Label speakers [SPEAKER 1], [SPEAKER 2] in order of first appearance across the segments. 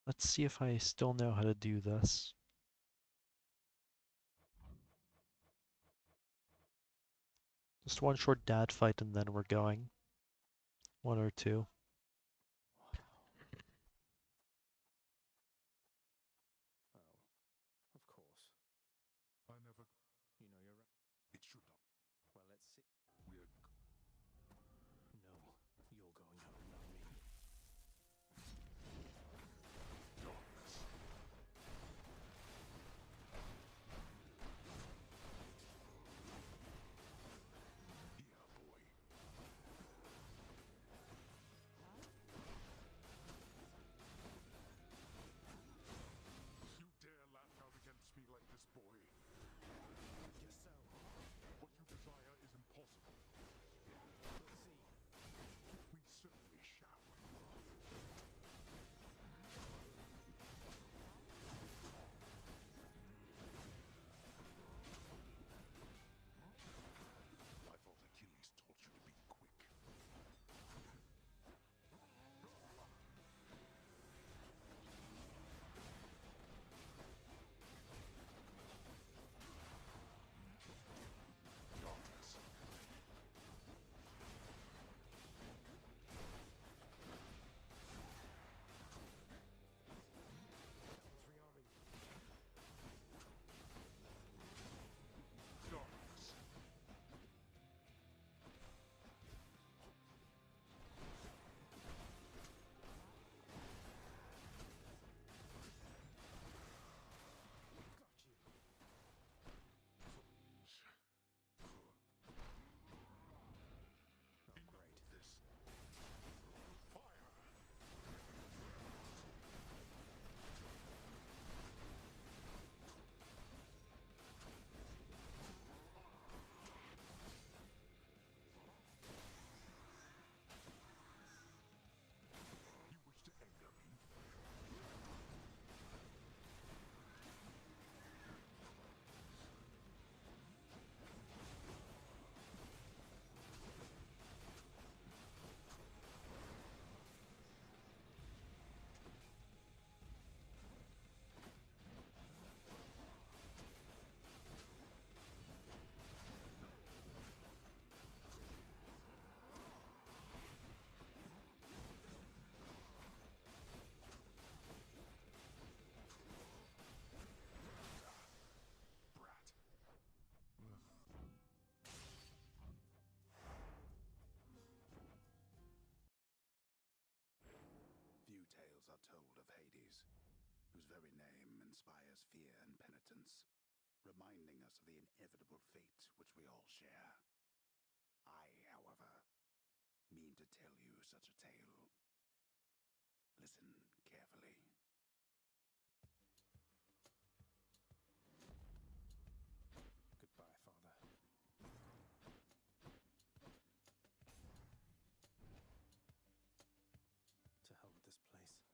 [SPEAKER 1] Let's see if I still know how to do this. Just one short dad fight and then we're going. One or two.
[SPEAKER 2] Oh, of course.
[SPEAKER 3] I never.
[SPEAKER 2] You know you're right.
[SPEAKER 3] It should not.
[SPEAKER 2] Well, let's see.
[SPEAKER 3] We're.
[SPEAKER 2] No, you're going home, not me.
[SPEAKER 3] Darkness. Yeah, boy. You dare lash out against me like this, boy?
[SPEAKER 2] Guess so.
[SPEAKER 3] What you desire is impossible.
[SPEAKER 2] We'll see.
[SPEAKER 3] We certainly shall. I thought Achilles taught you to be quick. Darkness.
[SPEAKER 2] Rearming.
[SPEAKER 3] Darkness.
[SPEAKER 2] Got you. Oh, great.
[SPEAKER 3] This. Fire! You wish to anger me? Brat.
[SPEAKER 4] Few tales are told of Hades, whose very name inspires fear and penitence, reminding us of the inevitable fate which we all share. I, however, mean to tell you such a tale. Listen carefully.
[SPEAKER 2] Goodbye, Father. To hell with this place.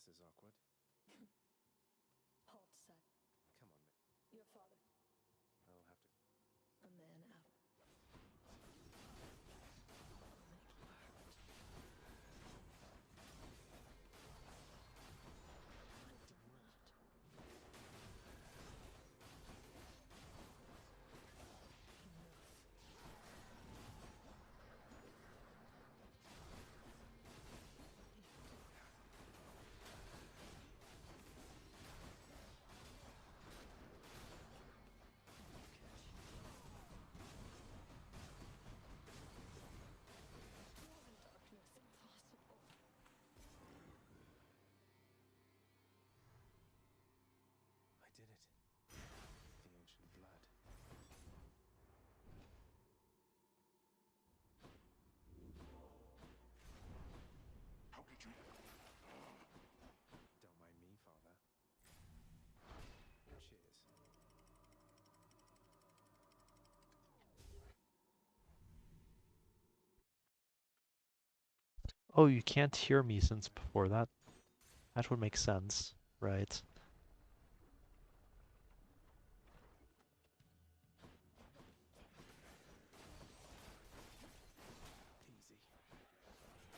[SPEAKER 2] This is awkward.
[SPEAKER 5] Halt, son.
[SPEAKER 2] Come on,
[SPEAKER 5] Your father,
[SPEAKER 2] I'll have to.
[SPEAKER 5] a man out. Darkness impossible.
[SPEAKER 2] I did it. The ancient blood.
[SPEAKER 3] How did you?
[SPEAKER 2] Don't mind me, Father. Cheers.
[SPEAKER 1] Oh, you can't hear me since before that. That would make sense, right?
[SPEAKER 2] Easy. Prize of battle.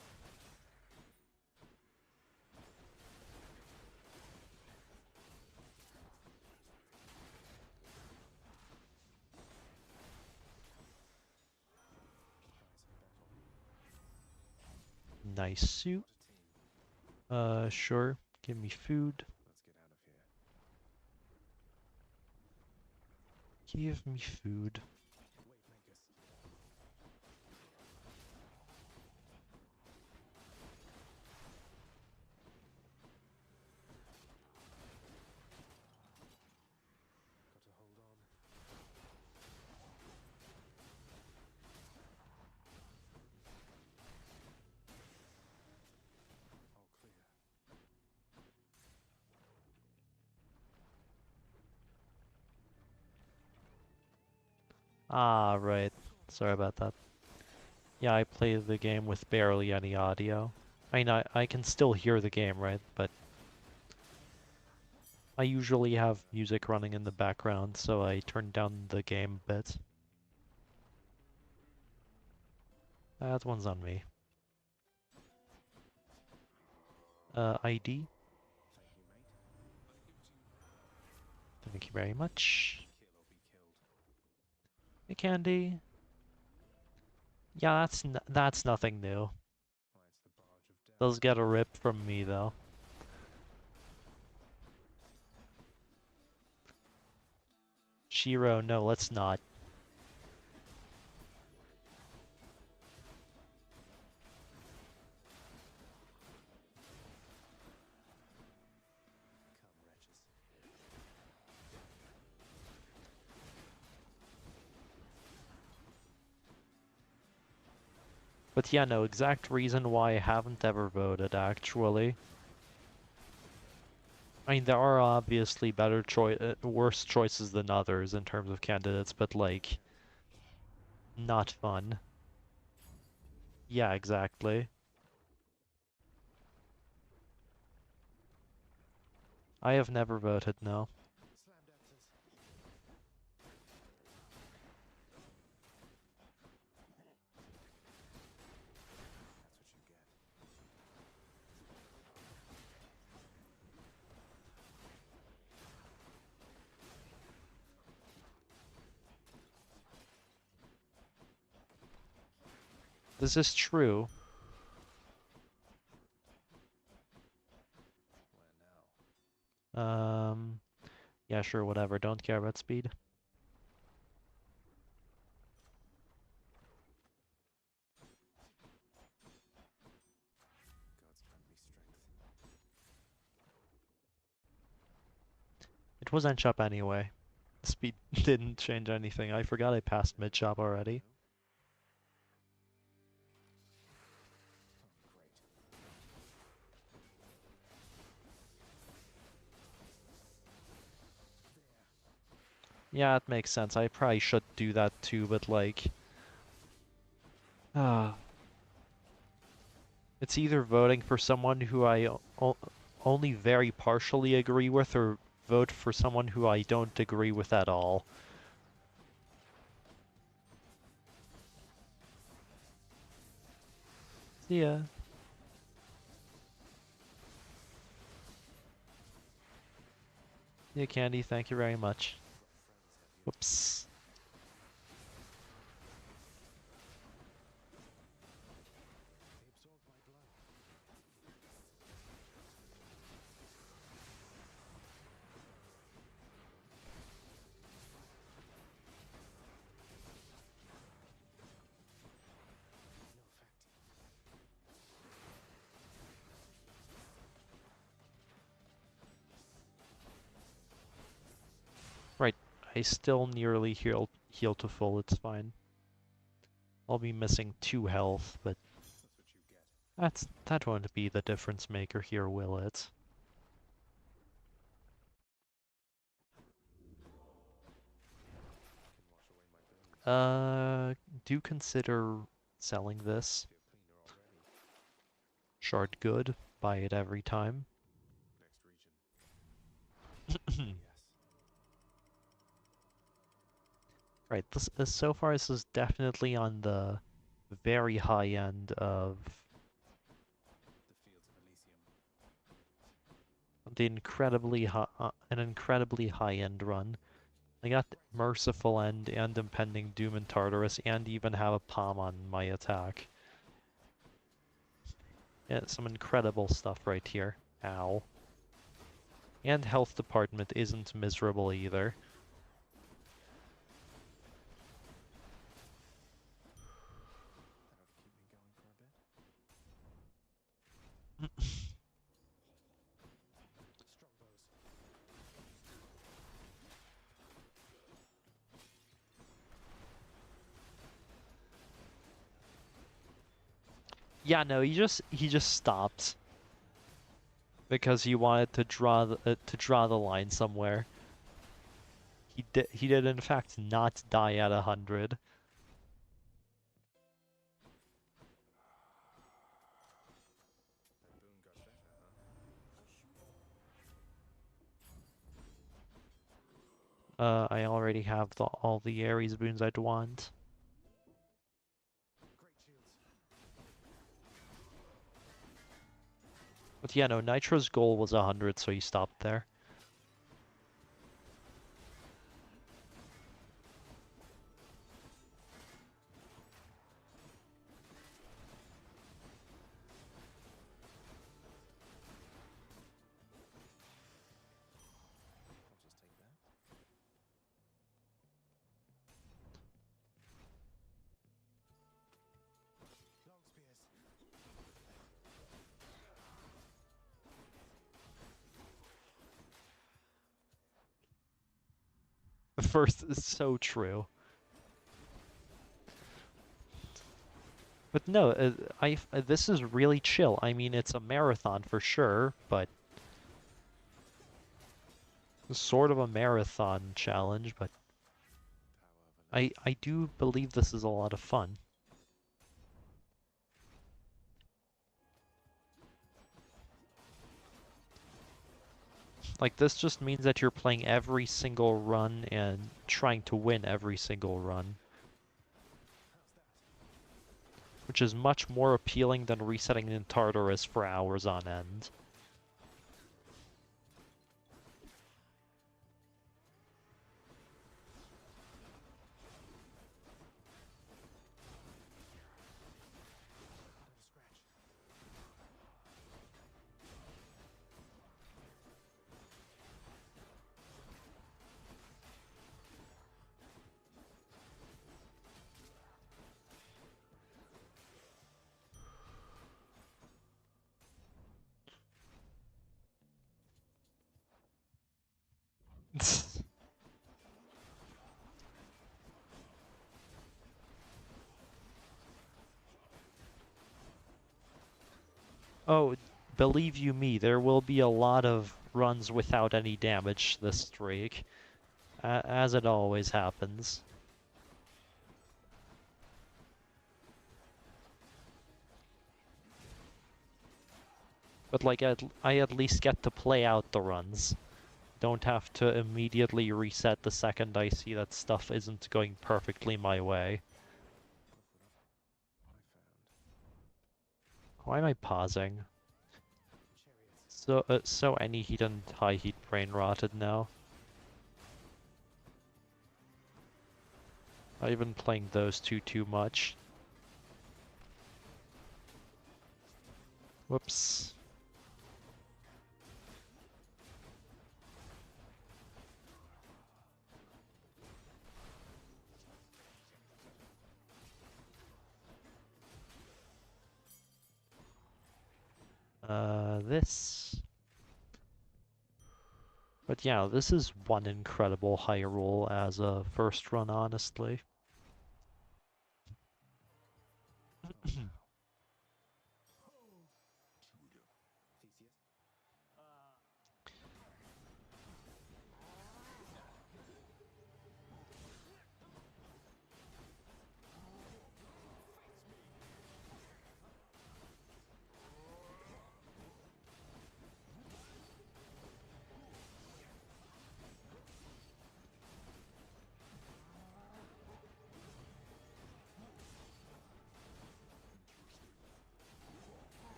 [SPEAKER 1] Nice suit.
[SPEAKER 2] What a team.
[SPEAKER 1] Sure. Give me food.
[SPEAKER 2] Let's get out of here.
[SPEAKER 1] Give me food.
[SPEAKER 2] Wavemakers. Got to hold on. All clear.
[SPEAKER 1] Ah, right. Sorry about that. Yeah, I play the game with barely any audio. I mean, I can still hear the game, right? But I usually have music running in the background, so I turn down the game a bit. That one's on me. ID.
[SPEAKER 2] Thank you, mate.
[SPEAKER 1] Thank you very much.
[SPEAKER 2] Kill or be killed.
[SPEAKER 1] Hey, Candy. Yeah, that's nothing new.
[SPEAKER 2] Why, it's the barge of death.
[SPEAKER 1] Those get a rip from me, though. Shiro, no, let's not.
[SPEAKER 2] Come, wretches.
[SPEAKER 1] But yeah, no, exact reason why I haven't ever voted, actually. I mean, there are obviously worse choices than others in terms of candidates, but like, not fun. Yeah, exactly. I have never voted, no.
[SPEAKER 2] Slam dancers. That's what you get.
[SPEAKER 1] This is true.
[SPEAKER 2] Where now?
[SPEAKER 1] Yeah, sure, whatever. Don't care about speed.
[SPEAKER 2] Gods grant me strength.
[SPEAKER 1] It was end chop anyway. Speed didn't change anything. I forgot I passed mid chop already.
[SPEAKER 2] Oh, great.
[SPEAKER 1] Yeah, it makes sense. I probably should do that too, but like... It's either voting for someone who I only very partially agree with or vote for someone who I don't agree with at all. See ya. Yeah, Candy, thank you very much. Whoops.
[SPEAKER 2] They absorbed my blood. No effect.
[SPEAKER 1] Right, I still nearly heal to full, it's fine. I'll be missing 2 health, but
[SPEAKER 4] That's what you get.
[SPEAKER 1] that won't be the difference maker here, will it?
[SPEAKER 2] Can wash away my burns.
[SPEAKER 1] Do consider selling this.
[SPEAKER 2] Feel cleaner already.
[SPEAKER 1] Shard good, buy it every time.
[SPEAKER 2] Next region. Yes.
[SPEAKER 1] Right, this so far this is definitely on the very high end of
[SPEAKER 2] The fields of Elysium.
[SPEAKER 1] the incredibly high, an incredibly high end run. I got Merciful End and Impending Doom and Tartarus and even have a Palm on my attack. Yeah, some incredible stuff right here. Ow. And health department isn't miserable either.
[SPEAKER 2] That ought to keep me going for a bit.
[SPEAKER 1] Yeah, no, he just stopped because he wanted to draw the line somewhere. He did in fact not die at 100.
[SPEAKER 2] That boon got better, huh?
[SPEAKER 1] I already have all the Ares boons I'd want.
[SPEAKER 2] Great shields.
[SPEAKER 1] But yeah, no, Nitro's goal was 100, so he stopped there.
[SPEAKER 2] I'll just take that. Long spears.
[SPEAKER 1] The first is so true. But no, this is really chill. I mean, it's a marathon for sure, but it's sort of a marathon challenge, but
[SPEAKER 2] Power of
[SPEAKER 1] I do believe this is a lot of fun. Like, this just means that you're playing every single run and trying to win every single run. Which is much more appealing than resetting in Tartarus for hours on end. Oh, believe you me, there will be a lot of runs without any damage this streak, as it always happens. But like, I at least get to play out the runs. Don't have to immediately reset the second I see that stuff isn't going perfectly my way. Why am I pausing? So AnyHeat and HighHeat brain rotted now. I've been playing those two too much. Whoops. This. But yeah, this is one incredible high roll as a first run, honestly.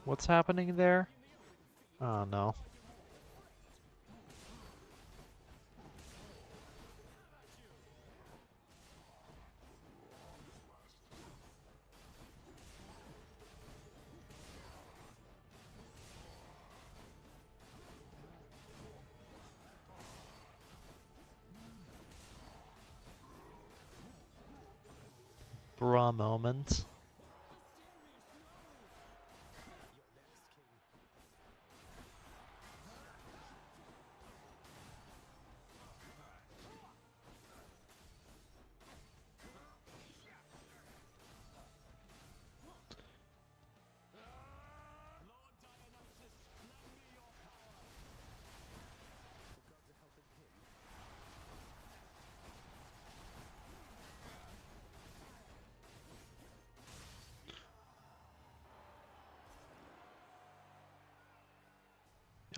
[SPEAKER 1] What's happening there? Oh no. Bra moment.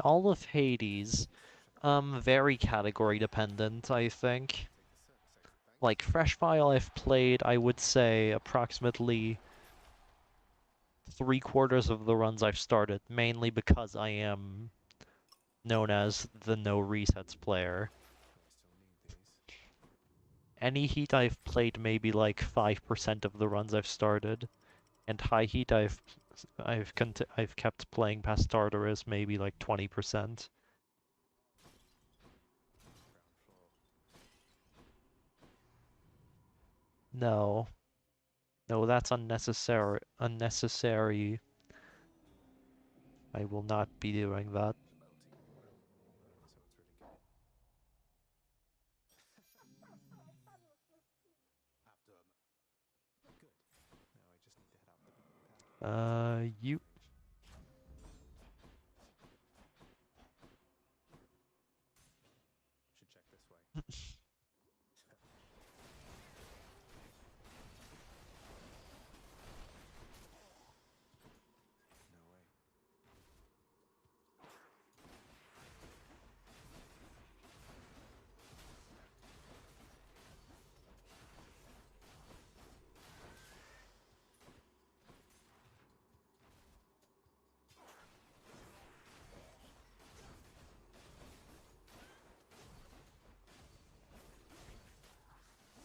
[SPEAKER 1] All of Hades, very category dependent, I think. Like, Fresh File I've played, I would say, approximately 3/4 of the runs I've started, mainly because I am known as the no resets player. AnyHeat I've played maybe like 5% of the runs I've started, and HighHeat I've kept playing past Tartarus maybe like 20%. No. No, that's unnecessary. Unnecessary. I will not be doing that. You.
[SPEAKER 2] Should check this way. No way.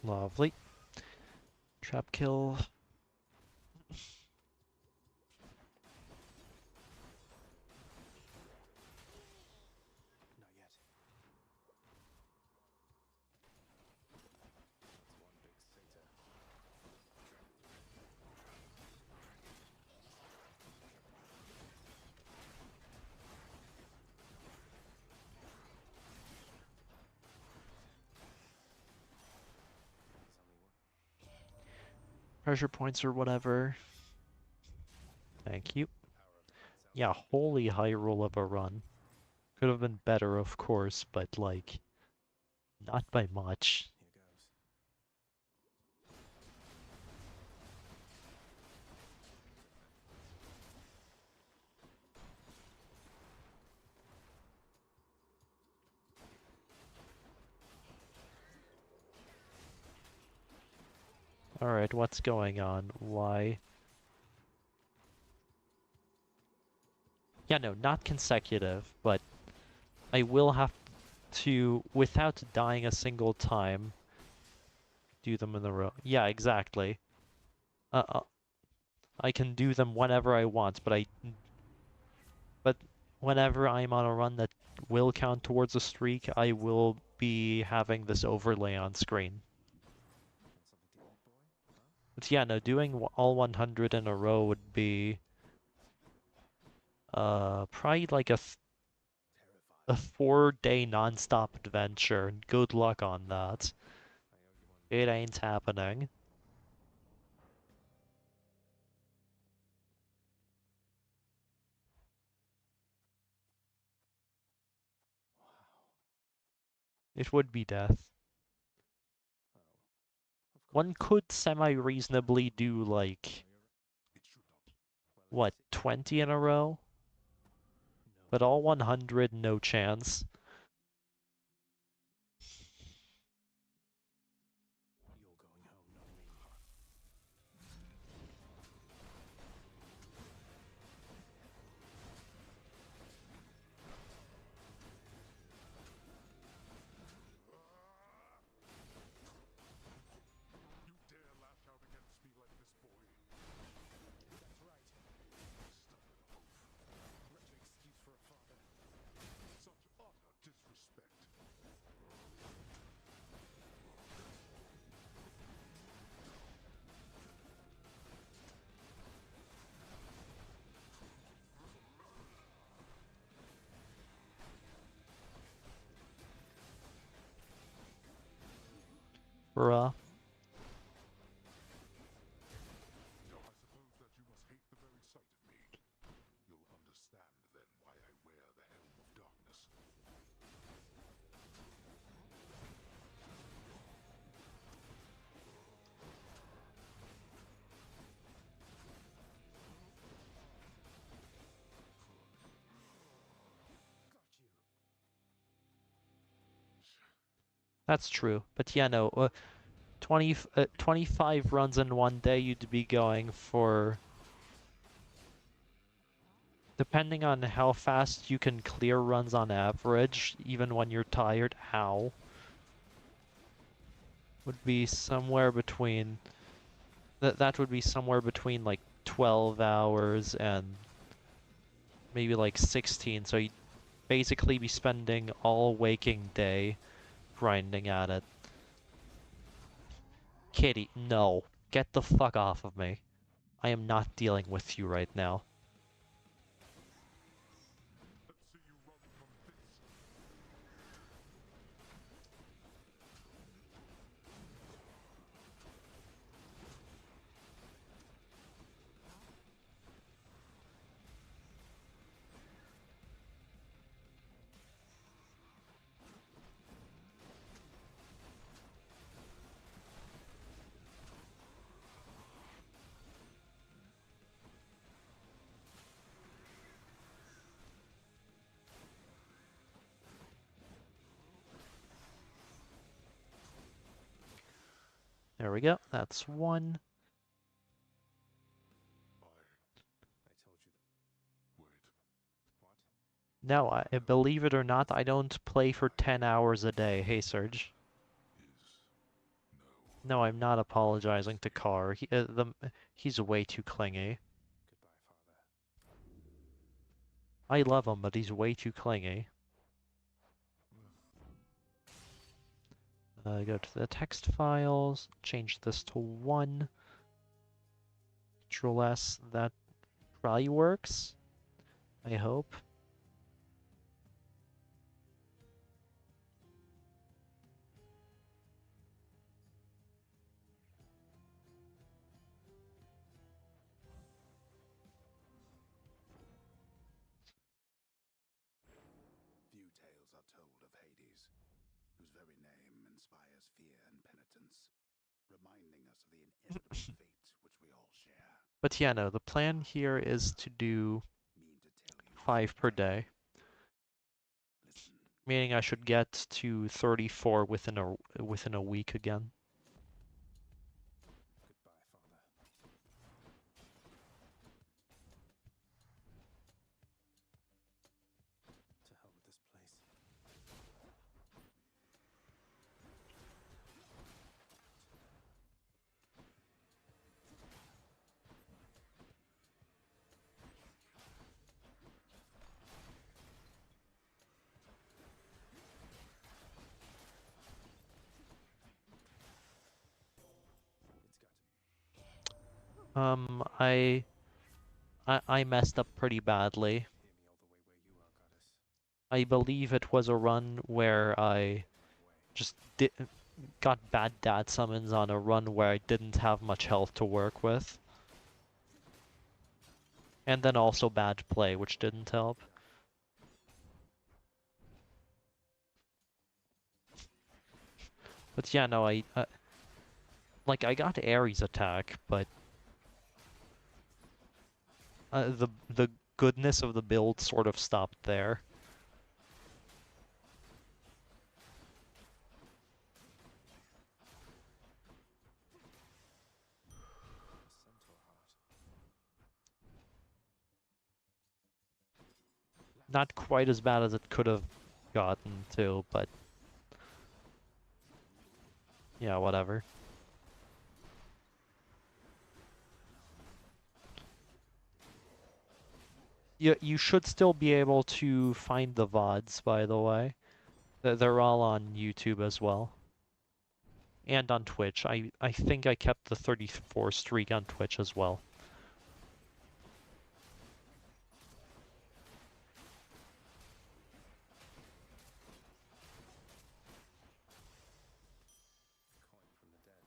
[SPEAKER 1] Lovely. Trap kill.
[SPEAKER 2] Not yet. That's one big satyr. There's only one.
[SPEAKER 1] Pressure points or whatever. Thank you.
[SPEAKER 2] Power of the gods
[SPEAKER 1] Yeah,
[SPEAKER 2] outside.
[SPEAKER 1] holy high roll of a run. Could have been better, of course, but like, not by much.
[SPEAKER 2] Here goes.
[SPEAKER 1] Alright, what's going on? Why? Yeah, no, not consecutive, but I will have to, without dying a single time, do them in a row. Yeah, exactly. I can do them whenever I want, but whenever I'm on a run that will count towards a streak, I will be having this overlay on screen. But yeah, no, doing all 100 in a row would be probably like a 4-day non-stop adventure. Good luck on that. It ain't happening. It would be death. One could semi-reasonably do like, what, 20 in a row? But all 100, no chance.
[SPEAKER 2] You're going home, not me.
[SPEAKER 3] You dare lash out against me like this, boy?
[SPEAKER 2] That's right.
[SPEAKER 3] Stubborn oaf.
[SPEAKER 2] Wretched excuse for a father.
[SPEAKER 3] Such utter disrespect.
[SPEAKER 1] Bruh.
[SPEAKER 3] I suppose that you must hate the very sight of me. You'll understand then why I wear the helm of darkness.
[SPEAKER 2] Got you.
[SPEAKER 1] That's true. But yeah, no, 25 runs in one day, you'd be going for, depending on how fast you can clear runs on average, even when you're tired, would be somewhere between, that would be somewhere between like 12 hours and maybe like 16, so you'd basically be spending all waking day grinding at it. Kitty, no. Get the fuck off of me. I am not dealing with you right now.
[SPEAKER 3] Let's see you run from this.
[SPEAKER 1] There we go. That's one.
[SPEAKER 2] I told you that.
[SPEAKER 3] Wait.
[SPEAKER 2] What?
[SPEAKER 1] No, believe it or not, I don't play for 10 hours a day. Hey, Serge.
[SPEAKER 3] Is
[SPEAKER 1] No, I'm not apologizing to Carr. He's way too clingy.
[SPEAKER 2] Goodbye, father.
[SPEAKER 1] I love him, but he's way too clingy. Go to the text files, change this to 1. Control S, that probably works. I hope.
[SPEAKER 4] Few tales are told of Hades, whose very name inspires fear and penitence, reminding us of the inevitable fate which we all share.
[SPEAKER 1] But yeah, no, the plan here is to do
[SPEAKER 4] Mean to tell you
[SPEAKER 1] 5 per day.
[SPEAKER 4] Listen,
[SPEAKER 1] Meaning I should get to 34 within a week again. I I messed up pretty badly.
[SPEAKER 2] Hear me all the way where you are, goddess.
[SPEAKER 1] I believe it was a run where I just got bad dad summons on a run where I didn't have much health to work with. And then also bad play, which didn't help. But yeah, no, like I got Eris attack, but the goodness of the build sort of stopped there.
[SPEAKER 2] Centaur heart.
[SPEAKER 1] Not quite as bad as it could have gotten to, but yeah, whatever. You should still be able to find the VODs, by the way. They're all on YouTube as well. And on Twitch. I think I kept the 34 streak on Twitch as well.
[SPEAKER 2] Coin from the dead.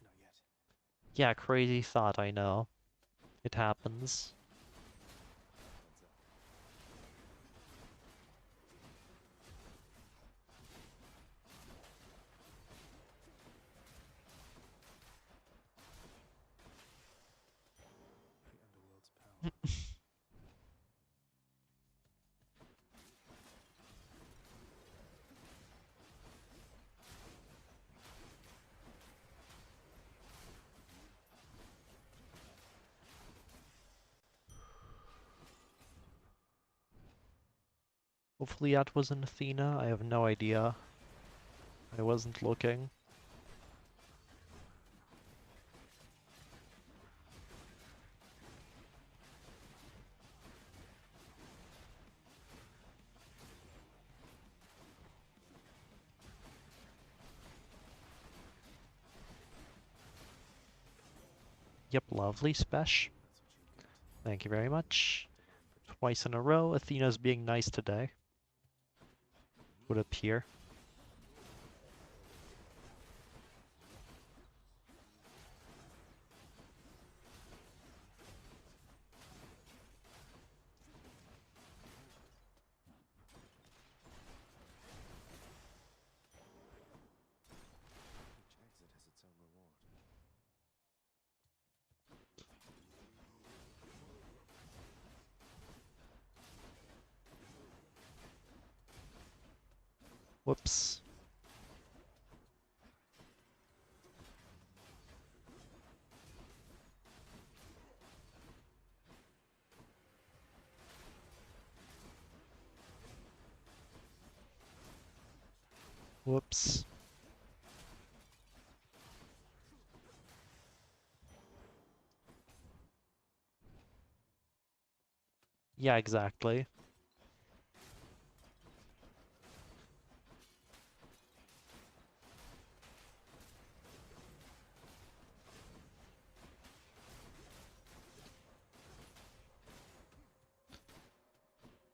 [SPEAKER 2] Not yet.
[SPEAKER 1] Yeah, crazy thought, I know. It happens.
[SPEAKER 2] Heads up. The underworld's power.
[SPEAKER 1] Hopefully that was an Athena. I have no idea. I wasn't looking. Yep, lovely, Spesh.
[SPEAKER 2] That's what you get.
[SPEAKER 1] Thank you very much. Twice in a row, Athena's being nice today. Would appear.
[SPEAKER 2] Each exit has its own reward.
[SPEAKER 1] Whoops. Whoops. Yeah, exactly.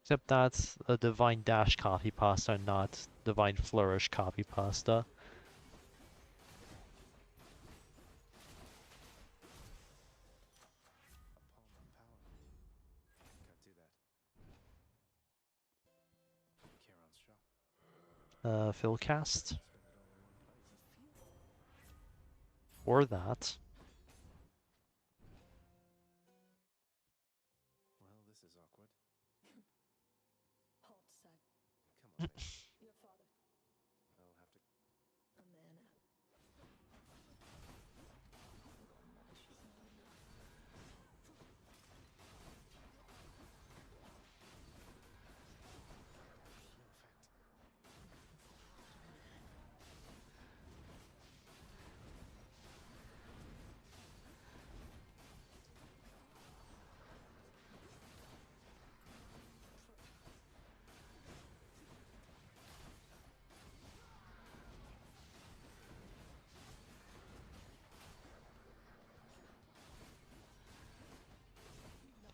[SPEAKER 1] Except that's a Divine Dash copy pasta, not Divine Flourish copy pasta.
[SPEAKER 2] A palm of power. Can't do that. Charon's shop.
[SPEAKER 1] Philcast.
[SPEAKER 2] Spend it all in one place.
[SPEAKER 1] Or that.
[SPEAKER 2] Well, this is awkward.
[SPEAKER 5] Halt, Sag.
[SPEAKER 2] Come on, babe.
[SPEAKER 5] Your father.
[SPEAKER 2] I'll have to.
[SPEAKER 5] A man apple. She's not enough.
[SPEAKER 2] No effect.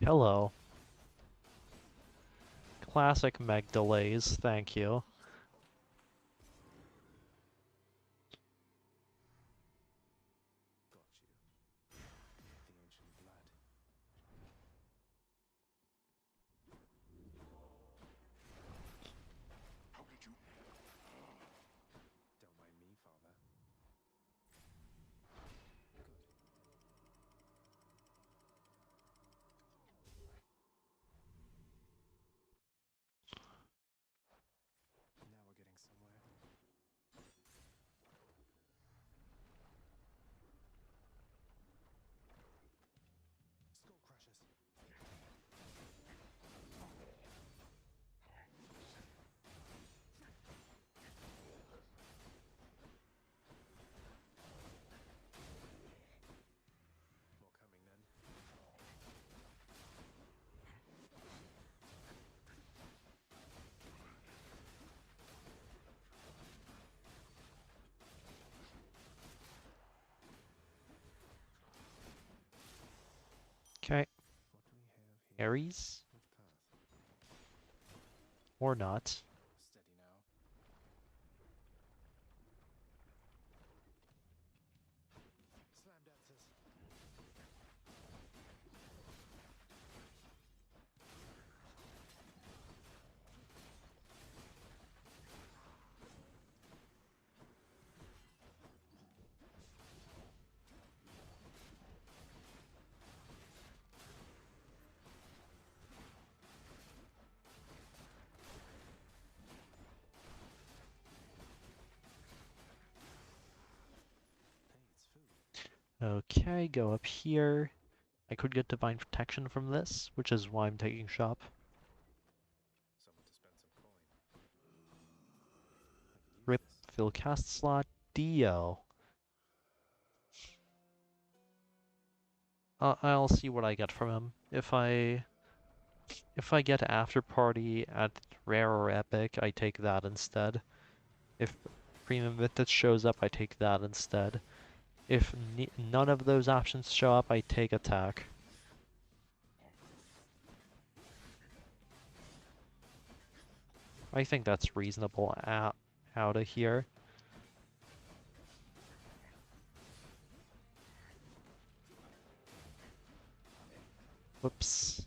[SPEAKER 1] Hello. Classic meg delays, thank you.
[SPEAKER 2] Got you. The ancient blood.
[SPEAKER 3] How did you?
[SPEAKER 2] Don't mind me, father. Good. Now we're getting somewhere. Skull crushers. More coming then.
[SPEAKER 1] Okay.
[SPEAKER 2] What do we have here?
[SPEAKER 1] Ares?
[SPEAKER 2] Which path?
[SPEAKER 1] Or not.
[SPEAKER 2] Steady now. Slam dancers. Hey, it's food.
[SPEAKER 1] Okay, go up here. I could get divine protection from this, which is why I'm taking shop.
[SPEAKER 2] Someone to spend some coin. I could use
[SPEAKER 1] Rip,
[SPEAKER 2] this.
[SPEAKER 1] fill cast slot, Dio. I'll see what I get from him. If I get after party at rare or epic, I take that instead. If premium vintage shows up, I take that instead. If none of those options show up, I take attack. I think that's reasonable out of here. Whoops.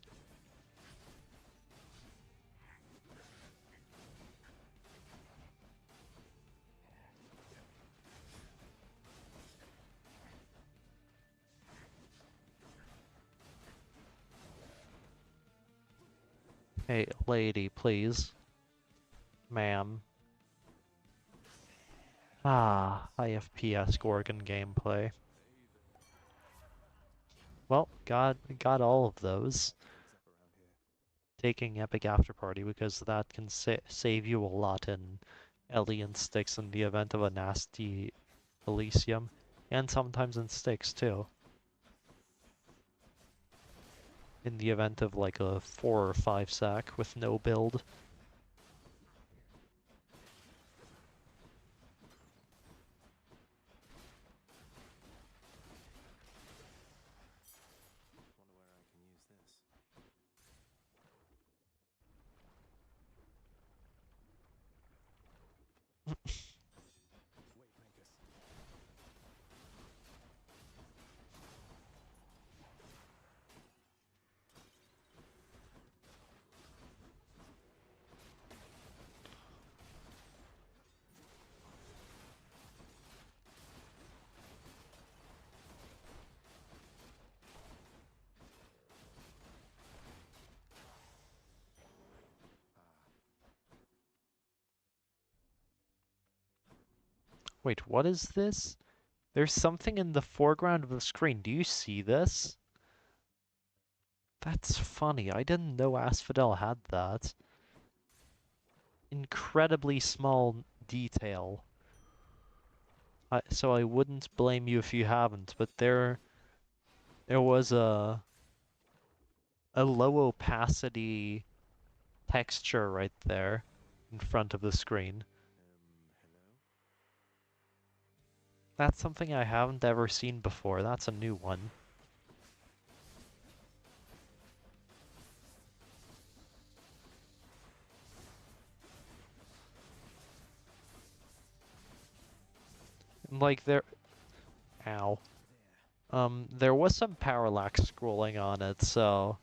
[SPEAKER 1] Hey, lady, please. Ma'am. Ah, IFPS Gorgon gameplay. Well, got all of those.
[SPEAKER 2] Things up around here.
[SPEAKER 1] Taking Epic After Party because that can save you a lot in Alien sticks in the event of a nasty Elysium, and sometimes in sticks too. In the event of like a 4 or 5 sack with no build.
[SPEAKER 2] Wonder where I can use this. Wave makers.
[SPEAKER 1] Wait, what is this? There's something in the foreground of the screen. Do you see this? That's funny. I didn't know Asphodel had that. Incredibly small detail. So I wouldn't blame you if you haven't, but there was a low opacity texture right there in front of the screen.
[SPEAKER 2] Hello?
[SPEAKER 1] That's something I haven't ever seen before. That's a new one. Like there, ow. There was some parallax scrolling on it, so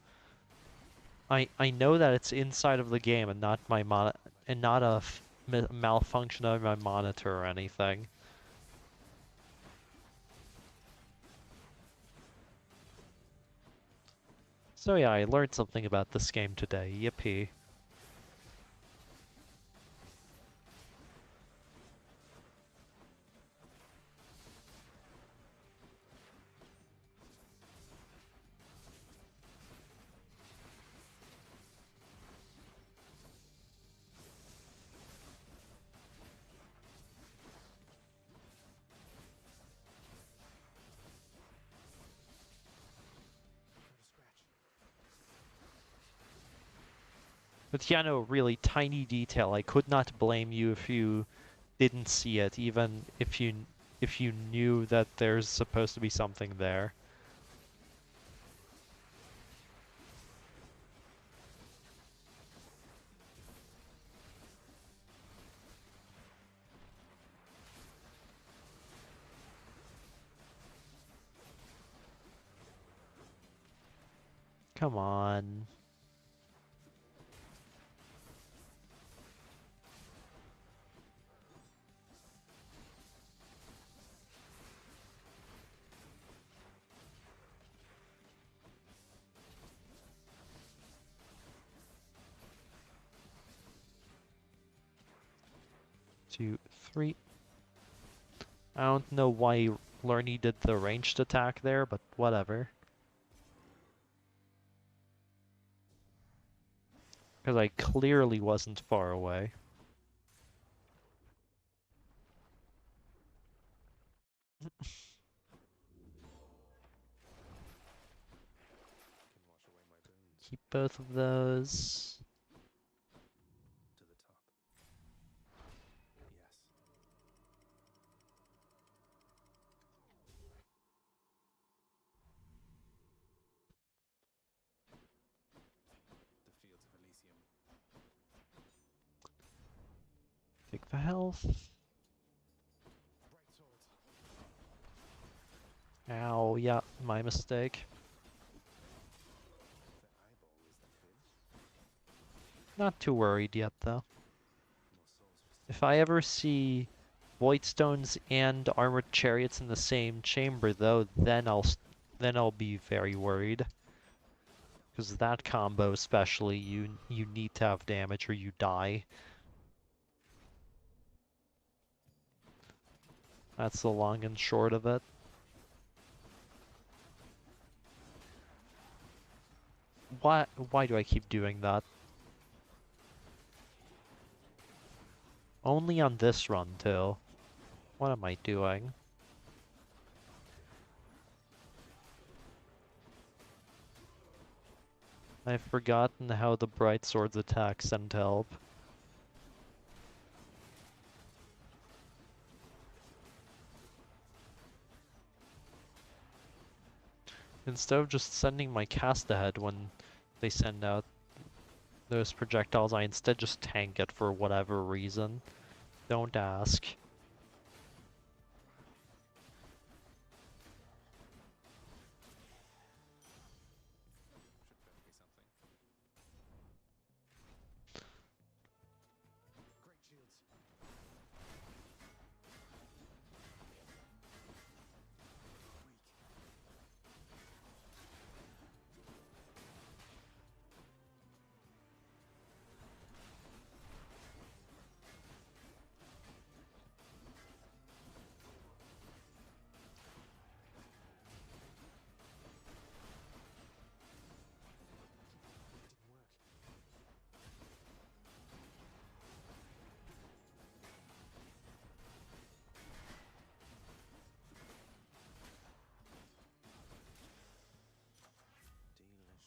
[SPEAKER 1] I know that it's inside of the game and not my and not a malfunction of my monitor or anything. So yeah, I learned something about this game today. Yippee. But yeah, no, really tiny detail. I could not blame you if you didn't see it, even if you knew that there's supposed to be something there. Come on. Two, three. I don't know why Lerny did the ranged attack there, but whatever. Because I clearly wasn't far away.
[SPEAKER 2] Can wash away my boons.
[SPEAKER 1] Keep both of those.
[SPEAKER 2] To the top. Yes. The fields of Elysium.
[SPEAKER 1] Take the health.
[SPEAKER 2] Bright swords.
[SPEAKER 1] Ow, yeah, my mistake.
[SPEAKER 2] The eyeball is that big.
[SPEAKER 1] Not too worried yet, though.
[SPEAKER 2] More souls for
[SPEAKER 1] If I ever see Void Stones and Armored Chariots in the same chamber, though, then I'll be very worried. Because that combo especially, you need to have damage or you die. That's the long and short of it. Why do I keep doing that? Only on this run, too. What am I doing? I've forgotten how the Bright Swords attack send help. Instead of just sending my cast ahead when they send out those projectiles, I instead just tank it for whatever reason. Don't ask.
[SPEAKER 2] should better be something. Great shields. Weak. Didn't work.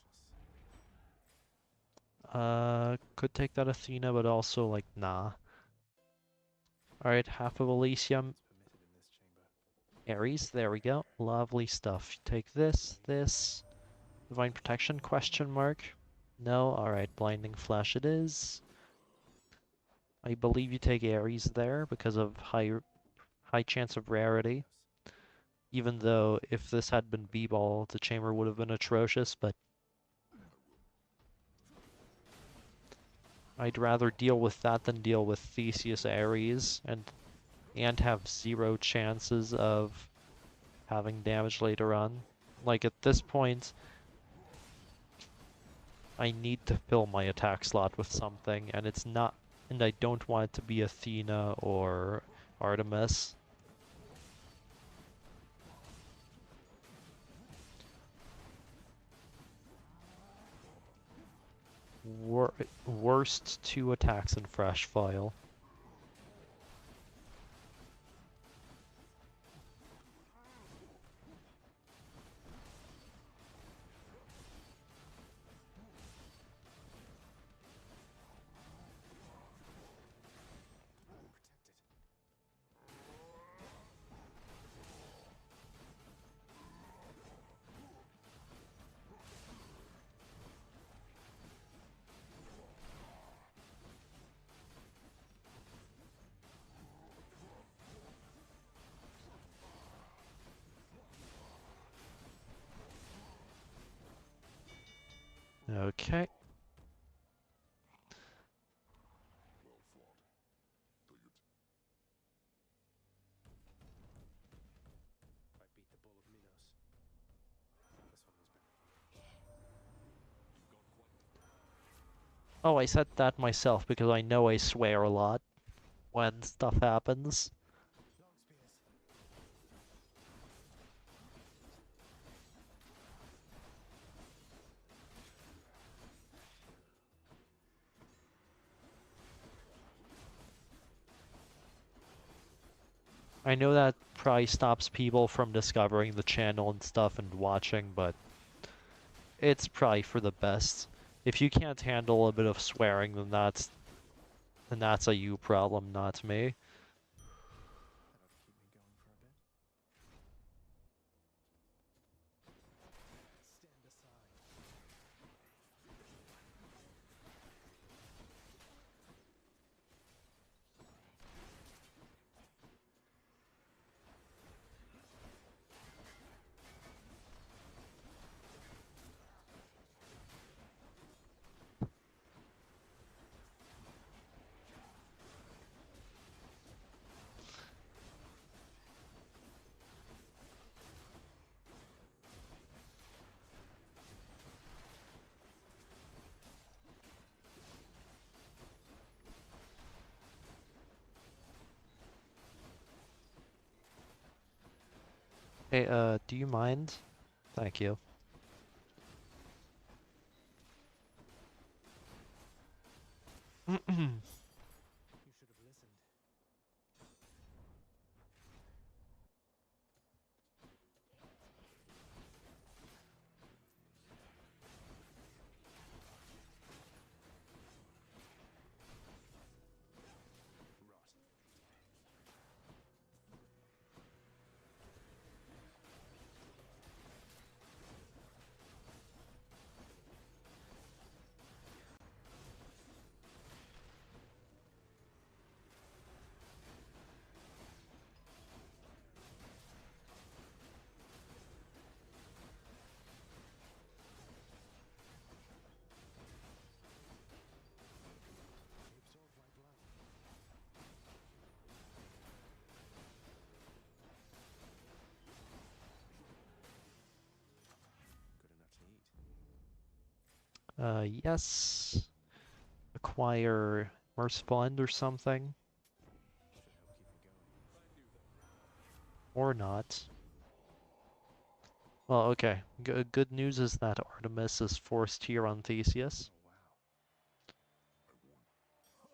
[SPEAKER 2] Delicious.
[SPEAKER 1] Could take that Athena, but also, like, nah. Alright, half of Elysium.
[SPEAKER 2] It's permitted in this chamber.
[SPEAKER 1] Ares, there we go. Lovely stuff. Take this, this. Divine Protection, question mark. No, alright, Blinding Flash it is. I believe you take Ares there because of high high chance of rarity. Even though if this had been B-ball, the chamber would have been atrocious, but I'd rather deal with that than deal with Theseus Ares and have 0 chances of having damage later on. Like at this point, I need to fill my attack slot with something, and it's not, and I don't want it to be Athena or Artemis. Worst 2 attacks in Fresh File. Okay.
[SPEAKER 3] Well fought. Dig it.
[SPEAKER 2] I beat the bull of Minos. This one was better.
[SPEAKER 1] Oh, I said that myself because I know I swear a lot when stuff happens.
[SPEAKER 2] Long spears.
[SPEAKER 1] I know that probably stops people from discovering the channel and stuff and watching, but it's probably for the best. If you can't handle a bit of swearing, then that's a you problem, not me.
[SPEAKER 2] That'll keep me going for a bit. Stand aside.
[SPEAKER 1] Hey, do you mind? Thank you.
[SPEAKER 2] You should have listened. He absorbed my blood. Good enough to eat.
[SPEAKER 1] Yes. Acquire Merciful End or something.
[SPEAKER 2] Should help keep me going.
[SPEAKER 1] Or not. Well, okay. Good news is that Artemis is forced here on Theseus.
[SPEAKER 2] Oh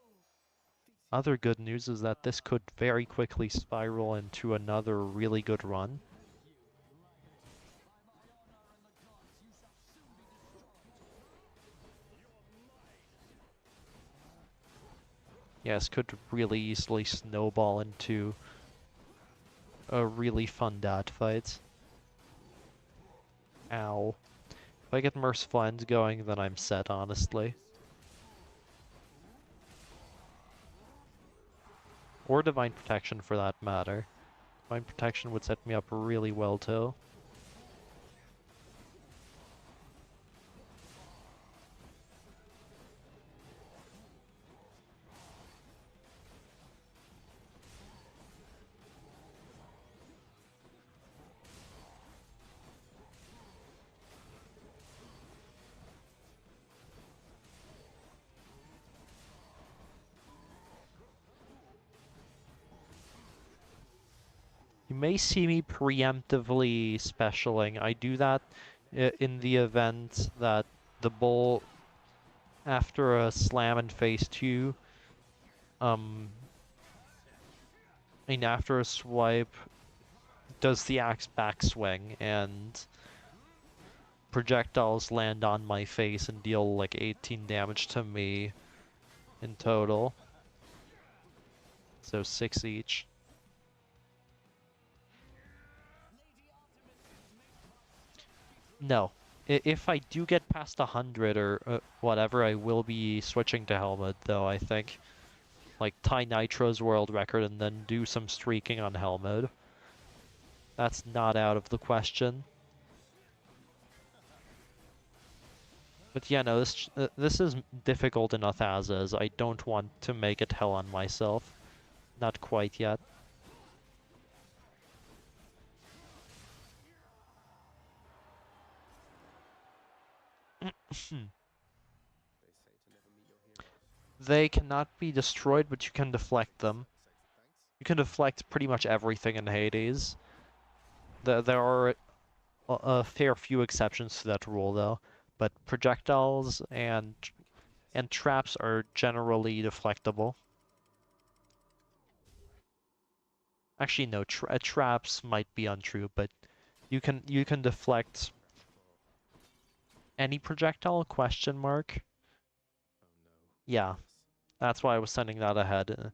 [SPEAKER 2] wow.
[SPEAKER 1] Other good news is that this could very quickly spiral into another really good run. Yes, could really easily snowball into a really fun dot fight. Ow. If I get Merciful End going, then I'm set, honestly. Or Divine Protection for that matter. Mind protection would set me up really well too. You may see me preemptively specialing. I do that in the event that the bull, after a slam in phase 2, and after a swipe, does the axe backswing, and projectiles land on my face and deal like 18 damage to me in total. So 6 each. No. If I do get past 100 or whatever, I will be switching to helmet, though, I think. Like, tie Nitro's world record and then do some streaking on helmet. That's not out of the question. But yeah, no, this is difficult enough as is. I don't want to make it hell on myself. Not quite yet. They cannot be destroyed, but you can deflect them. You can deflect pretty much everything in Hades. There are a fair few exceptions to that rule, though. But projectiles and traps are generally deflectable. Actually, no, traps might be untrue, but you can deflect any projectile? Question mark. Yeah, that's why I was sending that ahead.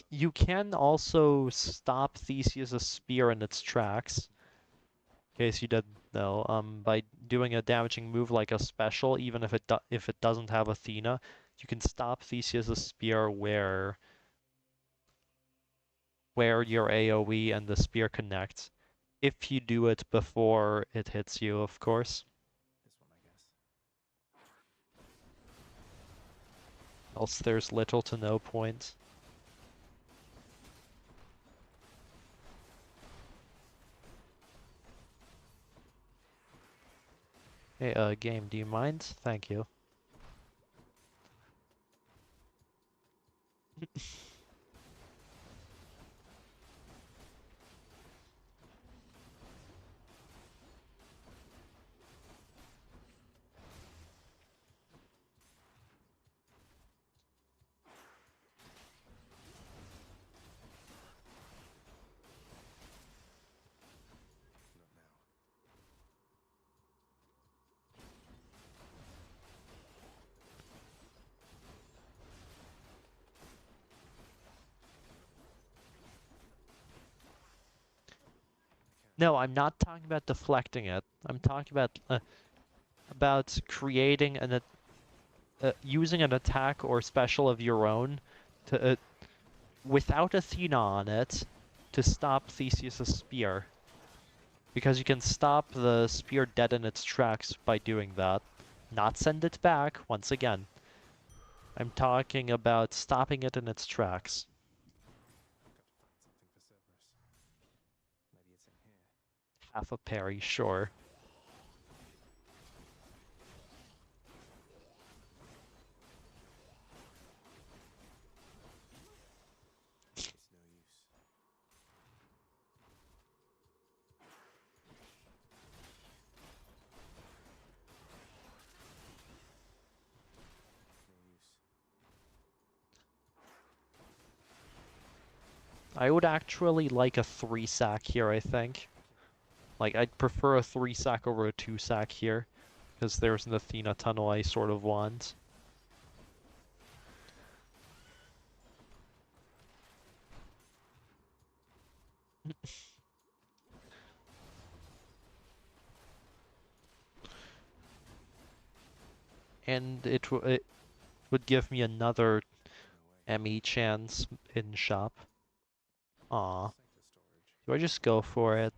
[SPEAKER 1] You can also stop Theseus' spear in its tracks. In case you didn't know, by doing a damaging move like a special, even if it doesn't have Athena, you can stop Theseus' spear where your AoE and the spear connect. If you do it before it hits you, of course. Else there's little to no point. Hey, game, do you mind? Thank you. No, I'm not talking about deflecting it. I'm talking about creating using an attack or special of your own to without Athena on it to stop Theseus' spear. Because you can stop the spear dead in its tracks by doing that. Not send it back, once again. I'm talking about stopping it in its tracks. Half a parry, sure. I would actually like a 3-sack here, I think. Like, I'd prefer a 3-sack over a 2-sack here, because there's an Athena tunnel I sort of want. And it would give me another ME chance in shop. Aw. Do I just go for it?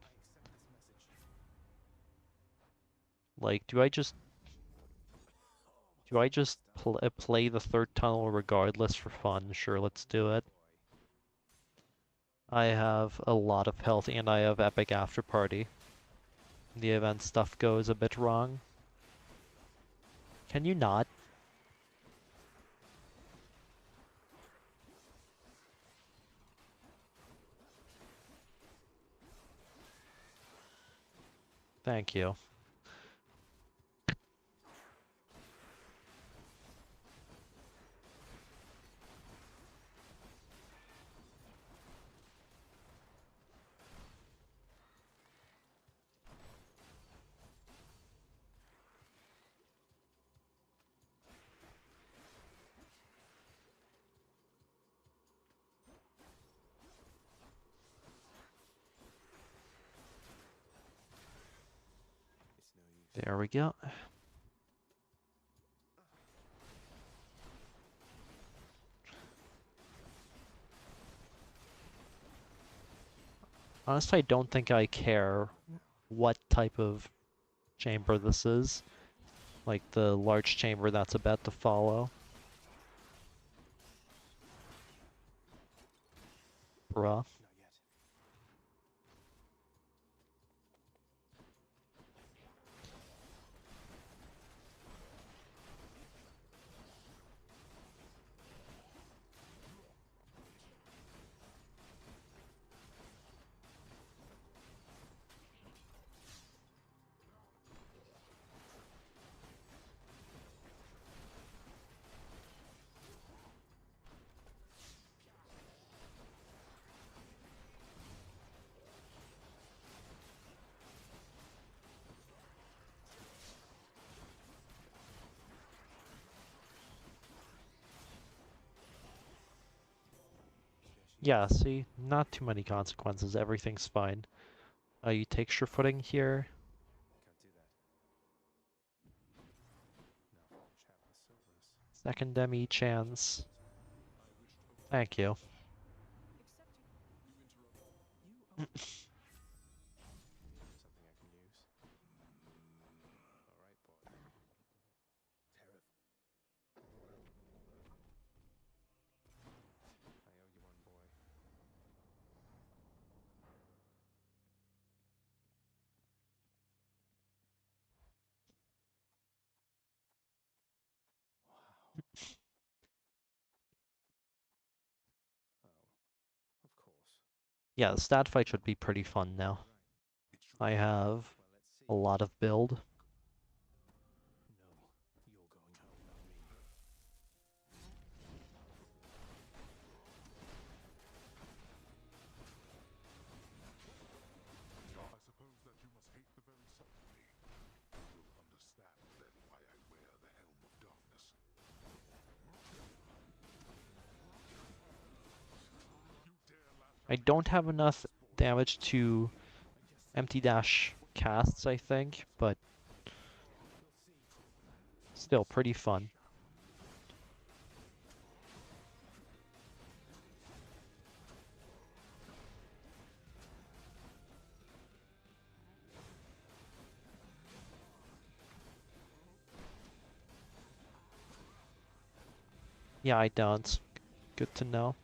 [SPEAKER 1] Like, do I just play the third tunnel regardless for fun? Sure, let's do it. I have a lot of health and I have epic after party. In the event stuff goes a bit wrong. Can you not? Thank you. There we go. Honestly, I don't think I care what type of chamber this is. Like the large chamber that's about to follow. Bruh. Yeah, see? Not too many consequences, everything's fine. You take sure footing here. Second demi chance. Thank you. Yeah, the stat fight should be pretty fun now. I have a lot of build.
[SPEAKER 3] I suppose that you must hate the very sight of me. You'll understand then why I wear the helm of darkness.
[SPEAKER 1] I don't have enough damage to empty dash casts, I think, but still pretty fun. Yeah, I don't. Good to know.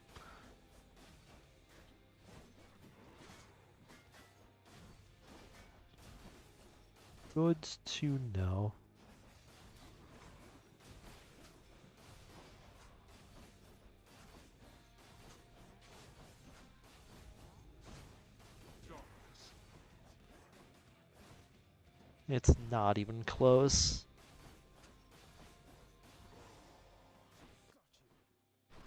[SPEAKER 1] Good to know. It's not even close.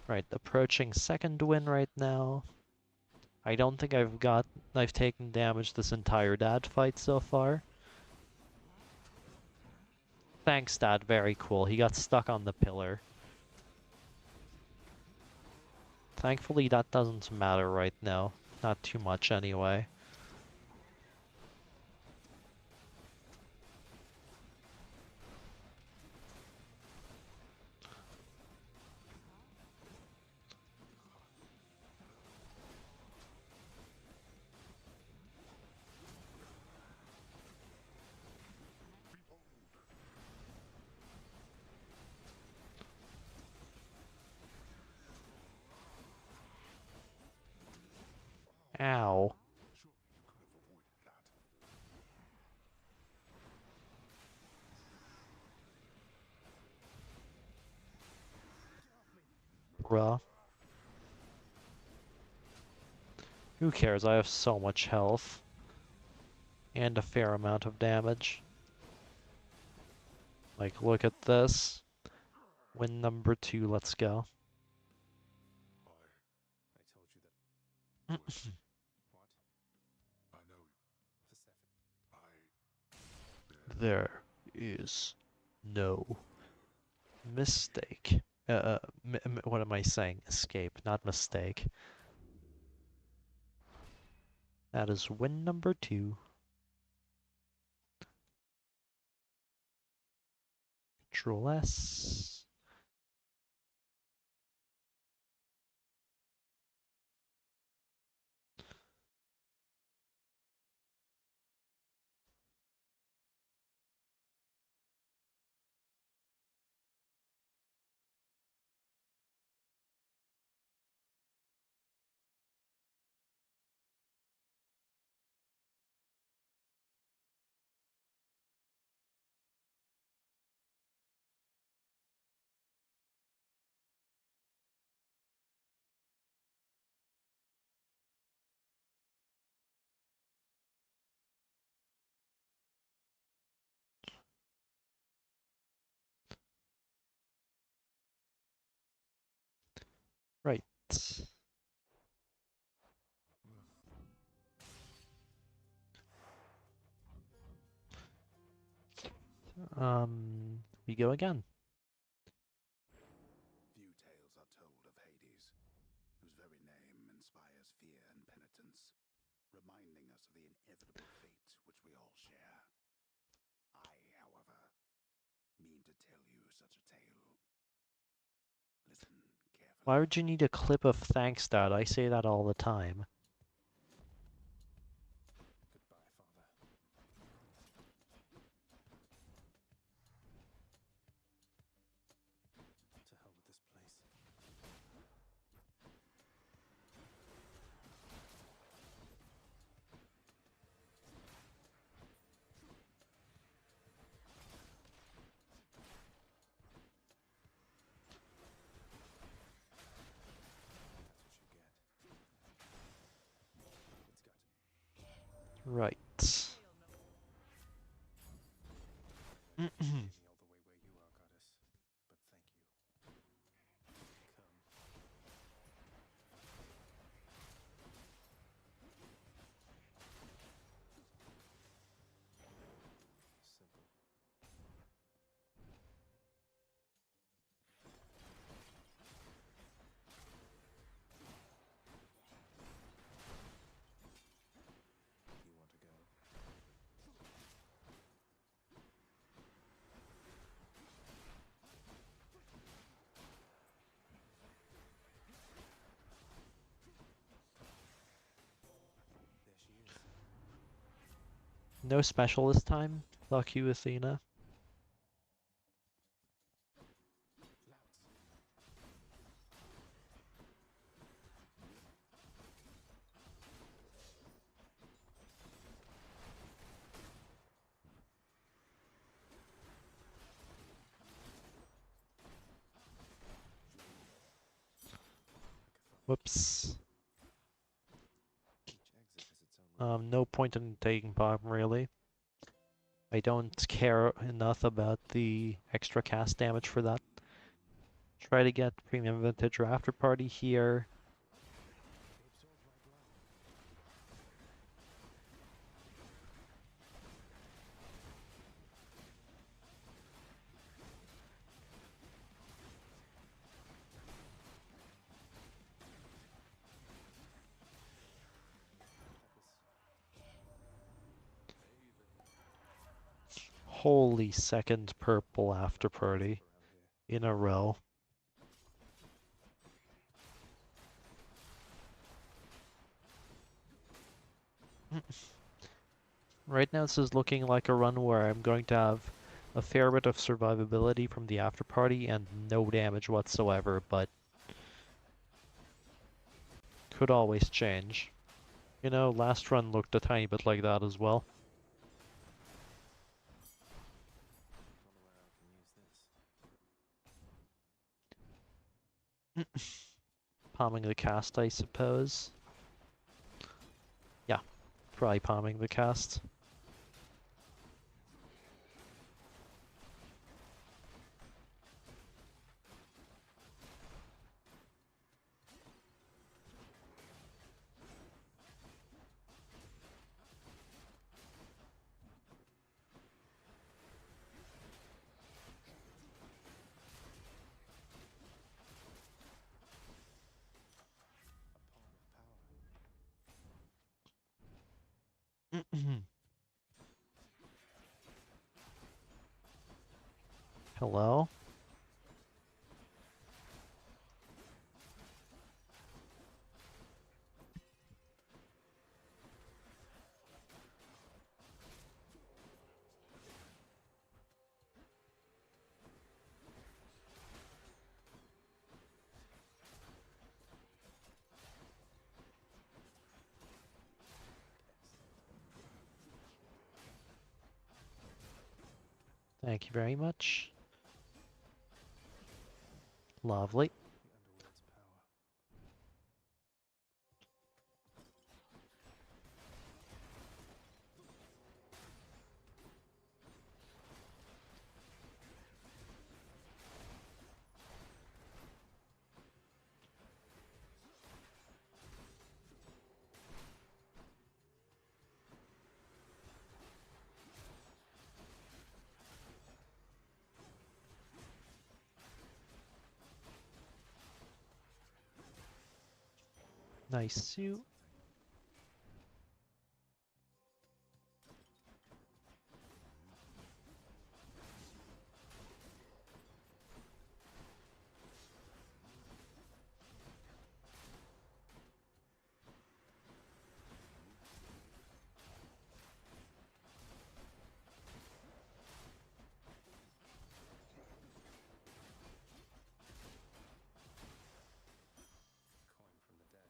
[SPEAKER 1] Right, approaching second win right now. I don't think I've taken damage this entire dad fight so far. Thanks, Dad, very cool. He got stuck on the pillar. Thankfully, that doesn't matter right now. Not too much anyway. Ow.
[SPEAKER 3] Surely you could have avoided that.
[SPEAKER 1] Bruh. Who cares? I have so much health. And a fair amount of damage. Like, look at this. Win number 2, let's go.
[SPEAKER 2] I told you that. What?
[SPEAKER 3] I know
[SPEAKER 2] For 7.
[SPEAKER 1] There is no mistake. What am I saying? Escape, not mistake. That is win number 2. Control S. Right. We go again.
[SPEAKER 4] Few tales are told of Hades, whose very name inspires fear and penitence, reminding us of the inevitable fate which we all share. I, however, mean to tell you such a tale. Listen carefully.
[SPEAKER 1] Why would you need a clip of thanks, Dad? I say that all the time.
[SPEAKER 2] Goodbye, Father. To hell with this place. That's what you get. It's got to be.
[SPEAKER 1] Right.
[SPEAKER 2] Taking me all the way where you are, goddess. But thank you. Come. Simple. You want to go? There she is.
[SPEAKER 1] No special this time. Fuck you, Athena. Whoops.
[SPEAKER 2] Each exit has its own rule.
[SPEAKER 1] No point in taking bomb, really. I don't care enough about the extra cast damage for that. Try to get premium vintage or after party here.
[SPEAKER 2] They absorb my blood.
[SPEAKER 1] Holy second purple after party in a row. Right now this is looking like a run where I'm going to have a fair bit of survivability from the after party and no damage whatsoever, but could always change. You know, last run looked a tiny bit like that as well.
[SPEAKER 2] Wonder where I can use this.
[SPEAKER 1] Palming the cast, I suppose. Yeah, probably palming the cast.
[SPEAKER 2] A palm of power.
[SPEAKER 1] Hello? Thank you very much. Lovely.
[SPEAKER 2] The underworld's power.
[SPEAKER 1] Nice suit.
[SPEAKER 2] Coin from the dead.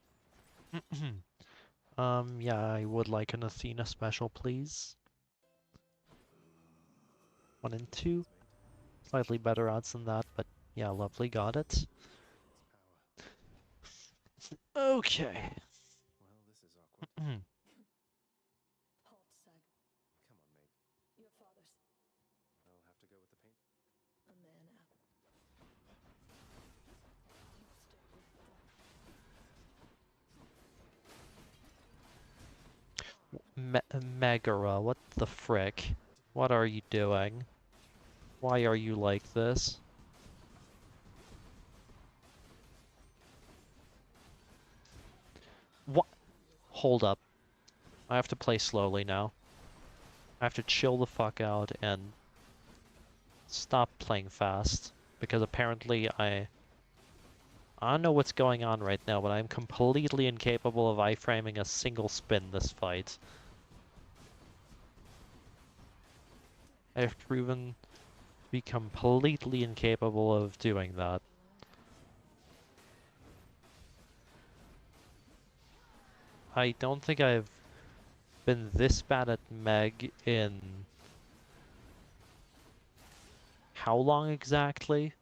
[SPEAKER 1] Yeah, I would like an Athena special, please. 1 and 2.
[SPEAKER 2] It's
[SPEAKER 1] Slightly better odds than that, but yeah, lovely, got it.
[SPEAKER 2] power.
[SPEAKER 1] Okay.
[SPEAKER 2] Well, this is awkward.
[SPEAKER 5] Halt, Sag.
[SPEAKER 2] Come on, mate.
[SPEAKER 5] Your father's
[SPEAKER 2] I'll have to go with the paint.
[SPEAKER 5] a man app. You stay with
[SPEAKER 1] Megara, what the frick? What are you doing? Why are you like this? What? Hold up. I have to play slowly now. I have to chill the fuck out and stop playing fast. Because apparently I don't know what's going on right now, but I'm completely incapable of iframing a single spin this fight. I have proven to be completely incapable of doing that. I don't think I've been this bad at Meg in how long exactly?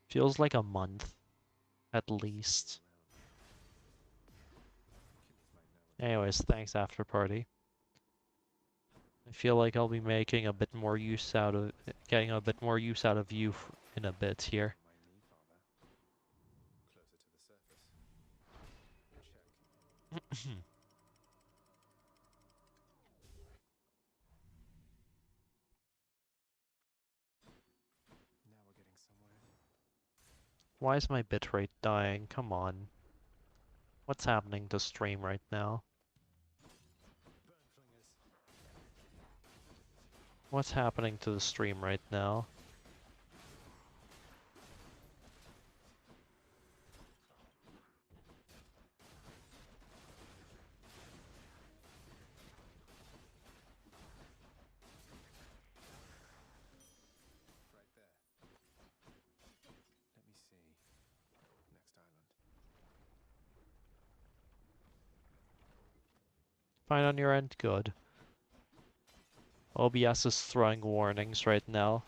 [SPEAKER 1] Feels like a month, at least. Anyways, thanks after party. I feel like I'll be making a bit more use out of getting a bit more use out of you in a bit here.
[SPEAKER 2] My knee, father. Closer to the surface. Check. Now we're getting somewhere.
[SPEAKER 1] Why is my bitrate dying? Come on. What's happening to stream right now?
[SPEAKER 2] Burn flingers.
[SPEAKER 1] What's happening to the stream right now?
[SPEAKER 2] Right there. Let me see. Next island.
[SPEAKER 1] Fine on your end? Good. OBS is throwing warnings right now.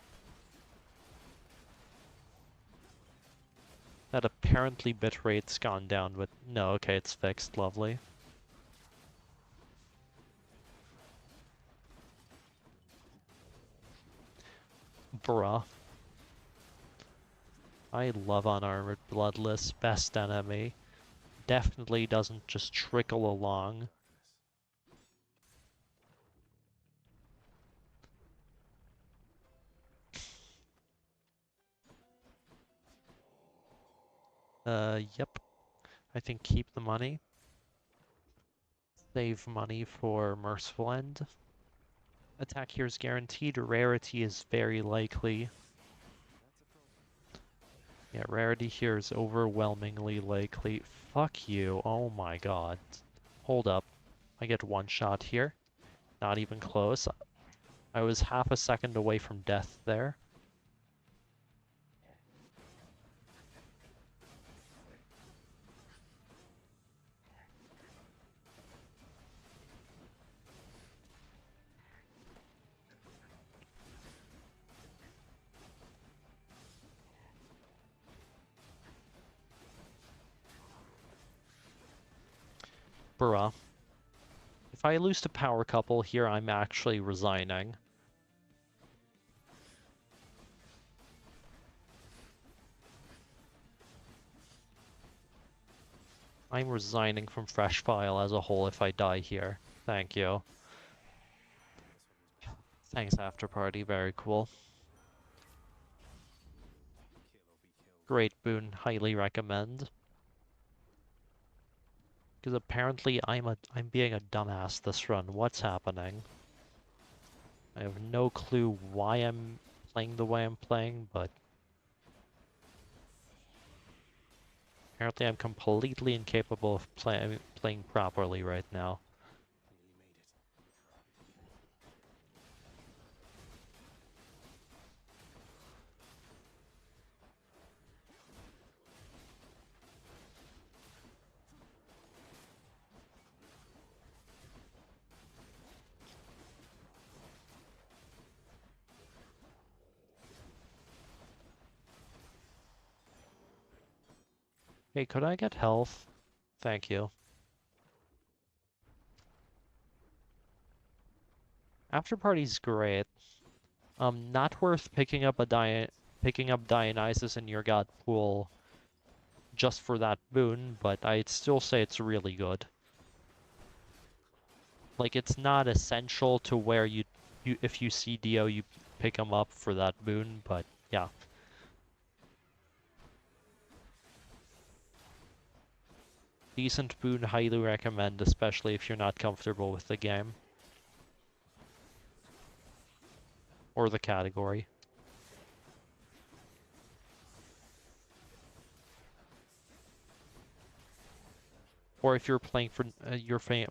[SPEAKER 1] That apparently bitrate's gone down, but no, okay, it's fixed. Lovely. Bruh. I love unarmored bloodless, best enemy. Definitely doesn't just trickle along. Yep. I think keep the money. Save money for Merciful End. Attack here is guaranteed. Rarity is very likely. Yeah, rarity here is overwhelmingly likely. Fuck you. Oh my god. Hold up. I get one shot here. Not even close. I was half a second away from death there. Bruh. If I lose to power couple here, I'm actually resigning. I'm resigning from Fresh File as a whole if I die here. Thank you. Thanks, Afterparty. Very cool. Great boon. Highly recommend. Because apparently I'm being a dumbass this run. What's happening? I have no clue why I'm playing the way I'm playing, but apparently I'm completely incapable of playing properly right now. Hey, could I get health? Thank you. Afterparty's great. Not worth picking up Dionysus in your god pool just for that boon, but I'd still say it's really good. Like, it's not essential to where you if you see Dio, you pick him up for that boon, but yeah. Decent boon, highly recommend, especially if you're not comfortable with the game. Or the category. Or if you're playing for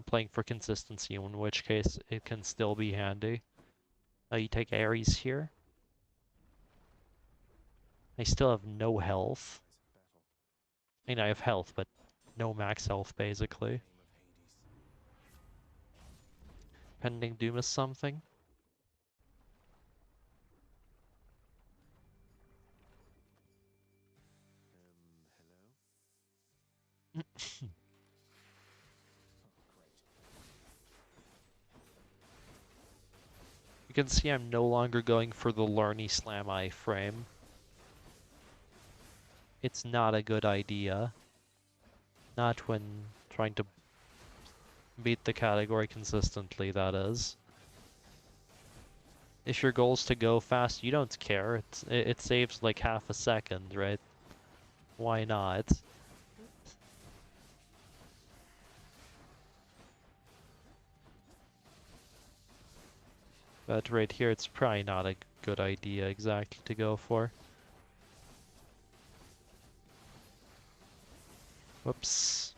[SPEAKER 1] playing for consistency, in which case it can still be handy. You take Ares here. I still have no health. I mean, I have health, but no max health, basically. Pending Doom is something. You can see I'm no longer going for the Lerny Slam iframe. It's not a good idea. Not when trying to beat the category consistently, that is. If your goal is to go fast, you don't care. It saves like half a second, right? Why not? But right here, it's probably not a good idea exactly to go for. Whoops.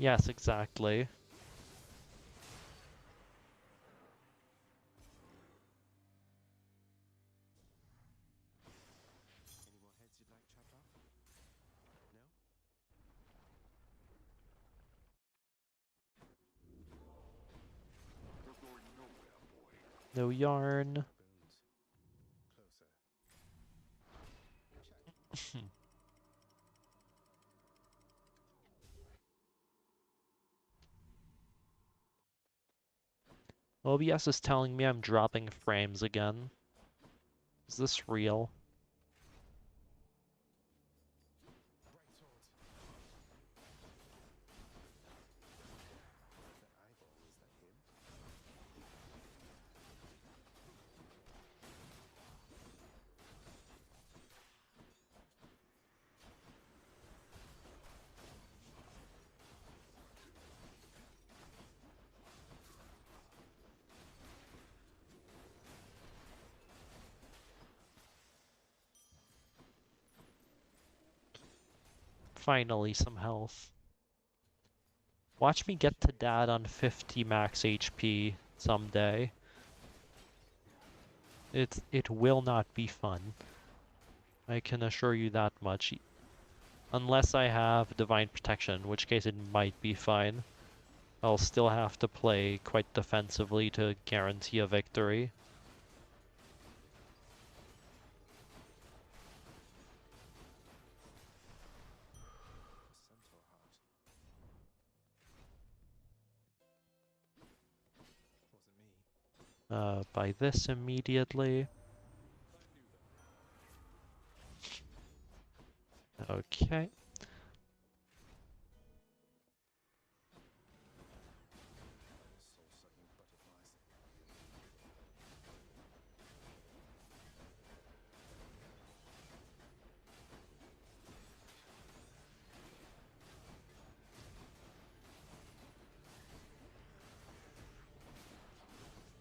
[SPEAKER 1] Yes, exactly.
[SPEAKER 2] Any more heads you'd like chopped off? No?
[SPEAKER 3] You're going nowhere, boy.
[SPEAKER 1] No yarn.
[SPEAKER 2] Boons. Closer. Check.
[SPEAKER 1] OBS is telling me I'm dropping frames again. Is this real?
[SPEAKER 2] Right sword. That eyeball, is that him?
[SPEAKER 1] Finally, some health. Watch me get to dad on 50 max HP someday. It will not be fun. I can assure you that much. Unless I have Divine Protection, in which case it might be fine. I'll still have to play quite defensively to guarantee a victory.
[SPEAKER 2] The centaur heart. Wasn't me.
[SPEAKER 1] Buy this immediately. Okay.
[SPEAKER 2] Soul-sucking butterflies.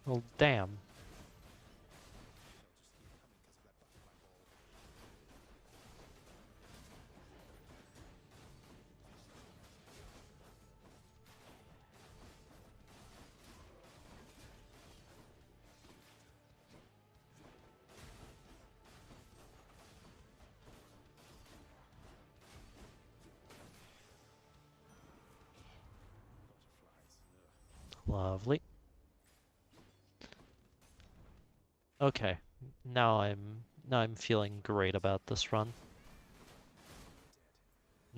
[SPEAKER 1] Well, damn. Lovely. Okay. Now I'm feeling great about this run.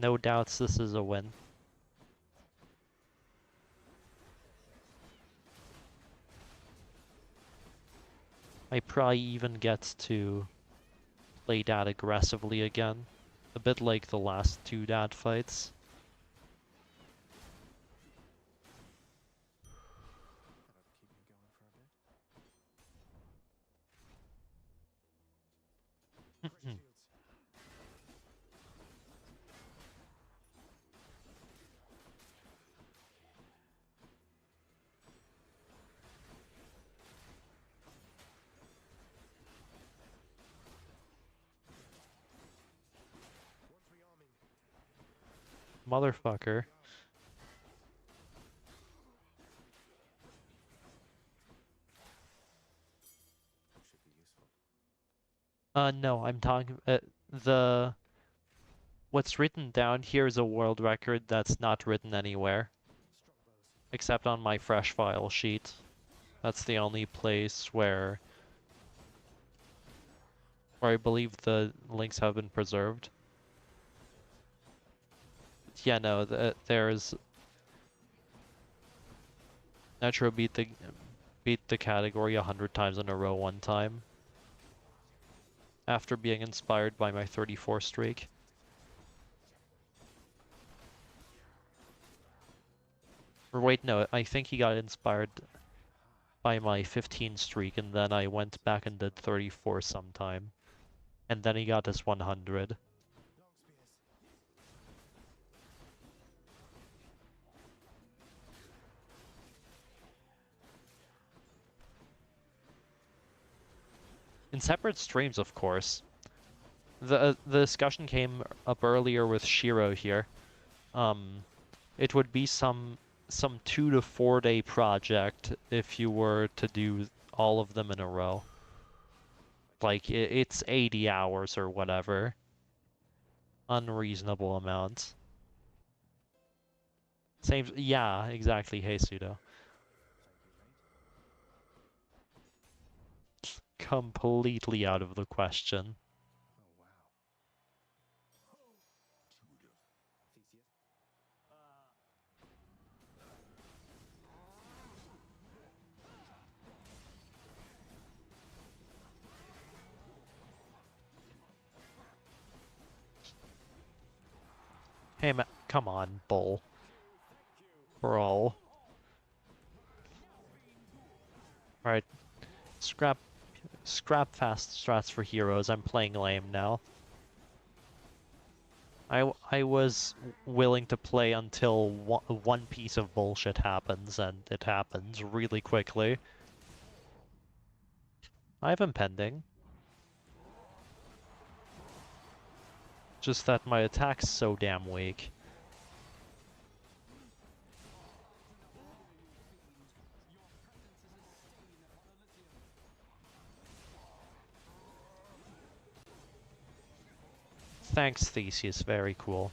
[SPEAKER 1] No doubts this is a win. I probably even get to play dad aggressively again. A bit like the last two dad fights.
[SPEAKER 2] That'll keep me going for a bit. Great shields. One's rearming.
[SPEAKER 1] Motherfucker.
[SPEAKER 2] Should be useful.
[SPEAKER 1] No, I'm talking what's written down here is a world record that's not written anywhere
[SPEAKER 2] Strongbows.
[SPEAKER 1] except on my fresh file sheet. That's the only place where I believe the links have been preserved. Yeah, no, there's Metro beat the category 100 times in a row one time after being inspired by my 34 streak. Or wait, no, I think he got inspired by my 15 streak, and then I went back and did 34 sometime. And then he got his 100.
[SPEAKER 2] Long spears.
[SPEAKER 1] In separate streams, of course. The discussion came up earlier with Shiro here. It would be some 2 to 4 day project if you were to do all of them in a row. Like it's 80 hours or whatever. Unreasonable amount. Same, yeah, exactly. Hey, Pseudo. Completely out of the question.
[SPEAKER 2] Oh, wow. Theseus?
[SPEAKER 1] Hey, come on, bull. Bro. Alright, scrap fast strats for heroes. I'm playing lame now. I was willing to play until one piece of bullshit happens, and it happens really quickly. I have impending. Just that my attack's so damn weak. Thanks, Theseus. Very cool.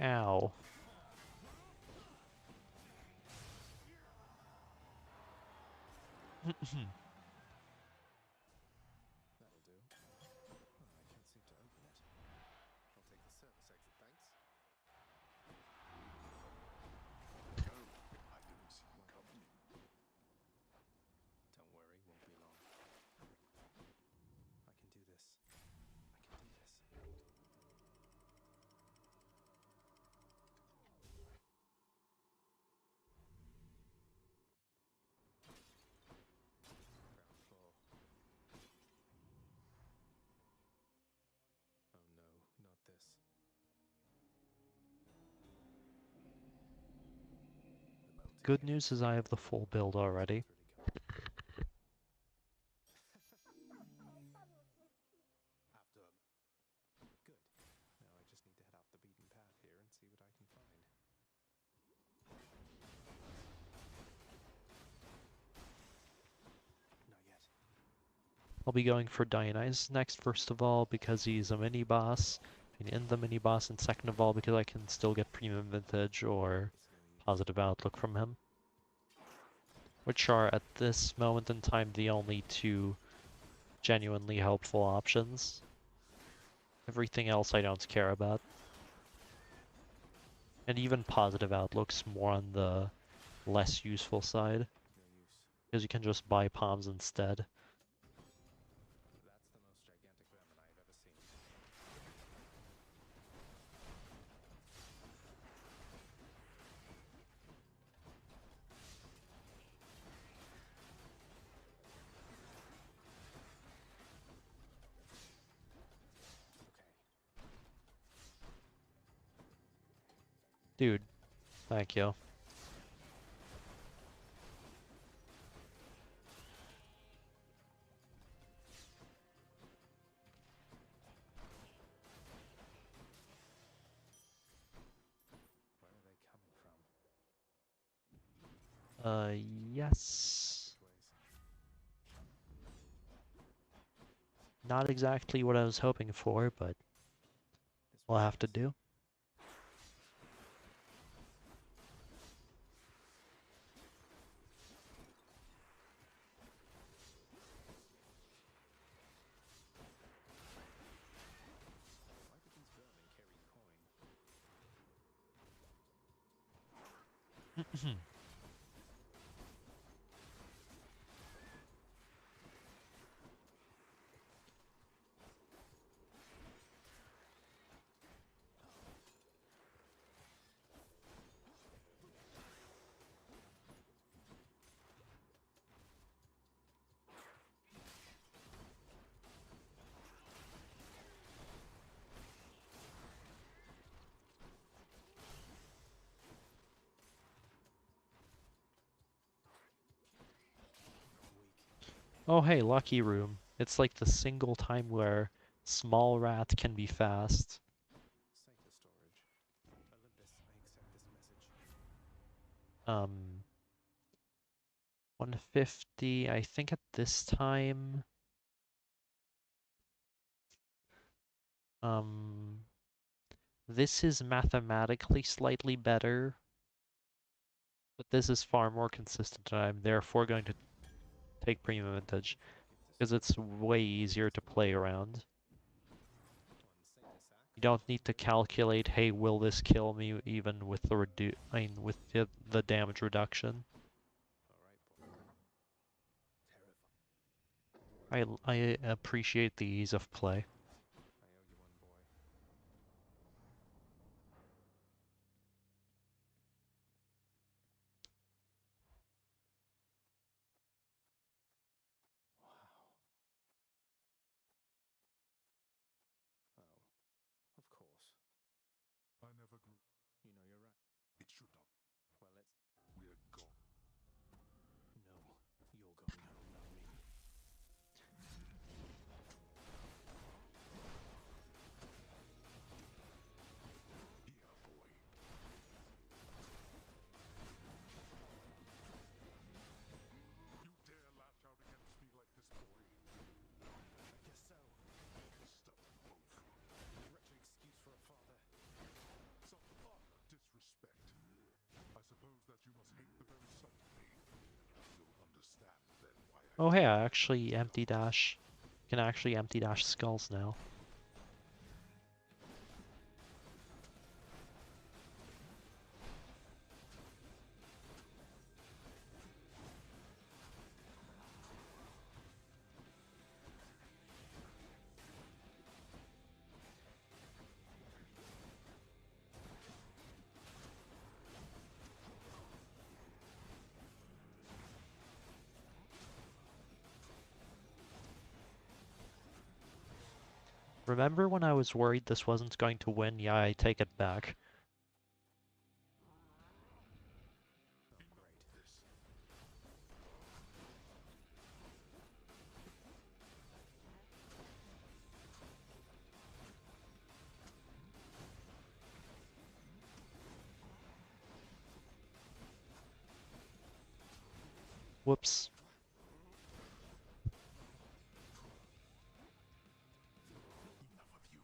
[SPEAKER 1] Ow.
[SPEAKER 2] That'll do. Oh, I can't seem to open it. I'll take the service exit, thanks.
[SPEAKER 3] No, I didn't see you coming.
[SPEAKER 2] Don't worry, won't be long. I can do this. I can do this. Ground floor. Oh no, not this. The
[SPEAKER 1] Good
[SPEAKER 2] mountain
[SPEAKER 1] news is I have the full build already.
[SPEAKER 4] After
[SPEAKER 2] Good. Now I just need to head off the beaten path here and see what I can find. Not yet.
[SPEAKER 1] I'll be going for Dionysus next, first of all, because he's a mini-boss, and in the mini-boss, and second of all, because I can still get Premium Vintage or
[SPEAKER 2] It's no use.
[SPEAKER 1] Positive Outlook from him. Which are, at this moment in time, the only 2 genuinely helpful options. Everything else I don't care about. And even Positive Outlook's more on the less useful side,
[SPEAKER 2] No use.
[SPEAKER 1] because you can just buy palms instead.
[SPEAKER 2] That's the most gigantic vermin I have ever seen.
[SPEAKER 1] Dude, thank you.
[SPEAKER 2] Where are they coming from?
[SPEAKER 1] Yes.
[SPEAKER 2] Which ways?
[SPEAKER 1] Not exactly what I was hoping for, but
[SPEAKER 2] This
[SPEAKER 1] we'll
[SPEAKER 2] way,
[SPEAKER 1] have to
[SPEAKER 2] yes.
[SPEAKER 1] do.
[SPEAKER 2] Why do these vermin carry coin?
[SPEAKER 1] Oh hey, lucky room. It's like the single time where small rat can be fast.
[SPEAKER 2] Say to storage. Olympus, I accept this message.
[SPEAKER 1] 150, I think at this time. This is mathematically slightly better, but this is far more consistent, and I'm therefore going to take premium advantage, because it's way easier to play around. You don't need to calculate, hey, will this kill me even with the with the damage reduction. I appreciate the ease of play.
[SPEAKER 2] I owe you one, boy. Wow. Oh, of course.
[SPEAKER 3] I never grew.
[SPEAKER 2] You know you're right.
[SPEAKER 3] It should not.
[SPEAKER 2] Well, let's...
[SPEAKER 3] We're gone.
[SPEAKER 2] No, you're going home, not me.
[SPEAKER 3] Here, boy. You dare lash out against me like this, boy?
[SPEAKER 2] I guess so.
[SPEAKER 3] Stop both.
[SPEAKER 2] Wretched excuse for a father.
[SPEAKER 3] Some utter disrespect. I suppose that you must hate the very sight of me. You'll understand then why I...
[SPEAKER 1] Oh hey, I actually empty dash. Can actually empty dash skulls now. Remember when I was worried this wasn't going to win? Yeah, I take it back. Whoops.
[SPEAKER 3] Enough of you.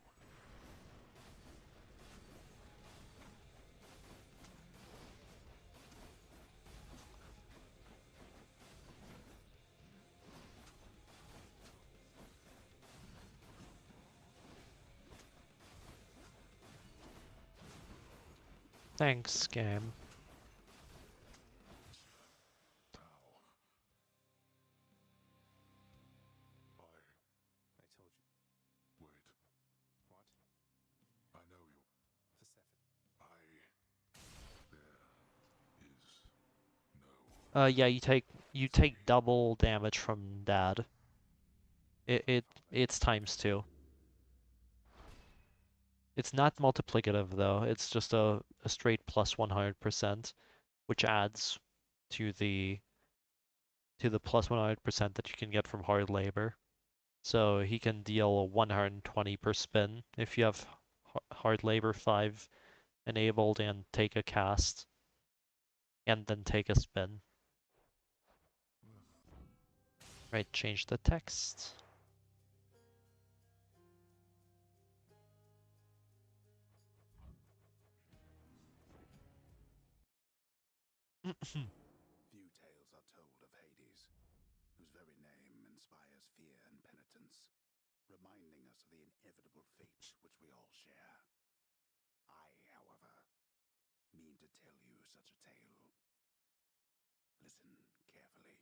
[SPEAKER 1] Thanks, game.
[SPEAKER 3] Now.
[SPEAKER 2] I told you.
[SPEAKER 3] Wait.
[SPEAKER 2] What?
[SPEAKER 3] I know you.
[SPEAKER 2] Persephone.
[SPEAKER 3] There is no...
[SPEAKER 1] Yeah, you take double damage from Dad. It's times 2. It's not multiplicative though, it's just a straight plus 100%, which adds to the plus 100% that you can get from hard labor. So he can deal 120 per spin if you have hard labor 5 enabled and take a cast, and then take a spin. Right, change the text.
[SPEAKER 4] Few tales are told of Hades, whose very name inspires fear and penitence, reminding us of the inevitable fate which we all share. I, however, mean to tell you such a tale. Listen carefully.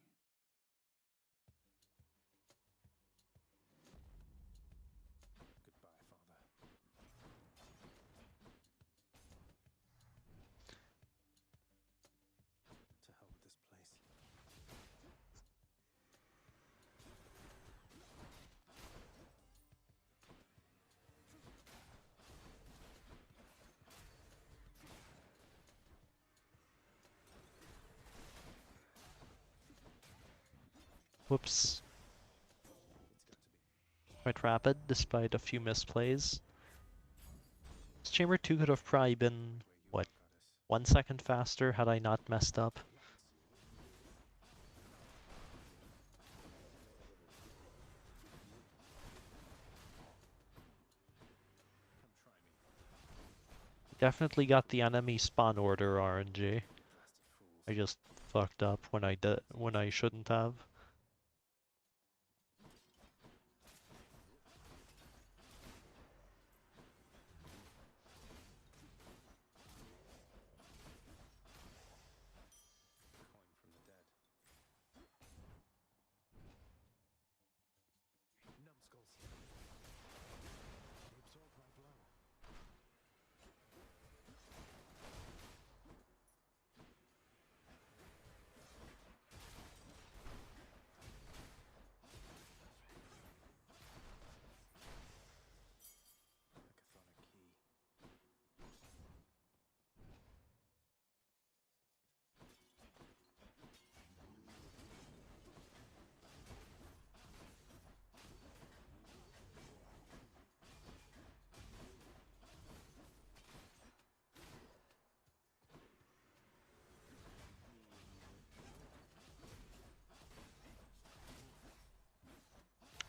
[SPEAKER 2] Goodbye, father. To hell with this place.
[SPEAKER 1] Whoops. quite rapid, despite a few misplays. This Chamber 2 could have probably been, what, 1 second faster had I not messed up. Definitely got the enemy spawn order RNG. I just fucked up when I shouldn't have.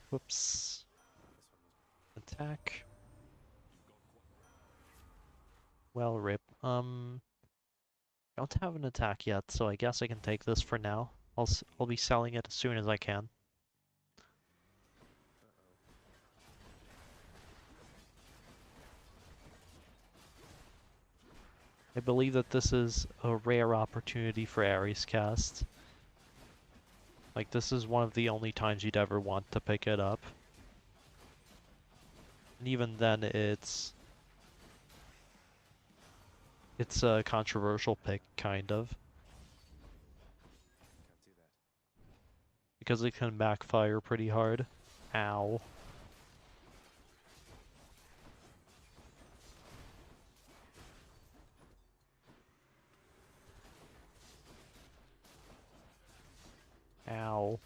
[SPEAKER 1] Whoops. Attack. Well, rip. Don't have an attack yet, so I guess I can take this for now. I'll be selling it as soon as I can. I believe that this is a rare opportunity for Eris cast. Like, this is one of the only times you'd ever want to pick it up. And even then, it's a controversial pick, kind of. Because it can backfire pretty hard. Ow. Ow.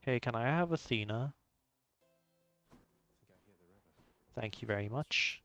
[SPEAKER 1] Hey, can I have Athena? Thank you very much.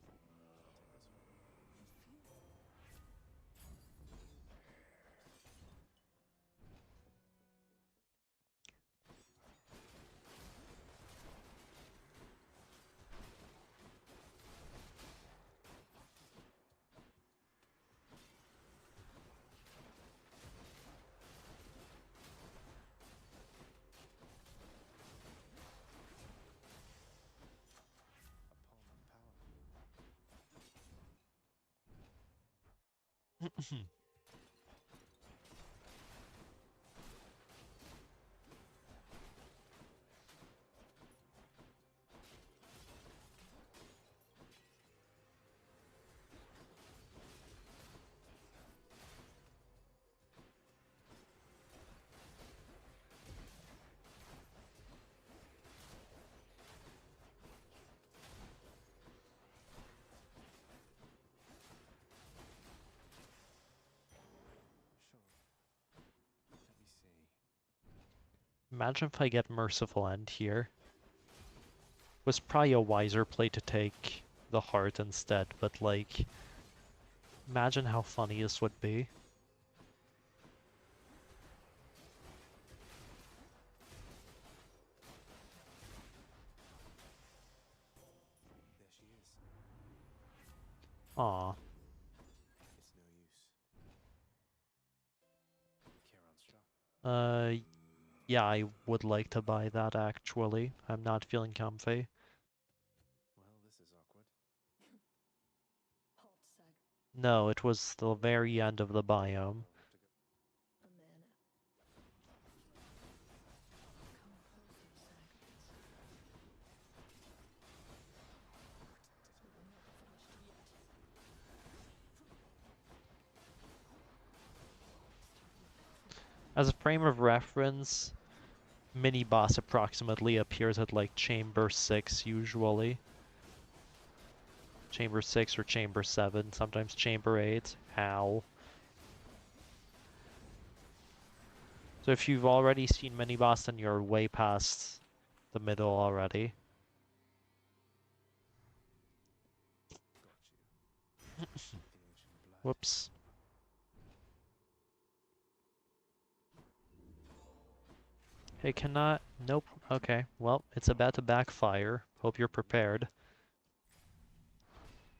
[SPEAKER 1] Imagine if I get Merciful End here. Was probably a wiser play to take the heart instead, but like, imagine how funny this would be. Aw. Yeah, I would like to buy that actually. I'm not feeling comfy. No, it was the very end of the biome.
[SPEAKER 5] A man Come closer, Sacrifice. We're not finished yet.
[SPEAKER 1] As a frame of reference, mini boss approximately appears at like chamber 6 usually. Chamber 6 or chamber 7, sometimes chamber 8. Ow. So if you've already seen mini-boss, then you're way past the middle already.
[SPEAKER 2] Got you. The ancient blood.
[SPEAKER 1] Whoops. It cannot... Nope. Okay, well, it's about to backfire. Hope you're prepared.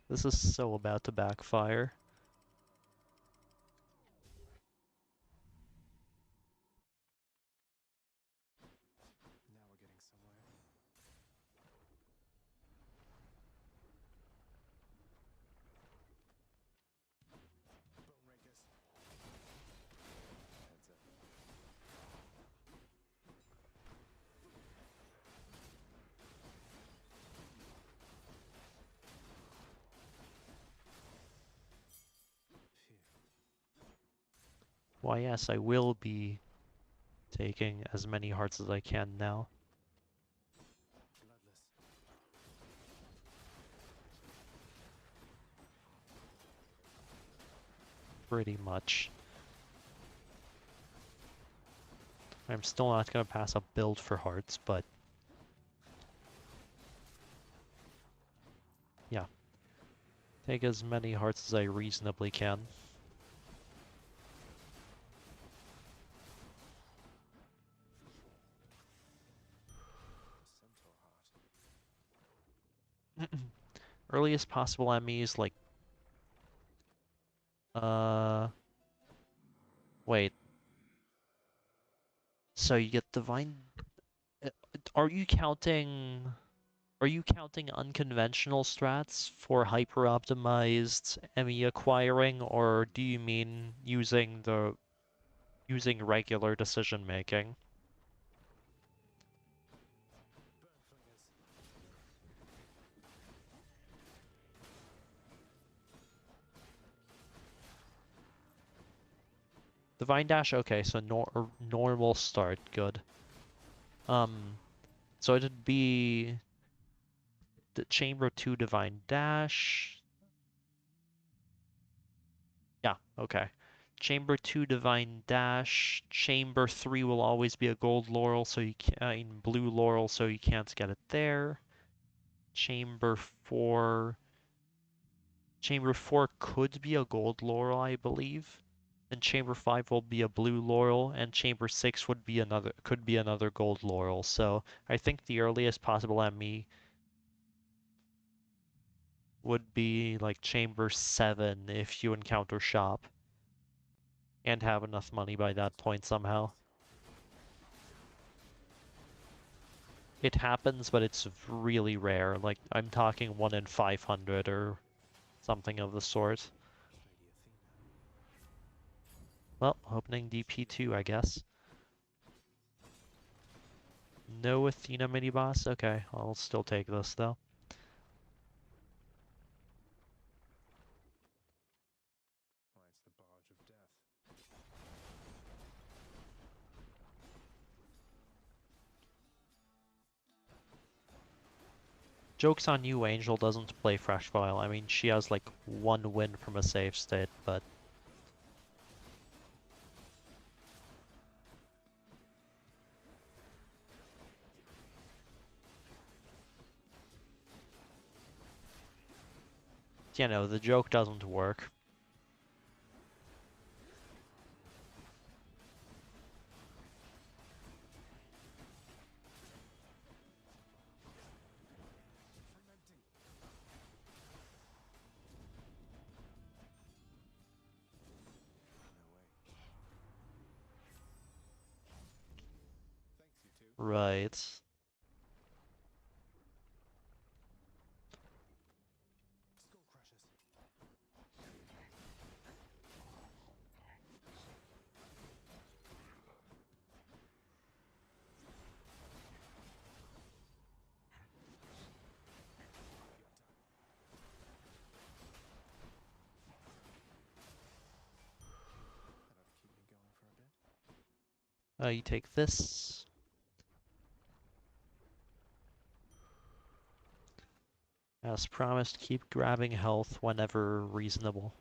[SPEAKER 1] This is so about to backfire.
[SPEAKER 2] Now we're getting somewhere. Bone rakers. Heads up. Phew.
[SPEAKER 1] Why yes, I will be taking as many hearts as I can now.
[SPEAKER 2] Bloodless.
[SPEAKER 1] Pretty much. I'm still not gonna pass a build for hearts, but... yeah. Take as many hearts as I reasonably can.
[SPEAKER 2] A centaur heart.
[SPEAKER 1] Earliest possible enemies, like... Wait. So you get divine... Are you counting... Are you counting unconventional strats for hyper-optimized ME acquiring, or do you mean using regular decision making?
[SPEAKER 2] Burn flingers.
[SPEAKER 1] Divine Dash, okay, so normal start, good. So it'd be the Chamber 2 Divine Dash. Yeah, okay. Chamber 2 Divine Dash. Chamber 3 will always be a gold laurel, so you can't, blue laurel, so you can't get it there. Chamber 4. Chamber 4 could be a gold laurel, I believe. And Chamber 5 will be a blue laurel, and Chamber 6 would be could be another gold laurel. So I think the earliest possible ME would be like Chamber 7 if you encounter shop. And have enough money by that point somehow. It happens, but it's really rare. Like, I'm talking 1 in 500 or something of the sort.
[SPEAKER 2] Lady Athena.
[SPEAKER 1] Well, opening DP2, I guess. No Athena mini-boss? Okay, I'll still take this, though.
[SPEAKER 2] Why, it's the barge of death.
[SPEAKER 1] Joke's on you, Angel doesn't play Fresh File. I mean, she has like 1 win from a save state, but... you know, the joke doesn't work.
[SPEAKER 2] Fermenting. No way. Thanks, you two.
[SPEAKER 1] Right.
[SPEAKER 2] Skull crushers. That ought to keep me going for a bit.
[SPEAKER 1] You take this. As promised, keep grabbing health whenever reasonable.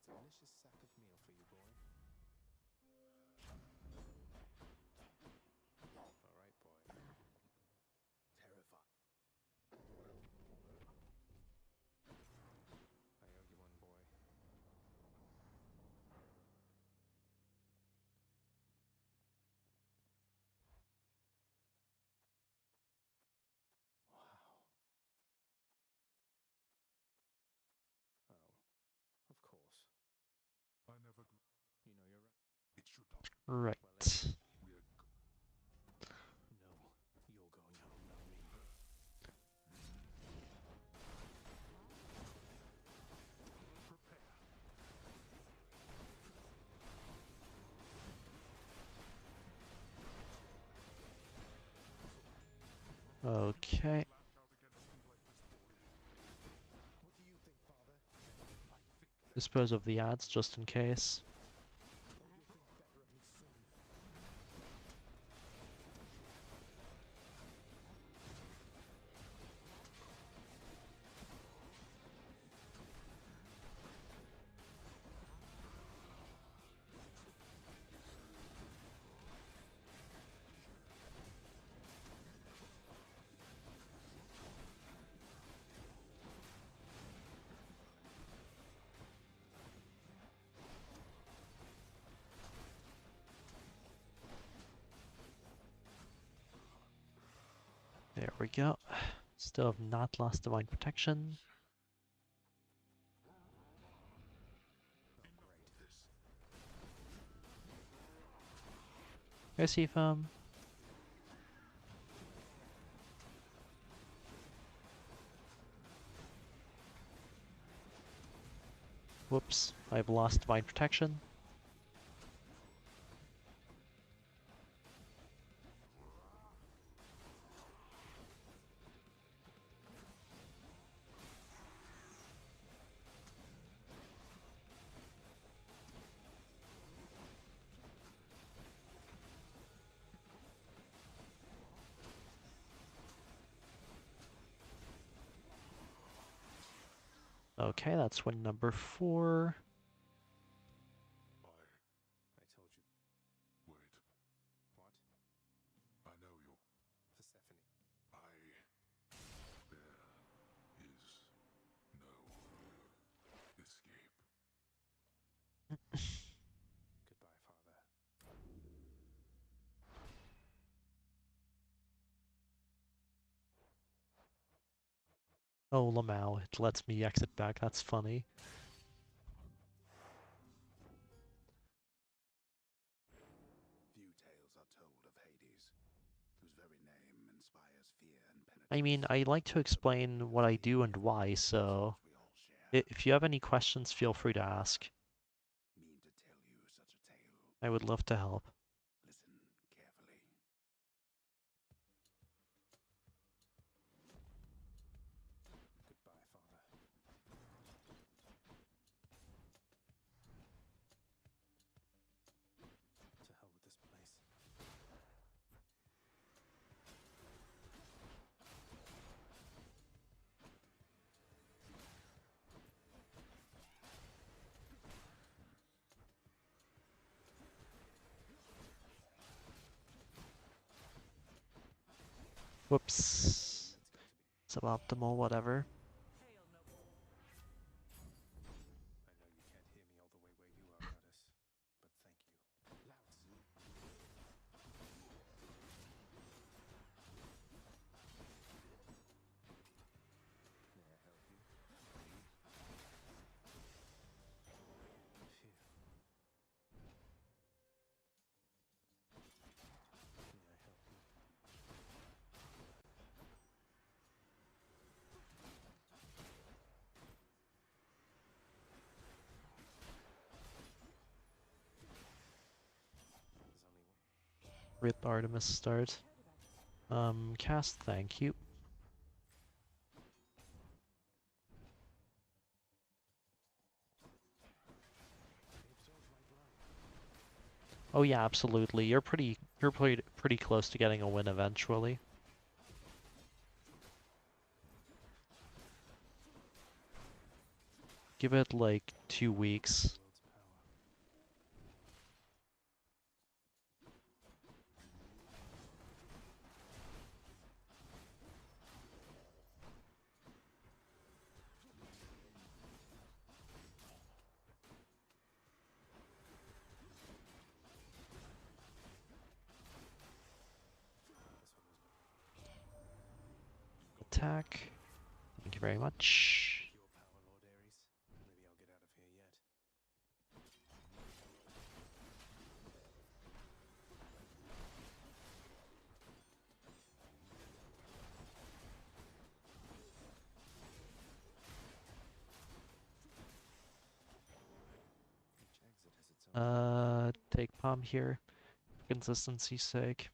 [SPEAKER 2] delicious sack of meal for you, boy. All right, boy.
[SPEAKER 4] Terrified.
[SPEAKER 2] I owe you one, boy. Wow. Oh, of course.
[SPEAKER 3] I never.
[SPEAKER 2] You know you're right.
[SPEAKER 3] It should not.
[SPEAKER 1] Right.
[SPEAKER 3] We're.
[SPEAKER 2] No, you're going home, not me.
[SPEAKER 3] Prepare.
[SPEAKER 1] Okay.
[SPEAKER 3] Lash out against me like this, boy.
[SPEAKER 2] What do you think, Father?
[SPEAKER 3] I think
[SPEAKER 1] Dispose of the ads just in case.
[SPEAKER 2] You'll think better of me soon.
[SPEAKER 1] There we go. Still have not lost divine protection. Hey, Seafoam. Whoops, I've lost divine protection. Okay, that's win number 4.
[SPEAKER 2] I told you.
[SPEAKER 3] Wait.
[SPEAKER 2] What?
[SPEAKER 3] I know you're.
[SPEAKER 2] Persephone.
[SPEAKER 3] There is no escape.
[SPEAKER 2] Goodbye, Father.
[SPEAKER 1] Oh, Lamau, it lets me exit back. That's funny.
[SPEAKER 4] Few tales are told of Hades, whose very name inspires fear and penitence.
[SPEAKER 1] I mean, I like to explain what I do and why, so
[SPEAKER 4] Which we all share.
[SPEAKER 1] if you have any questions, feel free to ask.
[SPEAKER 4] Mean to tell you such a tale.
[SPEAKER 1] I would love to help.
[SPEAKER 4] Listen carefully.
[SPEAKER 2] Goodbye, Father. To hell with this place.
[SPEAKER 1] Whoops. Suboptimal, whatever.
[SPEAKER 2] I know you can't hear me all the way where you are, Goddess, but thank you. Lao Tzu. May I help you? Phew. May I help you? There's only one.
[SPEAKER 1] Rip Artemis start. Cast, thank you. Oh yeah, absolutely. You're pretty close to getting a win eventually. Give it like 2 weeks.
[SPEAKER 2] World's power.
[SPEAKER 1] Attack. Thank you very much.
[SPEAKER 2] Your power, Lord Eris. Maybe I'll get out of here yet. Each exit has its own.
[SPEAKER 1] Take palm here, for consistency's sake.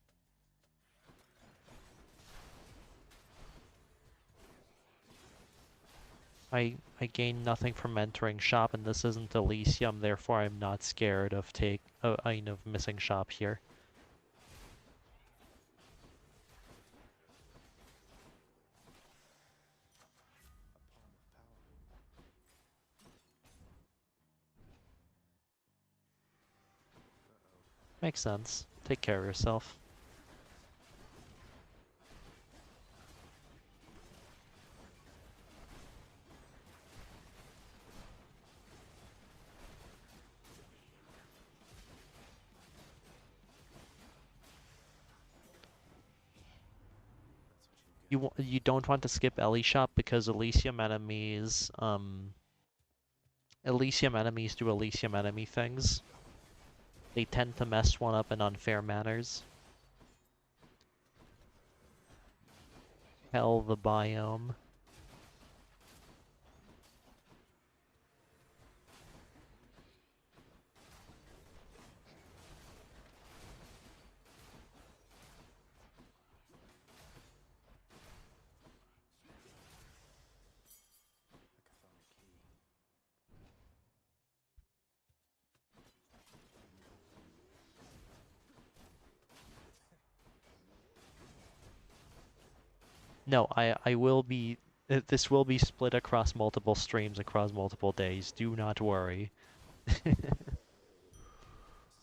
[SPEAKER 1] I gain nothing from entering shop, and this isn't Elysium, therefore I'm not scared of of missing shop here.
[SPEAKER 2] A palm of power. Uh-oh.
[SPEAKER 1] Makes sense. Take care of yourself.
[SPEAKER 2] That's what you get.
[SPEAKER 1] You don't want to skip Ellie shop because Elysium enemies do Elysium enemy things. They tend to mess one up in unfair manners. Hell the biome.
[SPEAKER 2] A chthonic key.
[SPEAKER 1] No, I will be. This will be split across multiple streams across multiple days. Do not worry.
[SPEAKER 2] A centaur heart.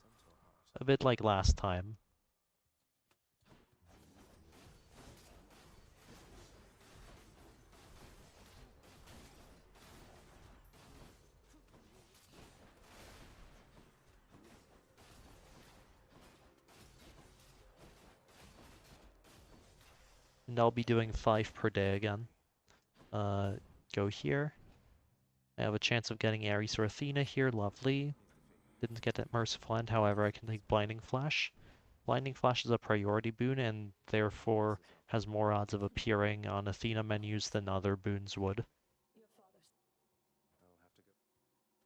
[SPEAKER 1] A bit like last time. And I'll be doing 5 per day again. Go here. I have a chance of getting Eris or Athena here, lovely. Didn't get that Merciful End, however I can take Blinding Flash. Blinding Flash is a priority boon and therefore has more odds of appearing on Athena menus than other boons would.
[SPEAKER 5] Your father's
[SPEAKER 2] I'll have to go.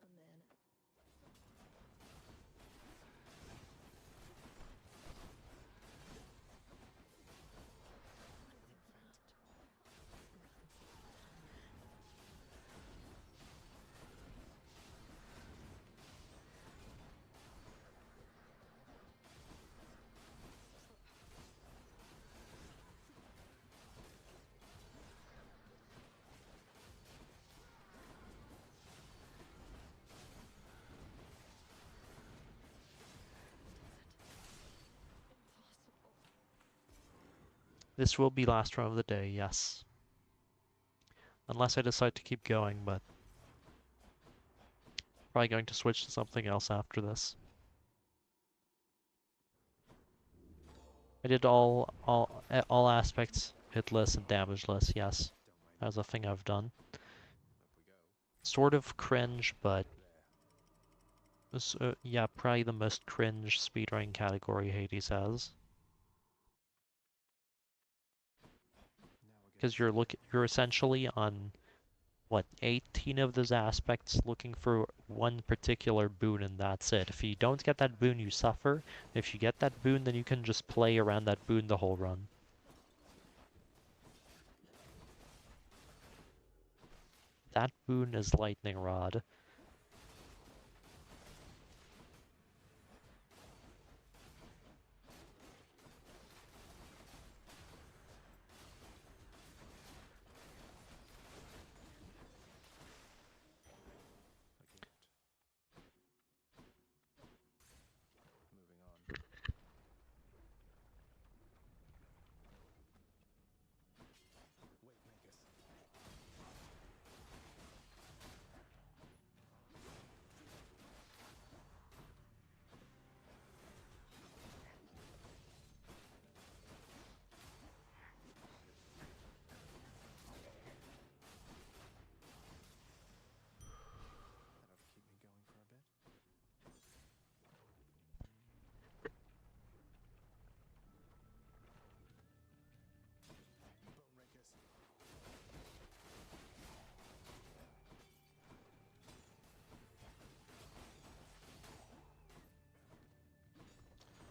[SPEAKER 5] a man. Impossible.
[SPEAKER 1] This will be last run of the day, yes. Unless I decide to keep going, but probably going to switch to something else after this. I did all aspects hitless and damageless, yes.
[SPEAKER 2] Don't mind
[SPEAKER 1] That was a thing I've done.
[SPEAKER 2] Up we go.
[SPEAKER 1] Sort of cringe, but
[SPEAKER 2] There.
[SPEAKER 1] yeah, probably the most cringe speedrunning category Hades has.
[SPEAKER 2] Now we're
[SPEAKER 1] Because
[SPEAKER 2] getting
[SPEAKER 1] you're essentially on what, 18 of those aspects looking for one particular boon and that's it. If you don't get that boon, you suffer. If you get that boon, then you can just play around that boon the whole run. That boon is Lightning Rod.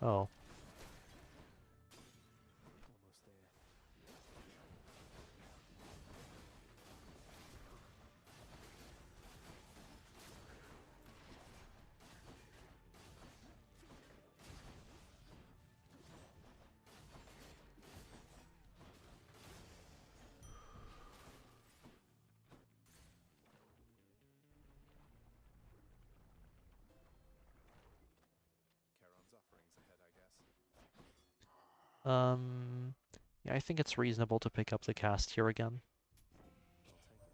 [SPEAKER 1] Oh.
[SPEAKER 2] Almost there. Charon's offerings ahead, I guess.
[SPEAKER 1] Yeah, I think it's reasonable to pick up the cast here again.
[SPEAKER 2] I'll take it.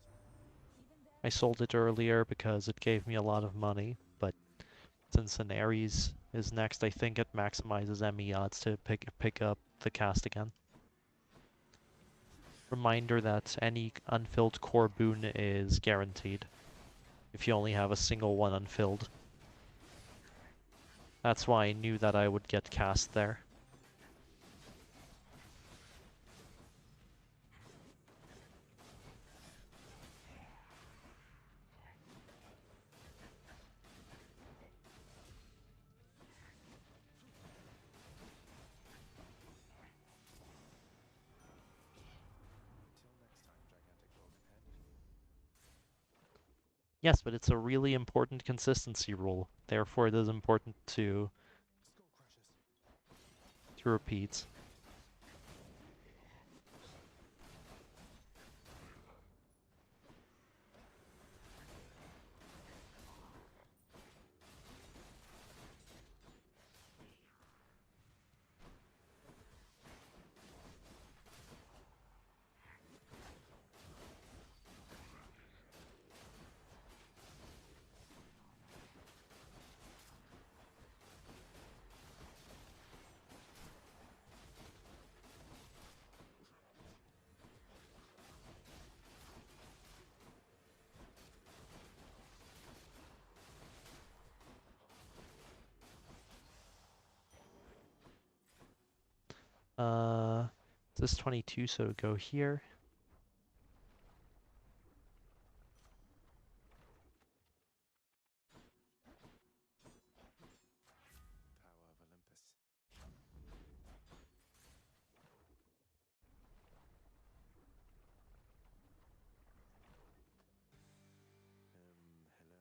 [SPEAKER 1] I sold it earlier because it gave me a lot of money, but since an Ares is next, I think it maximizes ME odds to pick up the cast again. Reminder that any unfilled core boon is guaranteed if you only have a single one unfilled. That's why I knew that I would get cast there.
[SPEAKER 2] Until next time, gigantic golden head.
[SPEAKER 1] Yes, but it's a really important consistency rule. Therefore, it is important to
[SPEAKER 2] Skull crushes.
[SPEAKER 1] repeat. This is 22, so go here.
[SPEAKER 2] Power of Olympus. Hello? Oh, great.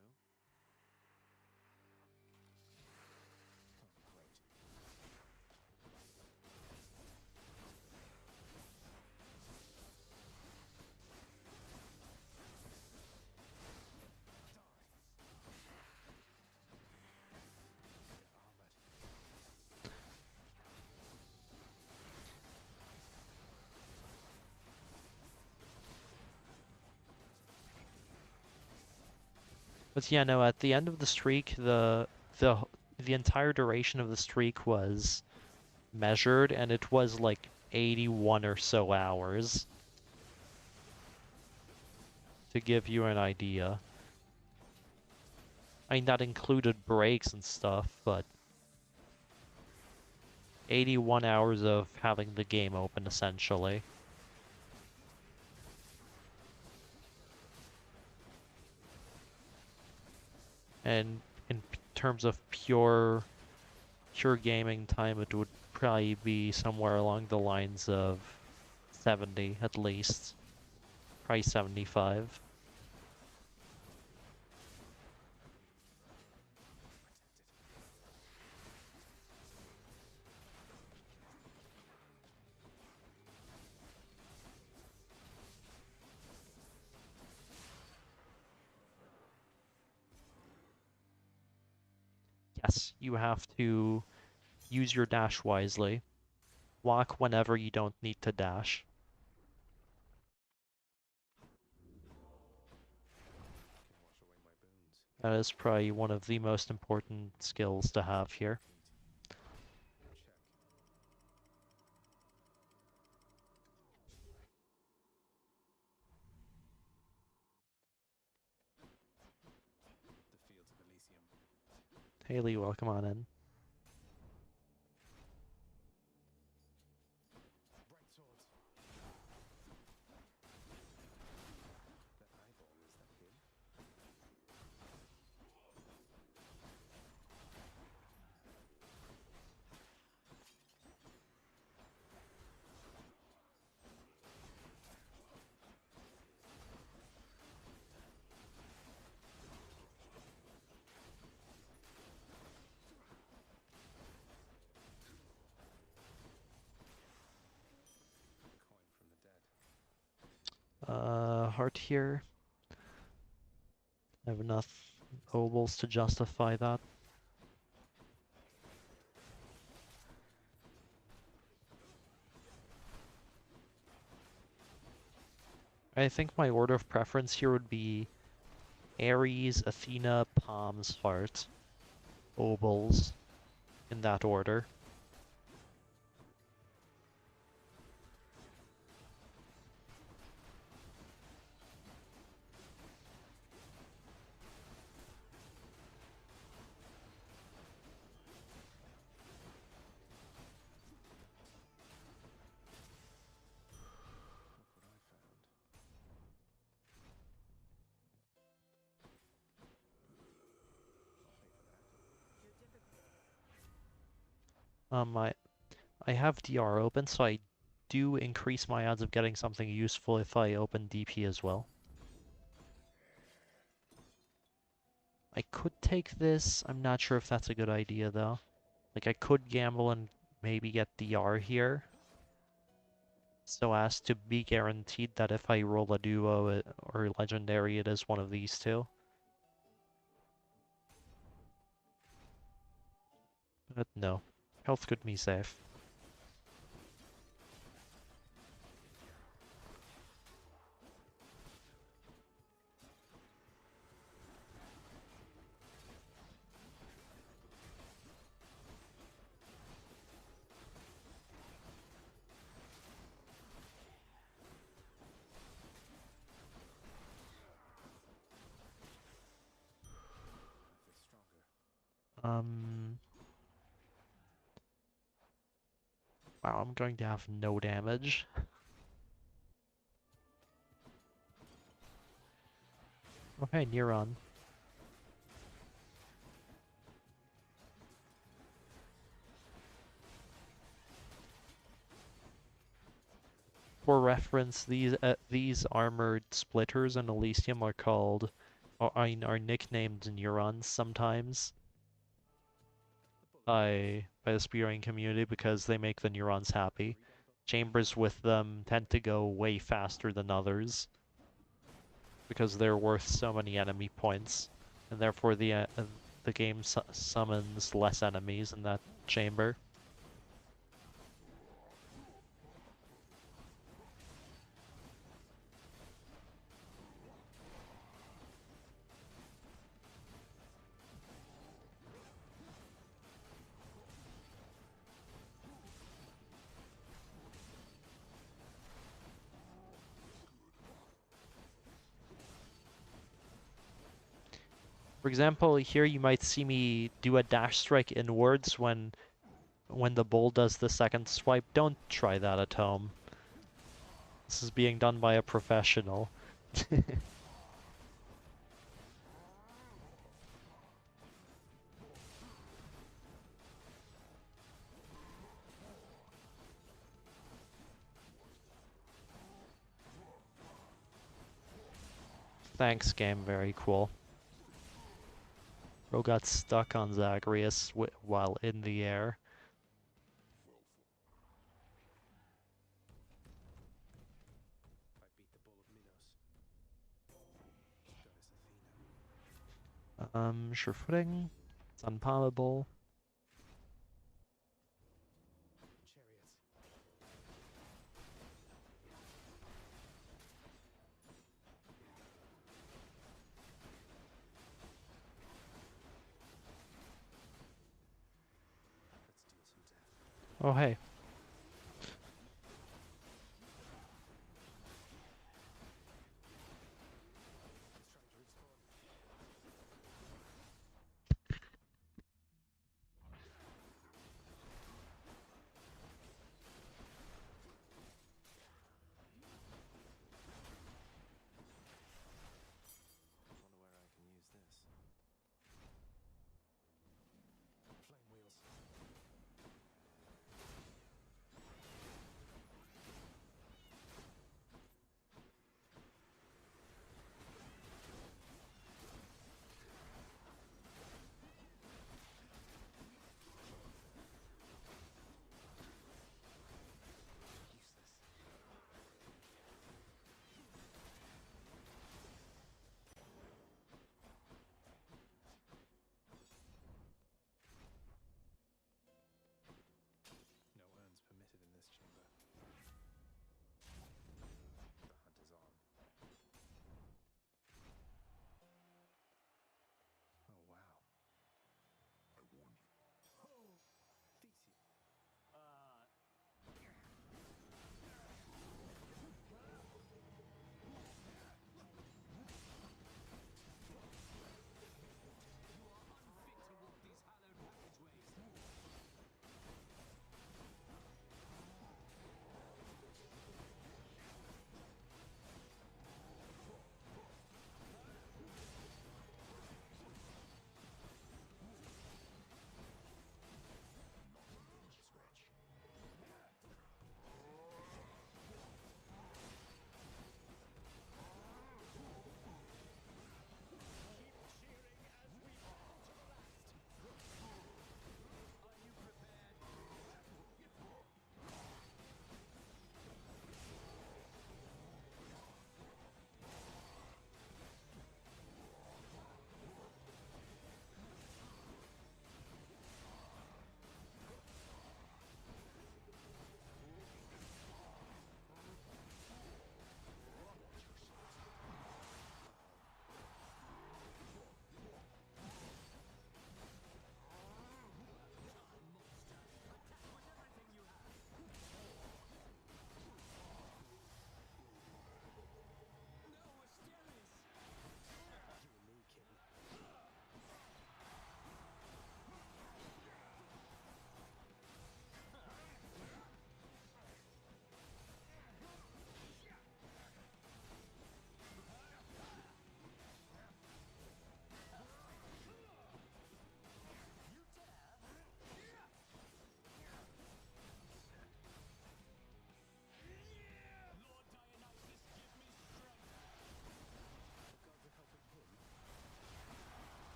[SPEAKER 1] But yeah, no, at the end of the streak, the entire duration of the streak was measured, and it was like 81 or so hours. To give you an idea. I mean, that included breaks and stuff, but 81 hours of having the game open, essentially. And in terms of pure gaming time, it would probably be somewhere along the lines of 70 at least. Probably 75. Yes, you have to use your dash wisely. Walk whenever you don't need to dash.
[SPEAKER 2] Can wash away my boons.
[SPEAKER 1] That is probably one of the most important skills to have here.
[SPEAKER 2] Check. The fields of Elysium.
[SPEAKER 1] Haley, welcome on in.
[SPEAKER 2] Bright swords. That eyeball, is that him?
[SPEAKER 1] heart here. I have enough obols to justify that. I think my order of preference here would be Ares, Athena, Palms, Heart, Obols, in that order. I have DR open, so I do increase my odds of getting something useful if I open DP as well. I could take this. I'm not sure if that's a good idea though. Like I could gamble and maybe get DR here, so as to be guaranteed that if I roll a duo or legendary, it is one of these two. But no, health could be safe. Wow, I'm going to have no damage. Okay, Neuron. For reference, these armored splitters in Elysium are called, are nicknamed Neurons sometimes by the speedrunning community because they make the neurons happy. Chambers with them tend to go way faster than others because they're worth so many enemy points, and therefore the game summons less enemies in that chamber. For example, here you might see me do a dash strike inwards when the bull does the second swipe. Don't try that at home. This is being done by a professional. Thanks, game. Very cool. Bro got stuck on Zagreus while in the air.
[SPEAKER 2] I beat the bull of Minos. Goddess Athena.
[SPEAKER 1] Sure footing. It's unpalmable.
[SPEAKER 2] Chariots. Let's deal some death.
[SPEAKER 1] Oh, hey.
[SPEAKER 2] It's trying to respawn. Wonder where I can use this. Flame wheels.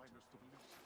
[SPEAKER 3] finest of leases.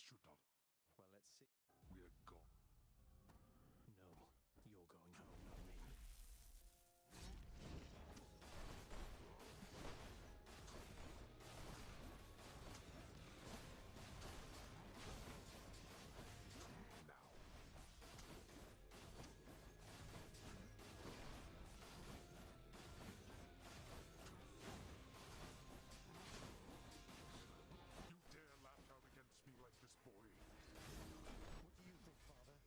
[SPEAKER 3] should not.
[SPEAKER 2] Well, let's see.
[SPEAKER 3] We're gone.
[SPEAKER 2] No, you're going home, not me.
[SPEAKER 3] Now. You dare lash out against me like this, boy?
[SPEAKER 2] What do you think, Father?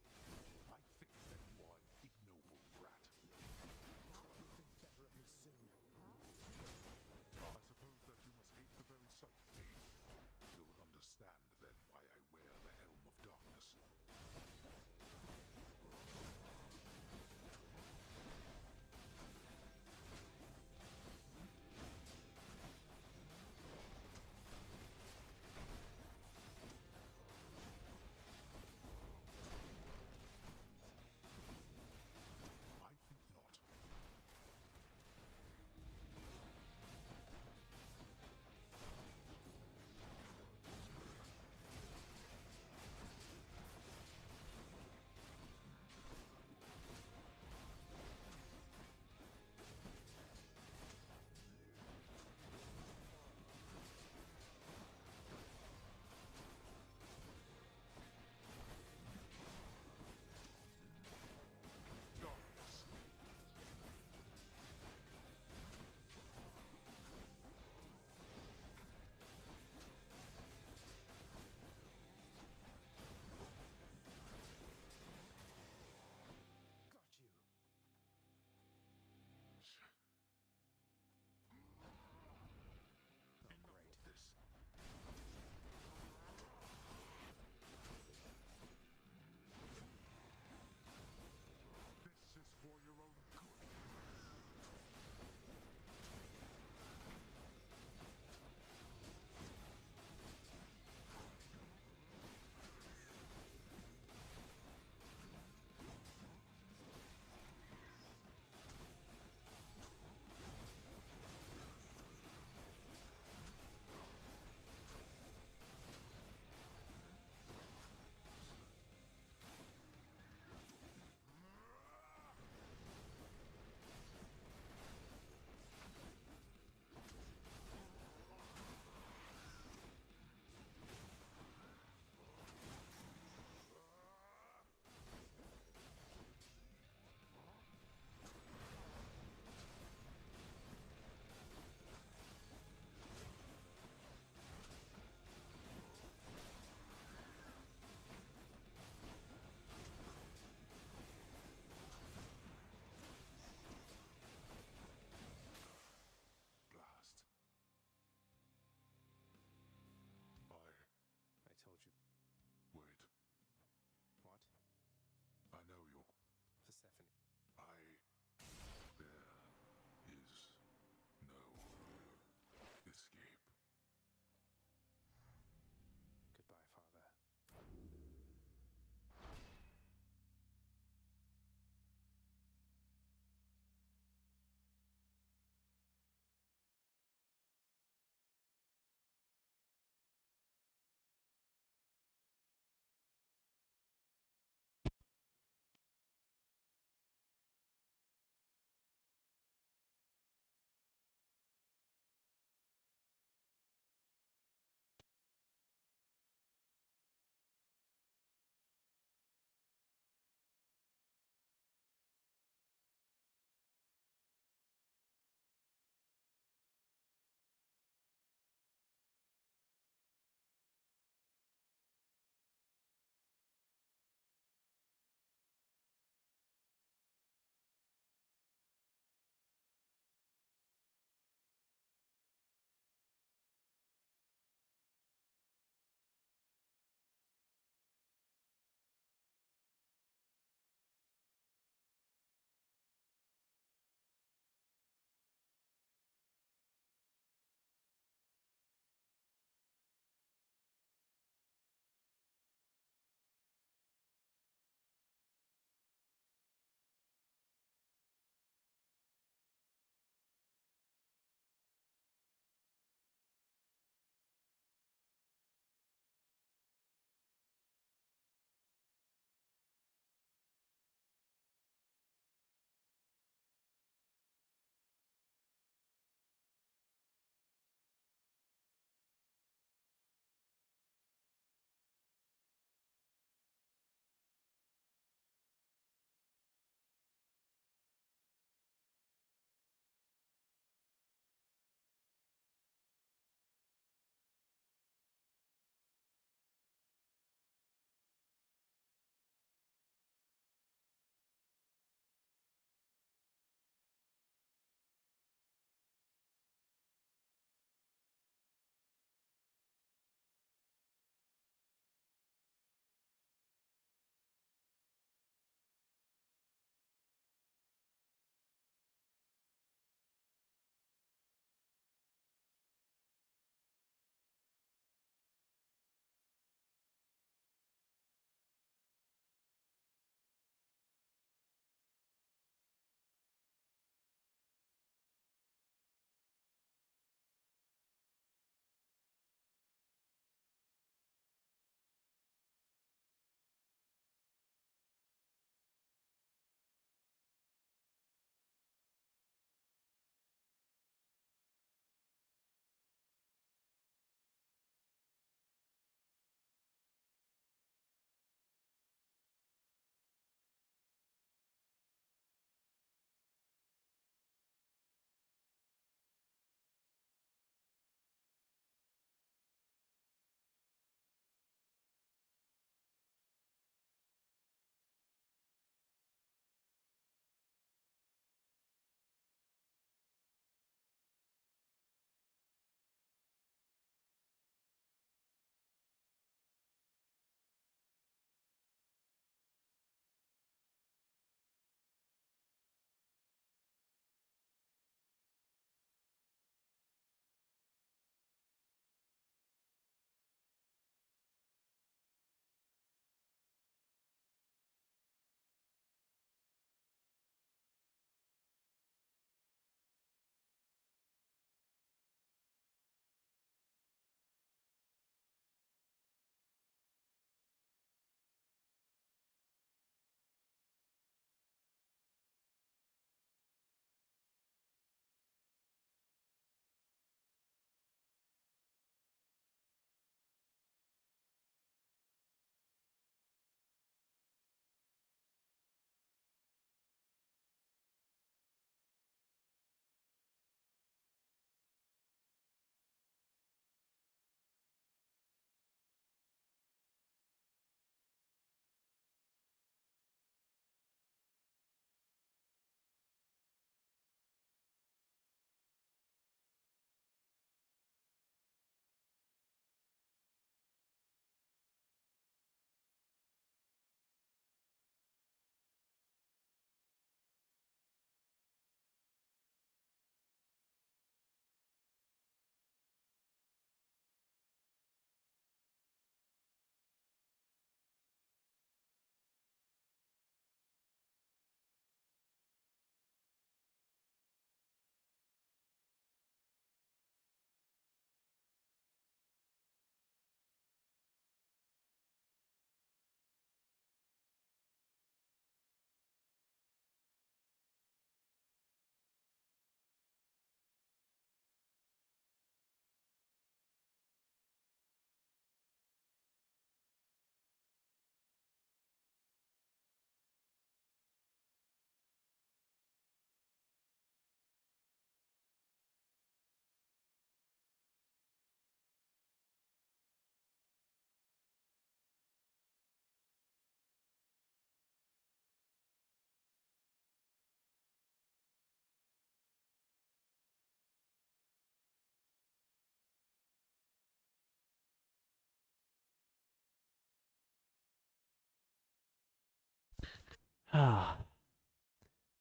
[SPEAKER 1] Ah,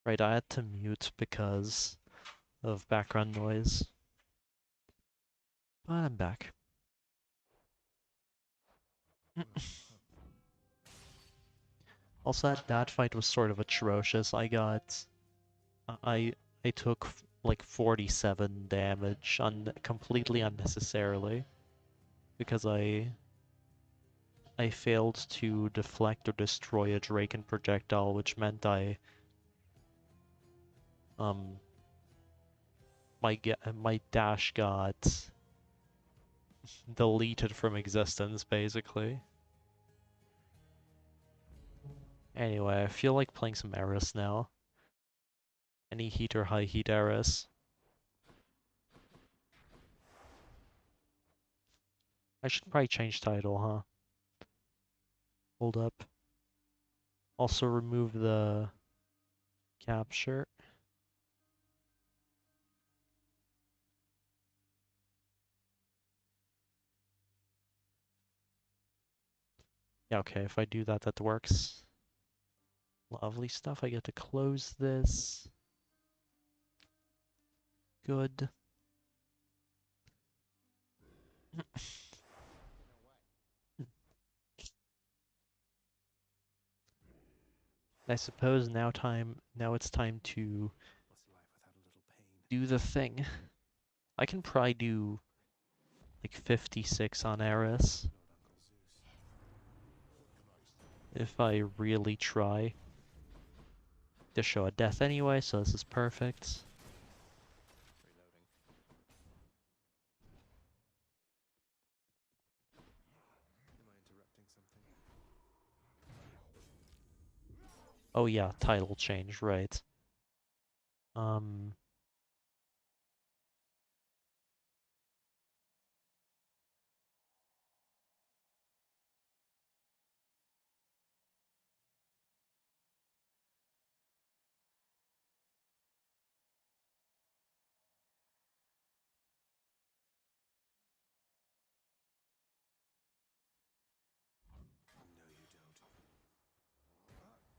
[SPEAKER 1] right, I had to mute because of background noise. But I'm back. Also, that fight was sort of atrocious. I took like 47 damage completely unnecessarily because I failed to deflect or destroy a Draken projectile, which meant um my dash got deleted from existence basically. Anyway, I feel like playing some Eris now. Any heat or high heat Eris. I should probably change title, huh? Hold up. Also remove the capture. Yeah, okay, if I do that, that works. Lovely stuff. I get to close this. Good. I suppose now it's time to
[SPEAKER 2] What's life without a little pain?
[SPEAKER 1] do the thing. I can probably do like 56 on Eris
[SPEAKER 2] Lord Uncle Zeus.
[SPEAKER 1] if I really try. To show a death anyway, so this is perfect.
[SPEAKER 2] Reloading. Am I interrupting something?
[SPEAKER 1] Oh yeah, title change, right.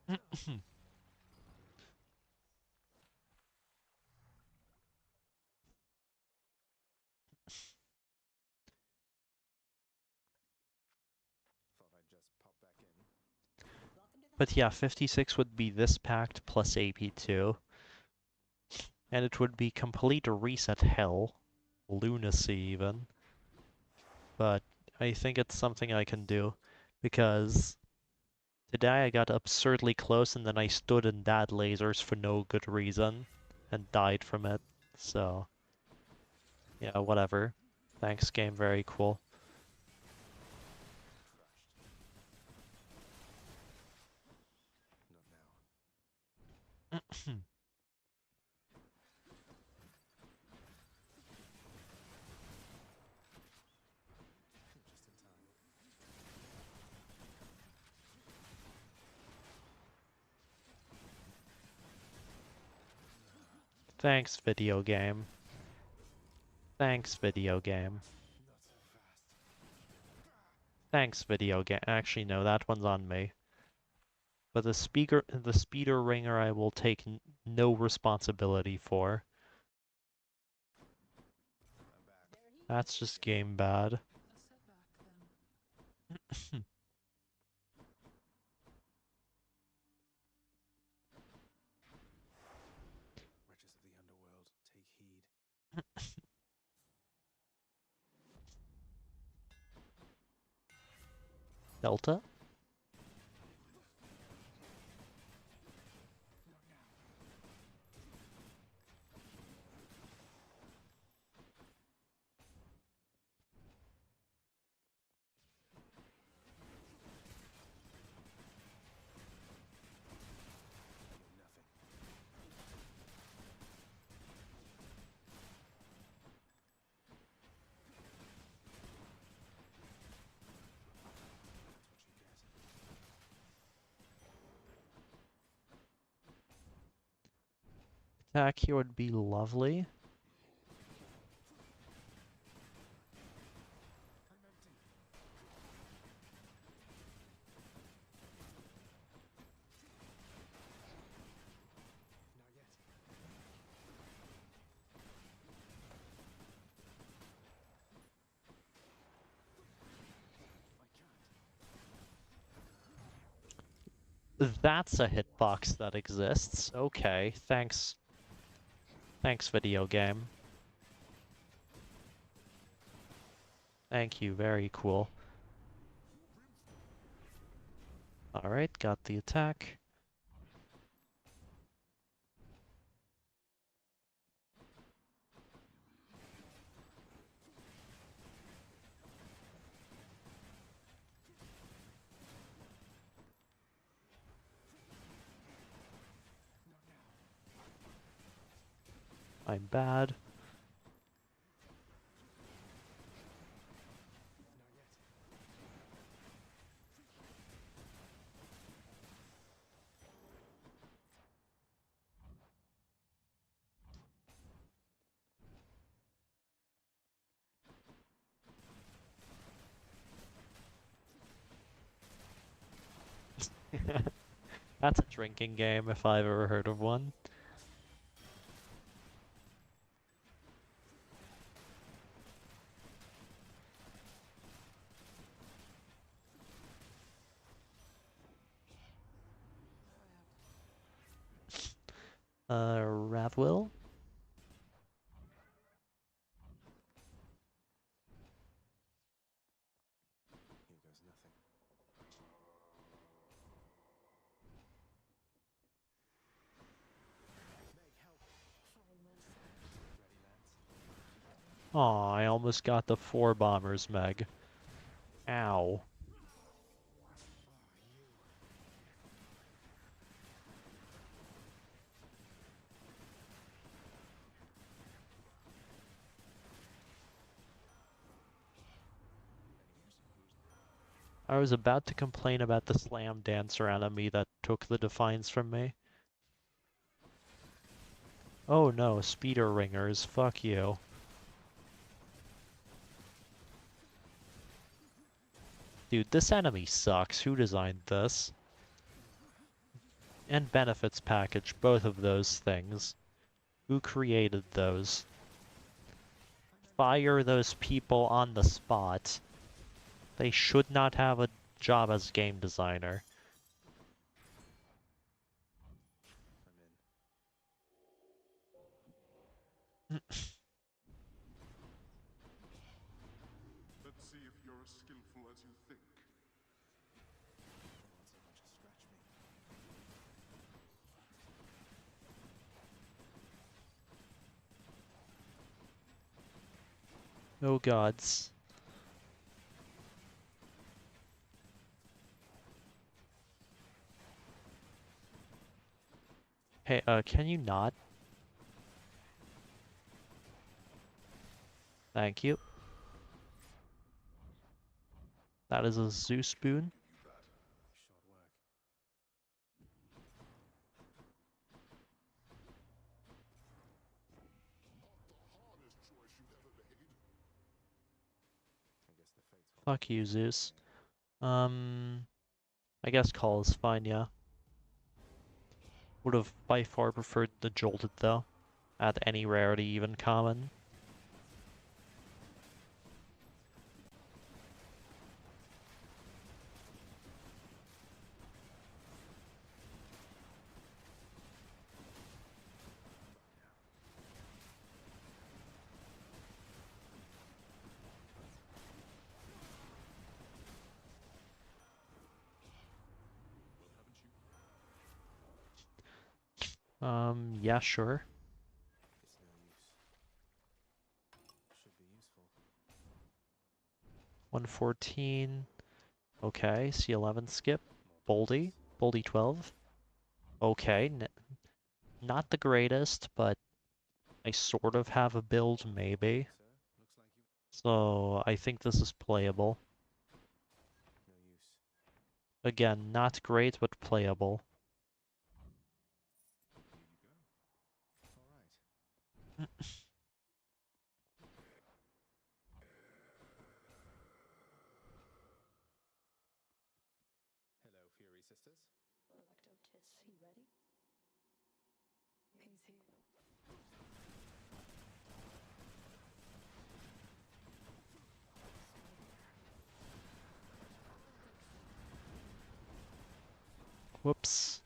[SPEAKER 2] No, you don't. Thought I'd just pop back in.
[SPEAKER 1] But yeah, 56 would be this pact plus AP2. And it would be complete reset hell. Lunacy even. But I think it's something I can do. Because today I got absurdly close and then I stood in dad lasers for no good reason. And died from it. So, yeah, whatever. Thanks game, very cool.
[SPEAKER 2] Crushed. Not now. Just in time.
[SPEAKER 1] Thanks video game. Thanks video game.
[SPEAKER 2] Not so fast.
[SPEAKER 1] Thanks video game. Actually no, that one's on me. But the speeder ringer I will take no responsibility for.
[SPEAKER 2] I'm back.
[SPEAKER 1] That's just game bad.
[SPEAKER 2] Wretches of the underworld, take heed.
[SPEAKER 1] Delta?
[SPEAKER 2] Nothing. That's what you get.
[SPEAKER 1] Attack here would be lovely. That's a hitbox that exists. Okay, thanks. Thanks, video game. Thank you, very cool. Alright, got the attack. I'm bad. That's a drinking game if I've ever heard of one. Ravwill?
[SPEAKER 2] Here goes nothing. Meg, help!
[SPEAKER 5] Fine, Wilson.
[SPEAKER 2] Ready, lads?
[SPEAKER 1] Aw, I almost got the 4 bombers, Meg. Ow. I was about to complain about the slam dancer enemy that took the Defiance from me. Oh no, speeder ringers, fuck you. Dude, this enemy sucks. Who designed this? And benefits package, both of those things. Who created those? Fire those people on the spot. They should not have a job as game designer.
[SPEAKER 2] I'm in.
[SPEAKER 3] Let's see if you're as skillful as you think.
[SPEAKER 2] Not so much as scratch me.
[SPEAKER 1] Oh gods. Hey, can you not? Thank you. That is a Zeus boon.
[SPEAKER 2] Short work.
[SPEAKER 3] Hardest choice you've ever made.
[SPEAKER 2] I guess the fates will
[SPEAKER 1] Fuck you, Zeus.
[SPEAKER 2] yeah.
[SPEAKER 1] I guess call is fine, yeah. Would have by far preferred the jolted though. At any rarity, even common. Yeah, sure.
[SPEAKER 2] It's no use. Should be useful.
[SPEAKER 1] 114. Okay, C11 skip.
[SPEAKER 2] More
[SPEAKER 1] Boldy.
[SPEAKER 2] bombs.
[SPEAKER 1] Boldy 12. Okay, not the greatest, but I sort of have a build, maybe.
[SPEAKER 2] Sir, looks like you.
[SPEAKER 1] So I think this is playable.
[SPEAKER 2] No use.
[SPEAKER 1] Again, not great, but playable.
[SPEAKER 2] Here you go. All right. Hello, Fury Sisters.
[SPEAKER 5] Electotis, you ready? He's here.
[SPEAKER 1] Whoops.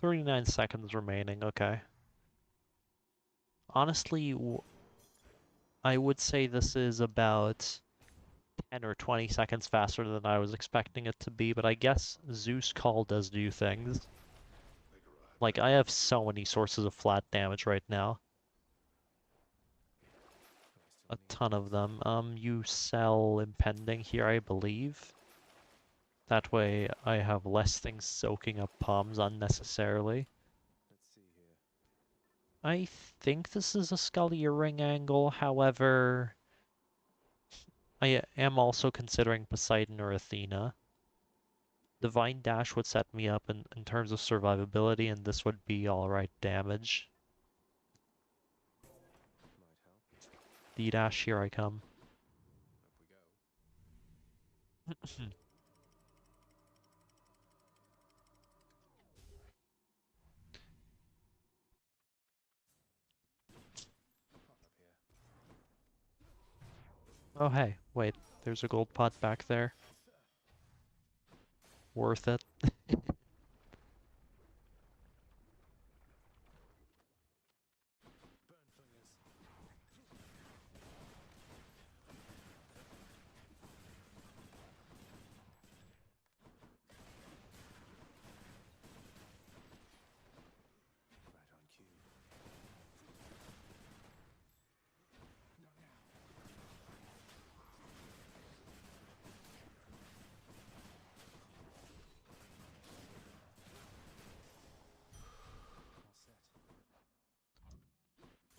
[SPEAKER 1] $39 seconds remaining, okay. Honestly, I would say this is about 10 or 20 seconds faster than I was expecting it to be, but I guess Zeus Call does do things. Like, I have so many sources of flat damage right now. A ton of them. You sell Impending here, I believe. That way I have less things soaking up palms unnecessarily.
[SPEAKER 2] Let's see here.
[SPEAKER 1] I think this is a Scully ring angle, however, I am also considering Poseidon or Athena. Divine Dash would set me up in terms of survivability, and this would be alright damage.
[SPEAKER 2] Might help.
[SPEAKER 1] D-Dash, here I come.
[SPEAKER 2] Up we go. Pop up here.
[SPEAKER 1] Oh hey, wait, there's a gold pot back there. Worth it.
[SPEAKER 2] Burn fingers. Right on cue. Not now. All set.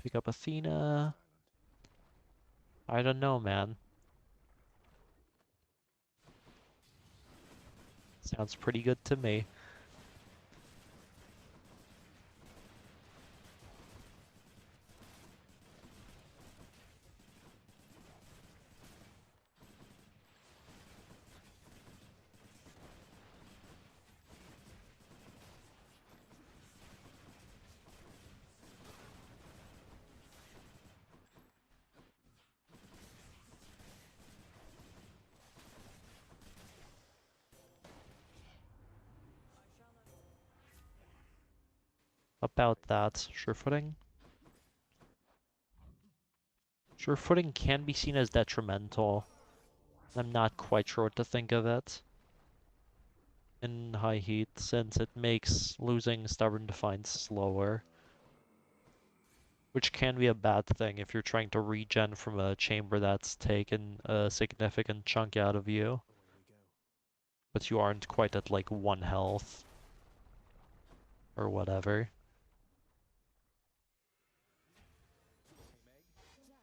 [SPEAKER 1] Pick up Athena. I don't know, man. Sounds pretty good to me. About that, Surefooting? Surefooting can be seen as detrimental. I'm not quite sure what to think of it in high heat, since it makes losing Stubborn Defiance slower. Which can be a bad thing if you're trying to regen from a chamber that's taken a significant chunk out of you,
[SPEAKER 2] Away we go.
[SPEAKER 1] but you aren't quite at like 1 health or whatever.
[SPEAKER 2] Hey Meg.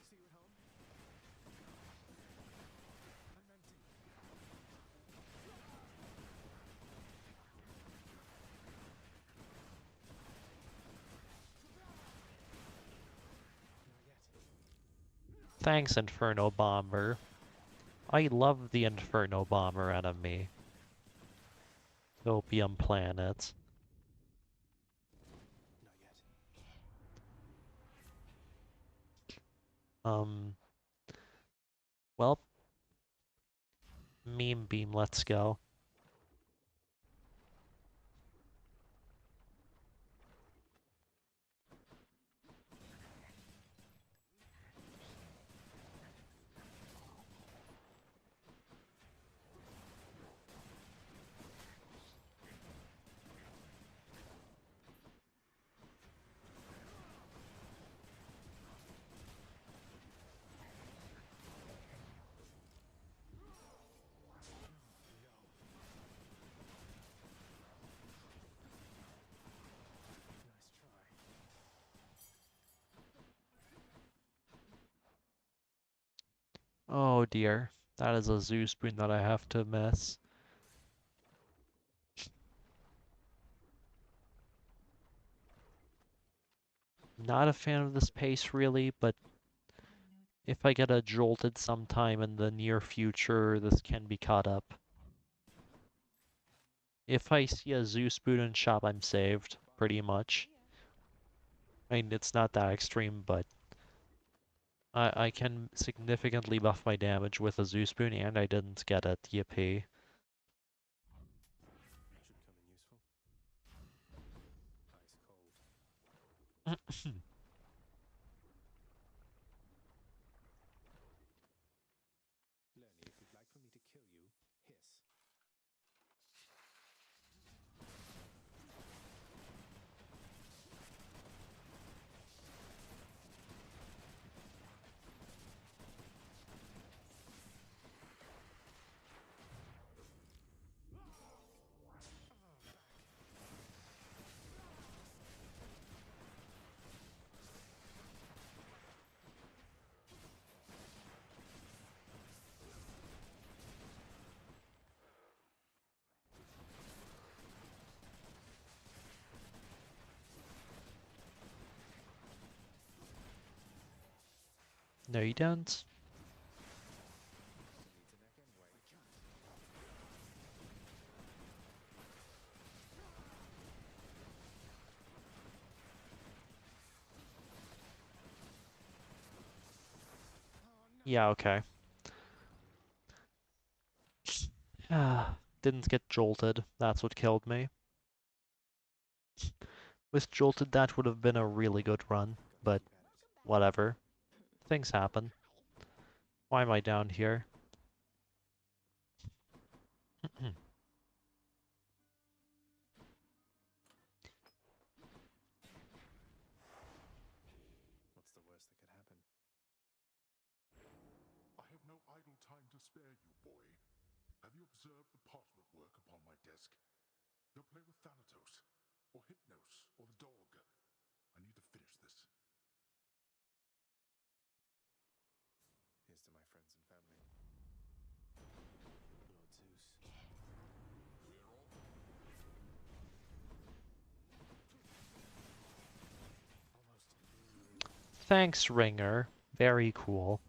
[SPEAKER 2] See you at home. I'm empty. Not yet.
[SPEAKER 1] Thanks, Inferno Bomber. I love the Inferno Bomber enemy. Opium Planet.
[SPEAKER 2] Not yet.
[SPEAKER 1] Well, Meme Beam, let's go.
[SPEAKER 2] Nice try.
[SPEAKER 1] Oh dear. That is a Zeus boon that I have to miss. not a fan of this pace really, but if I get a jolted sometime in the near future, this can be caught up. If I see a Zeus boot in shop, I'm saved, pretty much. I mean, it's not that extreme, but I can significantly buff my damage with a Zeus boon, and I didn't get it. Yippee.
[SPEAKER 2] Should come in useful. Ice cold. Lenny, if you'd like for me to kill you, hiss.
[SPEAKER 1] No, you don't.
[SPEAKER 2] Needs a neck anyway.
[SPEAKER 1] Yeah, okay. Didn't get jolted. That's what killed me. With jolted, that would have been a really good run, but whatever. Things happen. Why am I down here?
[SPEAKER 2] What's the worst that could happen?
[SPEAKER 3] I have no idle time to spare you, boy. Have you observed the parchment work upon my desk? Go play with Thanatos, or Hypnos, or the dog. I need to finish this.
[SPEAKER 2] Here's to my friends and family. Lord Zeus.
[SPEAKER 1] Thanks, Ringer. Very cool.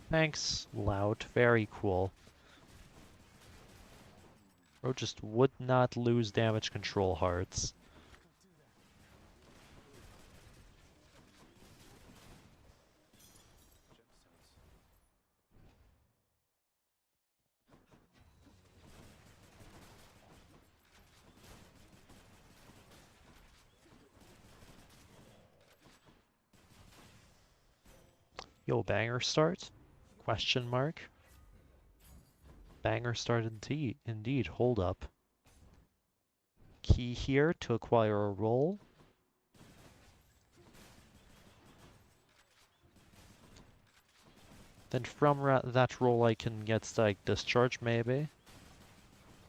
[SPEAKER 1] Thanks, Loud. Very cool. Bro just would not lose damage control hearts. Yo, banger start? Question mark. Banger start indeed. Hold up. Key here to acquire a roll. Then from that roll I can get like discharge maybe.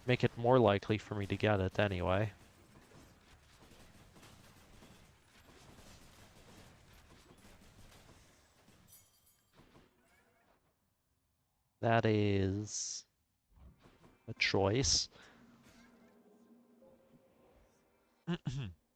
[SPEAKER 1] Make it more likely for me to get it anyway. That is a choice.
[SPEAKER 2] Let's see what happens.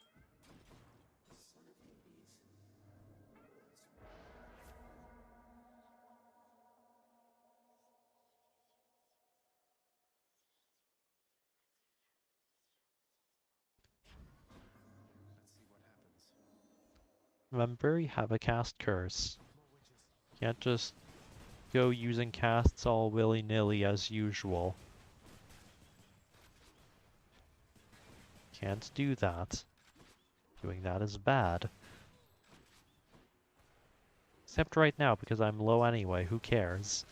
[SPEAKER 1] Remember, you have a cast curse. Can't just go using casts all willy-nilly as usual. Can't do that. Doing that is bad. Except right now, because I'm low anyway, who cares?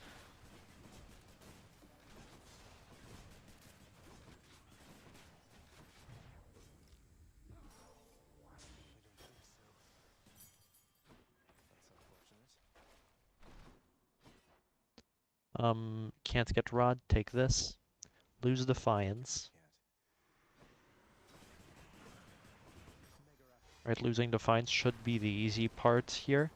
[SPEAKER 2] That's unfortunate.
[SPEAKER 1] Can't get Rod, take this. Lose Defiance. Right, losing Defiance should be the easy part here.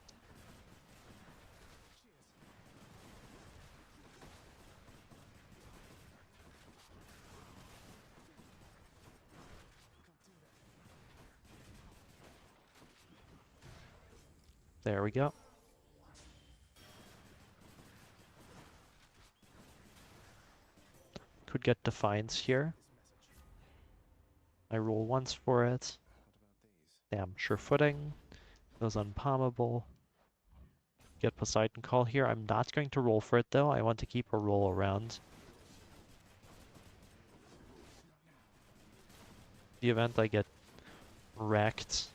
[SPEAKER 1] There we go. Could get Defiance here. I roll once for it. Damn, sure footing. Goes unpalmable. Get Poseidon Call here. I'm not going to roll for it though. I want to keep a roll around. The event I get wrecked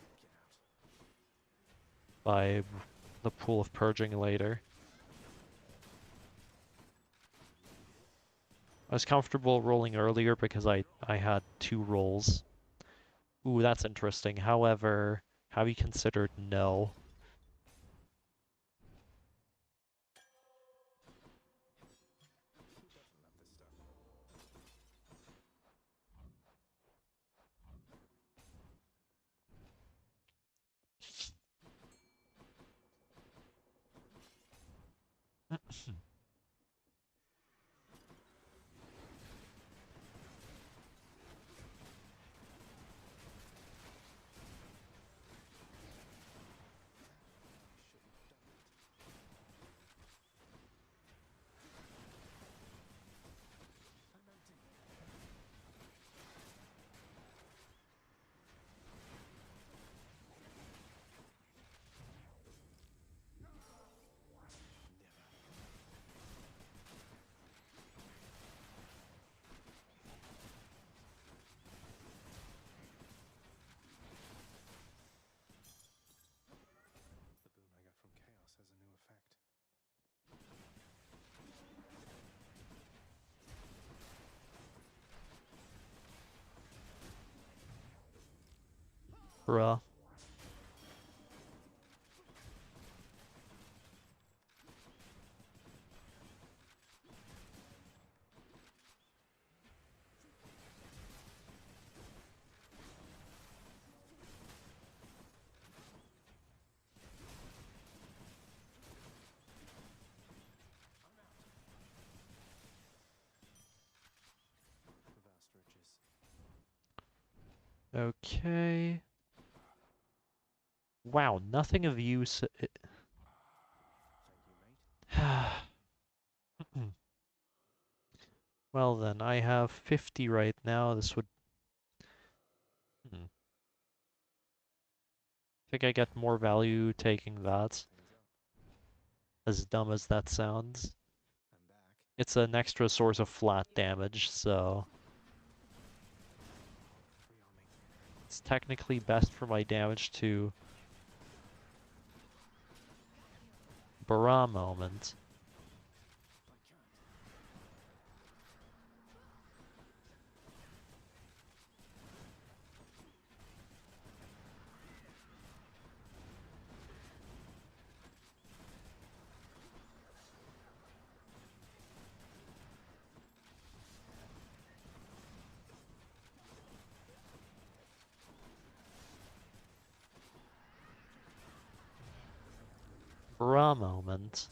[SPEAKER 1] by the pool of purging later. I was comfortable rolling earlier because I had 2 rolls. Ooh, that's interesting. However, have you considered no?
[SPEAKER 2] The boon I got from Chaos has a new effect.
[SPEAKER 1] Bruh.
[SPEAKER 2] Vast riches.
[SPEAKER 1] Okay. Wow, nothing of use.
[SPEAKER 2] Thank you, mate.
[SPEAKER 1] Well then, I have 50 right now. This would... I think I get more value taking that.
[SPEAKER 2] Things up.
[SPEAKER 1] As dumb as that sounds.
[SPEAKER 2] I'm back.
[SPEAKER 1] It's an extra source of flat damage, so...
[SPEAKER 2] Free arming.
[SPEAKER 1] It's technically best for my damage to... Bara moment. Bara moment.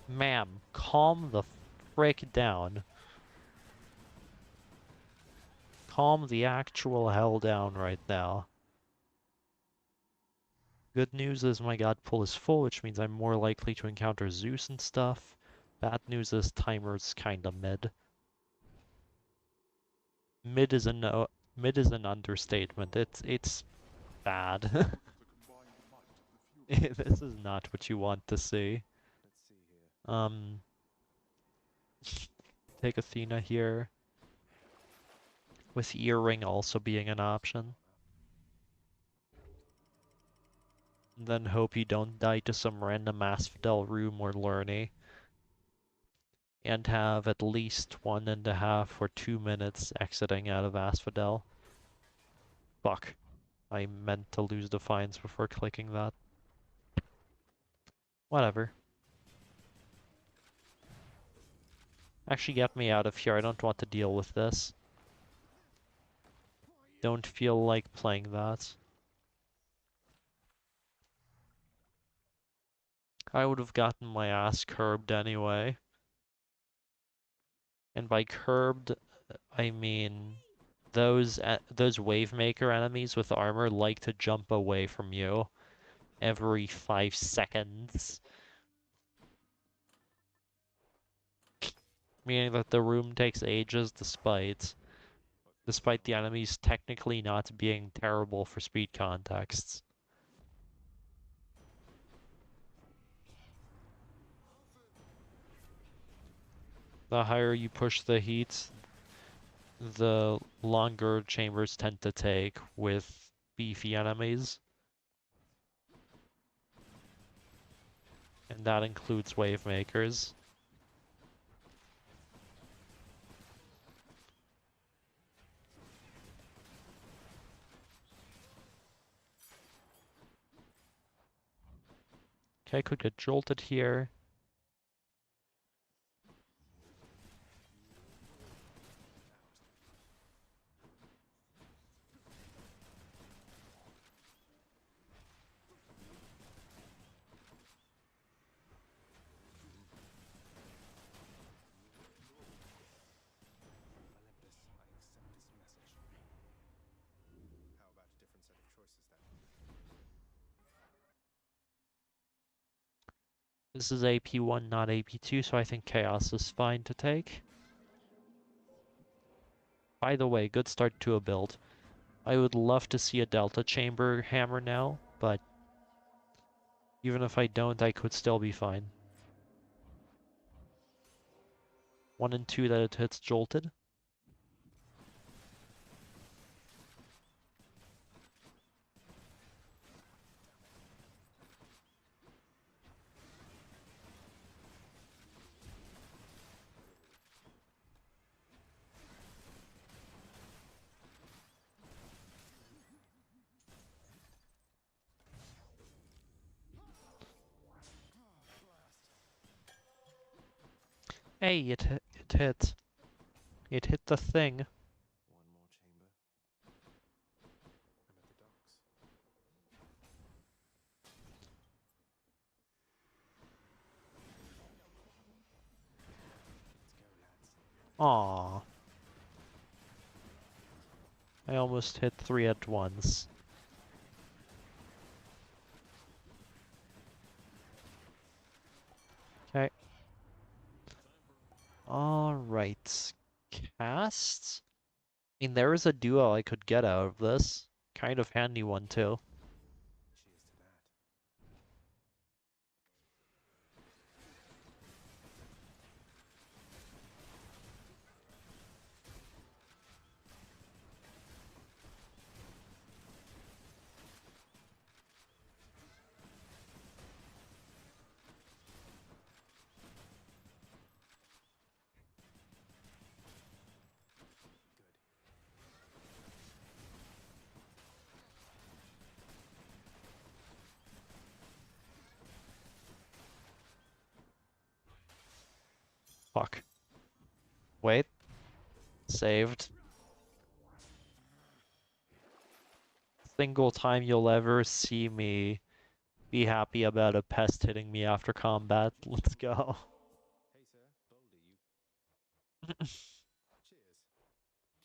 [SPEAKER 1] Ma'am, calm the frick down. Calm the actual hell down right now. Good news is my god pool is full, which means I'm more likely to encounter Zeus and stuff. Bad news is timer's kinda mid. Mid is an understatement. It's bad.
[SPEAKER 3] To combine the might of the few
[SPEAKER 1] This is not what you want to see.
[SPEAKER 2] Let's see here.
[SPEAKER 1] Take Athena here. With Earring also being an option. And then hope you don't die to some random Asphodel room or Lurney. And have at least 1.5 or 2 minutes exiting out of Asphodel. Fuck. I meant to lose Defiance before clicking that. Whatever. Actually get me out of here, I don't want to deal with this. Don't feel like playing that. I would have gotten my ass curbed anyway. And by curbed, I mean those wave maker enemies with armor like to jump away from you every 5 seconds. Meaning that the room takes ages despite the enemies technically not being terrible for speed contexts. The higher you push the heat, the longer chambers tend to take with beefy enemies. And that includes wave makers. Okay, could get jolted here.
[SPEAKER 2] Olympus, I accept this message. How about a different set of choices then?
[SPEAKER 1] This is AP1, not AP2, so I think Chaos is fine to take. By the way, good start to a build. I would love to see a Delta Chamber hammer now, but even if I don't, I could still be fine. 1 and 2 that it hits jolted. Hey, it hit. It hit the thing.
[SPEAKER 2] One more chamber. I'm at the docks. Let's go, lads.
[SPEAKER 1] Aww. I almost hit 3 at once. Okay. Alright. Cast? I mean, there is a duo I could get out of this. Kind of handy one, too.
[SPEAKER 2] Cheers to that. Good.
[SPEAKER 1] Fuck. Wait. Saved. Single time you'll ever see me be happy about a pest hitting me after combat. Let's go.
[SPEAKER 2] Hey, sir. Boulder, you. Cheers.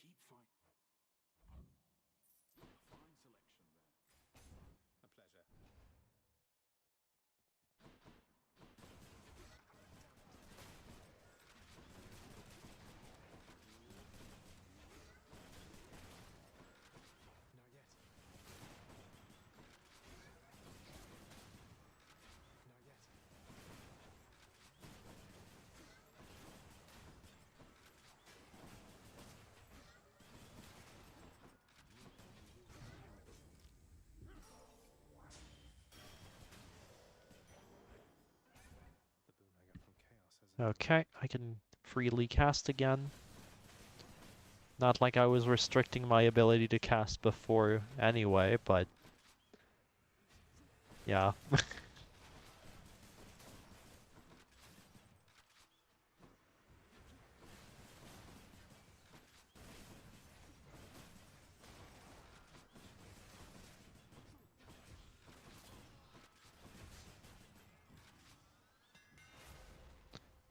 [SPEAKER 4] Keep fighting. Fine selection there.
[SPEAKER 2] A pleasure. Not yet. Not yet. The boon I got from chaos has
[SPEAKER 1] Okay, I can freely cast again. Not like I was restricting my ability to cast before anyway, but yeah.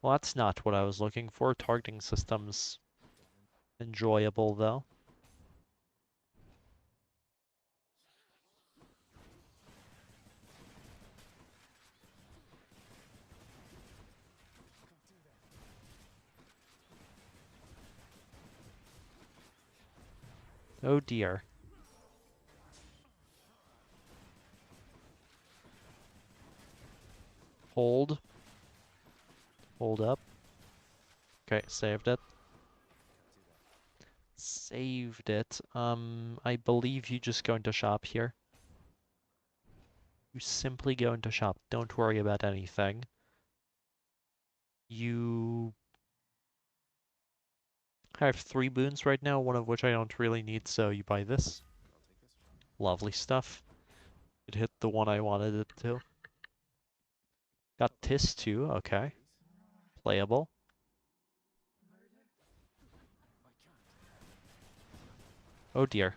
[SPEAKER 1] Well, that's not what I was looking for. Targeting systems enjoyable though. Oh dear. Hold. Hold up. Okay, saved it. Saved it. I believe you just go into shop here. You simply go into shop. Don't worry about anything. You have 3 boons right now, one of which I don't really need, so you buy this.
[SPEAKER 2] I'll take this.
[SPEAKER 1] Lovely stuff. It hit the one I wanted it to. Got Tis too, okay.
[SPEAKER 2] Please?
[SPEAKER 1] Playable.
[SPEAKER 2] I can't.
[SPEAKER 1] Oh dear.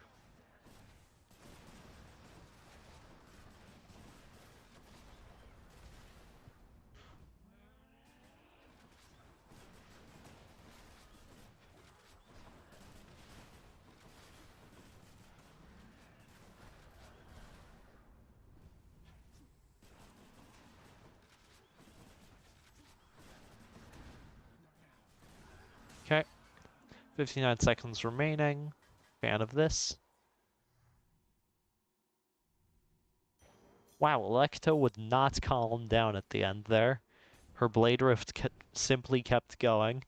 [SPEAKER 1] Okay. 59 seconds remaining. Fan of this. Wow, Electo would not calm down at the end there. Her Blade Rift simply kept going.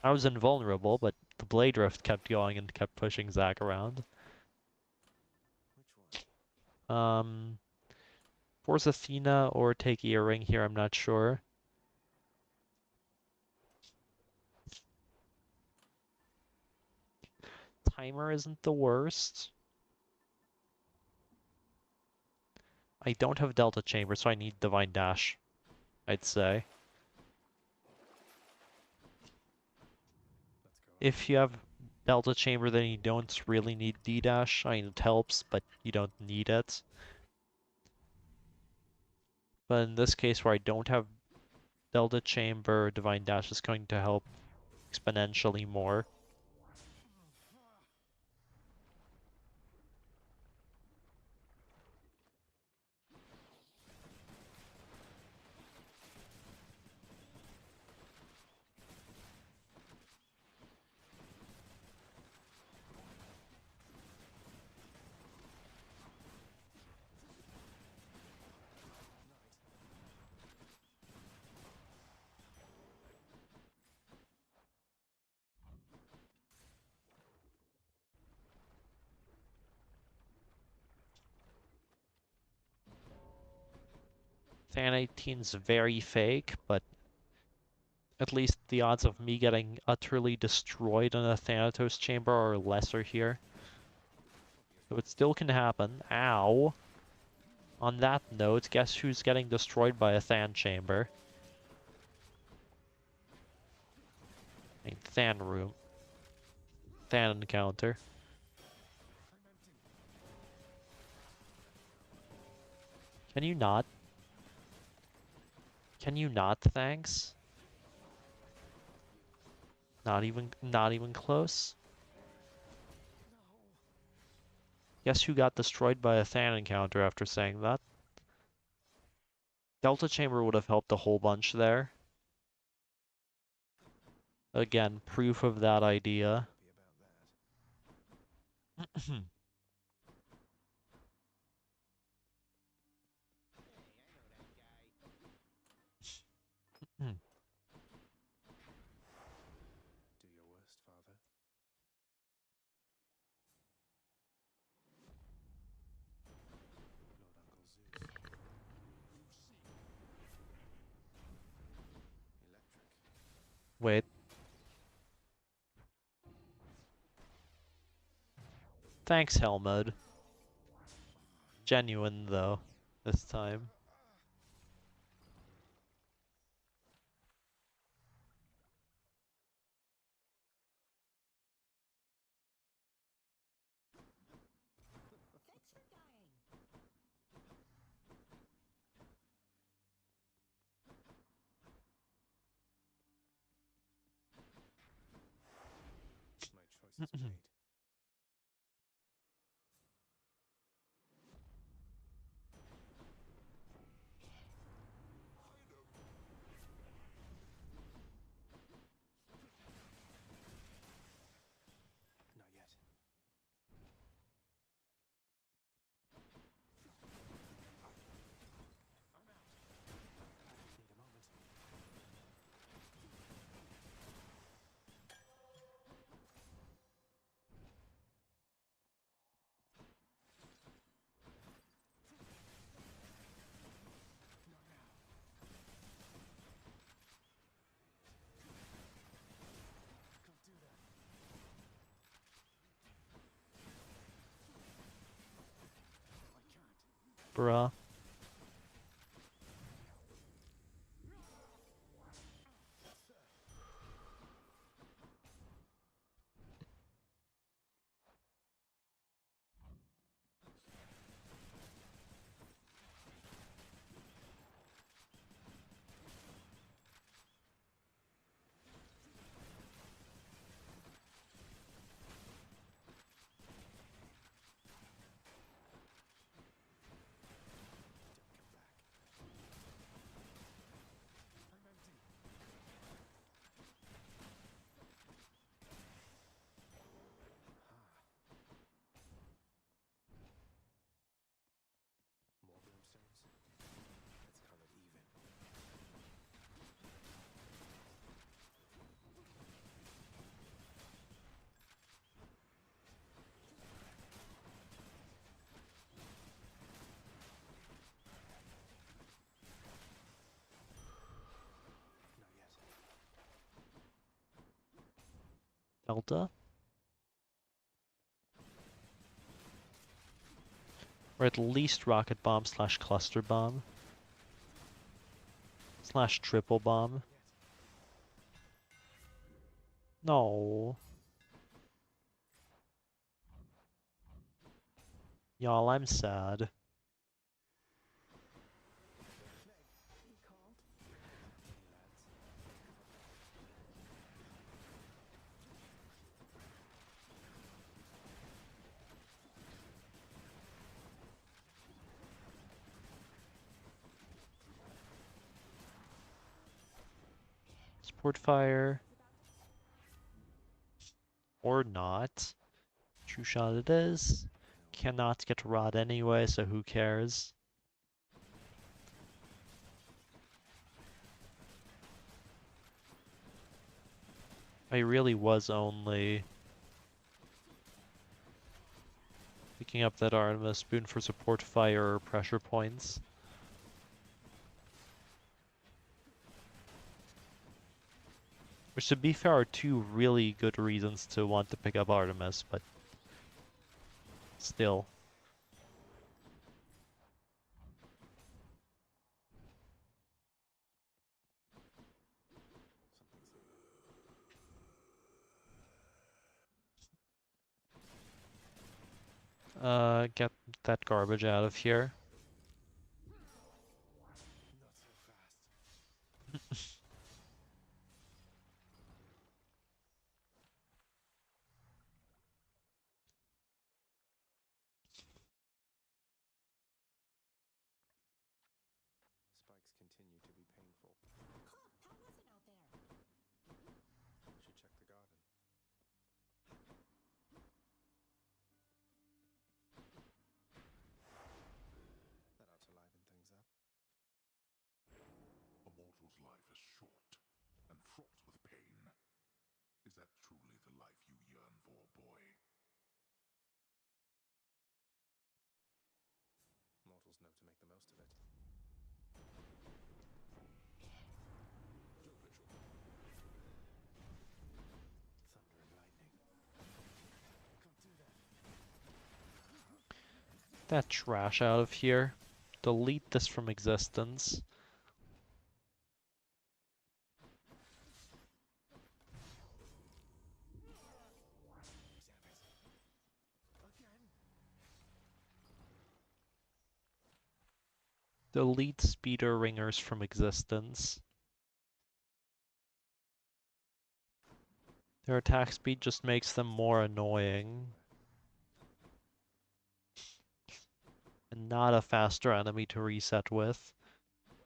[SPEAKER 1] I was invulnerable, but the Blade Rift kept going and kept pushing Zack around.
[SPEAKER 2] Which one?
[SPEAKER 1] Force Athena or take Earring here, I'm not sure. Timer isn't the worst. I don't have Delta Chamber, so I need Divine Dash, I'd say.
[SPEAKER 2] Let's go.
[SPEAKER 1] If you have Delta Chamber, then you don't really need D-Dash. I mean, it helps, but you don't need it. But in this case, where I don't have Delta Chamber, Divine Dash is going to help exponentially more. Fan 18's very fake, but at least the odds of me getting utterly destroyed in a Thanatos chamber are lesser here. So it still can happen. Ow. On that note, guess who's getting destroyed by a Than chamber? I mean, Than room. Than encounter. Can you not? Can you not, thanks? Not even close? Guess who got destroyed by a Than encounter after saying that? Delta Chamber would have helped a whole bunch there. Again, proof of that idea.
[SPEAKER 2] Happy about that. Do your worst, father. Lord Uncle Zeus. Electric.
[SPEAKER 1] Wait. Thanks, Helmud. Genuine, though, this time.
[SPEAKER 2] anticipate. Not yet. I'm out. Need a moment. Not now. Can't do that. I can't.
[SPEAKER 1] Bruh.
[SPEAKER 2] I'm empty. More brimstones? Let's call it even. Not yet.
[SPEAKER 1] Delta? Or at least rocket bomb slash cluster bomb. Slash triple bomb. No. Y'all, I'm sad.
[SPEAKER 5] He called.
[SPEAKER 2] Hey, lads.
[SPEAKER 1] Support fire. Or not. True shot it is. Cannot get rod anyway, so who cares? I really was only picking up that Artemis spoon for support fire or pressure points. Which, to be fair, are two really good reasons to want to pick up Artemis, but still. Get that garbage out of here.
[SPEAKER 2] Not so fast. Spikes continue to be painful.
[SPEAKER 6] How was it out there?
[SPEAKER 2] Should check the garden. That ought to liven things up.
[SPEAKER 3] A mortal's life is short and fraught with pain. Is that truly the life you yearn for, boy?
[SPEAKER 2] Mortals know to make the most of it. Thunder and lightning. Can't do that.
[SPEAKER 1] That trash out of here. Delete this from existence.
[SPEAKER 2] Again.
[SPEAKER 1] Delete speeder ringers from existence. Their attack speed just makes them more annoying. And not a faster enemy to reset with.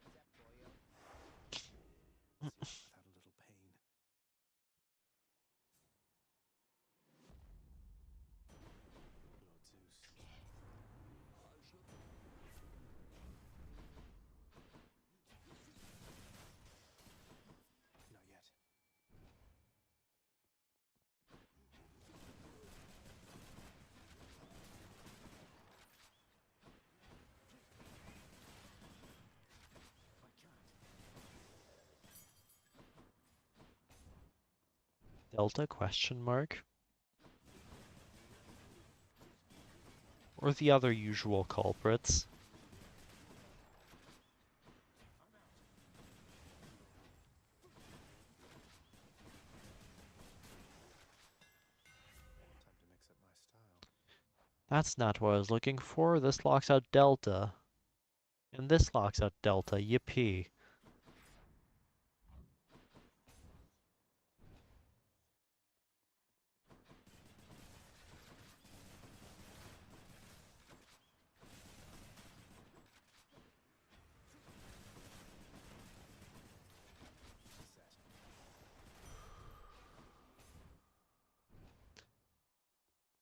[SPEAKER 2] Without a little pain. Lord Zeus. Not yet. I can't.
[SPEAKER 1] Delta question mark? Or the other usual culprits.
[SPEAKER 2] Time to mix up my style.
[SPEAKER 1] That's not what I was looking for. This locks out Delta. And this locks out Delta. Yippee.
[SPEAKER 2] Set.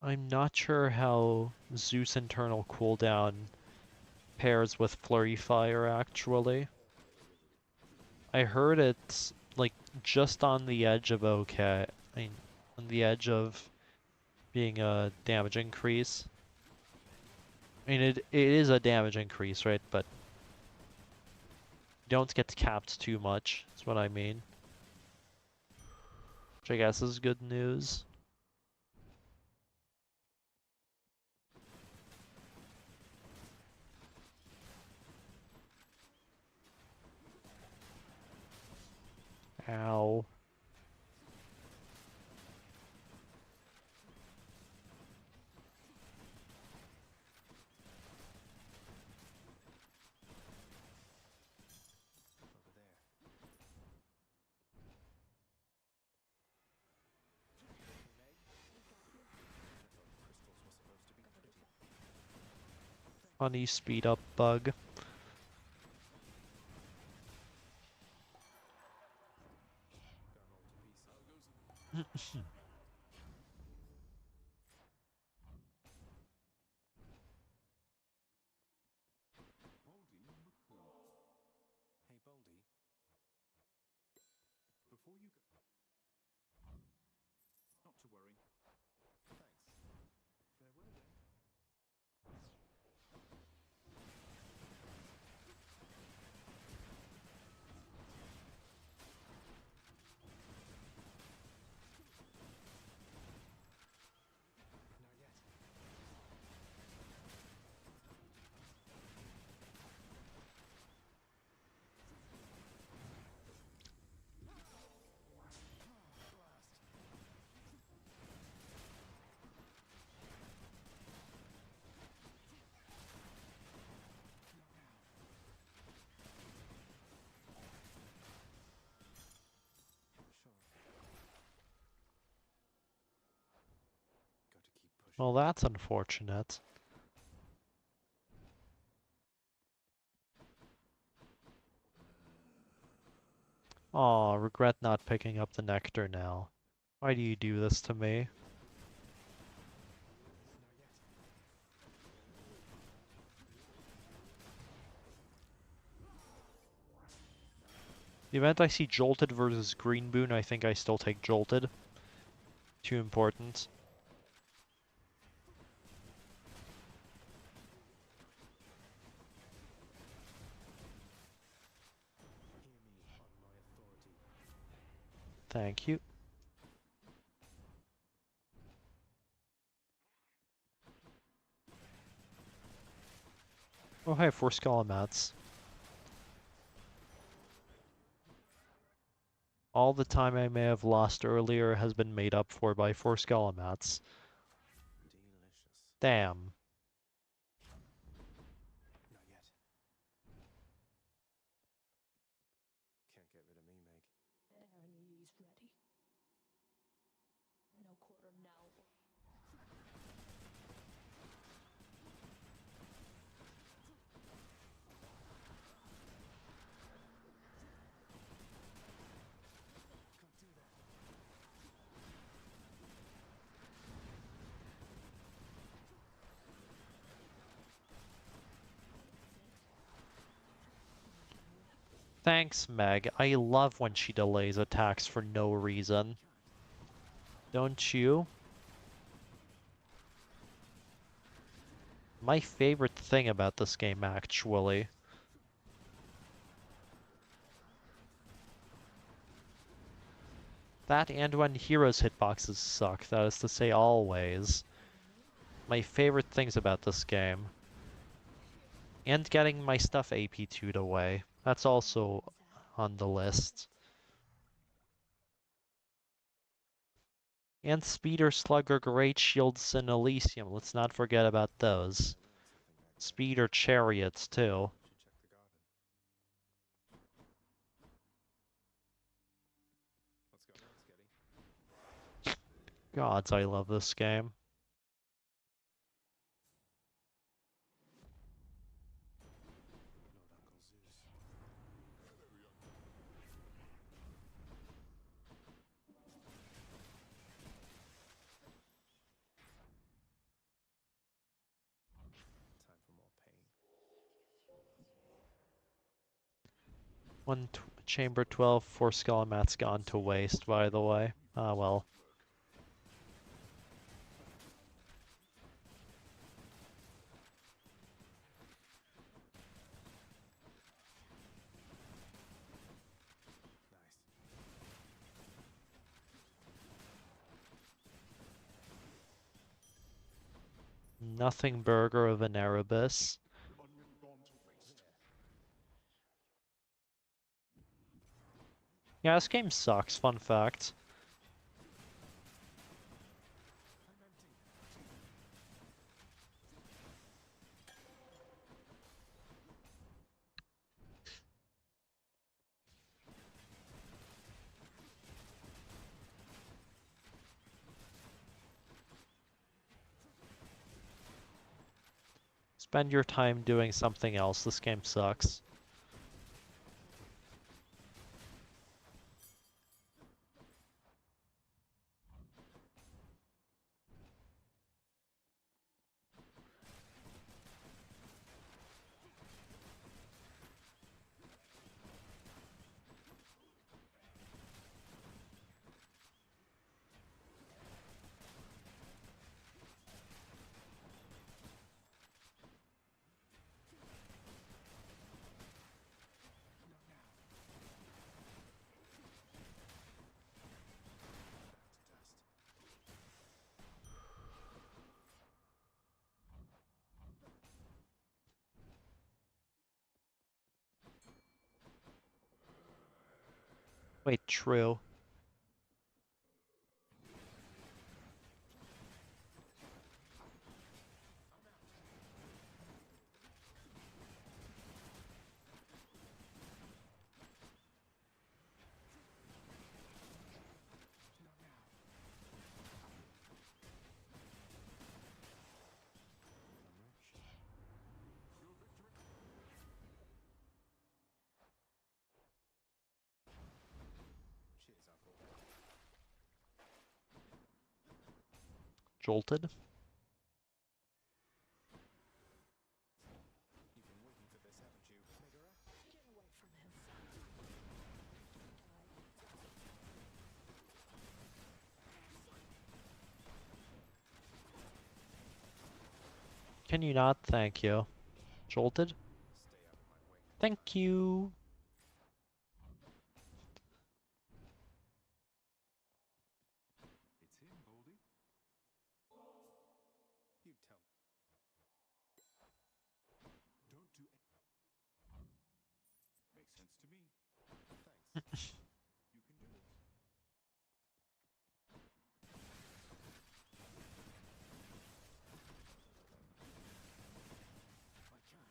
[SPEAKER 1] I'm not sure how Zeus internal cooldown pairs with Flurry Fire actually. I heard it's like just on the edge of okay. I mean, on the edge of being a damage increase. I mean, it is a damage increase, right? But don't get capped too much, is what I mean. Which I guess is good news. Ow.
[SPEAKER 2] Over there. Meg? I thought crystals were supposed to be pretty.
[SPEAKER 1] Funny speed up bug.
[SPEAKER 2] Gone all to pieces. Hey, Baldy. Before you go. Not to worry. Thanks. Farewell then. Not yet. Sure. Got to keep pushing.
[SPEAKER 1] Well, that's unfortunate. Aw, regret not picking up the nectar now. Why do you do this to me?
[SPEAKER 2] Not yet.
[SPEAKER 1] The event I see Jolted versus Green Boon, I think I still take Jolted. Too important.
[SPEAKER 2] Hear me on my authority.
[SPEAKER 1] Thank you. Oh, hey, 4 Scalamats. All the time I may have lost earlier has been made up for by 4 Scalamats.
[SPEAKER 2] Delicious.
[SPEAKER 1] Damn.
[SPEAKER 2] Not yet. Can't get rid of me, Meg.
[SPEAKER 5] AnyHeat ready.
[SPEAKER 1] Thanks, Meg. I love when she delays attacks for no reason. Don't you? My favorite thing about this game, actually. That and when heroes' hitboxes suck, that is to say always. My favorite things about this game. And getting my stuff AP2'd away. That's also on the list. And Speeder, Slugger, Great Shields, and Elysium. Let's not forget about those. Speeder Chariots, too. Gods, I love this game. Chamber 12, 4 Skelemats gone to waste, by the way. Ah, well. Nothing burger of an Erebus.
[SPEAKER 3] Onion gone to waste.
[SPEAKER 1] Yeah, this game sucks, fun fact. Spend your time doing something else, this game sucks. Wait, true. Jolted?
[SPEAKER 5] Get away from him.
[SPEAKER 1] Can you not? Thank you. Jolted? Thank you.
[SPEAKER 2] It's him, Baldy. You tell me. Don't do it. Makes sense to me. Thanks. You can do it.
[SPEAKER 5] I can't.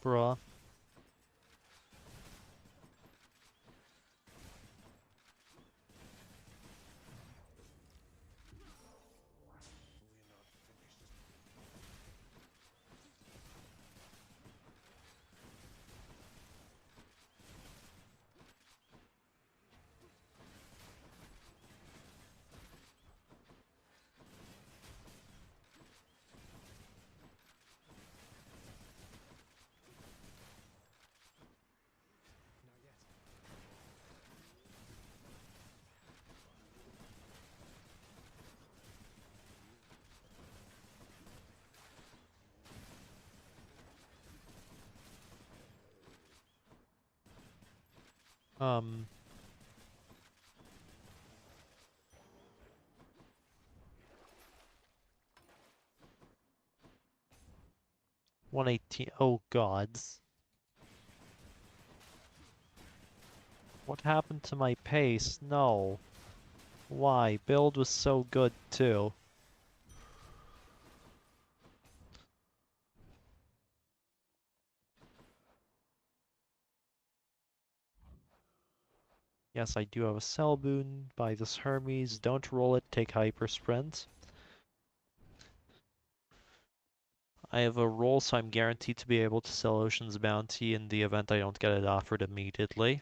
[SPEAKER 1] Bruh. Um, 118. Oh gods. What happened to my pace? No. Why? Build was so good too. Yes, I do have a cell boon. Buy this Hermes. Don't roll it, take hyper sprint. I have a roll, so I'm guaranteed to be able to sell Ocean's Bounty in the event I don't get it offered immediately.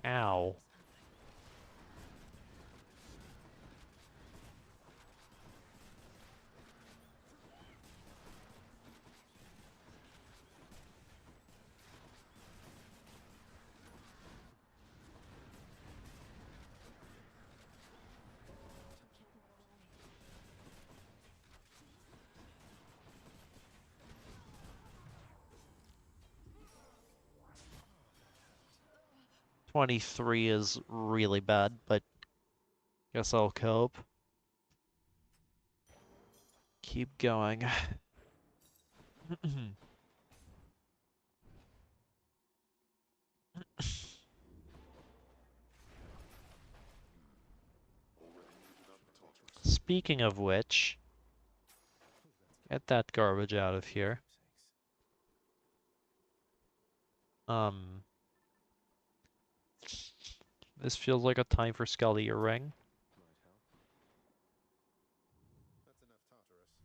[SPEAKER 1] Ow.
[SPEAKER 5] Can't
[SPEAKER 1] 23 is really bad, but guess I'll cope. Keep going. Speaking of which, get that garbage out of here. This feels like a time for Scully ring.
[SPEAKER 2] Might help. That's enough Tartarus.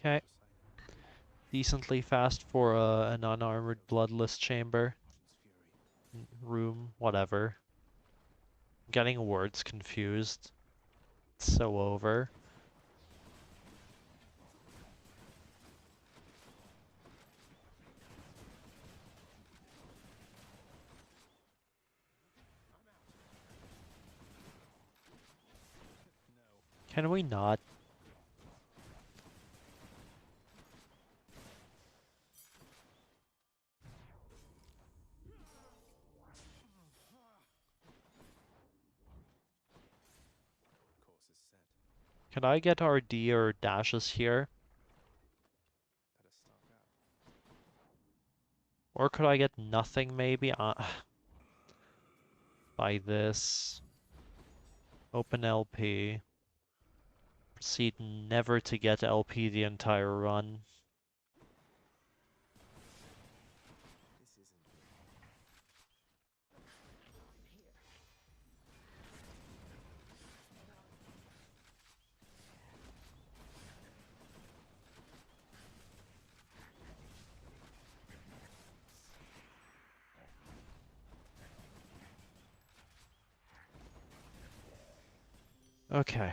[SPEAKER 1] Okay. Decently fast for an unarmored bloodless chamber. Room, whatever. I'm getting words confused. It's so over. Can we not?
[SPEAKER 2] Course is set.
[SPEAKER 1] Can I get RD or dashes here?
[SPEAKER 2] Better stock up.
[SPEAKER 1] Or could I get nothing maybe? By this. Open LP. Proceed never to get LP the entire run.
[SPEAKER 2] This isn't good.
[SPEAKER 5] here.
[SPEAKER 1] Okay.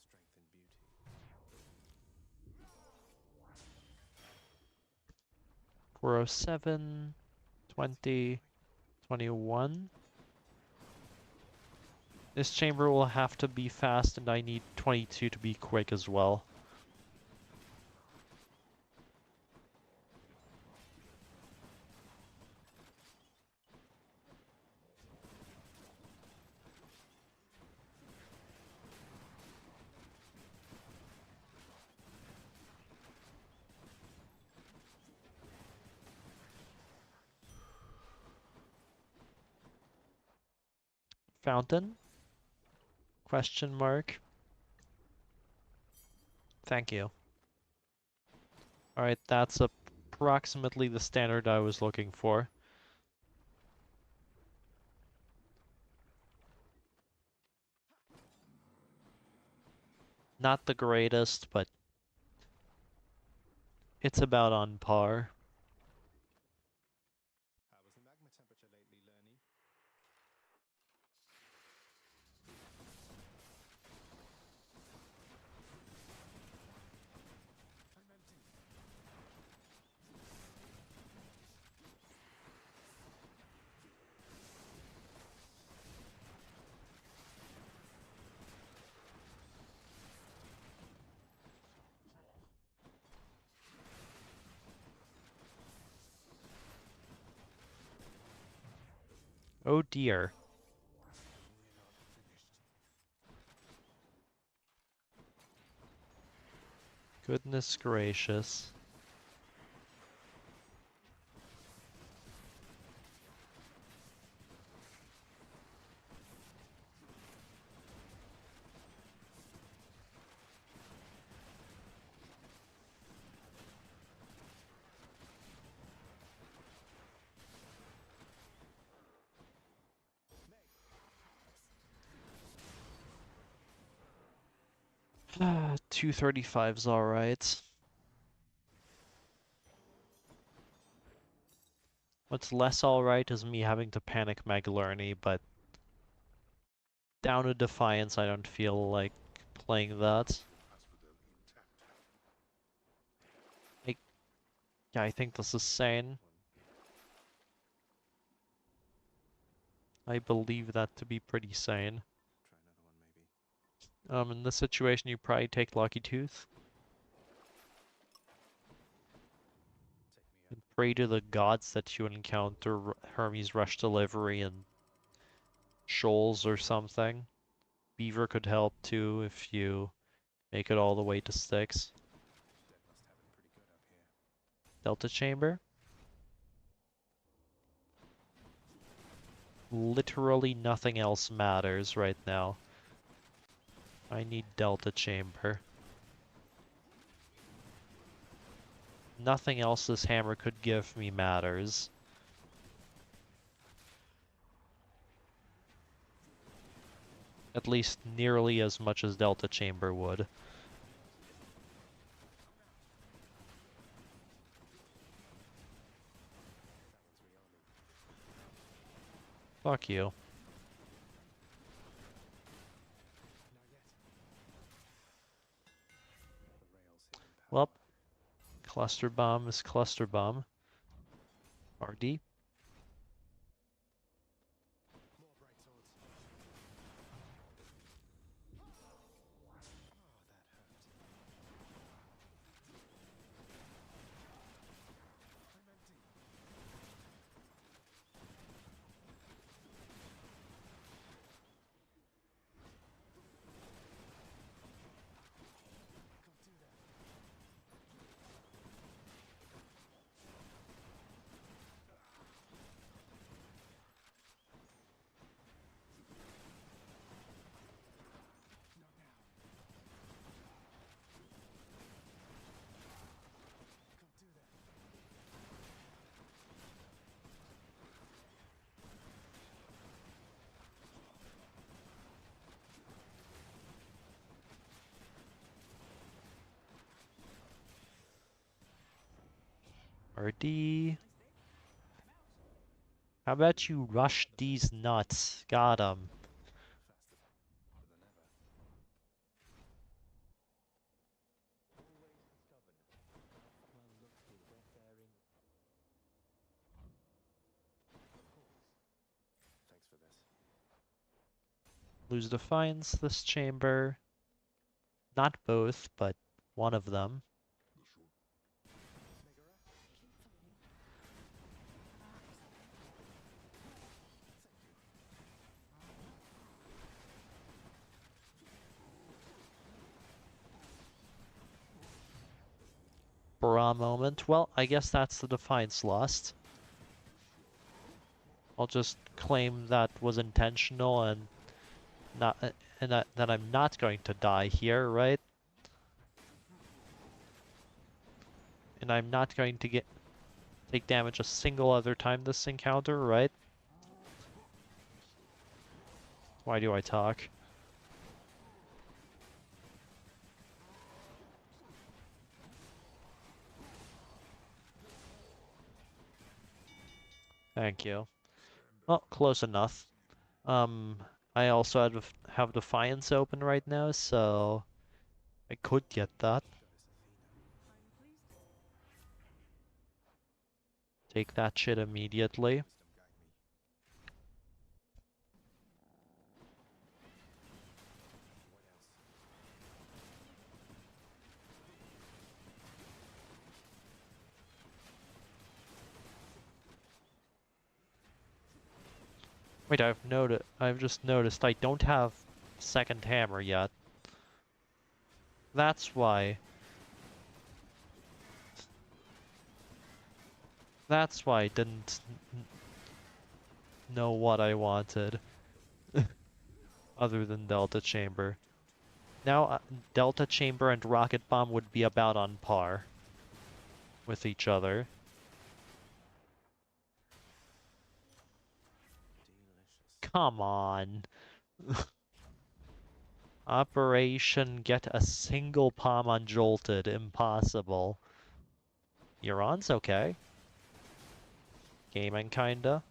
[SPEAKER 2] Strength and beauty.
[SPEAKER 1] 407, 20, 21. This chamber will have to be fast, and I need 22 to be quick as well. Fountain? Question mark. Thank you. Alright, that's approximately the standard I was looking for. Not the greatest, but it's about on par.
[SPEAKER 2] How was the magma temperature lately, Lerny? I'm empty.
[SPEAKER 1] Oh dear.
[SPEAKER 2] We're not finished.
[SPEAKER 1] Goodness gracious. Ah, 235's alright. What's less alright is me having to panic Maglerny, but down to Defiance I don't feel like playing that.
[SPEAKER 3] Asphodel intact.
[SPEAKER 1] Yeah, I think this is sane. I believe that to be pretty sane.
[SPEAKER 2] Try another one, maybe.
[SPEAKER 1] In this situation you probably take Lucky Tooth
[SPEAKER 2] Take me
[SPEAKER 1] and pray to the gods that you encounter Hermes Rush Delivery and Shoals or something. Beaver could help too if you make it all the way to Styx.
[SPEAKER 2] Dead must have it pretty good up here.
[SPEAKER 1] Delta Chamber? Literally nothing else matters right now. I need Delta Chamber. Nothing else this hammer could give me matters. At least nearly as much as Delta Chamber would. Fuck you.
[SPEAKER 2] Not yet. The rails hit in power.
[SPEAKER 1] Well, Cluster Bomb is Cluster Bomb. RD.
[SPEAKER 2] More bright swords. Oh, that hurt. I'm empty. Can't do that. Not now. Can't do that.
[SPEAKER 1] RD. How about you rush these nuts? Got 'em.
[SPEAKER 2] Faster than ever.
[SPEAKER 5] Always stubborn. Well looked with wayfaring. Of course.
[SPEAKER 2] Thanks for this.
[SPEAKER 1] Lose Defiance this chamber. Not both, but one of them.
[SPEAKER 2] Megara?
[SPEAKER 1] Bra moment. Well, I guess that's the Defiance lost. I'll just claim that was intentional and not and that I'm not going to die here, right? And I'm not going to take damage a single other time this encounter, right? Why do I talk? Thank you. Well, close enough. I also have Defiance open right now, so I could get that. Take that shit immediately. Wait, I've just noticed I don't have second hammer yet. That's why. That's why I didn't know what I wanted. Other than Delta Chamber. Now, Delta Chamber and Rocket Bomb would be about on par with each other. Come on. Operation get a single palm unjolted. Impossible. Euron's okay. Gaming kinda.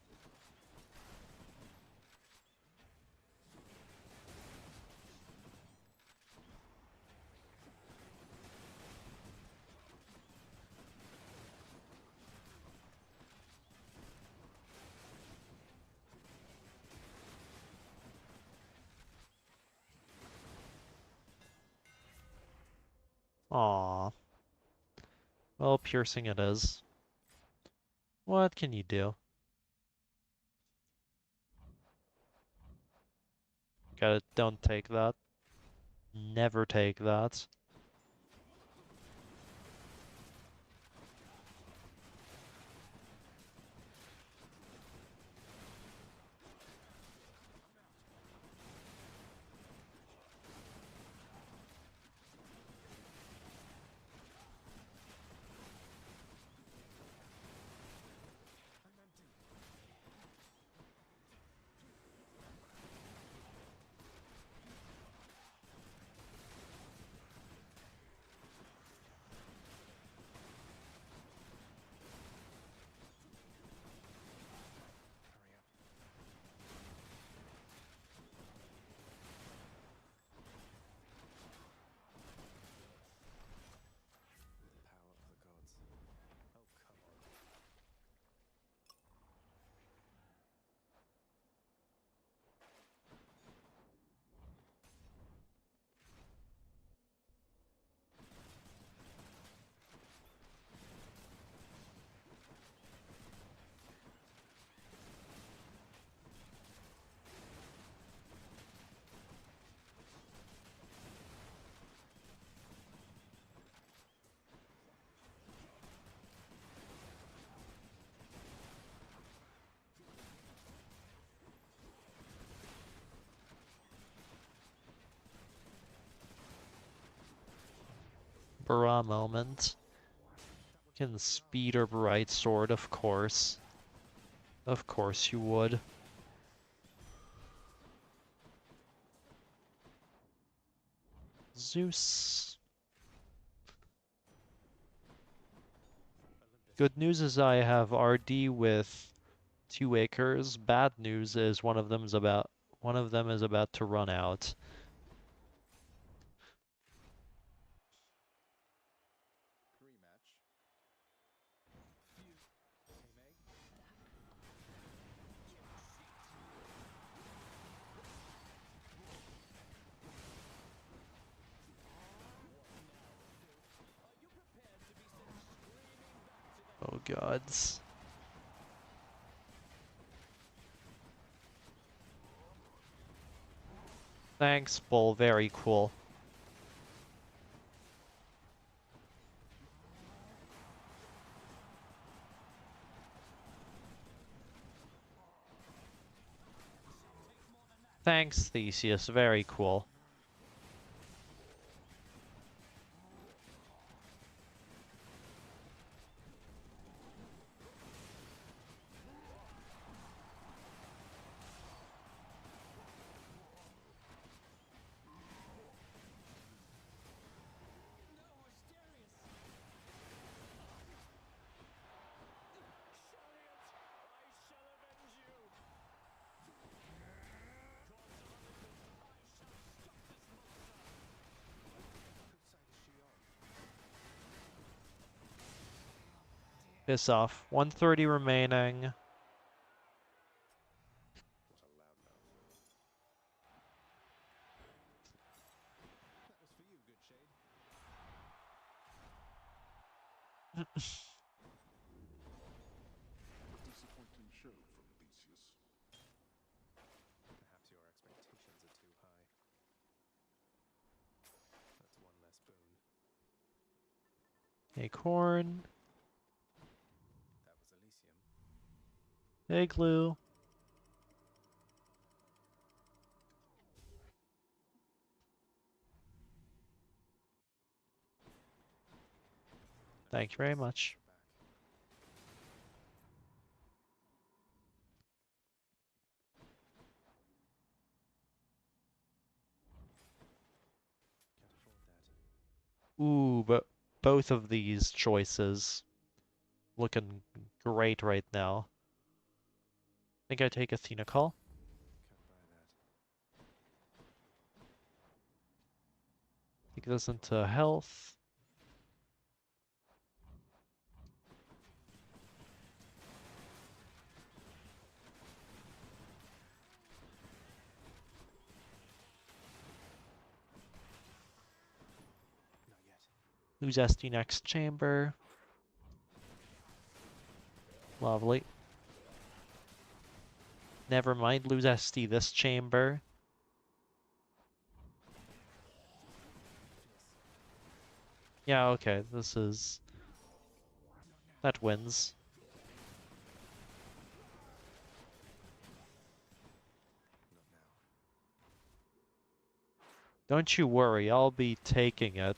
[SPEAKER 1] Aww. Well, piercing it is. What can you do? Don't take that. Never take that. Bra moment. Can speed or bright sword, of course. Of course you would. Zeus. Good news is I have RD with 2 acres. Bad news is one of them is about to run out. Oh gods. Thanks, Bull. Very cool. Thanks, Theseus. Very cool. Piss off. 130 remaining.
[SPEAKER 2] What a loudmouth. That was for you, good shade.
[SPEAKER 3] Disappointing show from Theseus.
[SPEAKER 2] Perhaps your expectations are too high. That's one less boon.
[SPEAKER 1] Acorn.
[SPEAKER 2] That was Elysium.
[SPEAKER 1] Igloo. Thank you very much.
[SPEAKER 2] Back. Can't afford that.
[SPEAKER 1] Ooh, but both of these choices looking great right now. Think I take Athena call?
[SPEAKER 2] Can't buy that.
[SPEAKER 1] Take this into health.
[SPEAKER 2] Not yet.
[SPEAKER 1] Lose SD next chamber. Lovely. Never mind, lose SD this chamber. Yeah, okay, this is... That wins.
[SPEAKER 2] Not now.
[SPEAKER 1] Don't you worry, I'll be taking it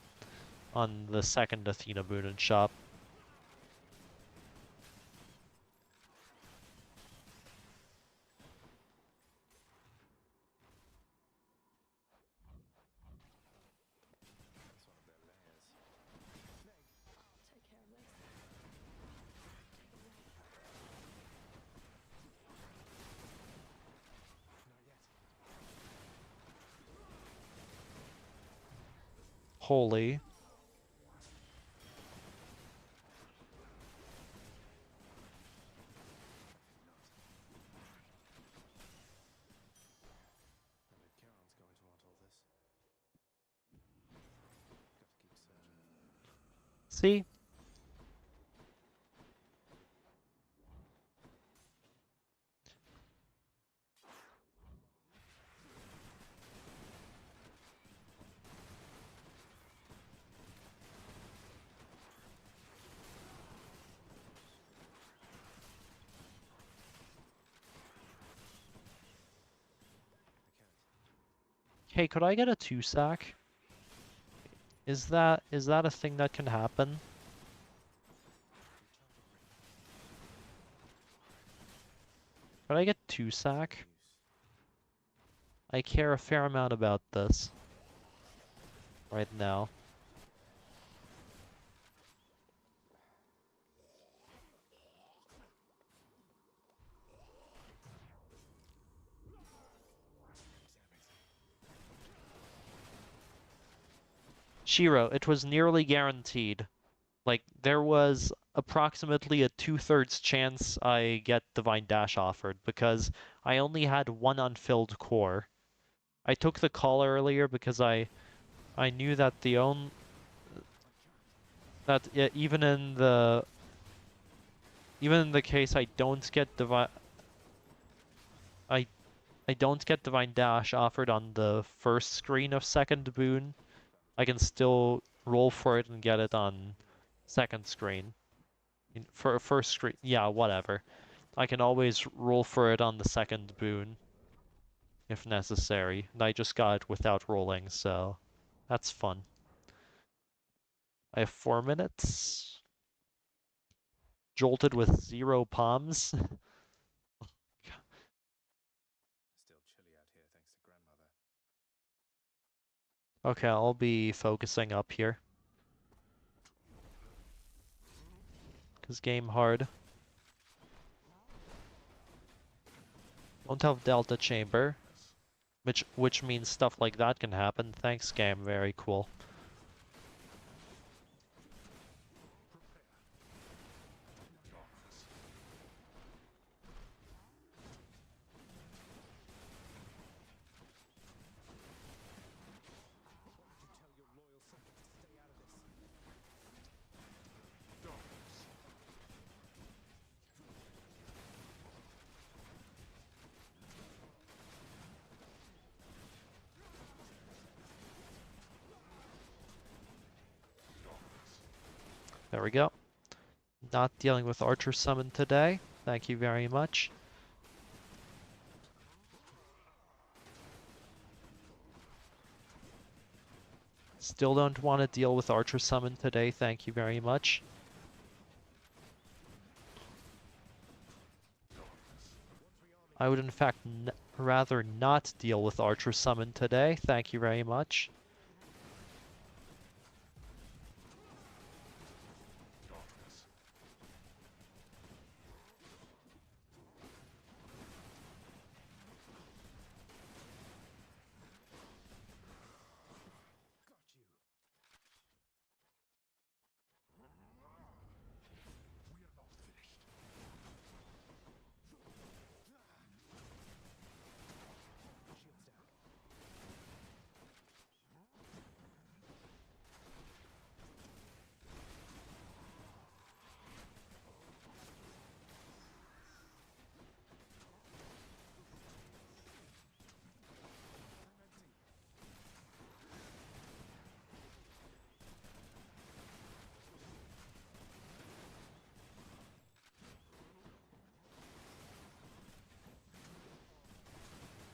[SPEAKER 1] on the second Athena boon and shop.
[SPEAKER 2] That's one of their layers. Meg,
[SPEAKER 6] I'll take care of this.
[SPEAKER 2] not yet.
[SPEAKER 1] Holy.
[SPEAKER 2] I bet Charon's going to want all this. Got to keep searching.
[SPEAKER 1] See?
[SPEAKER 2] I can't.
[SPEAKER 1] Hey, could I get a 2-sack? Is that a thing that can happen? Could I get 2-sack?
[SPEAKER 2] Use.
[SPEAKER 1] I care a fair amount about this. Right now. Shiro, it was nearly guaranteed. Like, there was approximately a 2/3 chance I get Divine Dash offered, because I only had one unfilled core. I took the call earlier because I knew that even in the case I don't get I don't get Divine Dash offered on the first screen of second boon, I can still roll for it and get it on second screen. For first screen, yeah, whatever. I can always roll for it on the second boon. if necessary. And I just got it without rolling, so that's fun. I have 4 minutes. Jolted with 0 palms.
[SPEAKER 2] Still chilly out here thanks to grandmother.
[SPEAKER 1] Okay, I'll be focusing up here. 'Cause game hard. Don't have Delta Chamber. Which means stuff like that can happen. Thanks, game. Very cool.
[SPEAKER 2] Why did you tell your loyal subjects to stay out of this?
[SPEAKER 1] There we go. Not dealing with Archer Summon today. Thank you very much. Still don't want to deal with Archer Summon today. Thank you very much. I would in fact rather not deal with Archer Summon today. Thank you very much.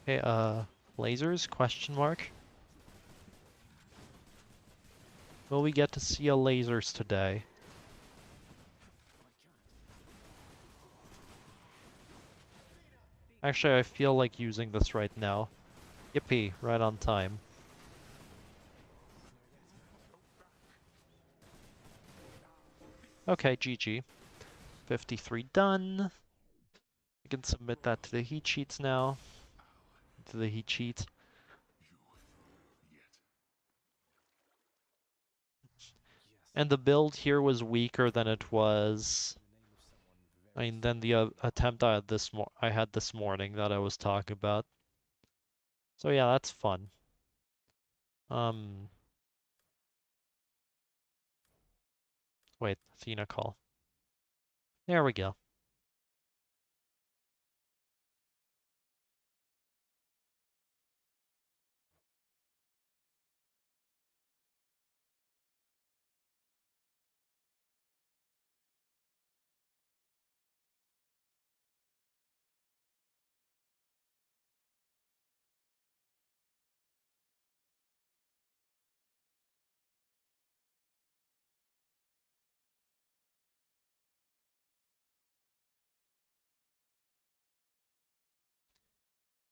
[SPEAKER 1] Okay, lasers? Question mark. Will we get to see a lasers today? Actually, I feel like using this right now. Yippee, right on time. Okay, GG. 53 done. I can submit that to the heat sheets now. To the heat sheet. And the build here was weaker than it was. I mean, than the attempt I had this morning that I was talking about. So yeah, that's fun. Wait, Athena call. There we go.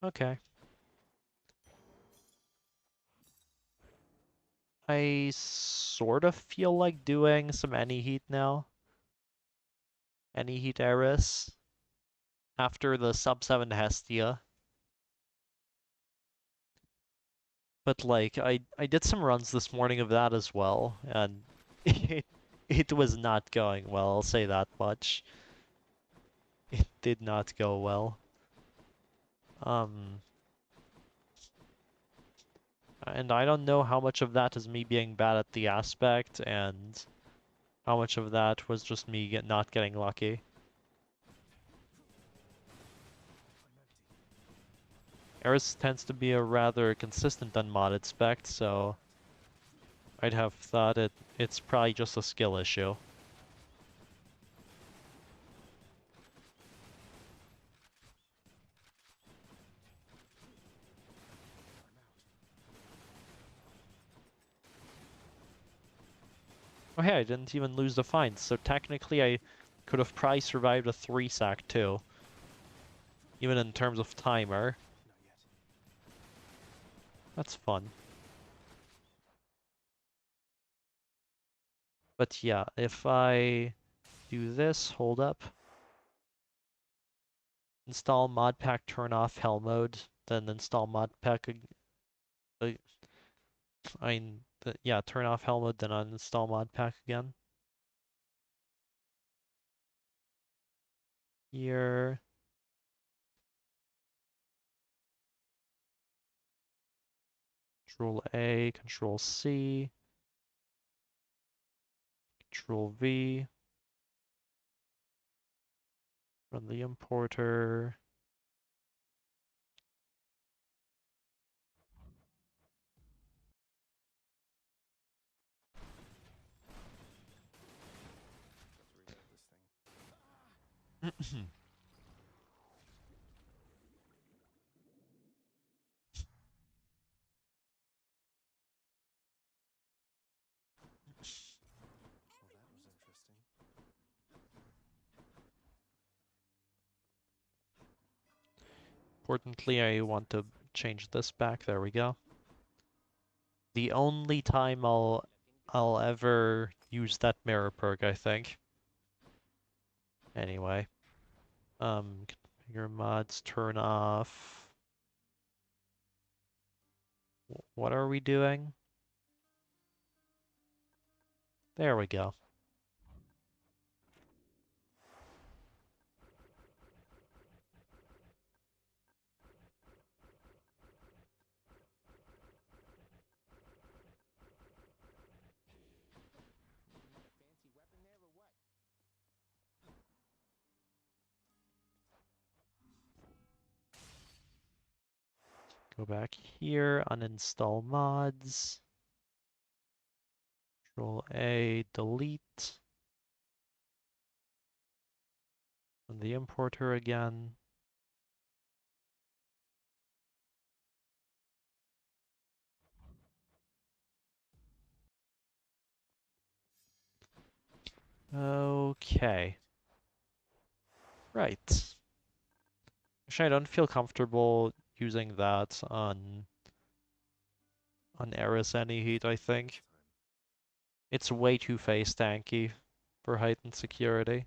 [SPEAKER 1] Okay. I sort of feel like doing some AnyHeat now. AnyHeat Eris. After the sub 7 Hestia. But like, I did some runs this morning of that as well, and it was not going well, I'll say that much. It did not go well. And I don't know how much of that is me being bad at the aspect, and how much of that was just me not getting lucky. Eris tends to be a rather consistent unmodded spec, so I'd have thought it's probably just a skill issue. Oh hey, I didn't even lose the find, so technically I could have probably survived a 3-sack too. Even in terms of timer.
[SPEAKER 2] Not yet.
[SPEAKER 1] That's fun. But yeah, if I do this, hold up. Install modpack, turn off hell mode, then install modpack. Yeah, turn off hell mode, then uninstall modpack again. Here. Control A, Control C, Control V. Run the importer.
[SPEAKER 2] Let's rebuild this thing. Well, that was interesting.
[SPEAKER 1] Importantly, I want to change this back. There we go. The only time I'll ever use that mirror perk, I think. Anyway. Configure mods, turn off. What are we doing? There we go.
[SPEAKER 5] Fancy weapon there or what?
[SPEAKER 1] Go back here, uninstall mods. Control A, delete. And the importer again. Okay. Right. Actually, I don't feel comfortable using that on Eris AnyHeat, I think. It's way too face tanky for heightened security.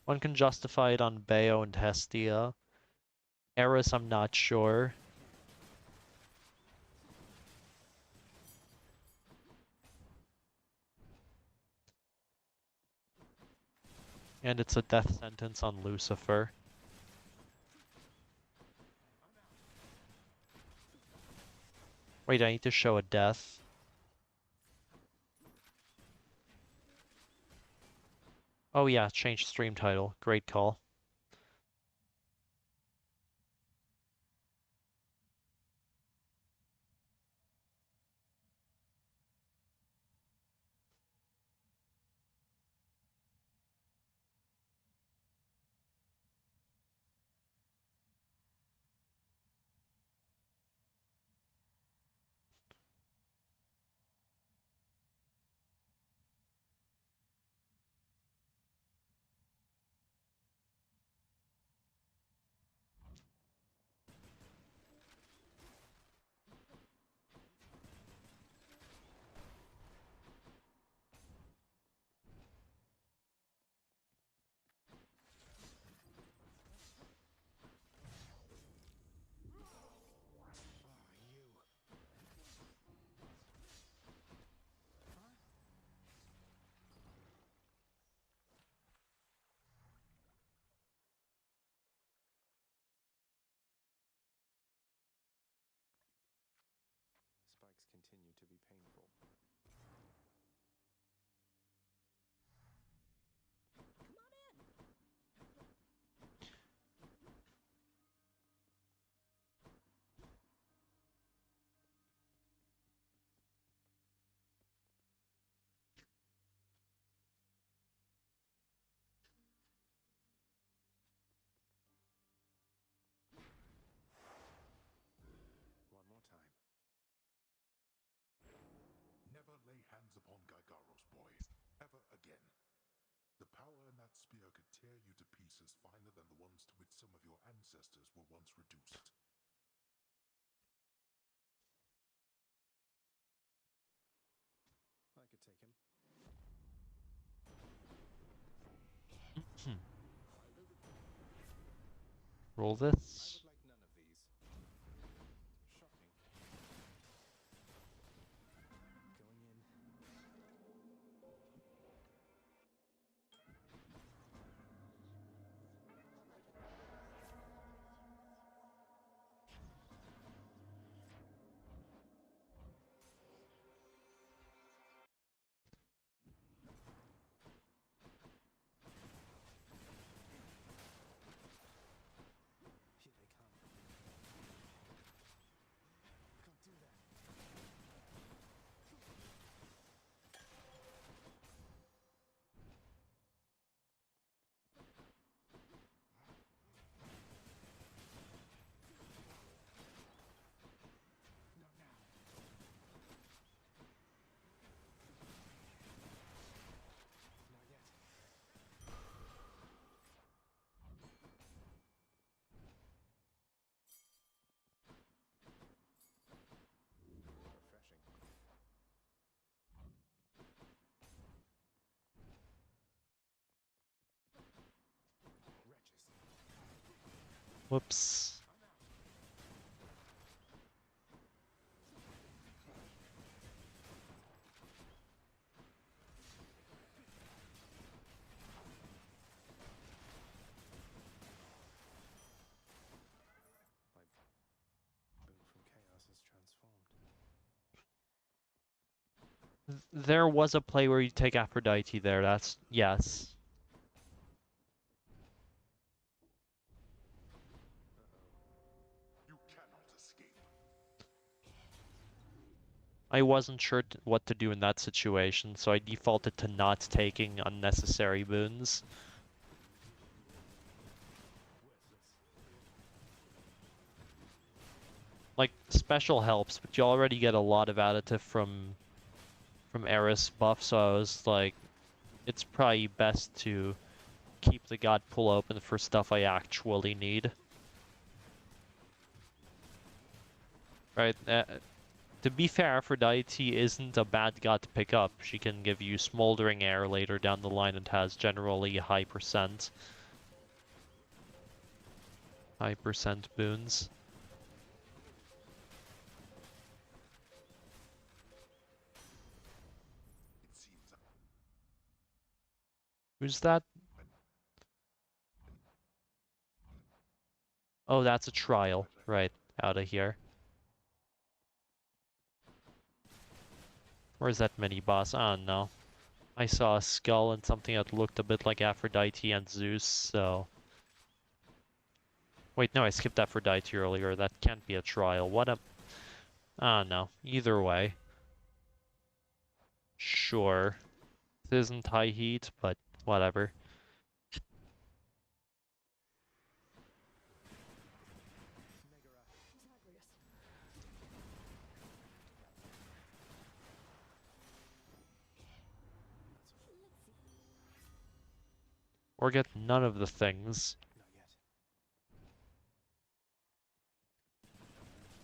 [SPEAKER 1] One can justify it on Bayo and Hestia. Eris, I'm not sure. And it's a death sentence on Lucifer. Wait, I need to show a death. Oh yeah, change stream title. Great call.
[SPEAKER 3] The power in that spear could tear you to pieces finer than the ones to which some of your ancestors were once reduced.
[SPEAKER 2] I could take him.
[SPEAKER 1] Roll
[SPEAKER 2] I
[SPEAKER 1] this.
[SPEAKER 2] would like none of these. Shocking. Going in. Here they come. Can't do that. Not now. Not yet. Refreshing. Wretches.
[SPEAKER 1] Whoops.
[SPEAKER 2] I'm out. My boon from chaos is transformed.
[SPEAKER 1] There was a play where you take Aphrodite there. That's yes.
[SPEAKER 2] Uh-oh.
[SPEAKER 3] You cannot escape.
[SPEAKER 1] I wasn't sure what to do in that situation, so I defaulted to not taking unnecessary boons.
[SPEAKER 2] Worthless.
[SPEAKER 1] Like, special helps, but you already get a lot of additive from Eris buff, so I was like, it's probably best to keep the god pool open for stuff I actually need. Right, to be fair, Aphrodite isn't a bad god to pick up. She can give you Smoldering Air later down the line and has generally high percent boons.
[SPEAKER 3] It seems
[SPEAKER 1] Who's that? Oh, that's a trial. Right, out of here. Where's that mini-boss? Oh, no. I saw a skull and something that looked a bit like Aphrodite and Zeus, so... Wait, no, I skipped Aphrodite earlier. That can't be a trial. What a... Ah, no. Either way. Sure. This isn't high heat, but whatever.
[SPEAKER 2] Megara.
[SPEAKER 6] Zagreus. Let's see.
[SPEAKER 1] Or get none of the things.
[SPEAKER 2] Not yet.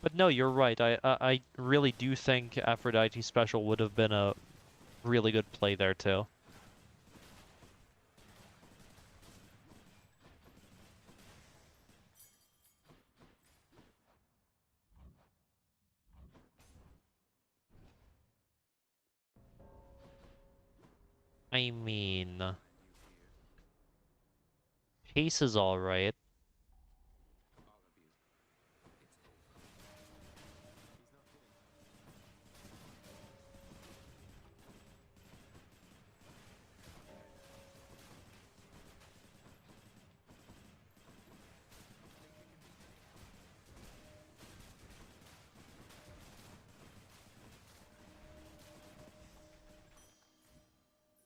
[SPEAKER 1] But no, you're right. I really do think Aphrodite special would have been a really good play there too. I mean,
[SPEAKER 2] You fear.
[SPEAKER 1] Pace is alright.
[SPEAKER 2] All of you. It's over.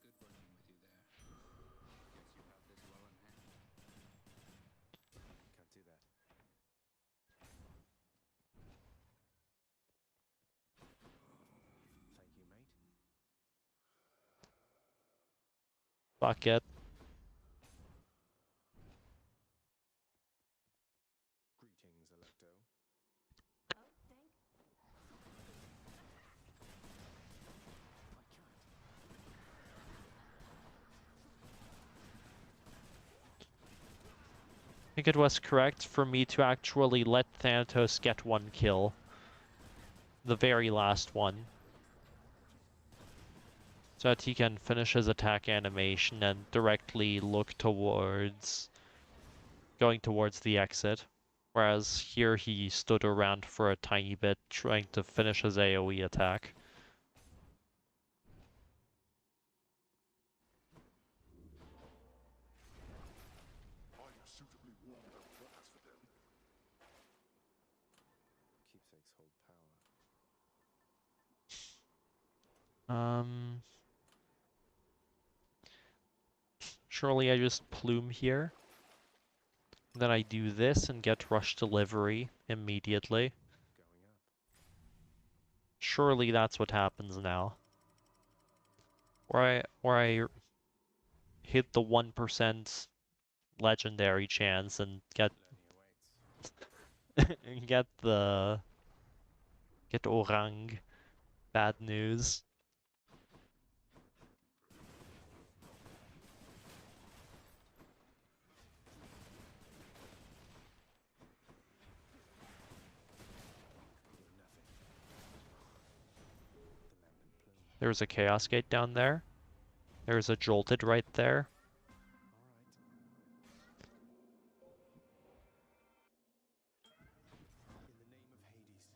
[SPEAKER 2] He's not kidding.
[SPEAKER 5] Good working with you there. Guess you have this well in hand.
[SPEAKER 2] Can't do that. Thank you, mate.
[SPEAKER 1] Fuck it. think it was correct for me to actually let Thanatos get one kill. The very last one. So that he can finish his attack animation and directly look towards... going towards the exit. Whereas here he stood around for a tiny bit trying to finish his AoE attack.
[SPEAKER 3] Are you suitably warmed up works for them?
[SPEAKER 2] Keepsakes hold power.
[SPEAKER 1] Surely I just plume here. Then I do this and get rush delivery immediately.
[SPEAKER 2] Going up.
[SPEAKER 1] Surely that's what happens now. Where I hit the 1% legendary chance and get
[SPEAKER 2] Learning awaits.
[SPEAKER 1] get orang. Bad news.
[SPEAKER 2] You're nothing. The lamp and plume.
[SPEAKER 1] There's a chaos gate down there. There's a jolted right there.
[SPEAKER 2] All right. In the name of Hades.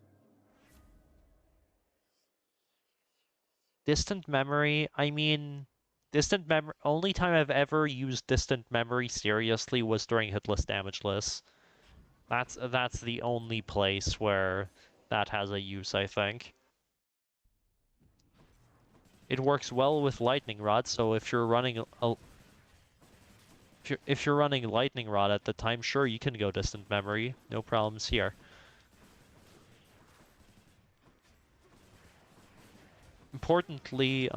[SPEAKER 1] Distant memory, I mean, distant memory. Only time I've ever used distant memory seriously was during hitless damageless. That's the only place where that has a use, I think. It works well with lightning rod, so if you're running if you're running lightning rod at the time, sure you can go distant memory. No problems here. Importantly,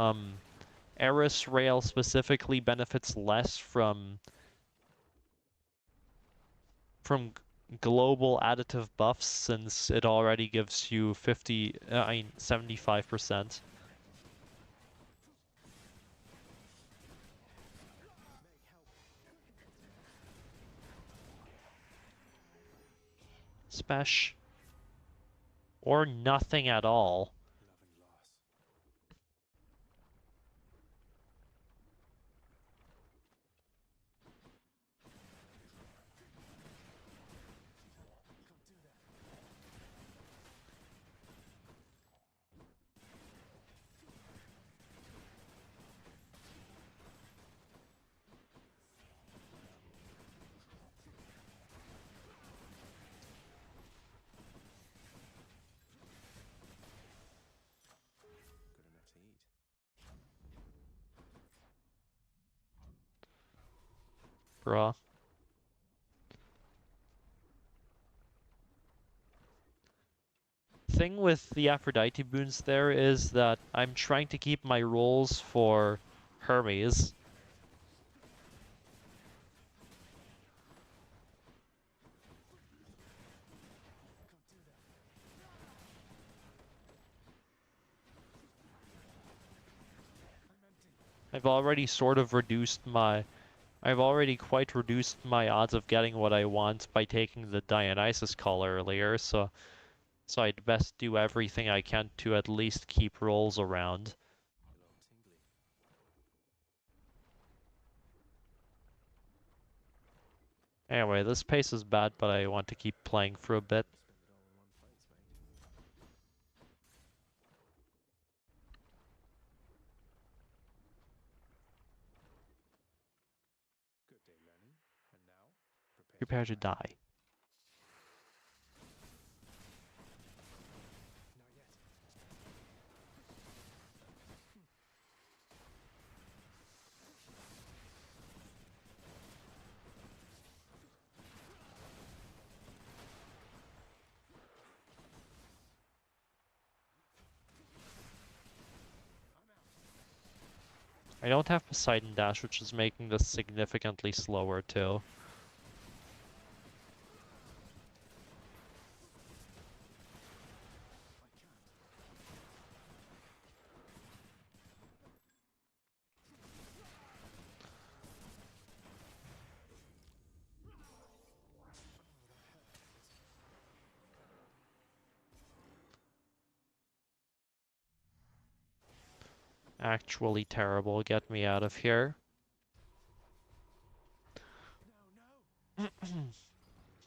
[SPEAKER 1] Eris rail specifically benefits less from global additive buffs since it already gives you 75%. Spesh. Or nothing at all.
[SPEAKER 2] Love and loss. Good enough to eat.
[SPEAKER 1] Bruh. Thing with the Aphrodite boons there is that I'm trying to keep my rolls for Hermes. I've already sort of reduced my... I've already quite reduced my odds of getting what I want by taking the Dionysus call earlier, so I'd best do everything I can to at least keep rolls around.
[SPEAKER 2] Feel all tingly.
[SPEAKER 1] Anyway, this pace is bad, but I want to keep playing for a bit.
[SPEAKER 2] Spend it all in one place, mate. Good day learning. And now,
[SPEAKER 1] Prepare to die.
[SPEAKER 2] Not yet.
[SPEAKER 1] I don't have Poseidon Dash, which is making this significantly slower too. actually terrible. Get me out of here.
[SPEAKER 2] No, no.
[SPEAKER 6] Thanks for stopping in.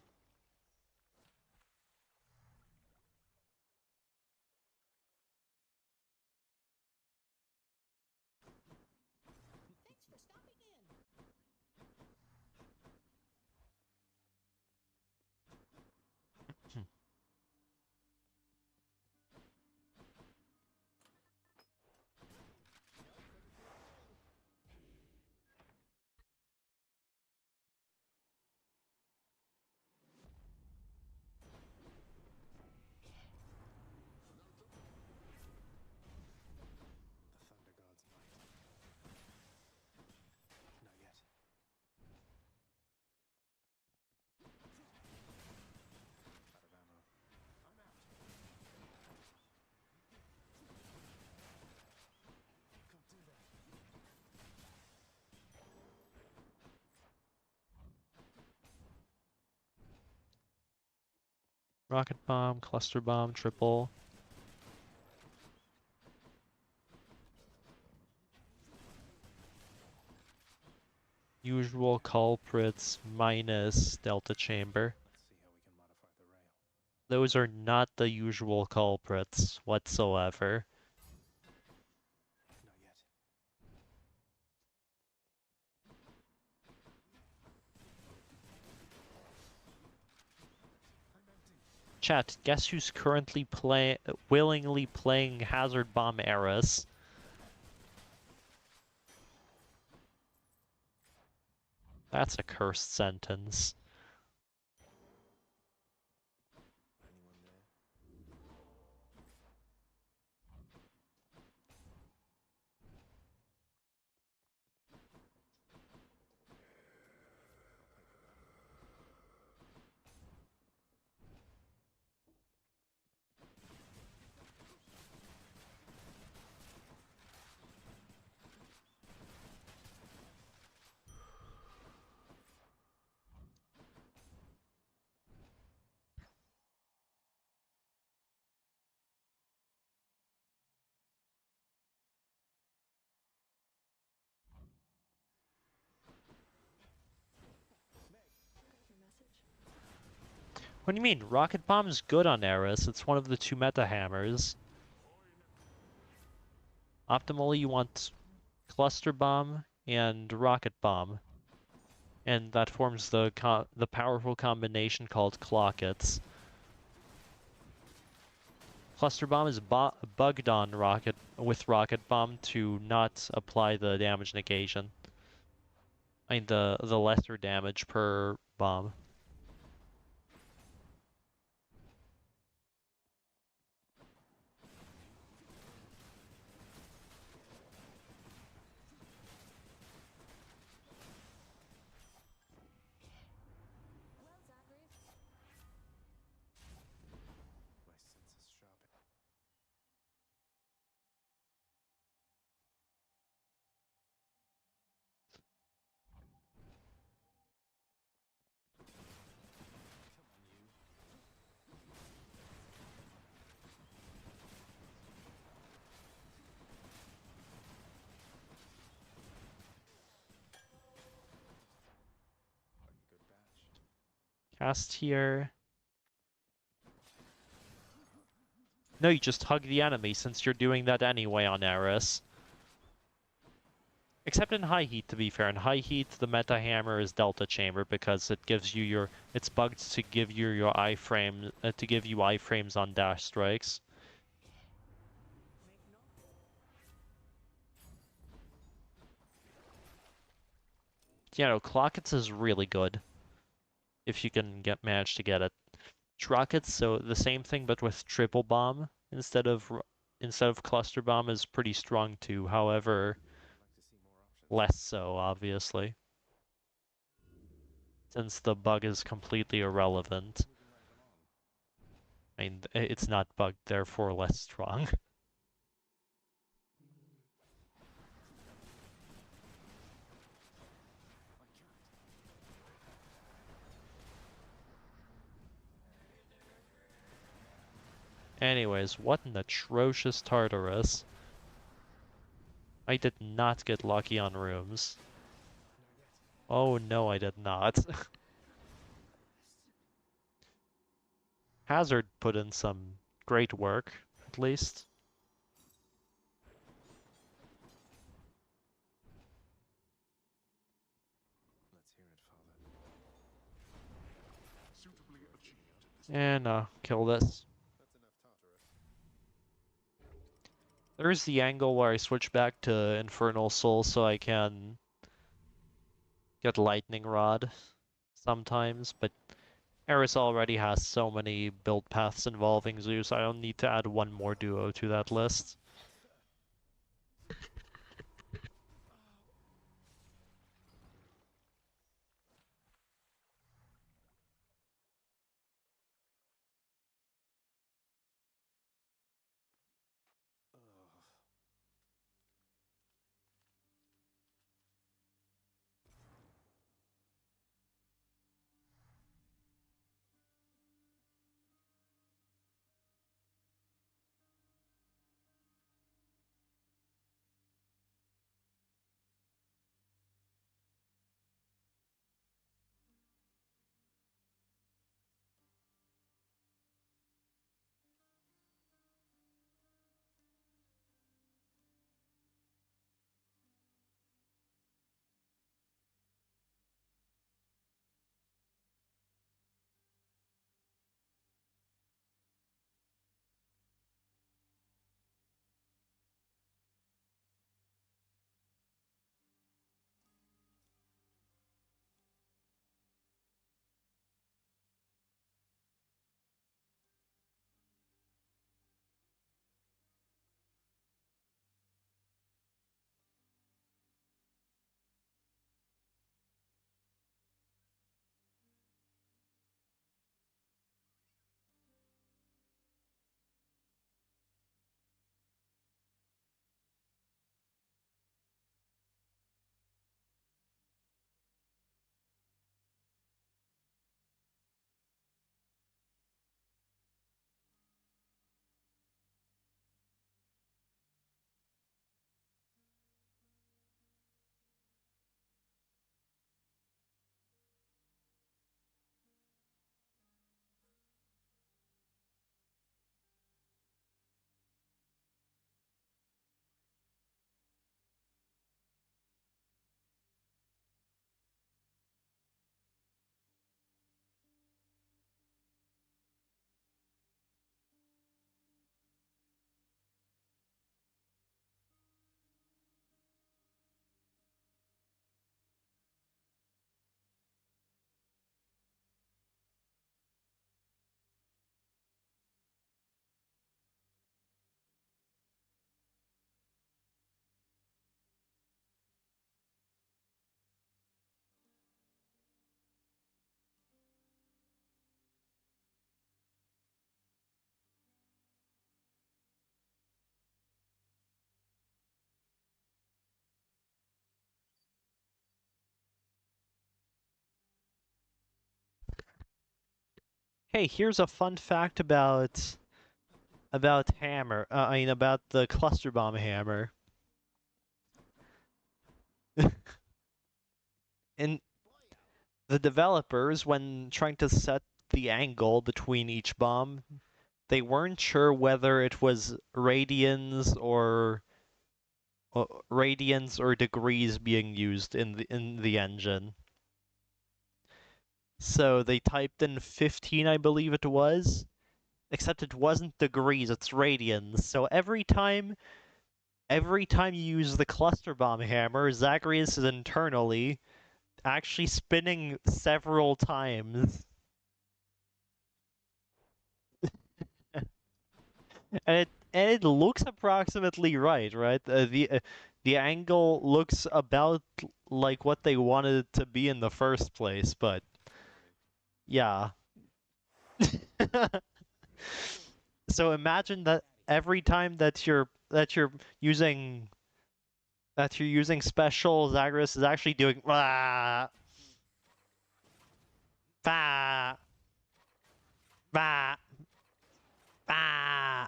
[SPEAKER 2] The Thunder God's might. Not yet. Out of ammo. I'm out. Can't do that.
[SPEAKER 1] Rocket bomb, cluster bomb, triple. Usual culprits minus delta chamber.
[SPEAKER 2] Let's see how we can modify the rail.
[SPEAKER 1] Those are not the usual culprits whatsoever.
[SPEAKER 2] Not yet. I'm empty.
[SPEAKER 1] Chat, guess who's currently willingly playing Hazard Bomb Eris? That's a cursed sentence.
[SPEAKER 2] Anyone there?
[SPEAKER 1] What do you mean? Rocket Bomb's good on Eris. It's one of the two meta hammers. Optimally, you want Cluster Bomb and Rocket Bomb. And that forms the powerful combination called Clockets. Cluster Bomb is bugged on with Rocket Bomb to not apply the damage negation. I mean the lesser damage per bomb.
[SPEAKER 6] Well, Zachary,
[SPEAKER 2] My senses sharpen. Come on, you. Like a good batch.
[SPEAKER 1] Cast here. No, you just hug the enemy since you're doing that anyway on Eris. Except in high heat, to be fair. In high heat, the meta hammer is delta chamber because it gives you your. It's bugged to give you your iframe to give you iframes on dash strikes. Yeah, no, Clockets is really good if you can manage to get it. Rockets, so the same thing but with triple bomb instead of cluster bomb is pretty strong too. However,
[SPEAKER 2] I'd like to see more options.
[SPEAKER 1] less so obviously, since the bug is completely irrelevant.
[SPEAKER 2] Moving right along.
[SPEAKER 1] I mean, it's not bugged, therefore less strong.
[SPEAKER 2] I can't.
[SPEAKER 1] Anyways, what an atrocious Tartarus. I did not get lucky on rooms.
[SPEAKER 2] Not yet.
[SPEAKER 1] Oh no, I did not. Hazard put in some great work, at least.
[SPEAKER 2] Let's hear it, Father.
[SPEAKER 3] Suitably achieved this
[SPEAKER 1] And kill this.
[SPEAKER 2] That's enough Tartarus.
[SPEAKER 1] There's the angle where I switch back to Infernal Soul so I can get Lightning Rod sometimes, but Eris already has so many build paths involving Zeus, I don't need to add one more duo to that list.
[SPEAKER 2] Ugh.
[SPEAKER 1] Hey, here's a fun fact about hammer. About the cluster bomb hammer. And the developers, when trying to set the angle between each bomb, they weren't sure whether it was radians or degrees being used in the engine. So they typed in 15, I believe it was, except it wasn't degrees, it's radians. So every time you use the cluster bomb hammer, Zagreus is internally actually spinning several times. And it looks approximately right? The angle looks about like what they wanted it to be in the first place, but yeah. So imagine that every time that you're using special, Zagreus is actually doing bah, bah, bah, bah.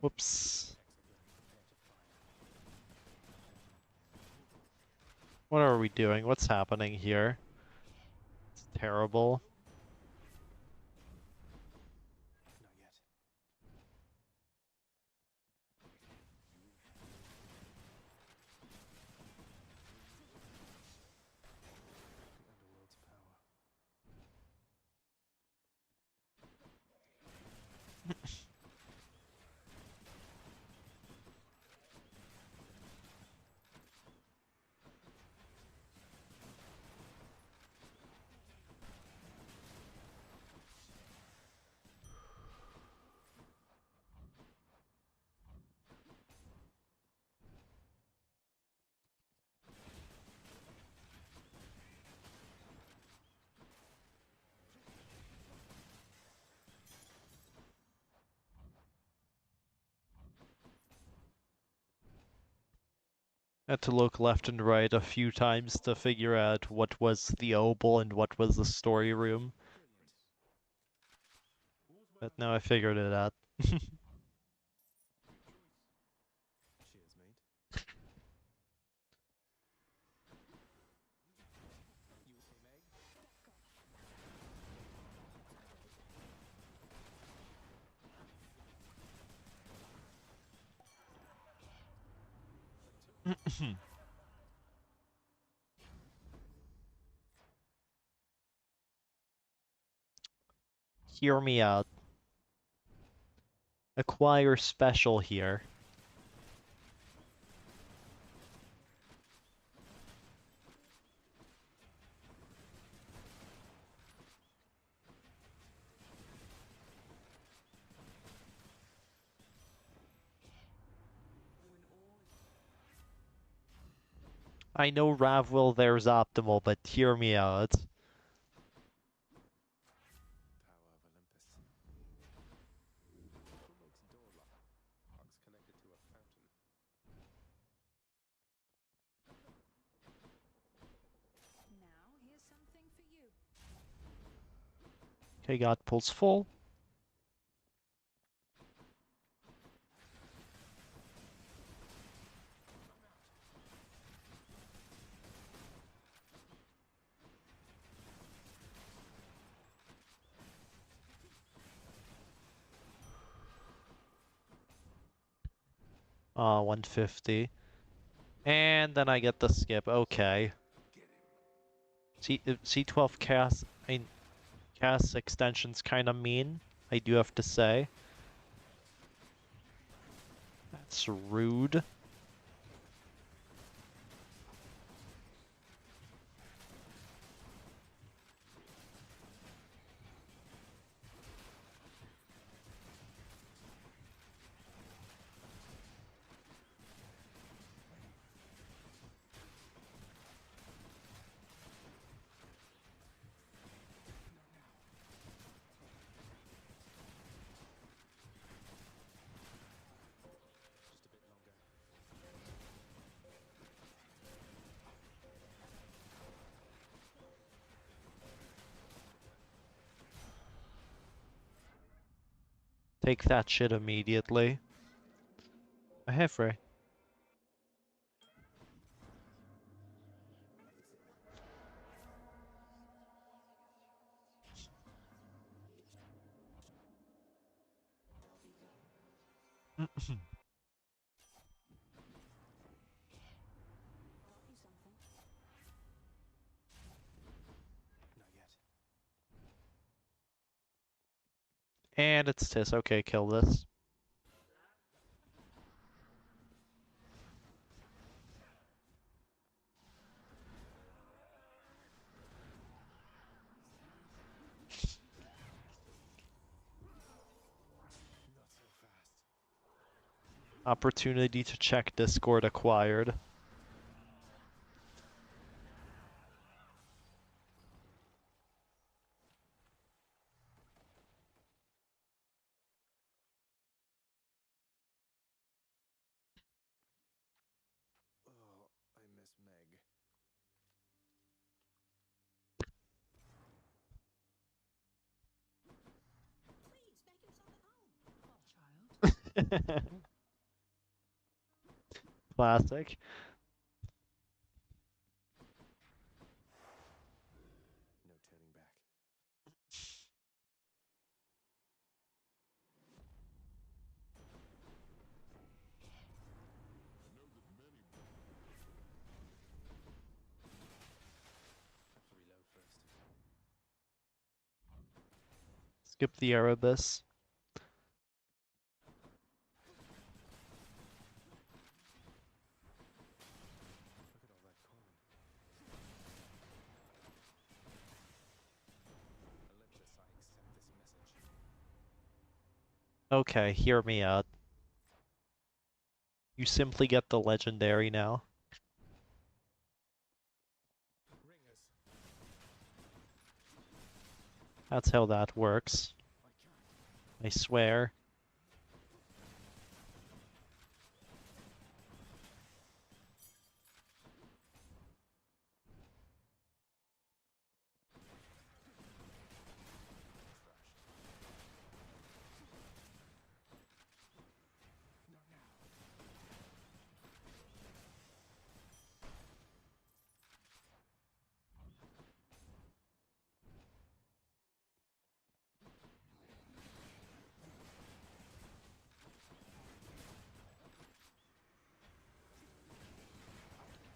[SPEAKER 1] Whoops. What are we doing? What's happening here? It's terrible.
[SPEAKER 2] Not yet. The underworld's power.
[SPEAKER 1] Had to look left and right a few times to figure out what was the oboe and what was the story room. But now I figured it out.
[SPEAKER 2] Cheers, mate. You okay, Meg?
[SPEAKER 1] Hear me out. Acquire special here. I know Ravwell there's optimal, but hear me out.
[SPEAKER 2] Power of Olympus. Who makes door locks connected to a fountain?
[SPEAKER 6] Now, here's something for you.
[SPEAKER 1] Okay, God pulls full. Ah, 150. And then I get the skip. Okay. C12 cast, I mean, cast extension's kind of mean, I do have to say. That's rude.
[SPEAKER 2] Just a bit longer.
[SPEAKER 1] Take that shit immediately. I have Ray.
[SPEAKER 6] Got you something.
[SPEAKER 2] Not yet.
[SPEAKER 1] And it's Tis. Okay, kill this.
[SPEAKER 2] Not so fast.
[SPEAKER 1] Opportunity to check Discord acquired.
[SPEAKER 2] Oh, I miss Meg.
[SPEAKER 6] Please, make yourself at home. Oh, child.
[SPEAKER 1] Classic.
[SPEAKER 2] No turning back. Have to reload first.
[SPEAKER 1] Skip the Erebus.
[SPEAKER 2] Look at all that coin. Olympus, I accept this message.
[SPEAKER 1] Okay, hear me out. You simply get the legendary now.
[SPEAKER 2] Ringers.
[SPEAKER 1] That's how that works.
[SPEAKER 2] I can't.
[SPEAKER 1] I swear.
[SPEAKER 2] Not now.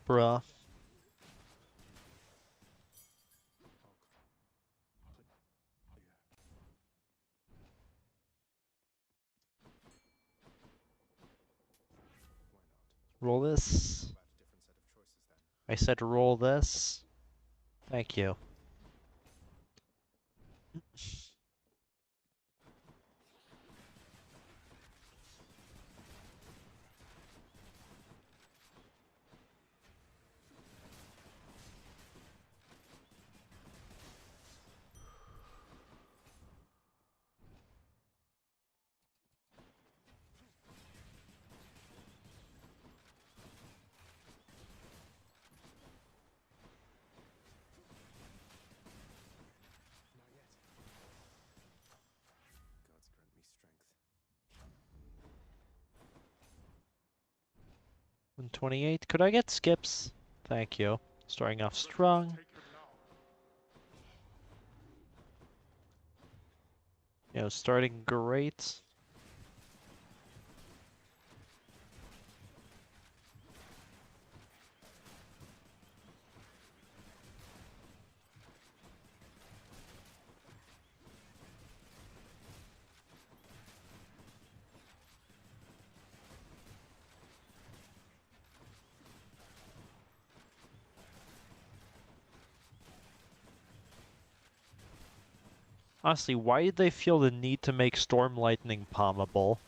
[SPEAKER 1] Bruh.
[SPEAKER 2] Why not?
[SPEAKER 1] Roll this.
[SPEAKER 2] How about a different set of choices then?
[SPEAKER 1] I said roll this. Thank you.
[SPEAKER 2] Not yet. Gods grant me strength.
[SPEAKER 1] 128. Could I get skips? Thank you. Starting off strong.
[SPEAKER 3] Take him now.
[SPEAKER 1] You know, starting great. Honestly, why did they feel the need to make Storm Lightning palmable?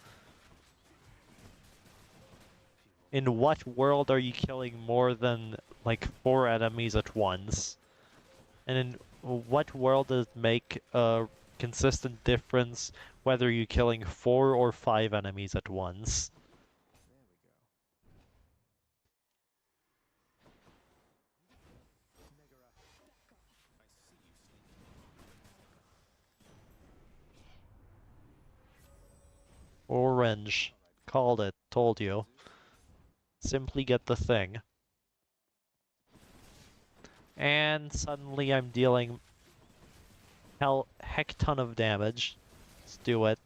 [SPEAKER 1] In what world are you killing more than, like, 4 enemies at once? And in what world does it make a consistent difference whether you're killing 4 or 5 enemies at once?
[SPEAKER 2] There we go. Megara. I see you sleeping.
[SPEAKER 1] Orange. Called it. Told you. Simply get the thing. And suddenly I'm dealing heck ton of damage. Let's do it.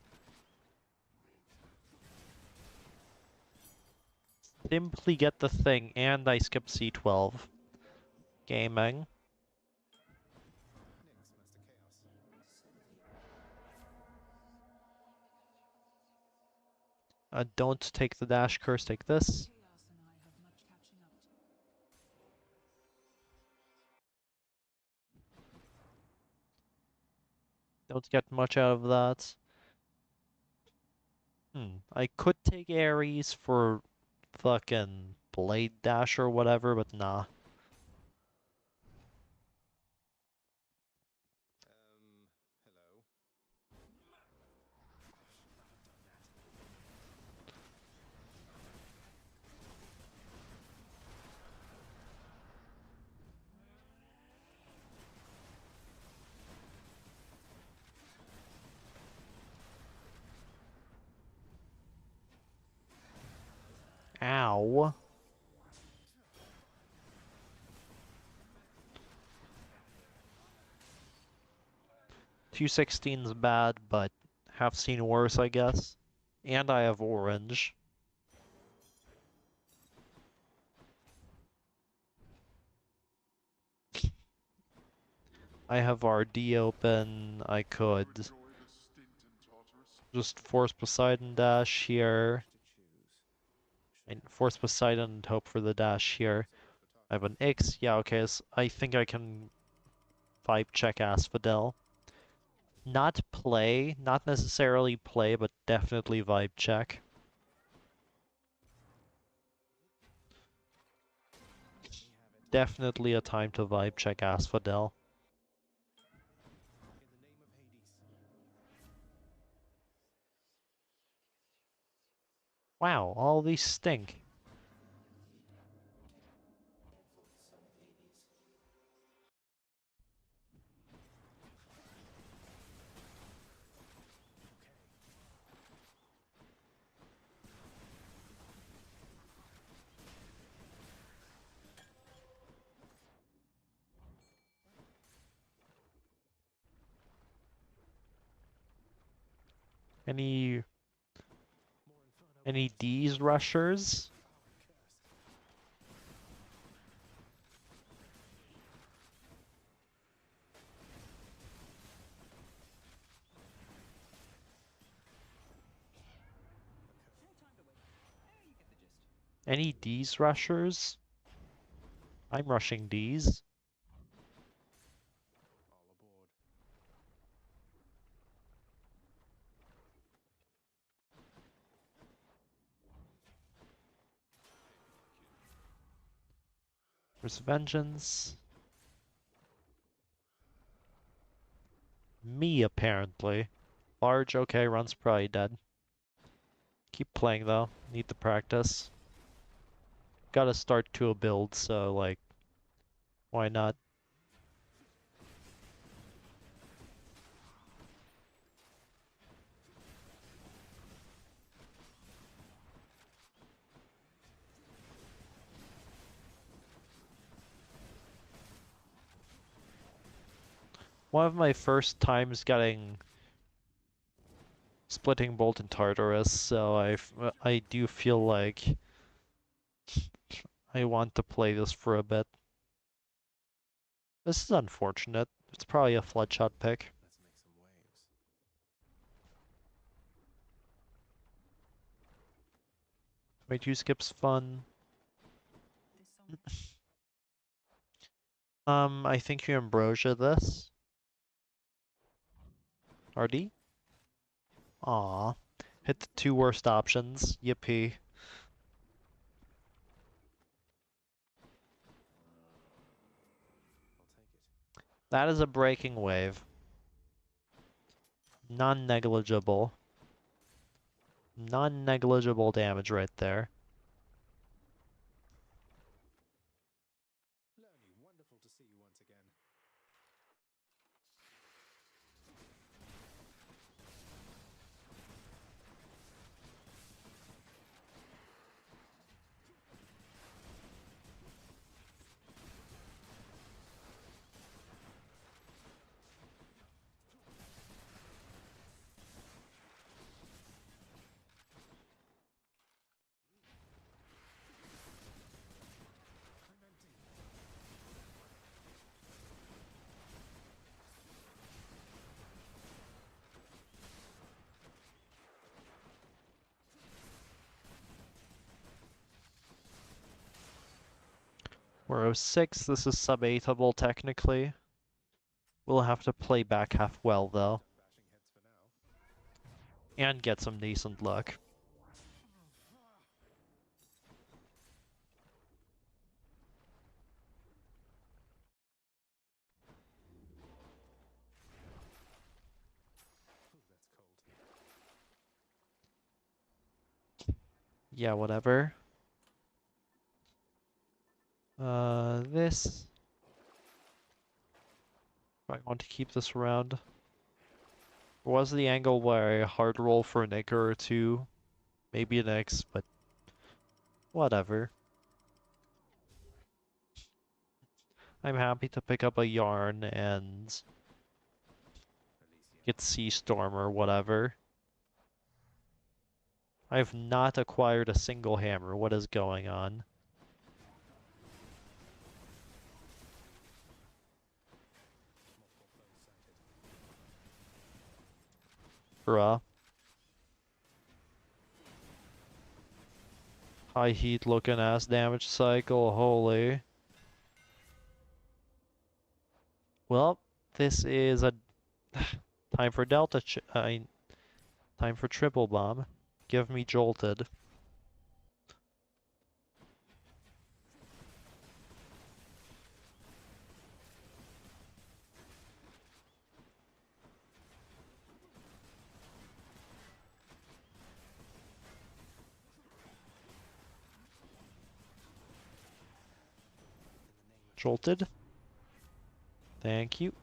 [SPEAKER 1] Simply get the thing, and I skip C12. Gaming.
[SPEAKER 2] Nix, Master Chaos.
[SPEAKER 1] Don't take the dash curse, take this.
[SPEAKER 6] Chaos and I have much catching up to.
[SPEAKER 1] Don't get much out of that. I could take Ares for fucking Blade Dash or whatever, but nah.
[SPEAKER 2] Hello.
[SPEAKER 1] Q16's bad, but have seen worse, I guess. And I have orange. I have RD open. I could
[SPEAKER 3] Enjoy the stint in Tartarus?
[SPEAKER 1] just force Poseidon dash here. And force Poseidon and hope for the dash here. I have an X. Yeah, okay, so I think I can vibe check Asphodel. Not play, not necessarily play, but definitely vibe check. Definitely a time to vibe check Asphodel. Wow, all these stink. Any D's rushers? Any D's rushers? I'm rushing D's. There's vengeance. Me, apparently. Large, okay, run's probably dead. Keep playing though. Need the practice. Gotta start to a build, so like, why not? One of my first times getting splitting bolt in Tartarus, so I do feel like I want to play this for a bit. This is unfortunate. It's probably a floodshot pick. My two skips fun. I think you Ambrosia this. RD? Aw. Hit the two worst options. Yippee. That is a breaking wave. Non-negligible. Non-negligible damage right there.
[SPEAKER 2] Wonderful to see you once again.
[SPEAKER 1] We're 06, this is sub-8able technically. We'll have to play back half well though. And get some decent luck. Yeah, whatever. This. I want to keep this around. Was the angle where I hard roll for an acre or two? Maybe an X, but whatever. I'm happy to pick up a yarn and it's Sea Storm or whatever. I have not acquired a single hammer. What is going on? Bruh. High heat looking ass damage cycle, holy. Well, this is a time for time for triple bomb. Give me jolted. Jolted. Thank you.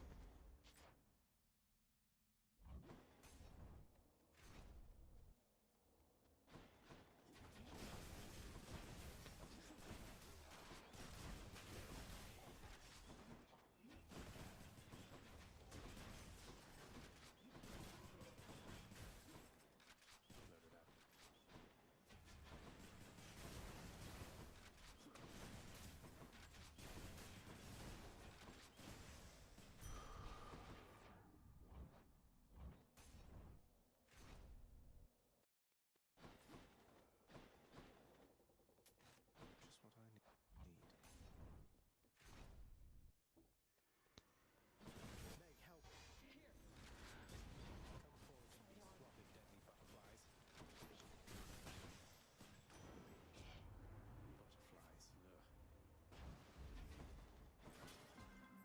[SPEAKER 2] Just what I need. Meg, help! Come forward from these flopping deadly butterflies. Butterflies, ugh.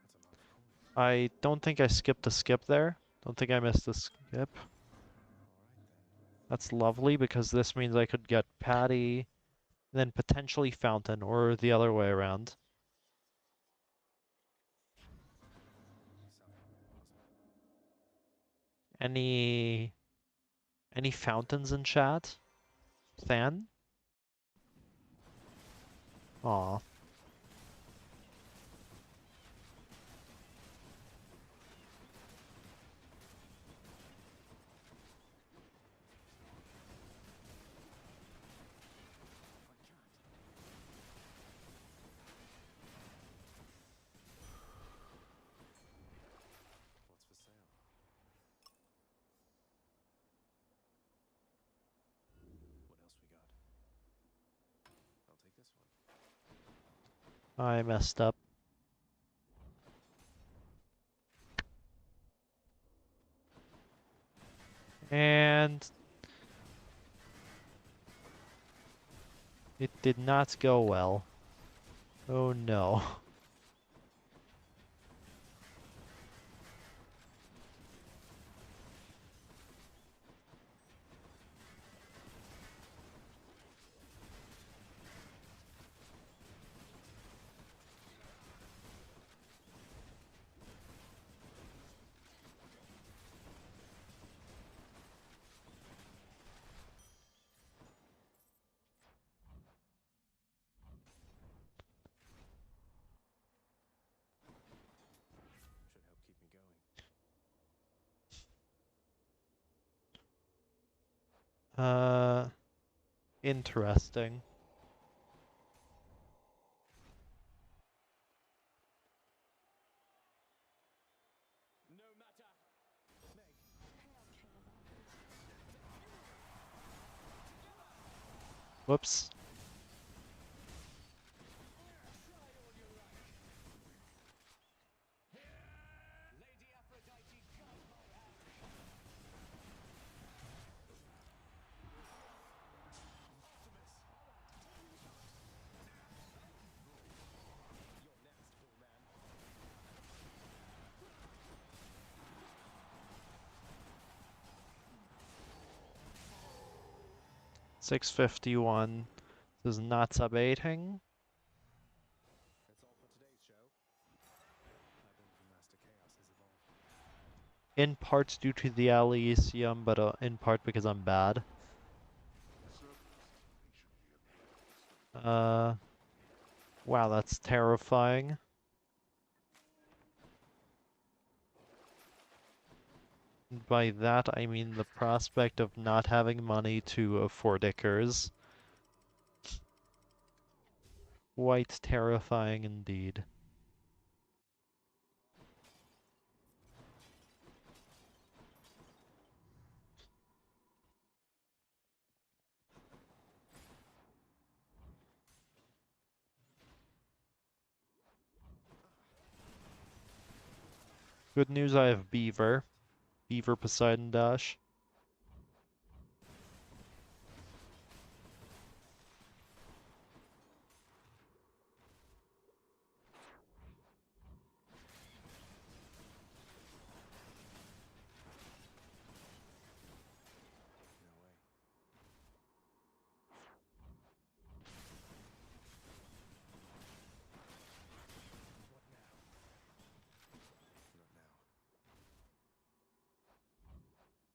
[SPEAKER 2] That's a lot of coins.
[SPEAKER 1] I don't think I skipped a skip there. Don't think I missed a skip.
[SPEAKER 2] Alright then.
[SPEAKER 1] That's lovely because this means I could get Patty, then potentially Fountain, or the other way around. Any fountains in chat? Than? Aw.
[SPEAKER 2] What's for sale? What else we got? I'll take this one.
[SPEAKER 1] I messed up. And it did not go well. Oh no.
[SPEAKER 2] Should help keep me going.
[SPEAKER 1] Interesting.
[SPEAKER 2] No matter! Meg!
[SPEAKER 1] Whoops.
[SPEAKER 2] Lady Aphrodite, guide my hand!
[SPEAKER 1] 651. This is not subating.
[SPEAKER 2] That's all for today's show. I believe the Master Chaos has evolved.
[SPEAKER 1] In part due to the Elysium, but in part because I'm bad. Wow, that's terrifying. By that I mean the prospect of not having money to afford Ickers. Quite terrifying indeed. Good news, I have Beaver. Beaver Poseidon Dash.
[SPEAKER 2] No way. What now? Not now. Megara?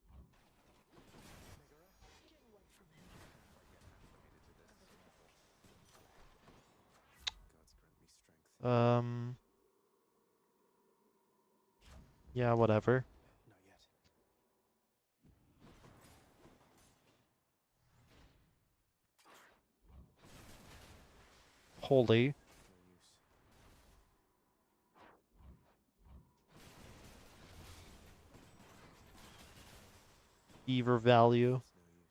[SPEAKER 6] Get away from him.
[SPEAKER 2] If I get acclimated to this. Gods grant me strength.
[SPEAKER 1] Yeah, whatever.
[SPEAKER 2] Not yet.
[SPEAKER 1] Holy.
[SPEAKER 2] No use.
[SPEAKER 1] Beaver value.
[SPEAKER 2] It's no use.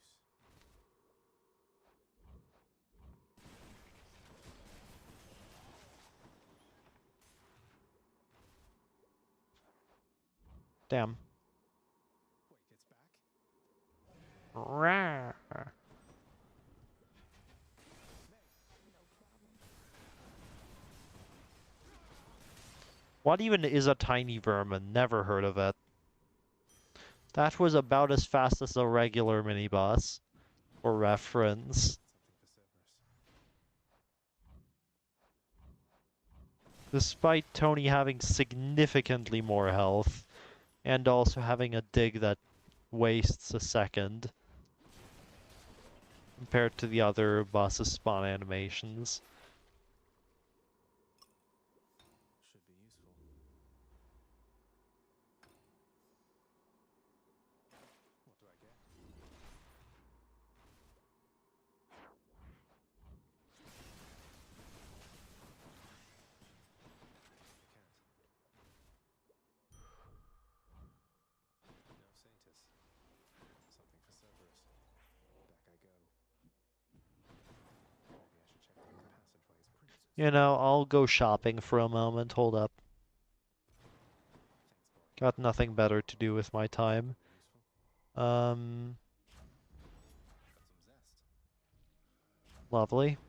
[SPEAKER 1] Damn.
[SPEAKER 2] Wait, it's back?
[SPEAKER 1] Rawr. What even is a tiny vermin? Never heard of it. That was about as fast as a regular mini-boss. For reference.
[SPEAKER 2] Something for Cerberus.
[SPEAKER 1] Despite Tony having significantly more health, and also having a dig that wastes a second compared to the other boss's spawn animations.
[SPEAKER 2] Should be useful. What do I get? I can't. No Satis. Something for Cerberus. Back I go. Maybe I should check the passageways. Princess.
[SPEAKER 1] You know, I'll go shopping for a moment. Hold up.
[SPEAKER 2] Thanks, boy.
[SPEAKER 1] Got nothing better to do with my time.
[SPEAKER 2] Useful. Got some zest.
[SPEAKER 1] Lovely.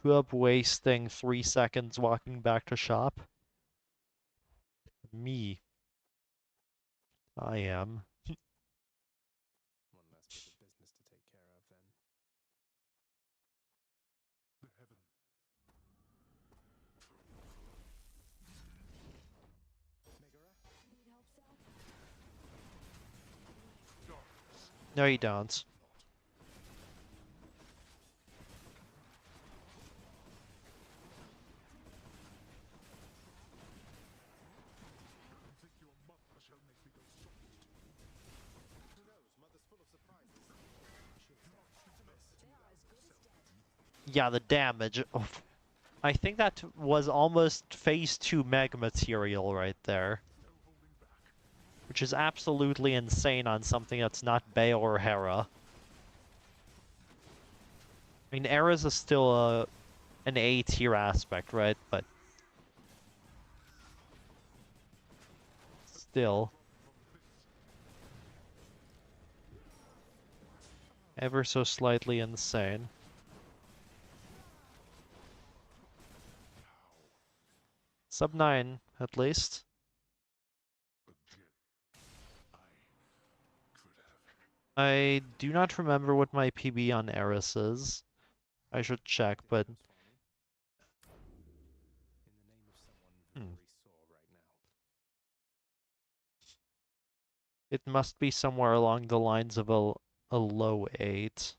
[SPEAKER 1] Who up wasting 3 seconds walking back to shop? Me. I am.
[SPEAKER 2] One less bit of business to take care of then.
[SPEAKER 3] The heaven.
[SPEAKER 2] Megara?
[SPEAKER 6] Need help, Sal?
[SPEAKER 1] No, you don't.
[SPEAKER 3] You think your mother shall make me go soft?
[SPEAKER 2] Who knows? Mother's full of surprises.
[SPEAKER 6] They are as good as dead.
[SPEAKER 1] Yeah, the damage. Oh, I think that was almost phase 2 meg material right there.
[SPEAKER 3] No holding back.
[SPEAKER 1] Which is absolutely insane on something that's not Baal or Hera. I mean, Eris is still an A tier aspect, right? But still. Ever so slightly insane. Sub 9, at least.
[SPEAKER 3] Again. I could have.
[SPEAKER 1] I do not remember what my PB on Eris is. I should check, but
[SPEAKER 2] In the name of someone
[SPEAKER 1] Hmm.
[SPEAKER 2] very sore right now.
[SPEAKER 1] it must be somewhere along the lines of a low 8.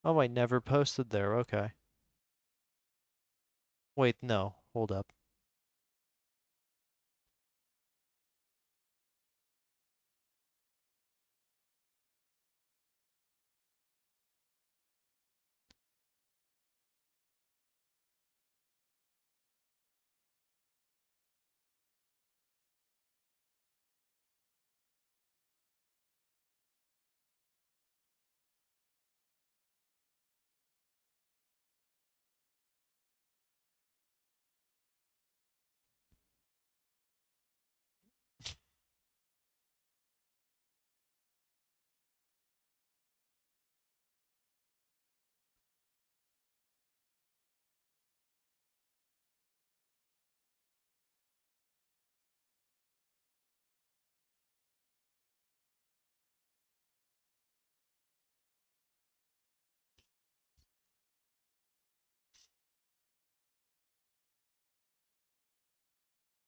[SPEAKER 1] Oh, I never posted there, okay. Wait, no, hold up.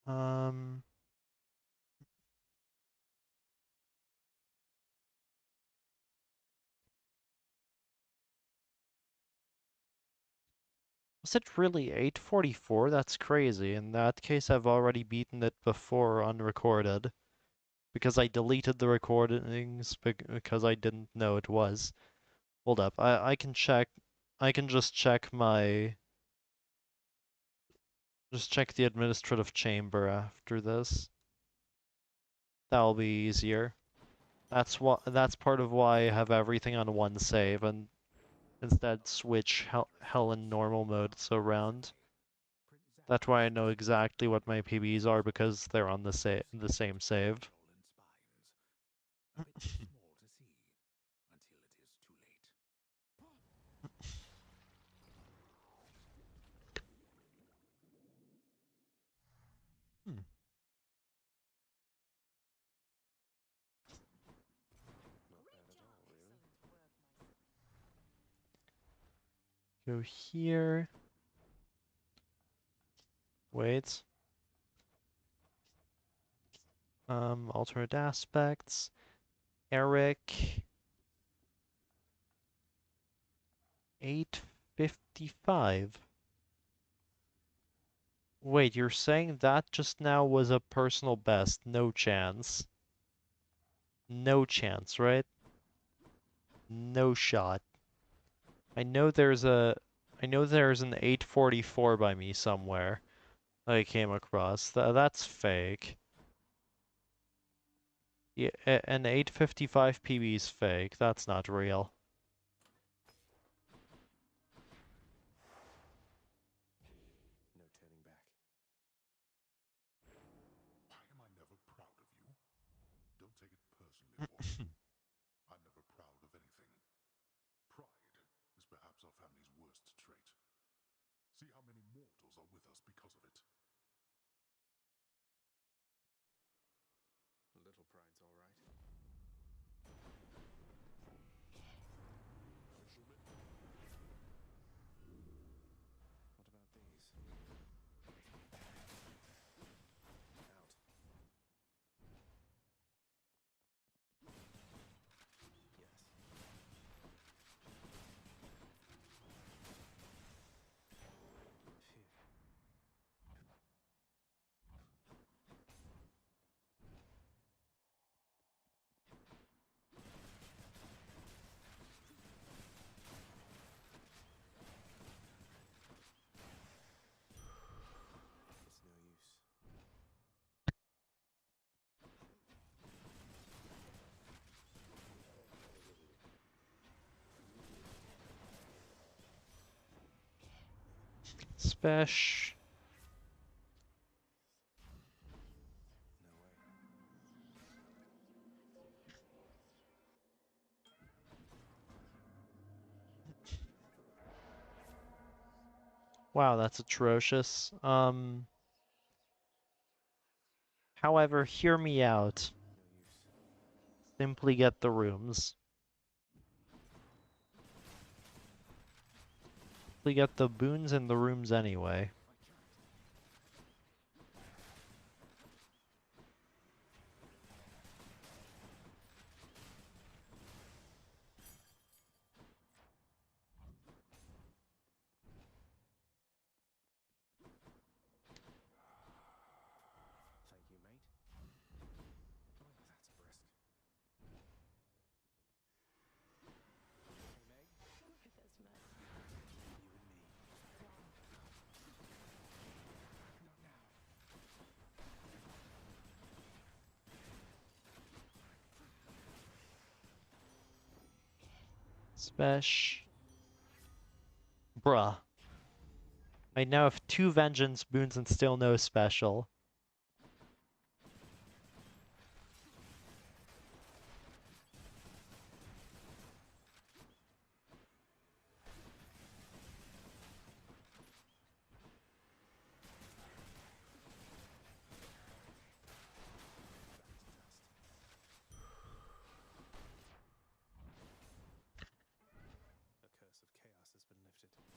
[SPEAKER 1] Um, was it really 8:44? That's crazy. In that case, I've already beaten it before unrecorded. Because I deleted the recordings because I didn't know it was. Hold up, I can check. I can just check the administrative chamber after this. That'll be easier. That's part of why I have everything on one save and instead switch hell and normal modes around. That's why I know exactly what my PBs are because they're on the same save.
[SPEAKER 4] A bit too small to see until it is too late.
[SPEAKER 1] Hmm.
[SPEAKER 2] Not bad at all, really.
[SPEAKER 1] Go here. Wait. Alternate aspects. Eric. 8:55. Wait, you're saying that just now was a personal best? No chance. No chance, right? No shot. I know there's an 8:44 by me somewhere that I came across. That's fake. Yeah, an 8:55 PB is fake. That's not real.
[SPEAKER 2] No turning back.
[SPEAKER 3] Why am I never proud of you? Don't take it personally, boy. I'm never proud of anything. Pride is perhaps our family's worst trait. See how many mortals are with us because of it.
[SPEAKER 2] A little pride's all right. What about these? Out. Yes. Phew. It's no use.
[SPEAKER 1] Spesh.
[SPEAKER 2] No way.
[SPEAKER 1] Wow, that's atrocious. However, hear me out.
[SPEAKER 2] No use.
[SPEAKER 1] Simply get the rooms. Simply get the boons in the rooms anyway. Spesh. Bruh. I now have 2 Vengeance boons and still no special.
[SPEAKER 2] A curse of chaos has been lifted.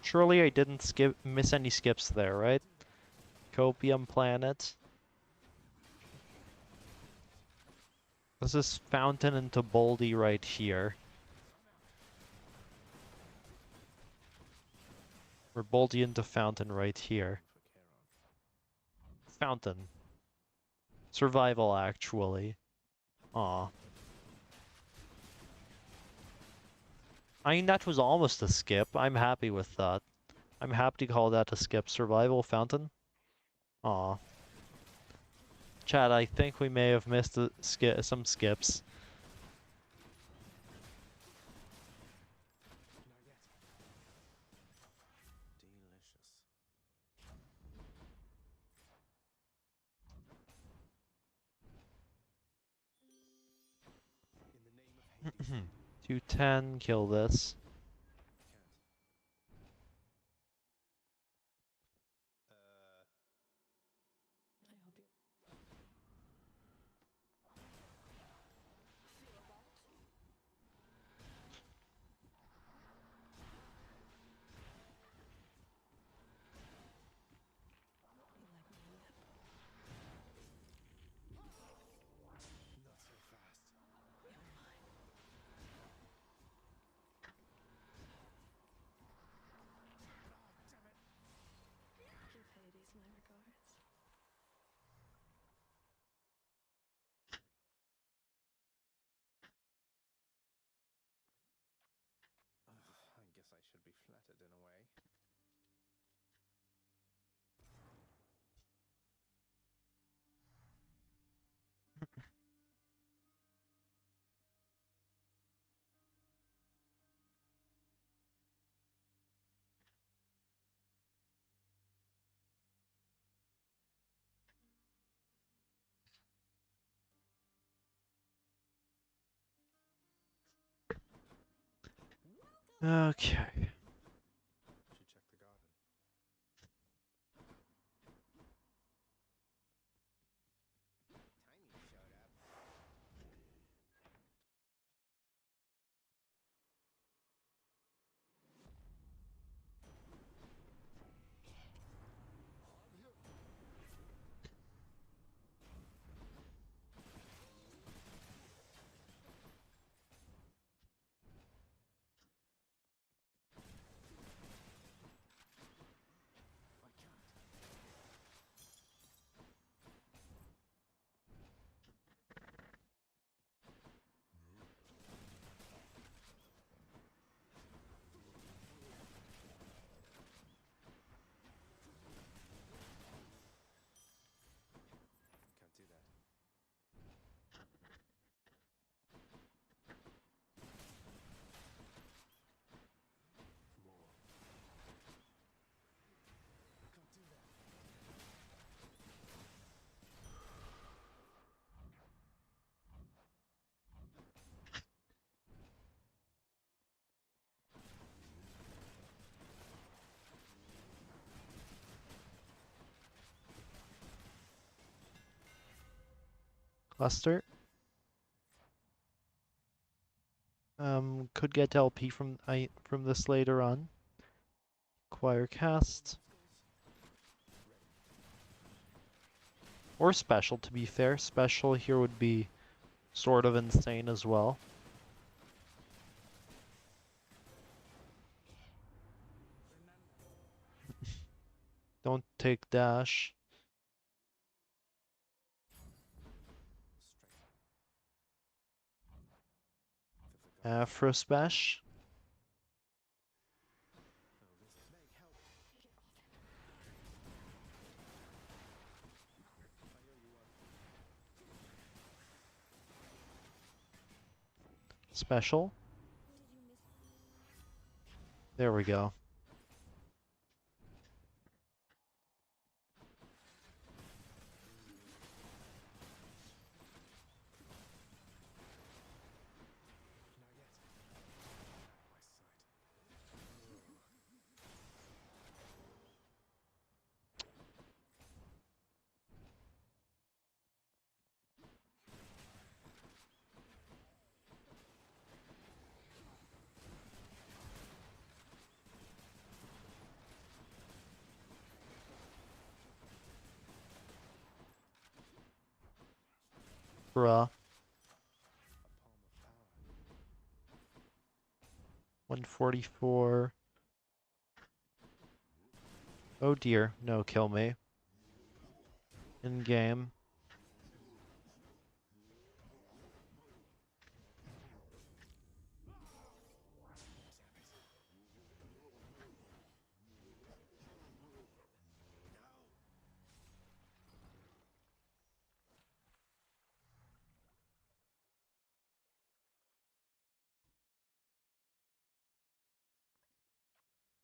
[SPEAKER 1] Surely I didn't miss any skips there, right? Copium Planet. This is Fountain into Boldy right here. Or Boldy into Fountain right here.
[SPEAKER 2] Put care on.
[SPEAKER 1] Fountain. Survival, actually. Aw. I mean, that was almost a skip. I'm happy with that. I'm happy to call that a skip. Survival, Fountain. Aw. Chad, I think we may have missed some skips.
[SPEAKER 2] Not yet. Delicious. In the name of Hades.
[SPEAKER 1] 210, kill this.
[SPEAKER 2] Can't.
[SPEAKER 6] I hope you feel that. You like my lip?
[SPEAKER 2] Not so fast.
[SPEAKER 6] You're mine. Give Hades my regards.
[SPEAKER 2] I guess I should be flattered in a way.
[SPEAKER 1] Okay.
[SPEAKER 2] Should check the garden. Tiny showed up. I can't. Can't do that. More. Can't do that.
[SPEAKER 1] Cluster. Could get LP from this later on. Acquire cast. Or special, to be fair. Special here would be sort of insane as well. Don't take dash.
[SPEAKER 2] Straight.
[SPEAKER 1] Afro Spash.
[SPEAKER 2] Meg, help.
[SPEAKER 6] Get off him.
[SPEAKER 2] I owe you one.
[SPEAKER 1] Special. There we go.
[SPEAKER 2] Not yet.
[SPEAKER 1] Bruh.
[SPEAKER 2] A palm of power.
[SPEAKER 1] 144. Oh dear, no, kill me. In game.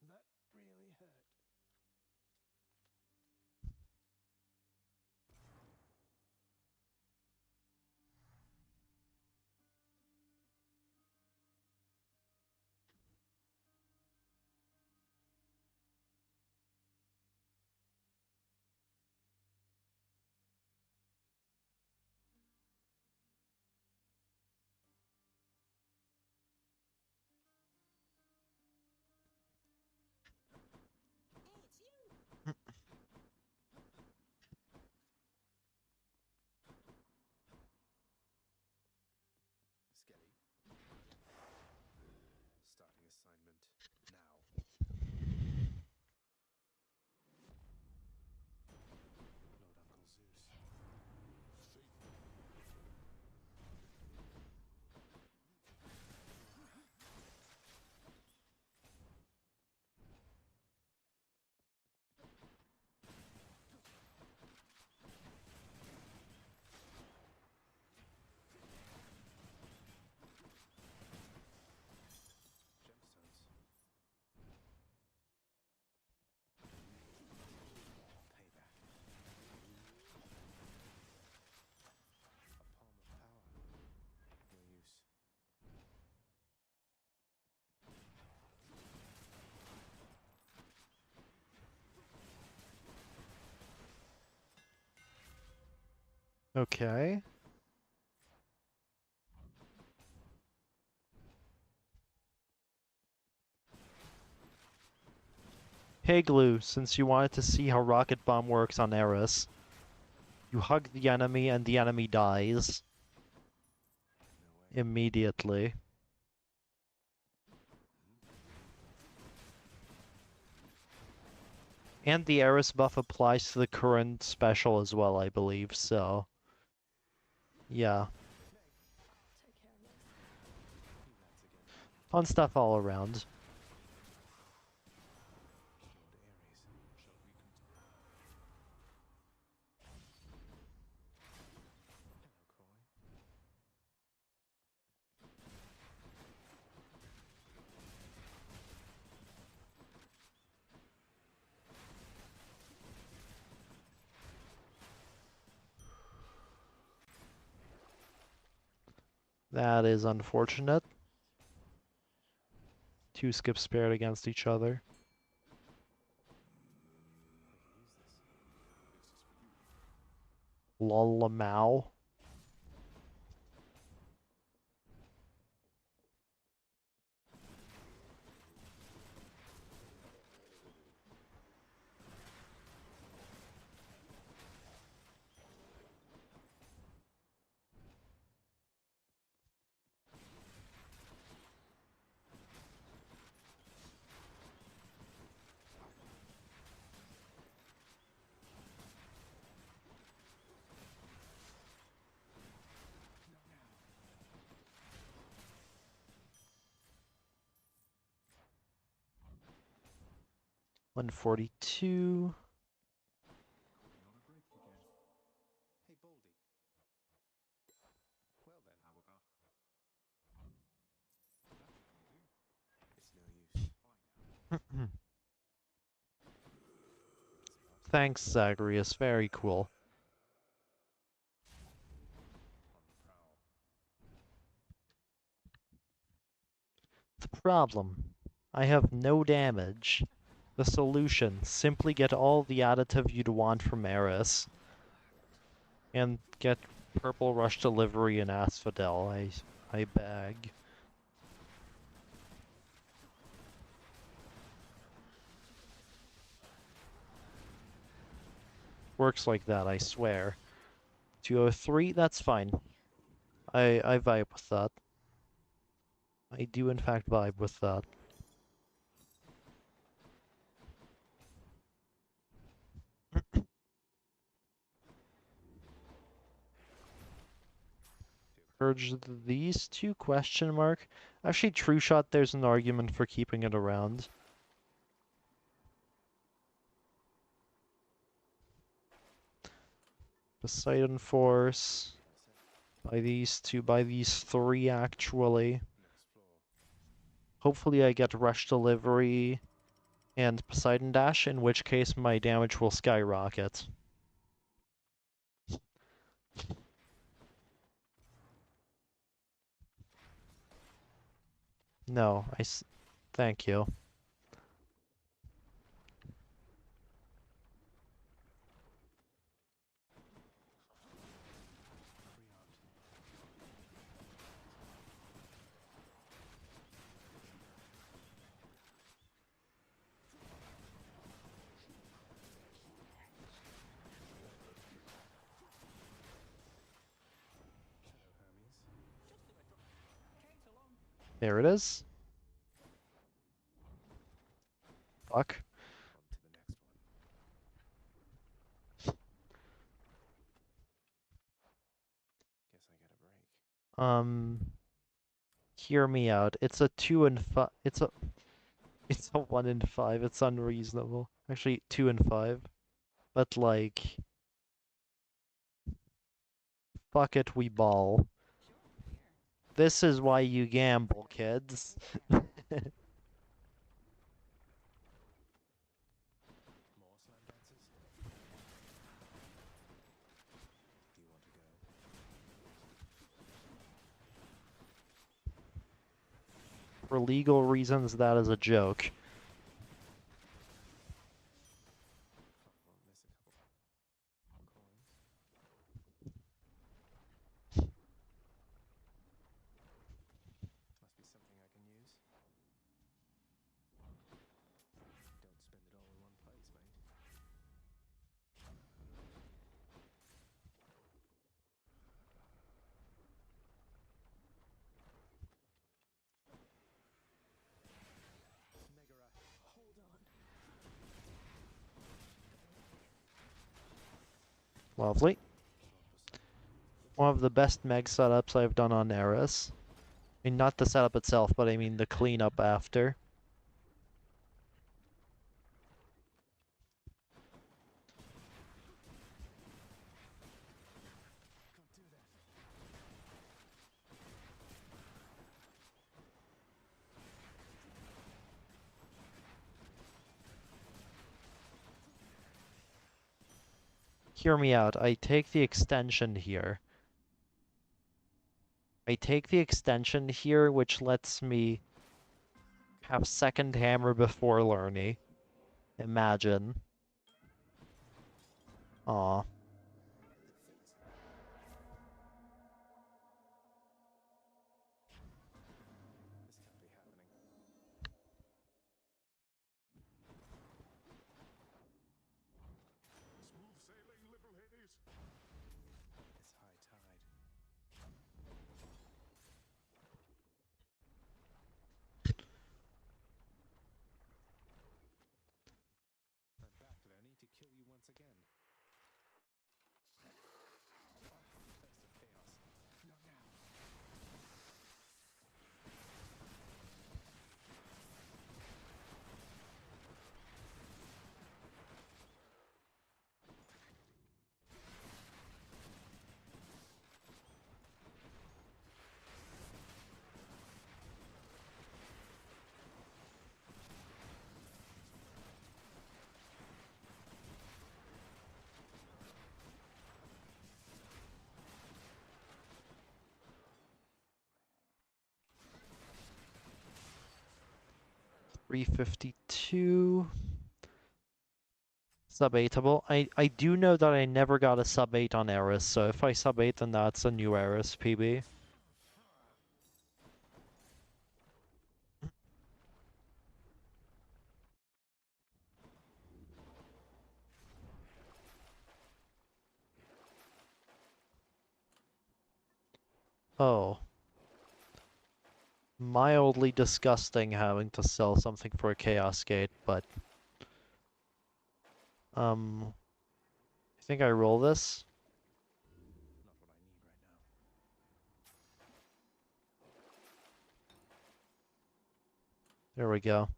[SPEAKER 2] That really hurt. Skelly. Starting assignment now. Lord Uncle Zeus. Gemstones. Payback. A palm of power. No use.
[SPEAKER 1] Okay. Hey Glue, since you wanted to see how Rocket Bomb works on Eris, you hug the enemy and the enemy dies
[SPEAKER 2] No way.
[SPEAKER 1] immediately. And the Eris buff applies to the current special as well, I believe, so... Yeah.
[SPEAKER 6] Take care of this.
[SPEAKER 2] You lads again.
[SPEAKER 1] Fun stuff all around.
[SPEAKER 2] Lord Ares. Shall we continue? Hello, Coin.
[SPEAKER 1] That is unfortunate. Two skips paired against each other.
[SPEAKER 2] We can use this.
[SPEAKER 1] Lolamau.
[SPEAKER 2] No, now.
[SPEAKER 1] 142.
[SPEAKER 2] Hey, Baldy. Well then, how about? It's no use. Why now?
[SPEAKER 1] Thanks, Zagreus. Very cool. The problem. I have no damage. The solution. Simply get all the additive you'd want from Eris. And get Purple Rush Delivery and Asphodel. I beg. Works like that, I swear. 203, that's fine. I vibe with that. I do in fact vibe with that. Purge these two, question mark? Actually, True Shot, there's an argument for keeping it around. Poseidon Force. By these two, by these three actually. Hopefully I get Rush Delivery and Poseidon Dash, in which case my damage will skyrocket. No, thank you. There it is. Fuck. Hear me out. It's a 2 and 5. It's a 1 and 5. It's unreasonable. Actually, 2 and 5. But like, fuck it, we ball. This is why you gamble, kids. For legal reasons, that is a joke. Lovely. One of the best Meg setups I've done on Eris. I mean, not the setup itself, but I mean the cleanup after. Hear me out. I take the extension here. I take the extension here, which lets me have second hammer before Lerny. Imagine. Aw.
[SPEAKER 3] Smooth sailing, little Hades.
[SPEAKER 2] It's high tide. I'm back, Lenny, to kill you once again.
[SPEAKER 1] 352. Sub 8able. I do know that I never got a sub 8 on Eris, so if I sub 8 then that's a new Eris PB. Oh. Mildly disgusting having to sell something for a Chaos Gate, but... I think I roll this.
[SPEAKER 2] Not what I need right now.
[SPEAKER 1] There we go.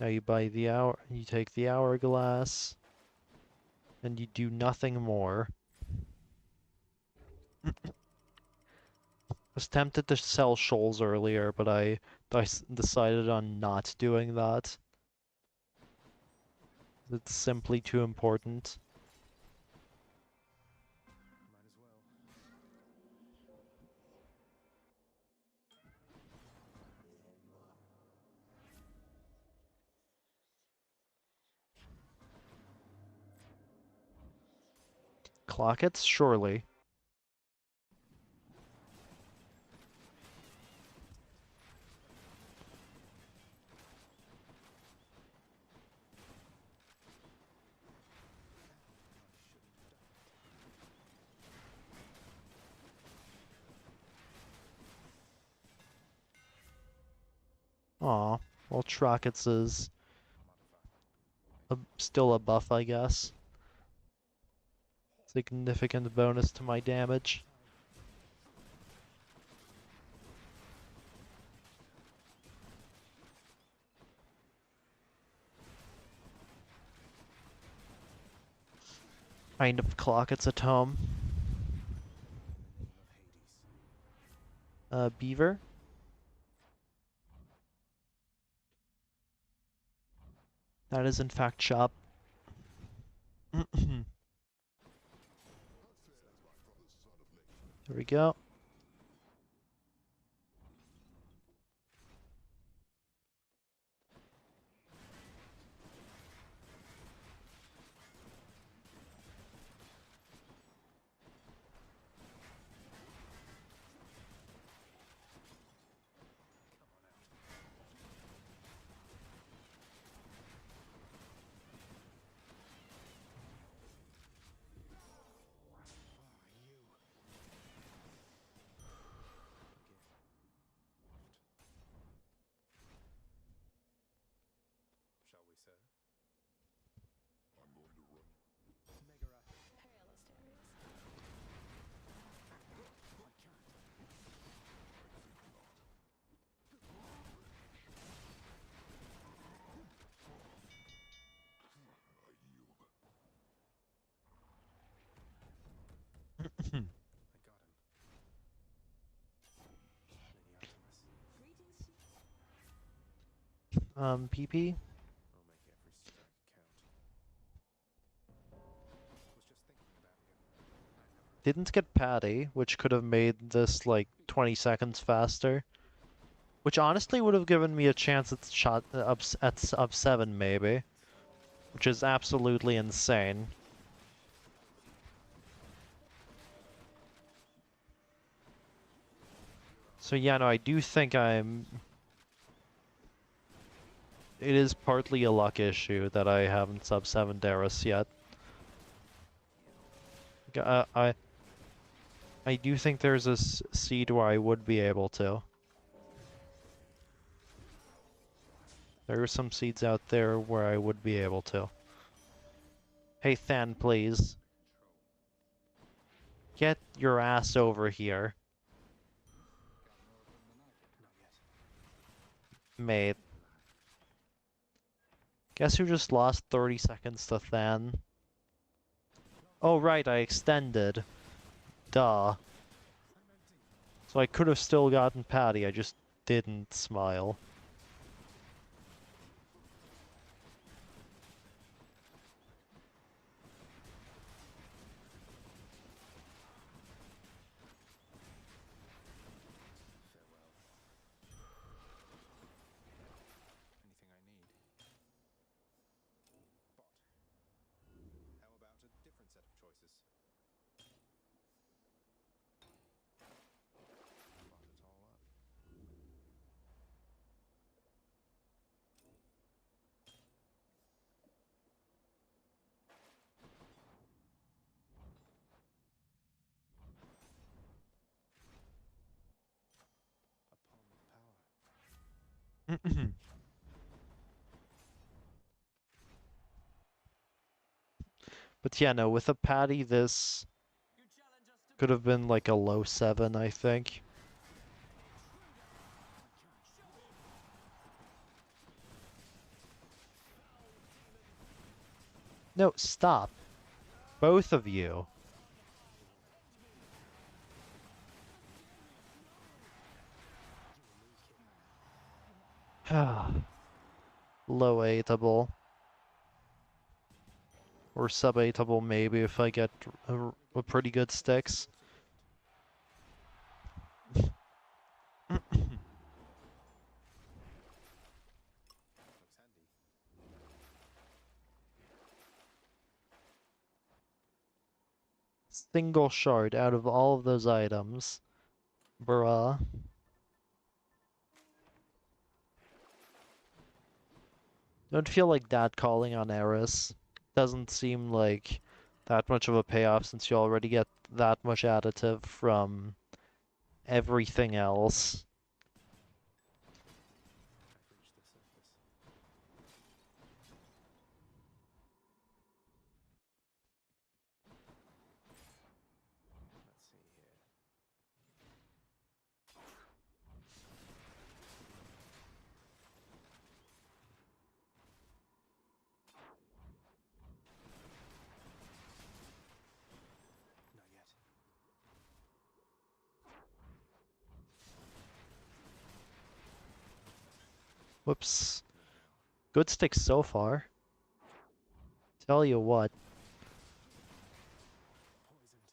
[SPEAKER 1] Now you buy the hour, you take the hourglass, and you do nothing more. Was tempted to sell shoals earlier, but I decided on not doing that. It's simply too important.
[SPEAKER 2] Might as well.
[SPEAKER 1] Clock it, surely. Aw, well, Trockets is still a buff, I guess. Significant bonus to my damage. Kind of Clockets at home.
[SPEAKER 2] In the name of Hades.
[SPEAKER 1] Beaver. That is in fact Chop. There we go.
[SPEAKER 2] Shall we, sir?
[SPEAKER 3] I'm going to run.
[SPEAKER 2] Megara.
[SPEAKER 6] Hail, Asterius.
[SPEAKER 3] I yield.
[SPEAKER 2] I got him. Lady Artemis.
[SPEAKER 1] PP.
[SPEAKER 2] I'll make every strike count. Was just thinking about you. I never
[SPEAKER 1] Didn't get Patty, which could have made this like 20 seconds faster. Which honestly would have given me a chance at shot up 7 maybe. Which is absolutely insane. So yeah, no, I do think I'm... It is partly a luck issue that I haven't sub 7 Darius yet. I do think there's a seed where I would be able to. There are some seeds out there where I would be able to. Hey Than, please. Get your ass over here. Mate. Guess who just lost 30 seconds to Than? Oh right, I extended. Duh. So I could have still gotten Patty, I just didn't smile.
[SPEAKER 2] Anything I A palm of power.
[SPEAKER 1] But yeah, no, with a patty, this could have been like a low 7, I think. No, stop. Both of you. Low 8able. Or sub 8able maybe if I get a pretty good sticks.
[SPEAKER 2] Looks handy.
[SPEAKER 1] Single shard out of all of those items. Bruh. Don't feel like that calling on Eris. Doesn't seem like that much of a payoff since you already get that much additive from everything else.
[SPEAKER 2] I've reached the surface. Let's see here. Not yet.
[SPEAKER 1] Whoops. Good sticks so far. Tell you what.
[SPEAKER 2] Poisoned.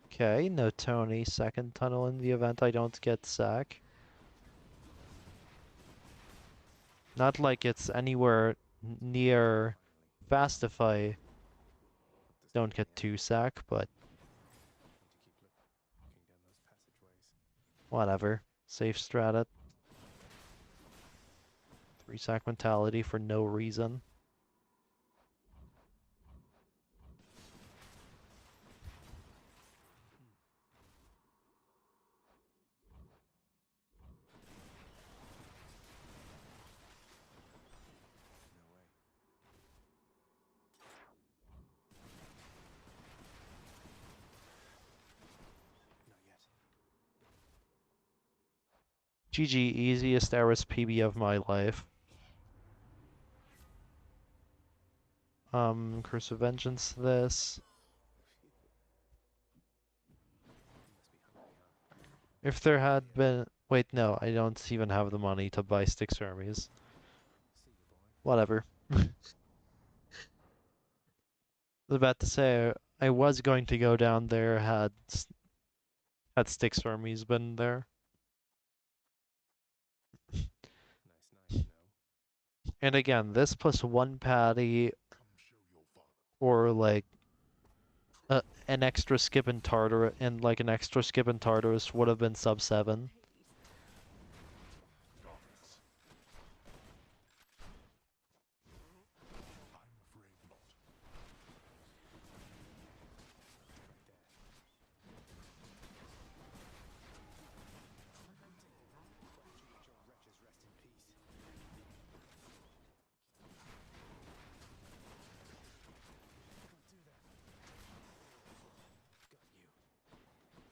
[SPEAKER 1] Okay, no Tony. Second tunnel in the event I don't get sack. Not like it's anywhere near
[SPEAKER 2] Finally.
[SPEAKER 1] fast if I
[SPEAKER 2] This
[SPEAKER 1] don't
[SPEAKER 2] could be
[SPEAKER 1] get
[SPEAKER 2] the
[SPEAKER 1] 2
[SPEAKER 2] end.
[SPEAKER 1] sack, but
[SPEAKER 2] Need to keep looking down those passageways.
[SPEAKER 1] whatever. Safe strat it. 3 sack mentality for no reason.
[SPEAKER 2] No way. Not yet.
[SPEAKER 1] GG, easiest Eris PB of my life. Curse of Vengeance this.
[SPEAKER 2] You must be hungry, huh?
[SPEAKER 1] If there had been... Wait, no, I don't even have the money to buy Styx Hermes.
[SPEAKER 2] See you, boy.
[SPEAKER 1] Whatever. I was about to say, I was going to go down there had Styx Hermes been there.
[SPEAKER 2] Nice night, no?
[SPEAKER 1] And again, this plus 1 patty
[SPEAKER 3] Come show your father.
[SPEAKER 1] or like an extra skip in Tartarus and like an extra skip in Tartarus would have been sub 7.
[SPEAKER 3] Darkness. I'm afraid not.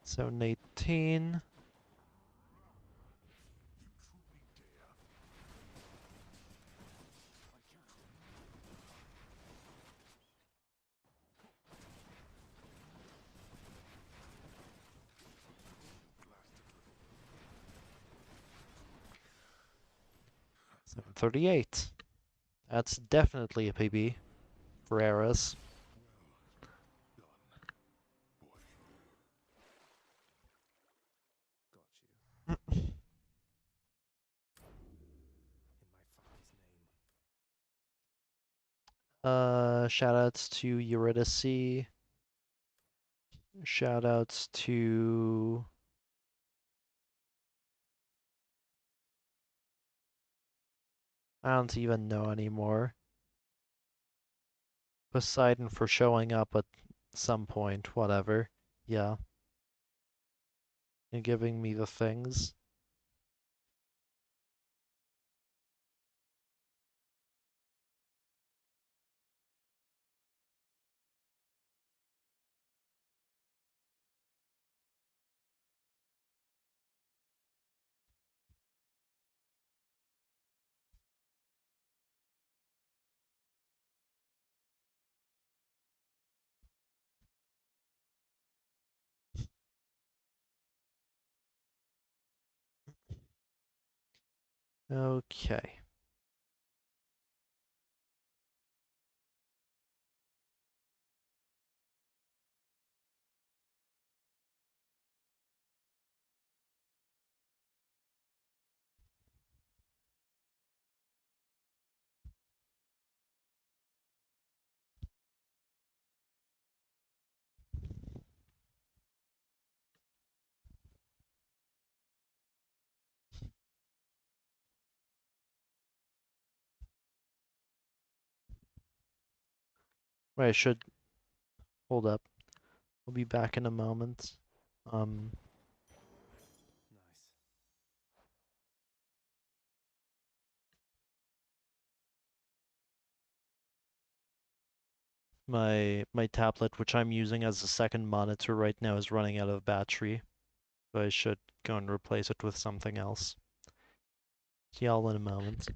[SPEAKER 1] So 18.
[SPEAKER 3] You truly dare.
[SPEAKER 1] 738. That's definitely a PB for Eris.
[SPEAKER 3] Well done, boy.
[SPEAKER 2] Got you. In my father's name.
[SPEAKER 1] Shoutouts to Eurydice. Shoutouts to I don't even know anymore. Poseidon for showing up at some point, whatever. Yeah. And giving me the things. Okay. Wait, I should hold up. I'll be back in a moment.
[SPEAKER 2] Nice.
[SPEAKER 1] My tablet, which I'm using as a second monitor right now, is running out of battery. So I should go and replace it with something else. See y'all in a moment.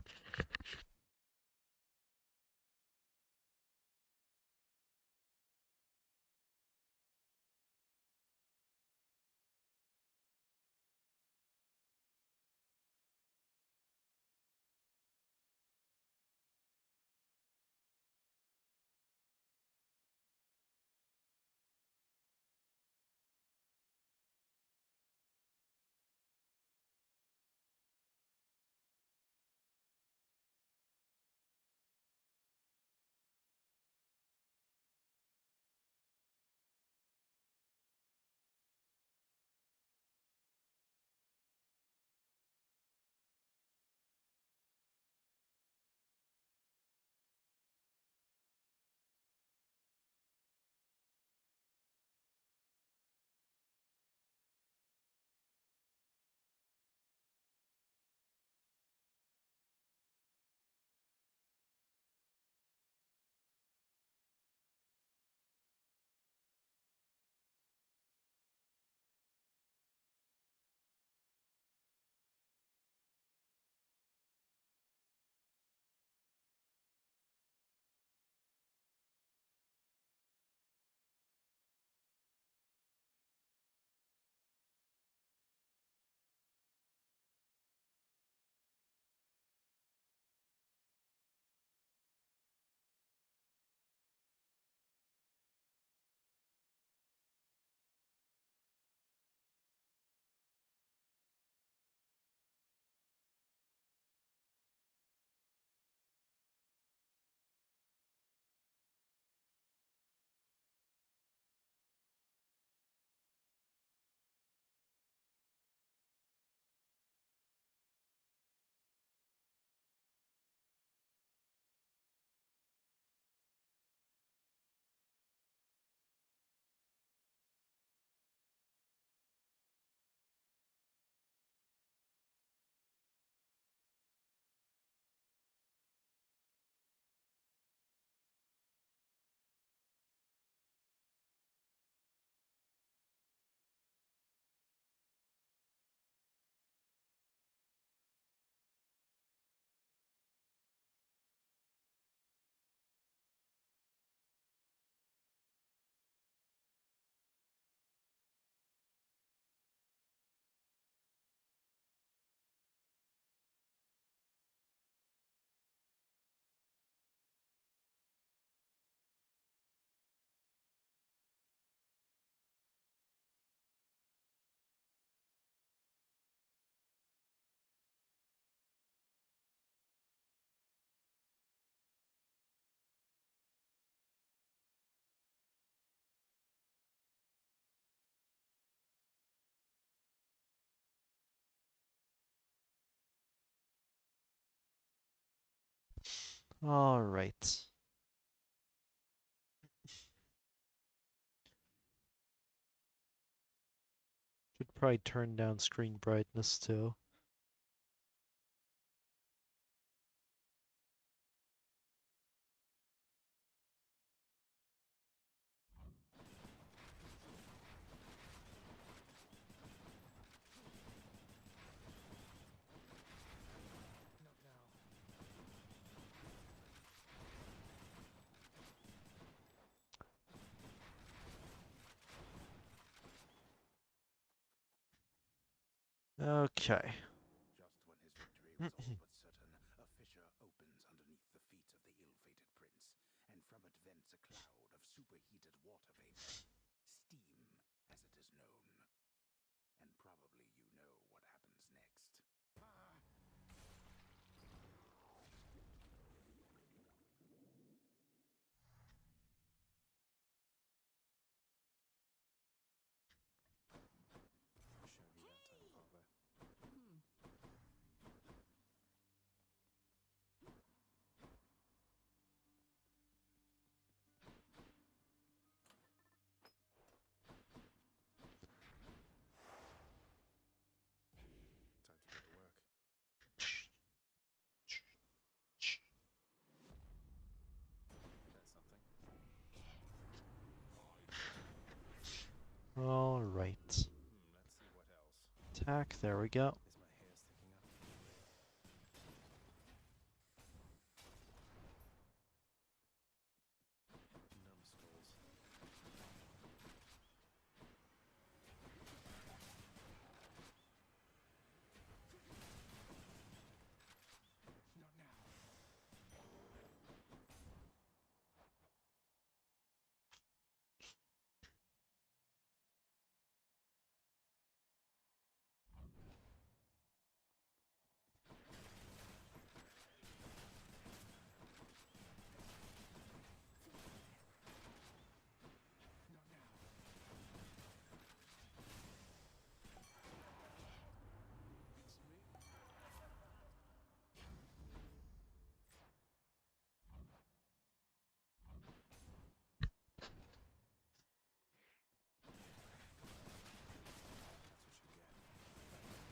[SPEAKER 1] All right. Should probably turn down screen brightness too.
[SPEAKER 2] Not now.
[SPEAKER 1] Okay.
[SPEAKER 4] Just when his victory was all but certain, a fissure opens underneath the feet of the ill-fated prince, and from it vents a cloud of superheated water vapor. Steam, as it is known. And probably you know what happens next.
[SPEAKER 2] Showed you that time, Father. Time to go to work. That's something.
[SPEAKER 1] All right.
[SPEAKER 2] Let's see what else.
[SPEAKER 1] Attack. There we go.
[SPEAKER 2] Is my hair sticking up? Numbskulls. Not now. Not now. It's me. That's what you get. Not yet. Power of Olympus. Not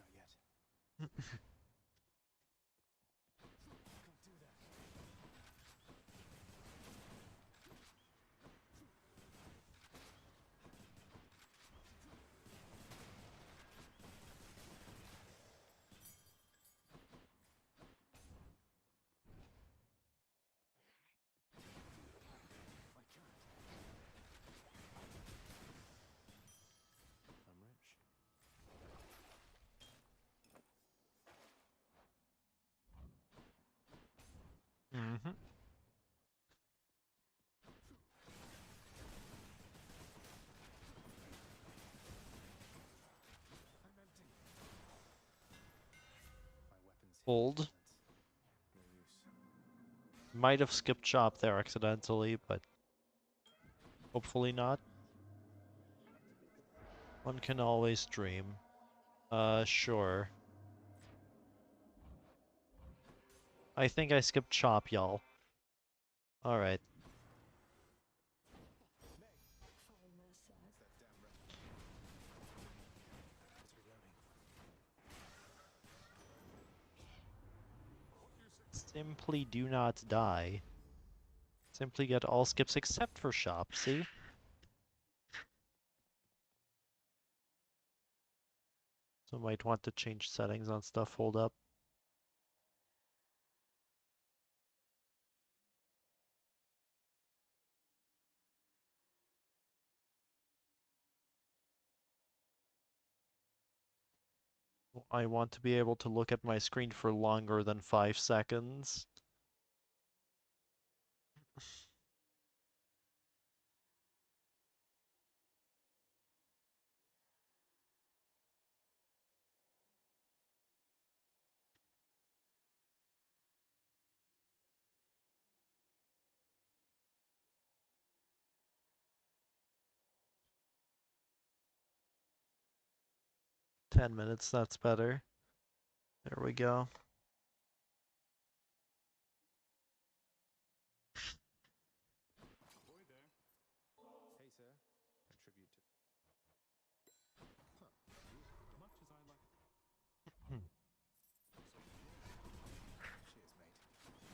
[SPEAKER 2] yet. Can't do that. I can't. I'm rich.
[SPEAKER 1] Mm-hmm.
[SPEAKER 2] I'm empty. My weapons hit
[SPEAKER 1] Hold.
[SPEAKER 2] resistance. No use.
[SPEAKER 1] Might have skipped chop there accidentally, but hopefully not. One can always dream. Sure. I think I skipped chop, y'all. Alright.
[SPEAKER 6] Fine, Mercer.
[SPEAKER 2] That damn rep. It's reloading.
[SPEAKER 1] Simply do not die. Simply get all skips except for shop, see? So might want to change settings on stuff. Hold up. I want to be able to look at my screen for longer than 5 seconds. 10 minutes, that's better. There we go.
[SPEAKER 2] Boy there. Hey, sir. A tribute to. Huh. Much as I like. Cheers, mate. Safe travels.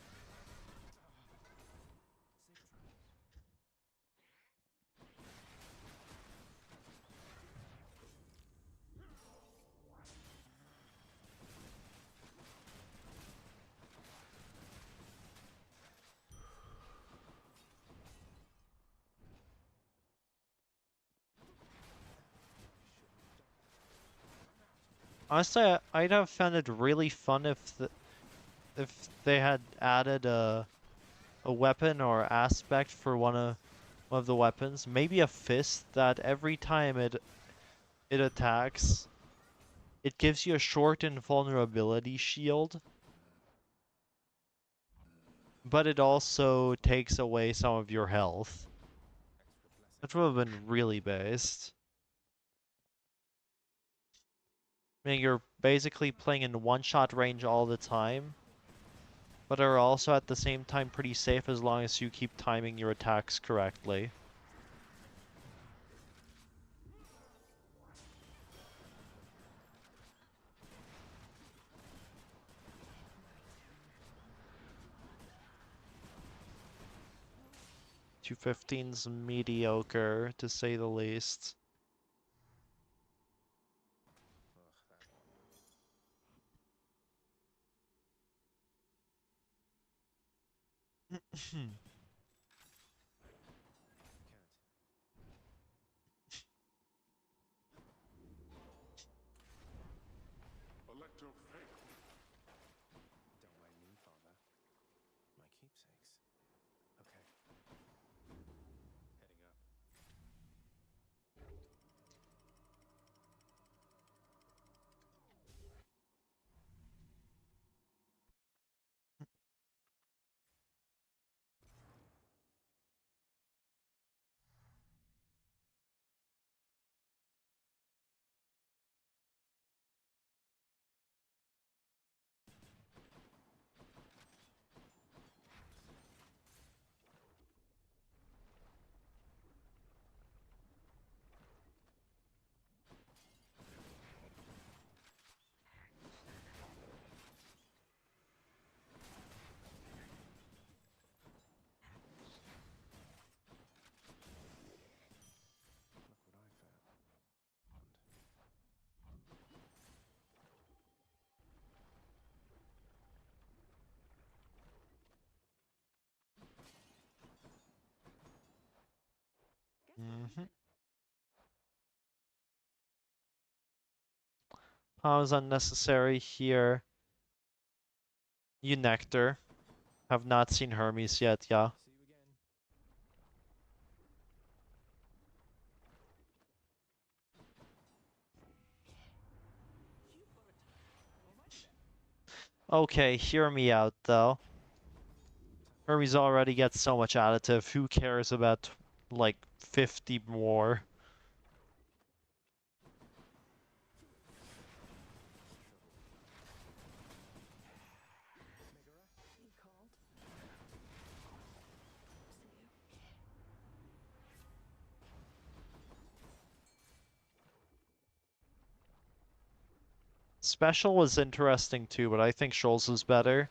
[SPEAKER 1] Honestly, I'd have found it really fun if they had added a weapon or aspect for one of the weapons, maybe a fist that every time it attacks, it gives you a short invulnerability shield, but it also takes away some of your health. That would have been really based. I mean, you're basically playing in one-shot range all the time, but are also at the same time pretty safe as long as you keep timing your attacks correctly. $215's mediocre, to say the least.
[SPEAKER 2] Ugh, that one. Can't.
[SPEAKER 3] Elect your fate.
[SPEAKER 2] Don't mind me, father. My keepsakes. Okay. Heading up. Look what I found.
[SPEAKER 1] Mm-hmm. Pause unnecessary here. You Nectar. Have not seen Hermes yet, yeah.
[SPEAKER 2] See you again.
[SPEAKER 1] Okay, hear me out though. Hermes already gets so much additive, who cares about like 50 more?
[SPEAKER 6] You called? See you.
[SPEAKER 1] Special was interesting too, but I think Shoals is better.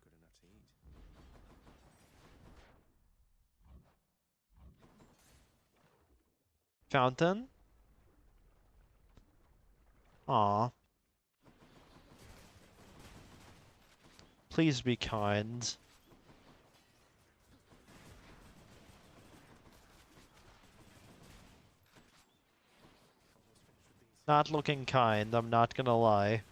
[SPEAKER 2] Good enough to eat.
[SPEAKER 1] Fountain? Aw. Please be kind. Not looking kind, I'm not gonna lie.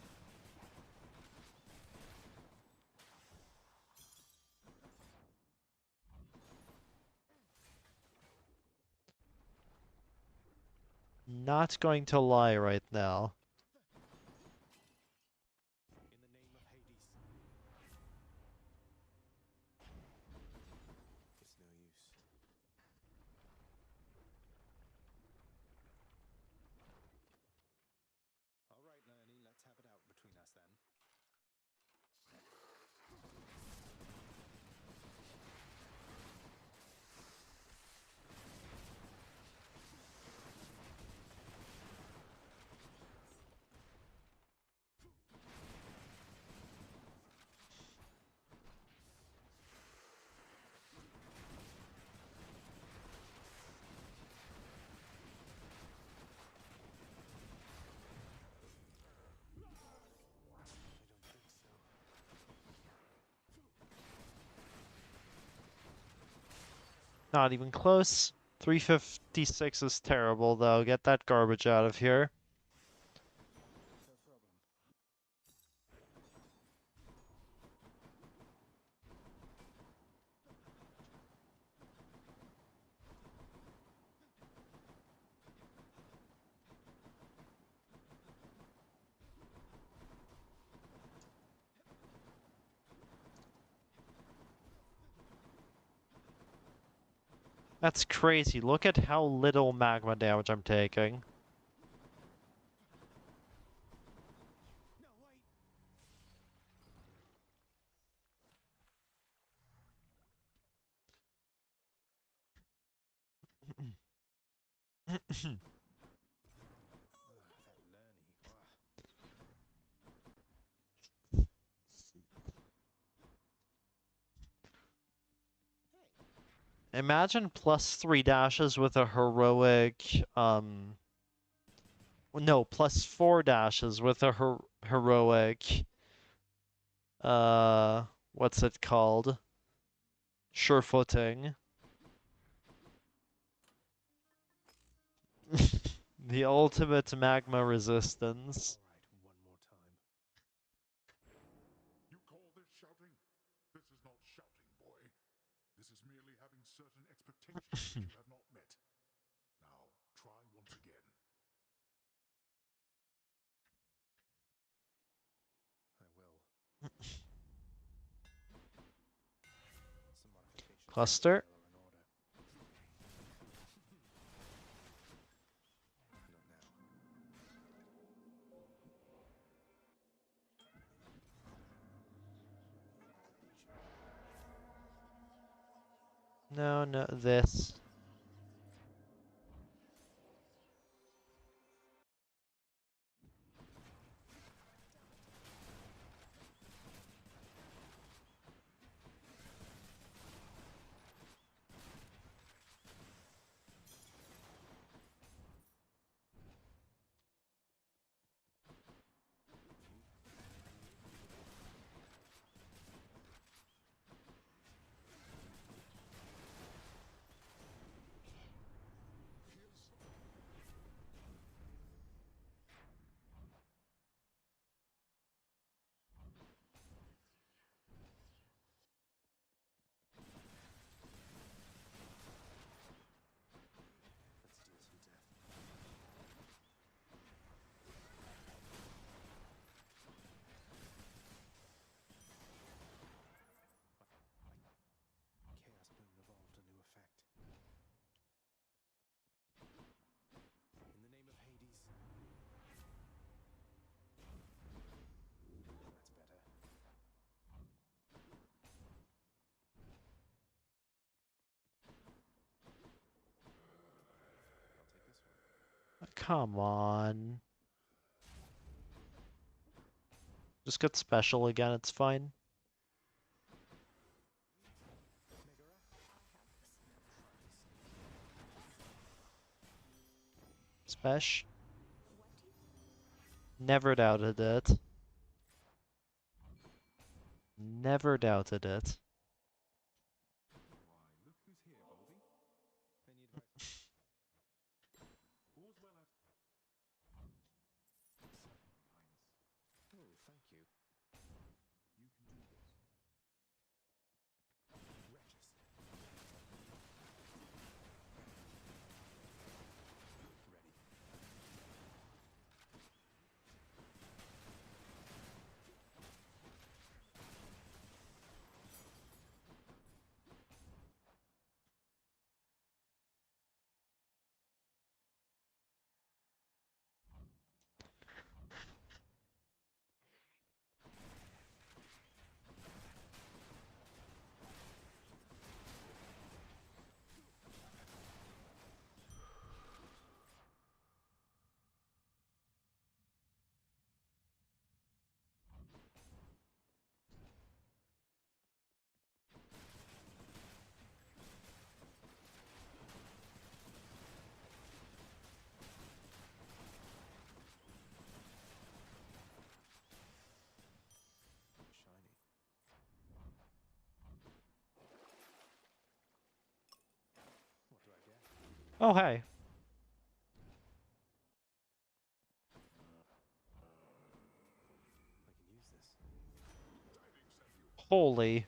[SPEAKER 1] not going to lie right now.
[SPEAKER 2] In the name of Hades. It's no use. All right, Lerny, let's have it out between us then. I don't think so.
[SPEAKER 1] Not even close. 356 is terrible, though. Get that garbage out of here.
[SPEAKER 2] No problem.
[SPEAKER 1] That's crazy. Look at how little magma damage I'm taking.
[SPEAKER 2] No, wait. That Lerny.
[SPEAKER 1] Imagine +3 dashes with a heroic, no, +4 dashes with a heroic, what's it called? Sure-footing. The ultimate magma resistance.
[SPEAKER 2] All right, one more time.
[SPEAKER 3] You call this shouting? This is not shouting, boy. This is merely having certain expectations that you have not met. Now, try once again.
[SPEAKER 2] I will. Some modifications to the
[SPEAKER 1] Cluster.
[SPEAKER 2] tail are in order. Not now.
[SPEAKER 1] No, no, this.
[SPEAKER 2] Let's deal some death. Chaos Moon evolved a new effect. In the name of Hades. That's better. I'll take this one.
[SPEAKER 1] Come on. Just get special again, it's fine.
[SPEAKER 2] Megara?
[SPEAKER 1] Spesh. Never doubted it. Never doubted it.
[SPEAKER 2] Why, look who's here, Baldy. Any advice?
[SPEAKER 3] All's well as
[SPEAKER 2] Certainly, Highness. Oh, thank you.
[SPEAKER 3] you can do this.
[SPEAKER 2] Wretches. Ready.
[SPEAKER 1] Oh, hey.
[SPEAKER 2] I can use this.
[SPEAKER 1] Holy.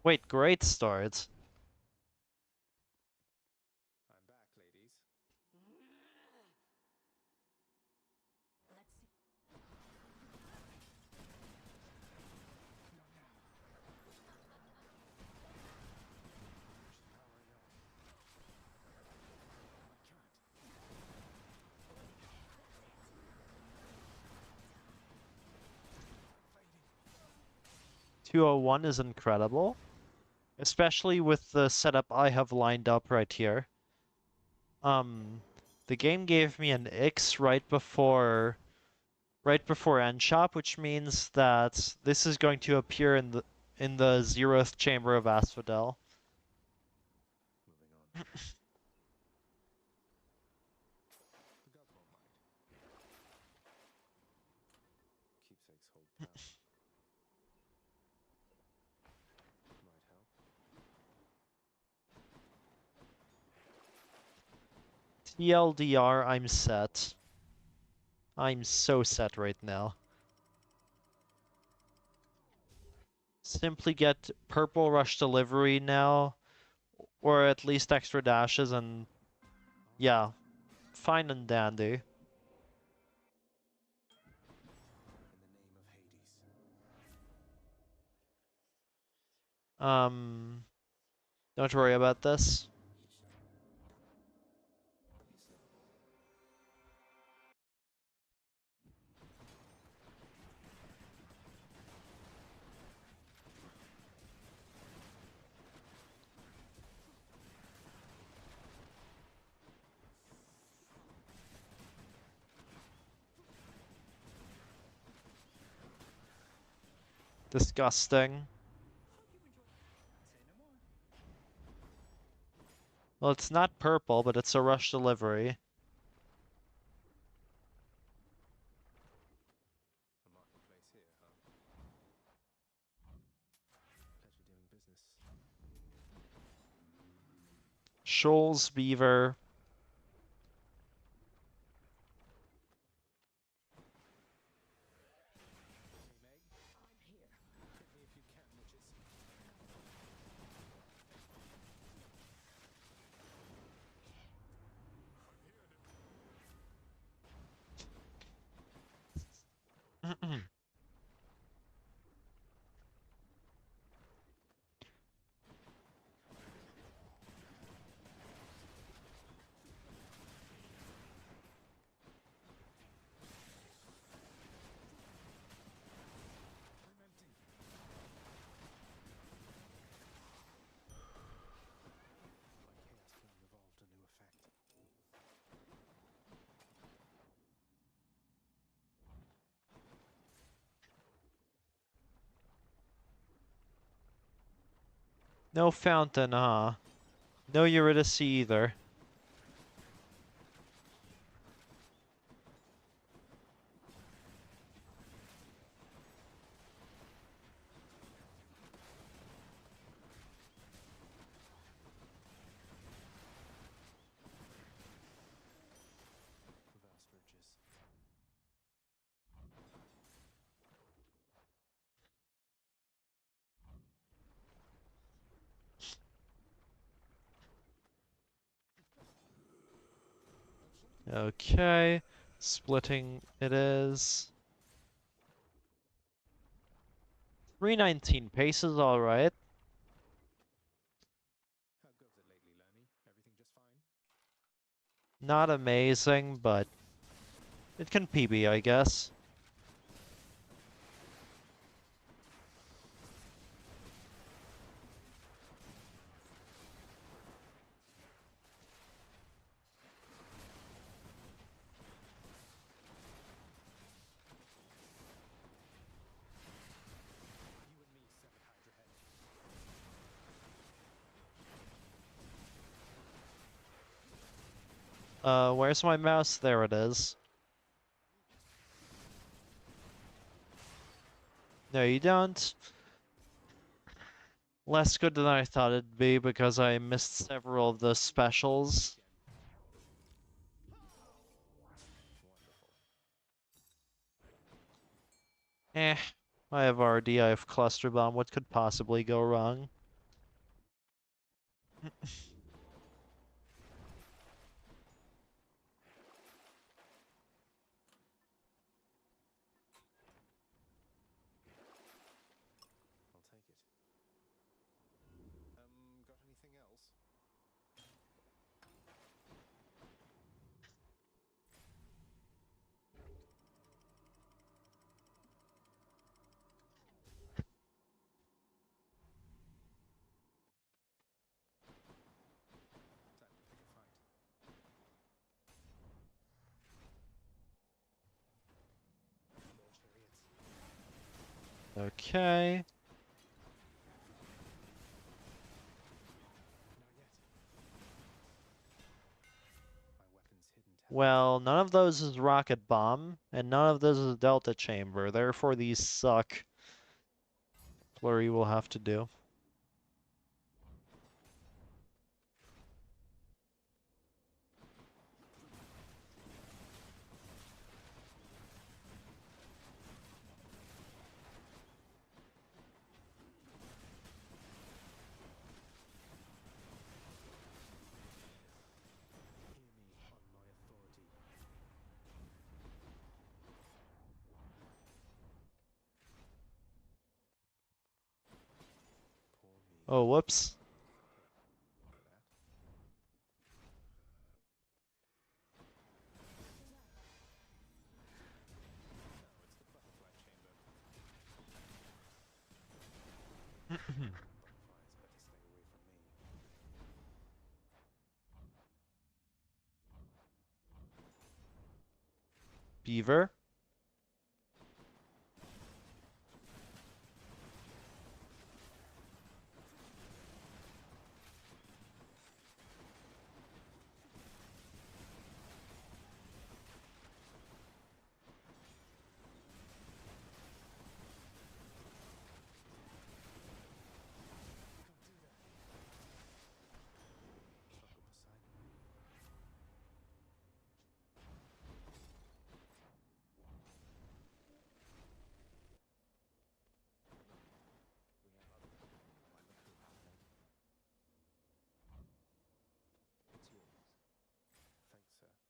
[SPEAKER 1] Wait, great start.
[SPEAKER 2] I'm back, ladies.
[SPEAKER 6] Let's see.
[SPEAKER 2] Push the power enough. I can't.
[SPEAKER 1] 201 is incredible. Especially with the setup I have lined up right here. The game gave me an X right before end shop, which means that this is going to appear in the 0th chamber of Asphodel.
[SPEAKER 2] Moving on. The gods won't mind. Keepsakes hold power. Might help.
[SPEAKER 1] TLDR, I'm set. I'm so set right now. Simply get purple rush delivery now, or at least extra dashes, and yeah, fine and dandy.
[SPEAKER 2] In the name of Hades.
[SPEAKER 1] Don't worry about this. Disgusting. Well, it's not purple, but it's a rush delivery.
[SPEAKER 2] A marketplace here, huh? Pleasure doing business.
[SPEAKER 1] Shoals Beaver.
[SPEAKER 2] Hey, Meg.
[SPEAKER 6] I'm here.
[SPEAKER 2] Hit me if you can, witches. I'm empty. My chaos flame evolved a new effect.
[SPEAKER 1] No fountain, huh? No Eurydice either.
[SPEAKER 2] Valspurgis.
[SPEAKER 1] Okay. Splitting it is. 319 pace is alright.
[SPEAKER 2] How goes it lately, Lanny? Everything just fine?
[SPEAKER 1] Not amazing, but it can PB, I guess.
[SPEAKER 2] You and me, Seven Hydra Head.
[SPEAKER 1] Where's my mouse? There it is. No, you don't. Less good than I thought it'd be because I missed several of the specials. Eh, I have RD, I have Cluster Bomb, what could possibly go wrong?
[SPEAKER 2] I'll take it. Got anything else? Time to pick a fight. More chariots.
[SPEAKER 1] Okay.
[SPEAKER 2] Not yet. My weapon's hidden talent.
[SPEAKER 1] Well, none of those is Rocket Bomb, and none of this is Delta Chamber, therefore these suck. Flurry will have to do.
[SPEAKER 2] Hear me on my authority. Poor me.
[SPEAKER 1] Oh, whoops.
[SPEAKER 2] For that. No, it's the butterfly chamber. Butterflies better stay away from me.
[SPEAKER 1] Beaver.
[SPEAKER 2] Can't do that. Buckle Poseidon. We have other. Why look who happening. It's yours. Thanks, sir. Valley's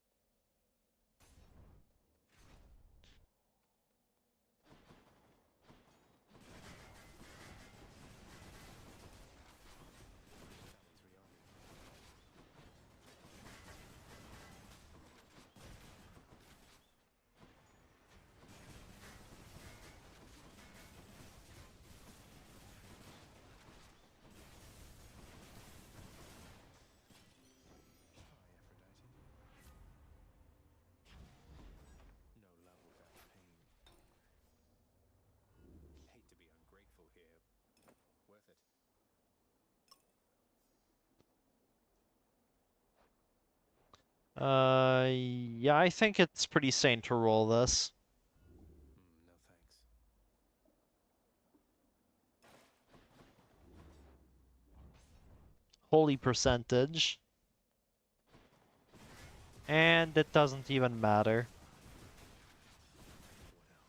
[SPEAKER 2] rearming. Hi, Aphrodite. No love without pain. Hate to be ungrateful here. Worth it.
[SPEAKER 1] Yeah, I think it's pretty sane to roll this.
[SPEAKER 2] No thanks.
[SPEAKER 1] Holy percentage. And it doesn't even matter.
[SPEAKER 2] What else?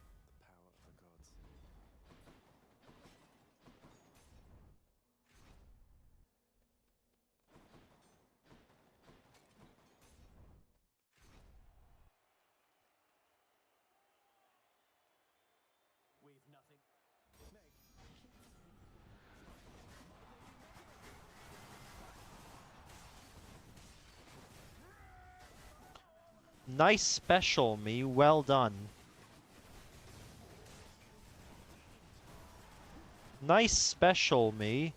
[SPEAKER 2] The power of the gods. We've nothing. Meg.
[SPEAKER 1] Nice special, me. Well done. Nice special, me.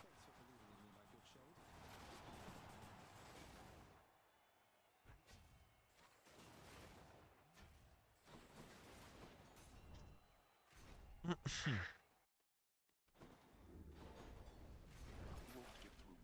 [SPEAKER 2] Thanks for believing in me, my good shade.
[SPEAKER 3] Won't get through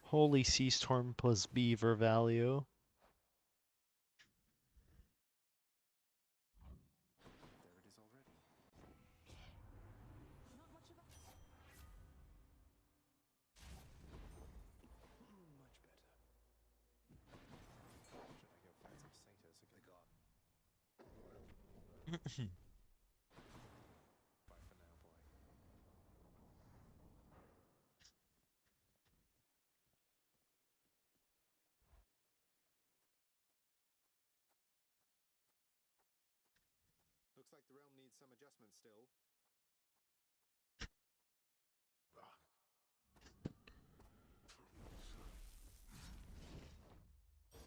[SPEAKER 1] Holy Sea Storm plus Beaver value.
[SPEAKER 2] There it is already.
[SPEAKER 6] Not much of a.
[SPEAKER 2] Much better. Should I go find some satyrs again? Bye for now, boy. Looks like the realm needs some adjustment still.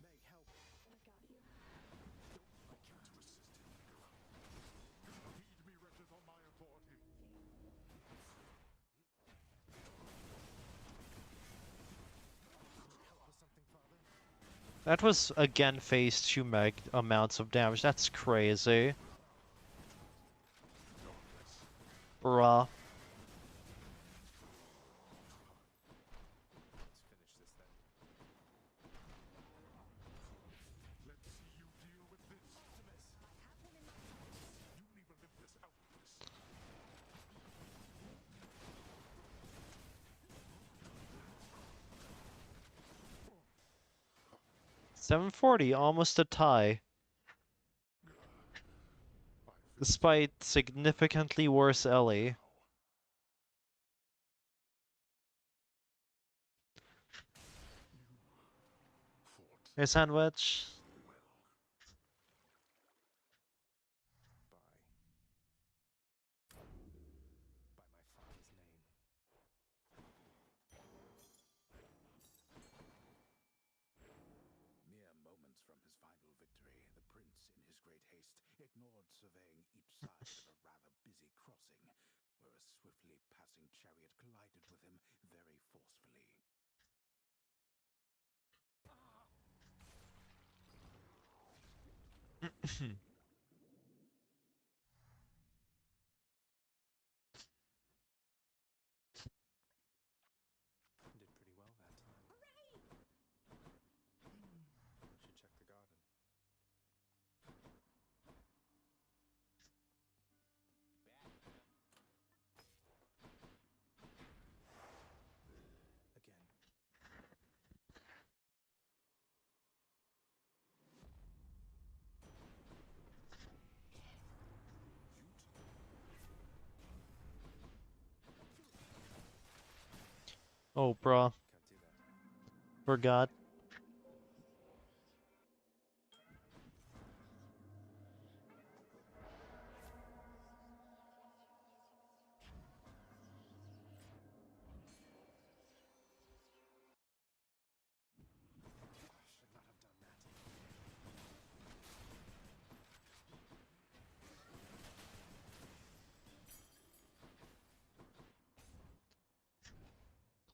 [SPEAKER 2] Meg, help!
[SPEAKER 6] I got you.
[SPEAKER 3] I can't resist him. Heed me, wretches, on my authority.
[SPEAKER 2] Help with something, father?
[SPEAKER 1] That was again phase 2 meg amounts of damage. That's crazy. Bruh.
[SPEAKER 2] Let's finish this then.
[SPEAKER 3] Let's see you deal with this.
[SPEAKER 2] Optimus!
[SPEAKER 3] You leave Olympus out of this.
[SPEAKER 1] 740, almost a tie. Despite significantly worse Ellie. Hey, Sandwich.
[SPEAKER 2] Bye. By my father's name.
[SPEAKER 4] Mere moments from his final victory, the prince, in his great haste, ignored surveying each side of a rather busy crossing, where a swiftly passing chariot collided with him very forcefully.
[SPEAKER 2] Did pretty well that time. Should check the garden. Again.
[SPEAKER 1] Oh, bruh.
[SPEAKER 2] Can't do that.
[SPEAKER 1] Forgot.
[SPEAKER 2] Should not have done that.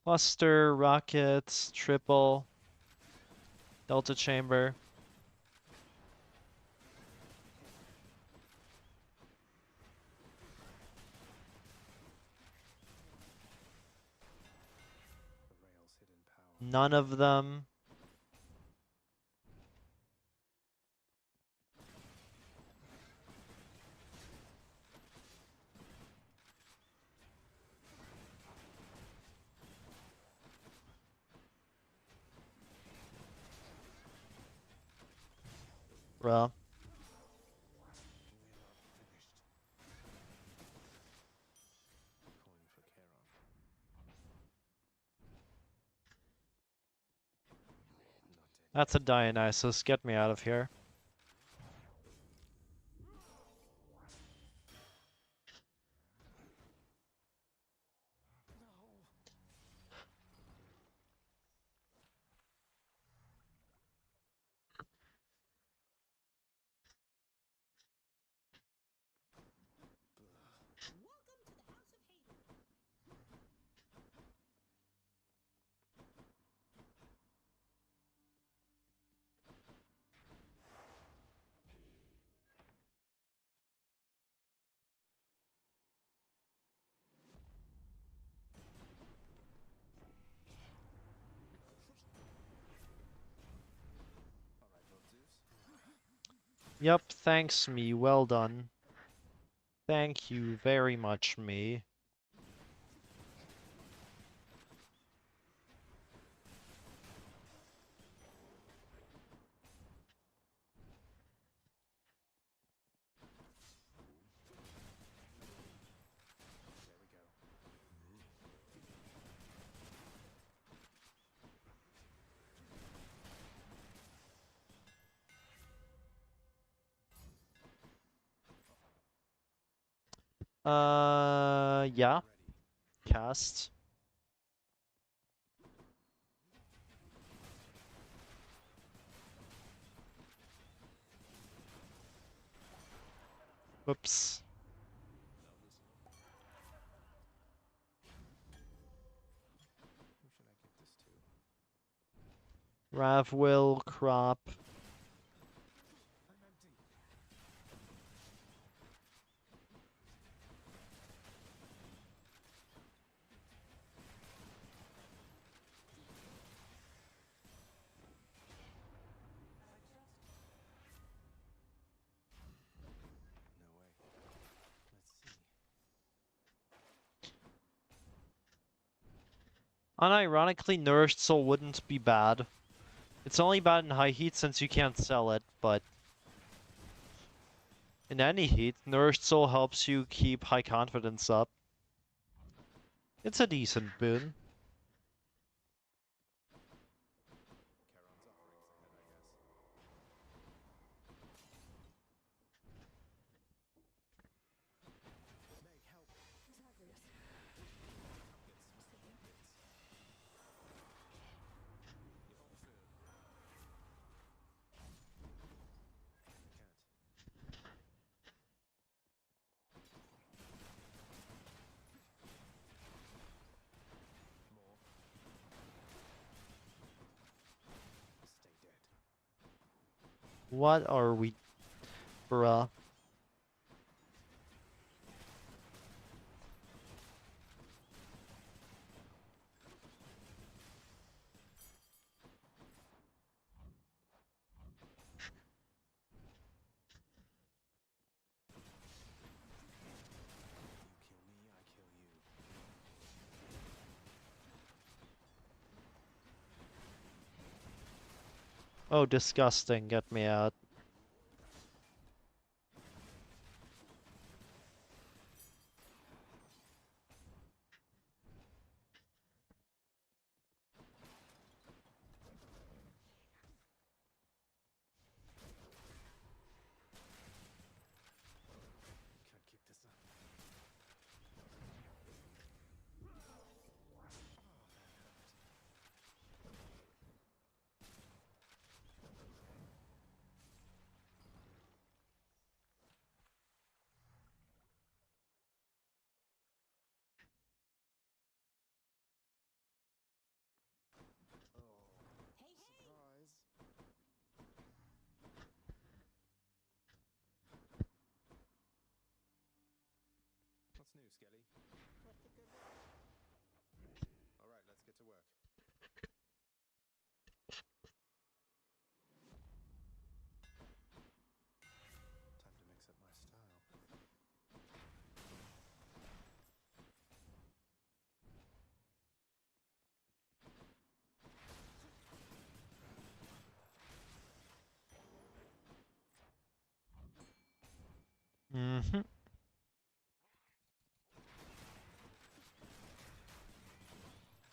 [SPEAKER 1] Cluster, rockets, triple, delta chamber.
[SPEAKER 2] The rail's hidden power.
[SPEAKER 1] None of them. Bruh.
[SPEAKER 2] We're not finished. Coin for Charon. Not dead.
[SPEAKER 1] That's a Dionysus. Get me out of here.
[SPEAKER 6] Welcome to the House of Hades.
[SPEAKER 1] Yup, thanks me, well done. Thank you very much, me.
[SPEAKER 2] There we go.
[SPEAKER 1] Yeah,
[SPEAKER 2] Ready.
[SPEAKER 1] cast. Whoops.
[SPEAKER 2] Who should I give this to?
[SPEAKER 1] Rav will crop.
[SPEAKER 2] I'm empty. No way. Let's see.
[SPEAKER 1] Unironically, Nourished Soul wouldn't be bad. It's only bad in high heat since you can't sell it, but in any heat, Nourished Soul helps you keep high confidence up. It's a decent boon.
[SPEAKER 2] Charon's offerings ahead, I guess. Meg, help!
[SPEAKER 6] Zagreus.
[SPEAKER 2] Get some bits. You hold food. I can't. More. Stay dead.
[SPEAKER 1] What are we, bruh?
[SPEAKER 2] You kill me, I kill you.
[SPEAKER 1] Oh, disgusting. Get me out.
[SPEAKER 2] Can't keep this up.
[SPEAKER 6] Hey, hey!
[SPEAKER 2] Surprise! What's new, Skelly?
[SPEAKER 6] What's the good word?
[SPEAKER 2] Alright, let's get to work. Time to mix up my style.
[SPEAKER 1] Mm-hmm.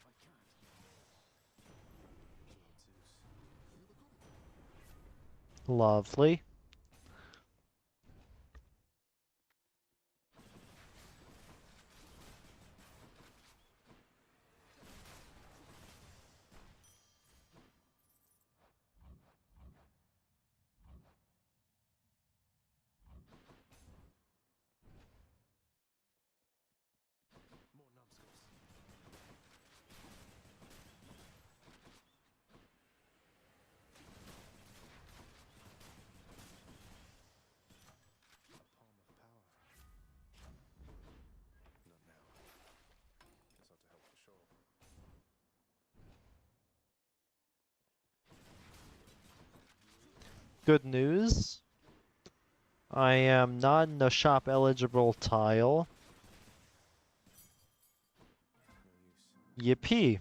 [SPEAKER 2] I can't. Lord Zeus.
[SPEAKER 1] Lovely.
[SPEAKER 2] More numbskulls. A palm of power. Not now. This ought to help for sure.
[SPEAKER 1] Good news. I am not in the shop eligible tile.
[SPEAKER 2] No use.
[SPEAKER 1] Yippee.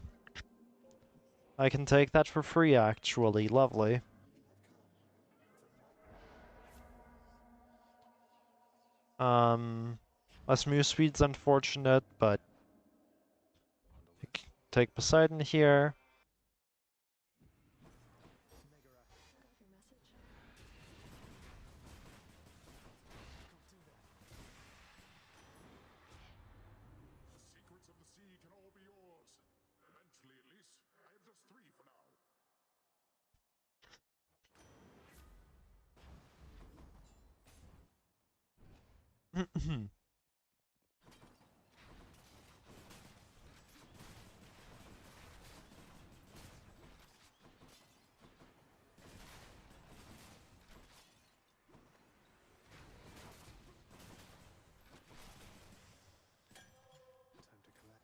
[SPEAKER 1] I can take that for free actually, lovely. Less move speed's unfortunate, but take Poseidon here.
[SPEAKER 6] Got your message.
[SPEAKER 3] The secrets of the sea can all be yours. Eventually, at least. I have just 3 for now.
[SPEAKER 2] Time to collect.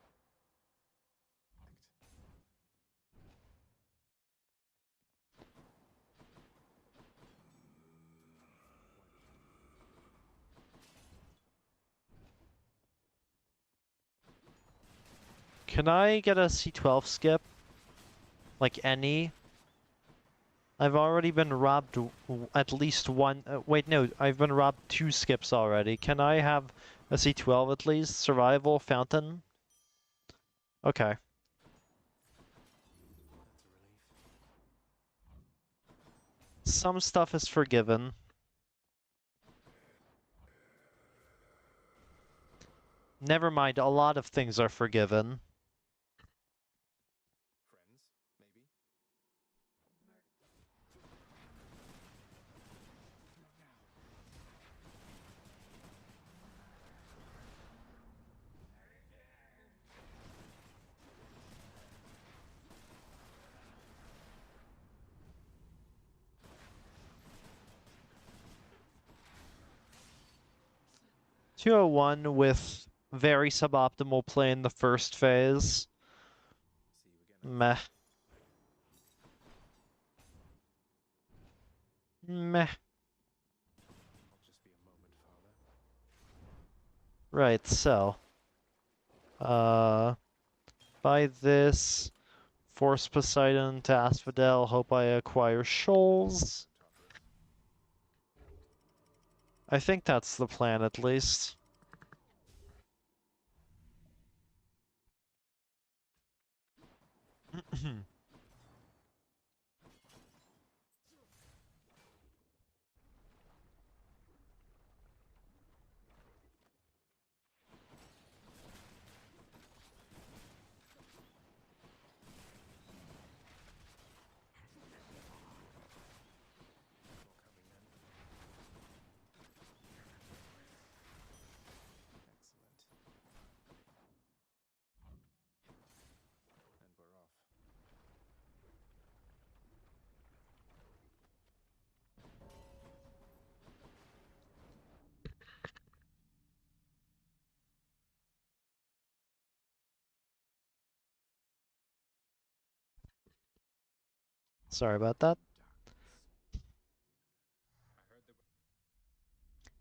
[SPEAKER 1] Can I get a C12 skip? Like any? I've already been robbed at least one. Wait, no, I've been robbed 2 skips already. Can I have a C12 at least? Survival, fountain? Okay.
[SPEAKER 2] That's a relief.
[SPEAKER 1] Some stuff is forgiven. Never mind, a lot of things are forgiven.
[SPEAKER 2] Friends, maybe?
[SPEAKER 1] 201 with very suboptimal play in the first phase.
[SPEAKER 2] See you again.
[SPEAKER 1] Meh. Meh.
[SPEAKER 2] I'll just be a moment, Father.
[SPEAKER 1] Right, so. Buy this. Force Poseidon to Asphodel. Hope I acquire shoals. I think that's the plan at least.
[SPEAKER 2] More coming then. Excellent. And we're off.
[SPEAKER 1] Sorry about that.
[SPEAKER 5] I heard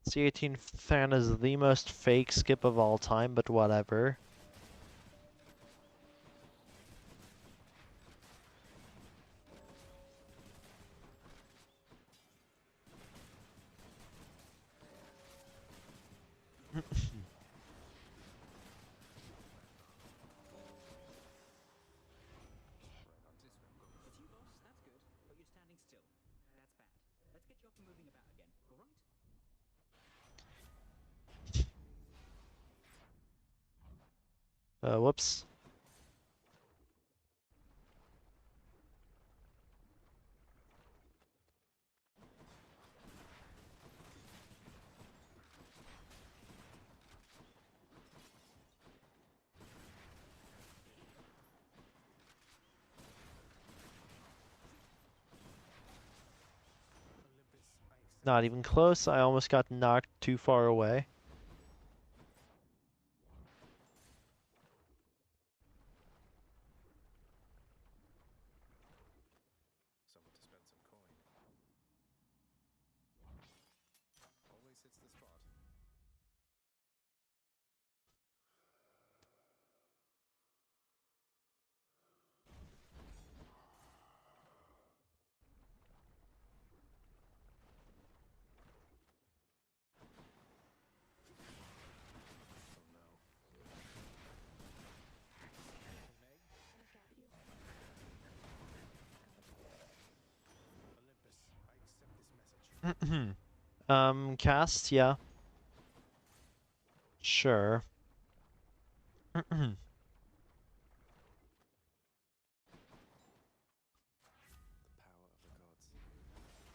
[SPEAKER 5] the
[SPEAKER 1] C18 fan is the most fake skip of all time, but whatever.
[SPEAKER 5] this way. Go.
[SPEAKER 7] It's you, boss. That's good. But you're standing still. That's bad. Let's get you up and moving about again, all right?
[SPEAKER 1] Whoops.
[SPEAKER 2] Olympus, I accept.
[SPEAKER 1] Not even close. I almost got knocked too far away.
[SPEAKER 2] Someone to spend some coin. Always
[SPEAKER 1] Cast, yeah. Sure.
[SPEAKER 2] The power of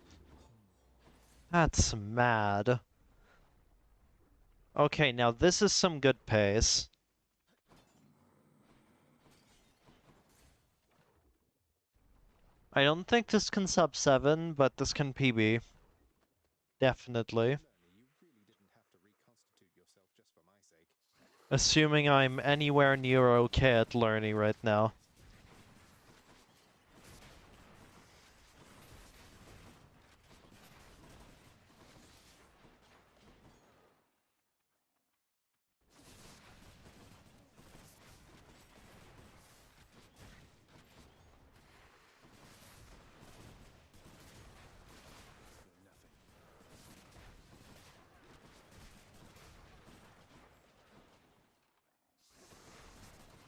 [SPEAKER 2] the gods.
[SPEAKER 1] That's mad. Okay, now this is some good pace. I don't think this can sub 7, but this can PB. Definitely.
[SPEAKER 2] Lerny, you really didn't have to reconstitute yourself just for my sake.
[SPEAKER 1] Assuming I'm anywhere near okay at learning right now.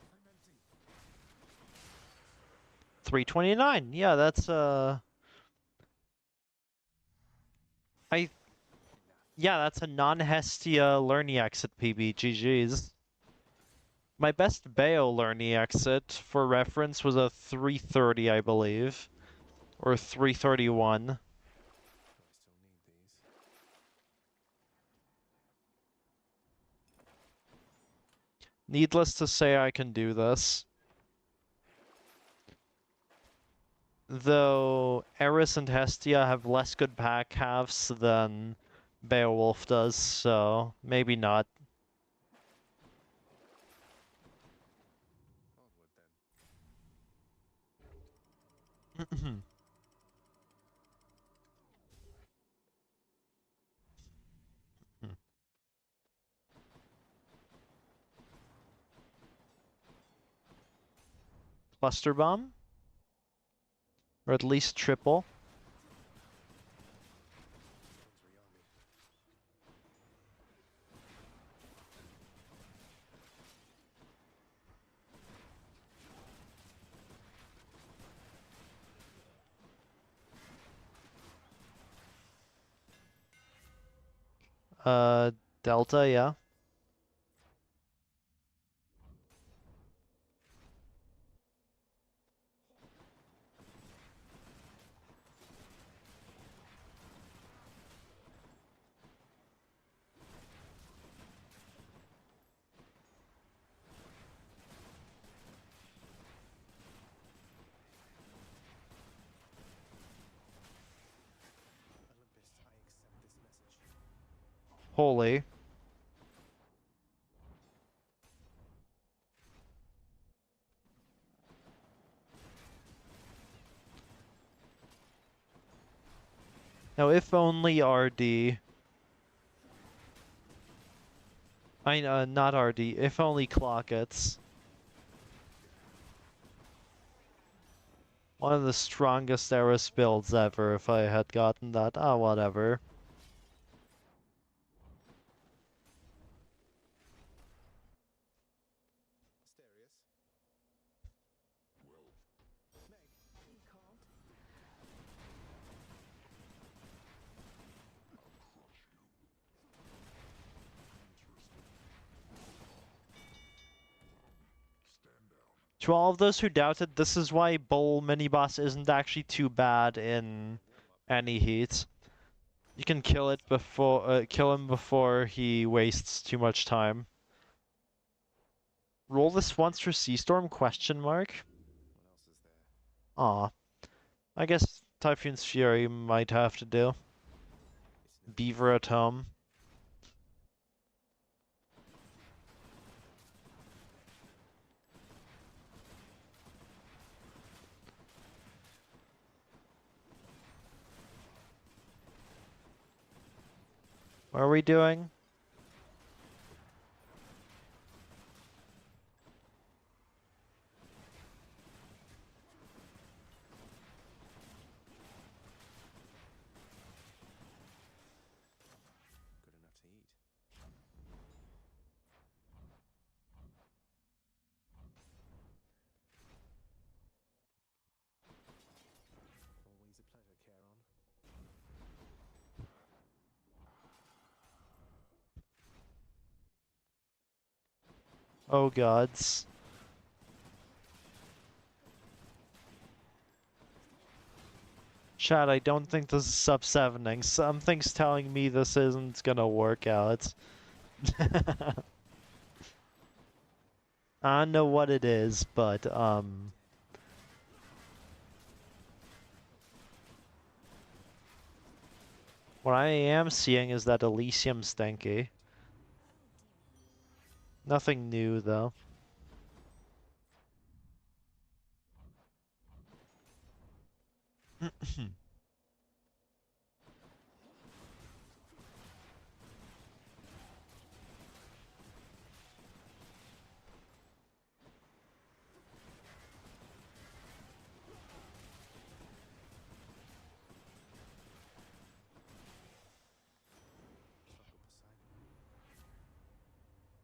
[SPEAKER 2] You're nothing.
[SPEAKER 1] 329. Yeah, that's yeah, that's a non-Hestia Lerny exit PB. GG's. My best Bayo Lerny exit, for reference, was a 330, I believe. Or 331.
[SPEAKER 2] Do I still need these?
[SPEAKER 1] Needless to say, I can do this. Though Eris and Hestia have less good pack halves than Beowulf does, so maybe not.
[SPEAKER 2] Onward then.
[SPEAKER 1] Cluster bomb? Or at least triple?
[SPEAKER 2] Infantry army.
[SPEAKER 1] Delta, yeah.
[SPEAKER 2] Olympus, I accept this message.
[SPEAKER 1] Holy. Now, if only RD. Not RD. If only Clockets. One of the strongest Eris builds ever if I had gotten that. Ah, whatever.
[SPEAKER 2] Asterius. Meg.
[SPEAKER 6] You called?
[SPEAKER 1] To all of those who doubted, this is why Bull mini-boss isn't actually too bad in AnyHeat. You can kill it before, kill him before he wastes too much time. Roll this once for Seastorm? Question mark.
[SPEAKER 2] What else is there?
[SPEAKER 1] Aw. I guess Typhoon's Fury might have to do.
[SPEAKER 2] It's no
[SPEAKER 1] Beaver at home. What are we doing?
[SPEAKER 2] good enough to eat. Always a pleasure, Charon.
[SPEAKER 1] Oh gods. Chad, I don't think this is sub-7ing. Something's telling me this isn't gonna work out. I don't know what it is, but, what I am seeing is that Elysium's stinky. Nothing new, though.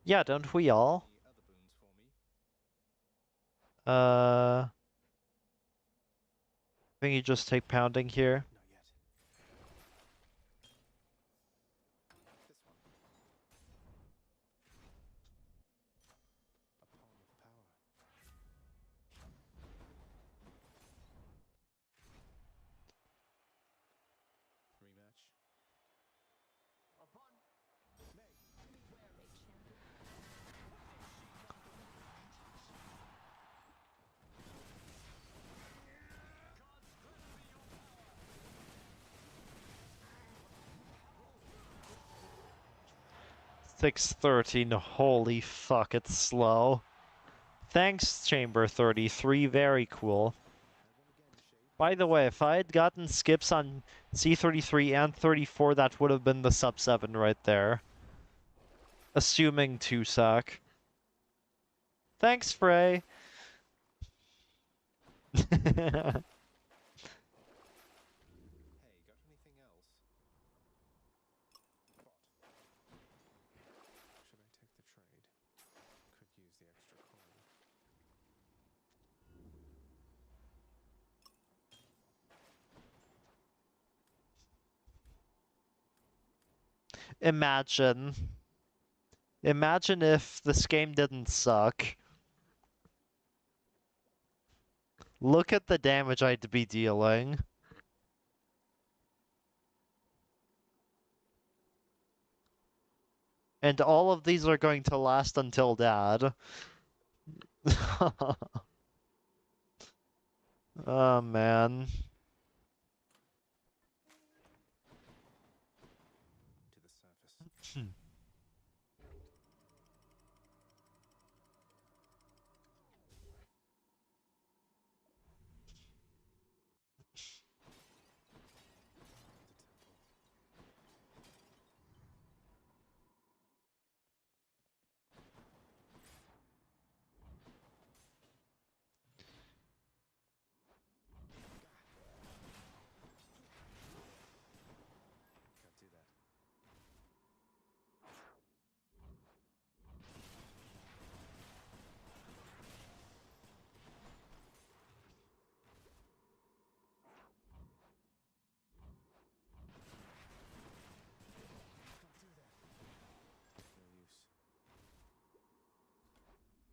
[SPEAKER 1] Yeah, don't we all?
[SPEAKER 2] Any other boons for me?
[SPEAKER 1] I think you just take pounding here.
[SPEAKER 2] Not yet. This one. A palm of power. Rematch. Upon Meg.
[SPEAKER 6] Beware, Lake Champion.
[SPEAKER 1] 613, holy fuck, it's slow. Thanks, Chamber 33, very cool. By the way, if I had gotten skips on C33 and 34, that would have been the sub-7 right there. Assuming 2 suck. Thanks, Frey!
[SPEAKER 2] Hey, got anything else? What? Should I take the trade? Could use the extra coin.
[SPEAKER 1] Imagine. Imagine if this game didn't suck. Look at the damage I'd be dealing. And all of these are going to last until Dad. Oh, man.
[SPEAKER 2] To the surface. Can't do that. No use. Don't like the look of that big bomber over there.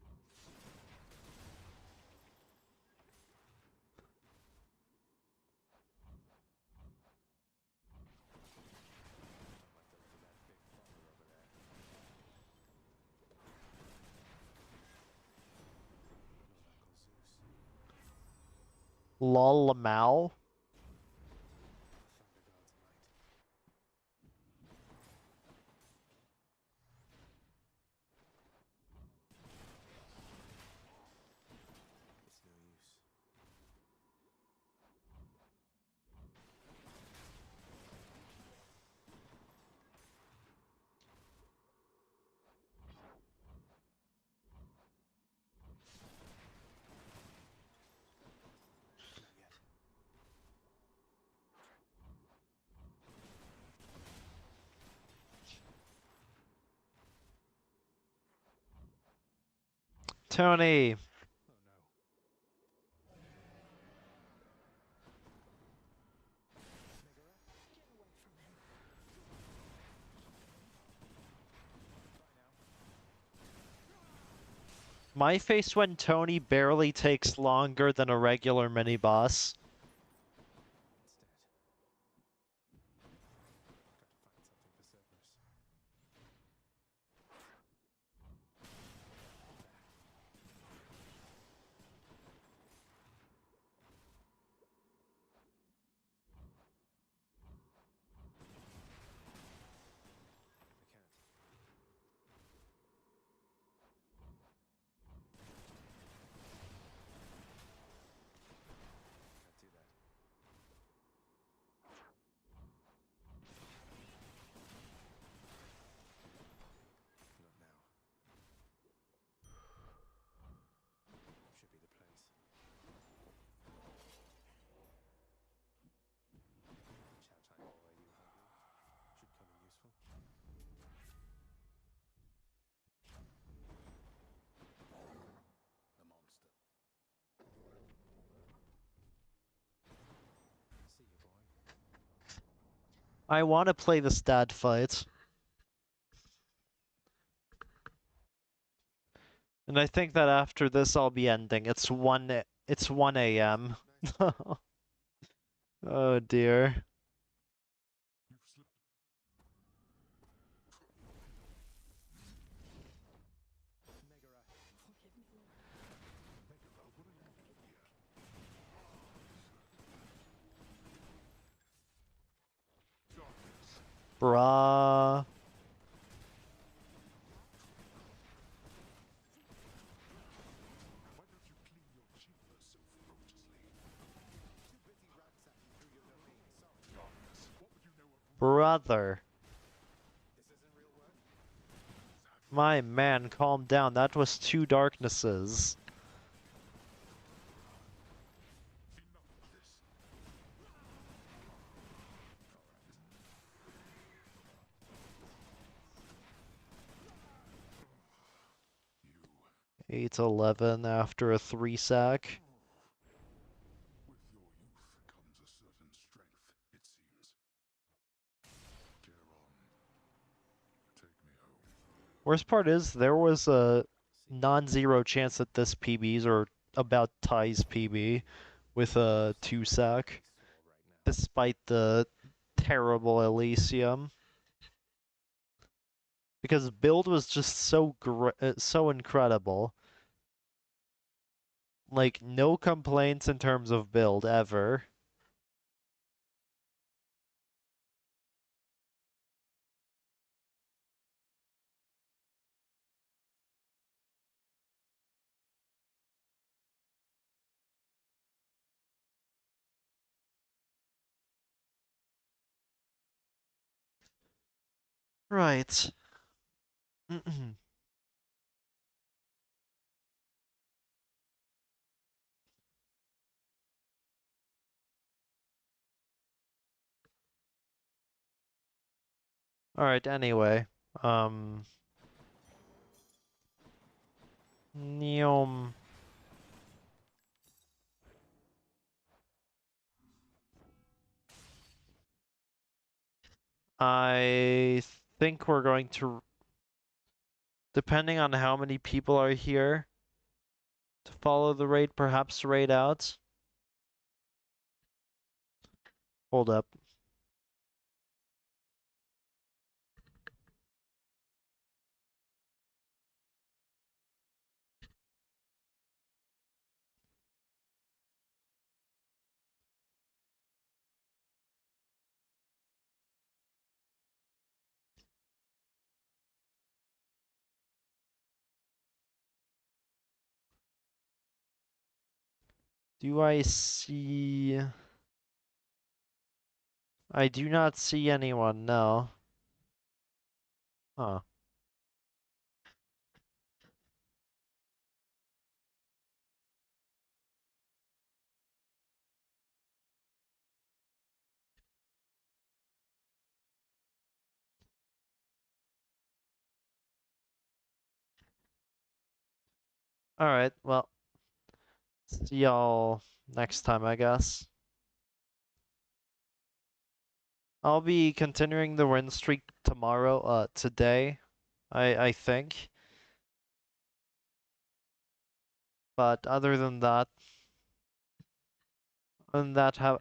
[SPEAKER 2] Lord Uncle Zeus.
[SPEAKER 1] Lol Lamau?
[SPEAKER 2] The Thunder God's might. It's no use. Not yet.
[SPEAKER 1] Tony!
[SPEAKER 2] Oh no.
[SPEAKER 6] Get away from him.
[SPEAKER 2] Bye now.
[SPEAKER 1] My face when Tony barely takes longer than a regular mini boss. I want to play the stat fight. And I think that after this I'll be ending. It's 1 a.m. Oh dear.
[SPEAKER 3] You've slipped. Megara, what are you doing here? Darkness.
[SPEAKER 1] Bruh.
[SPEAKER 3] Why don't you clean your chamber so ferociously?
[SPEAKER 4] Too busy ransacking through your domain, sorry.
[SPEAKER 3] Darkness, what would you know of
[SPEAKER 1] Brother.
[SPEAKER 4] This isn't real work?
[SPEAKER 1] My man, calm down. That was 2 darknesses.
[SPEAKER 3] enough of this? You,
[SPEAKER 1] 8-11 after a 3 sack.
[SPEAKER 3] with your youth comes a certain strength, it seems. Care on. Take me home.
[SPEAKER 1] Worst part is there was a non-zero chance that this PBs or about ties PB with a 2 sack, despite the terrible Elysium. Because build was just so incredible. Like, no complaints in terms of build, ever. Right. Alright, anyway. Neom. I think we're going to, depending on how many people are here, to follow the raid, perhaps raid out. Hold up. Do I see... I do not see anyone, no. Huh. Alright, well, see y'all next time, I guess. I'll be continuing the win streak tomorrow, today, I think. But other than that, how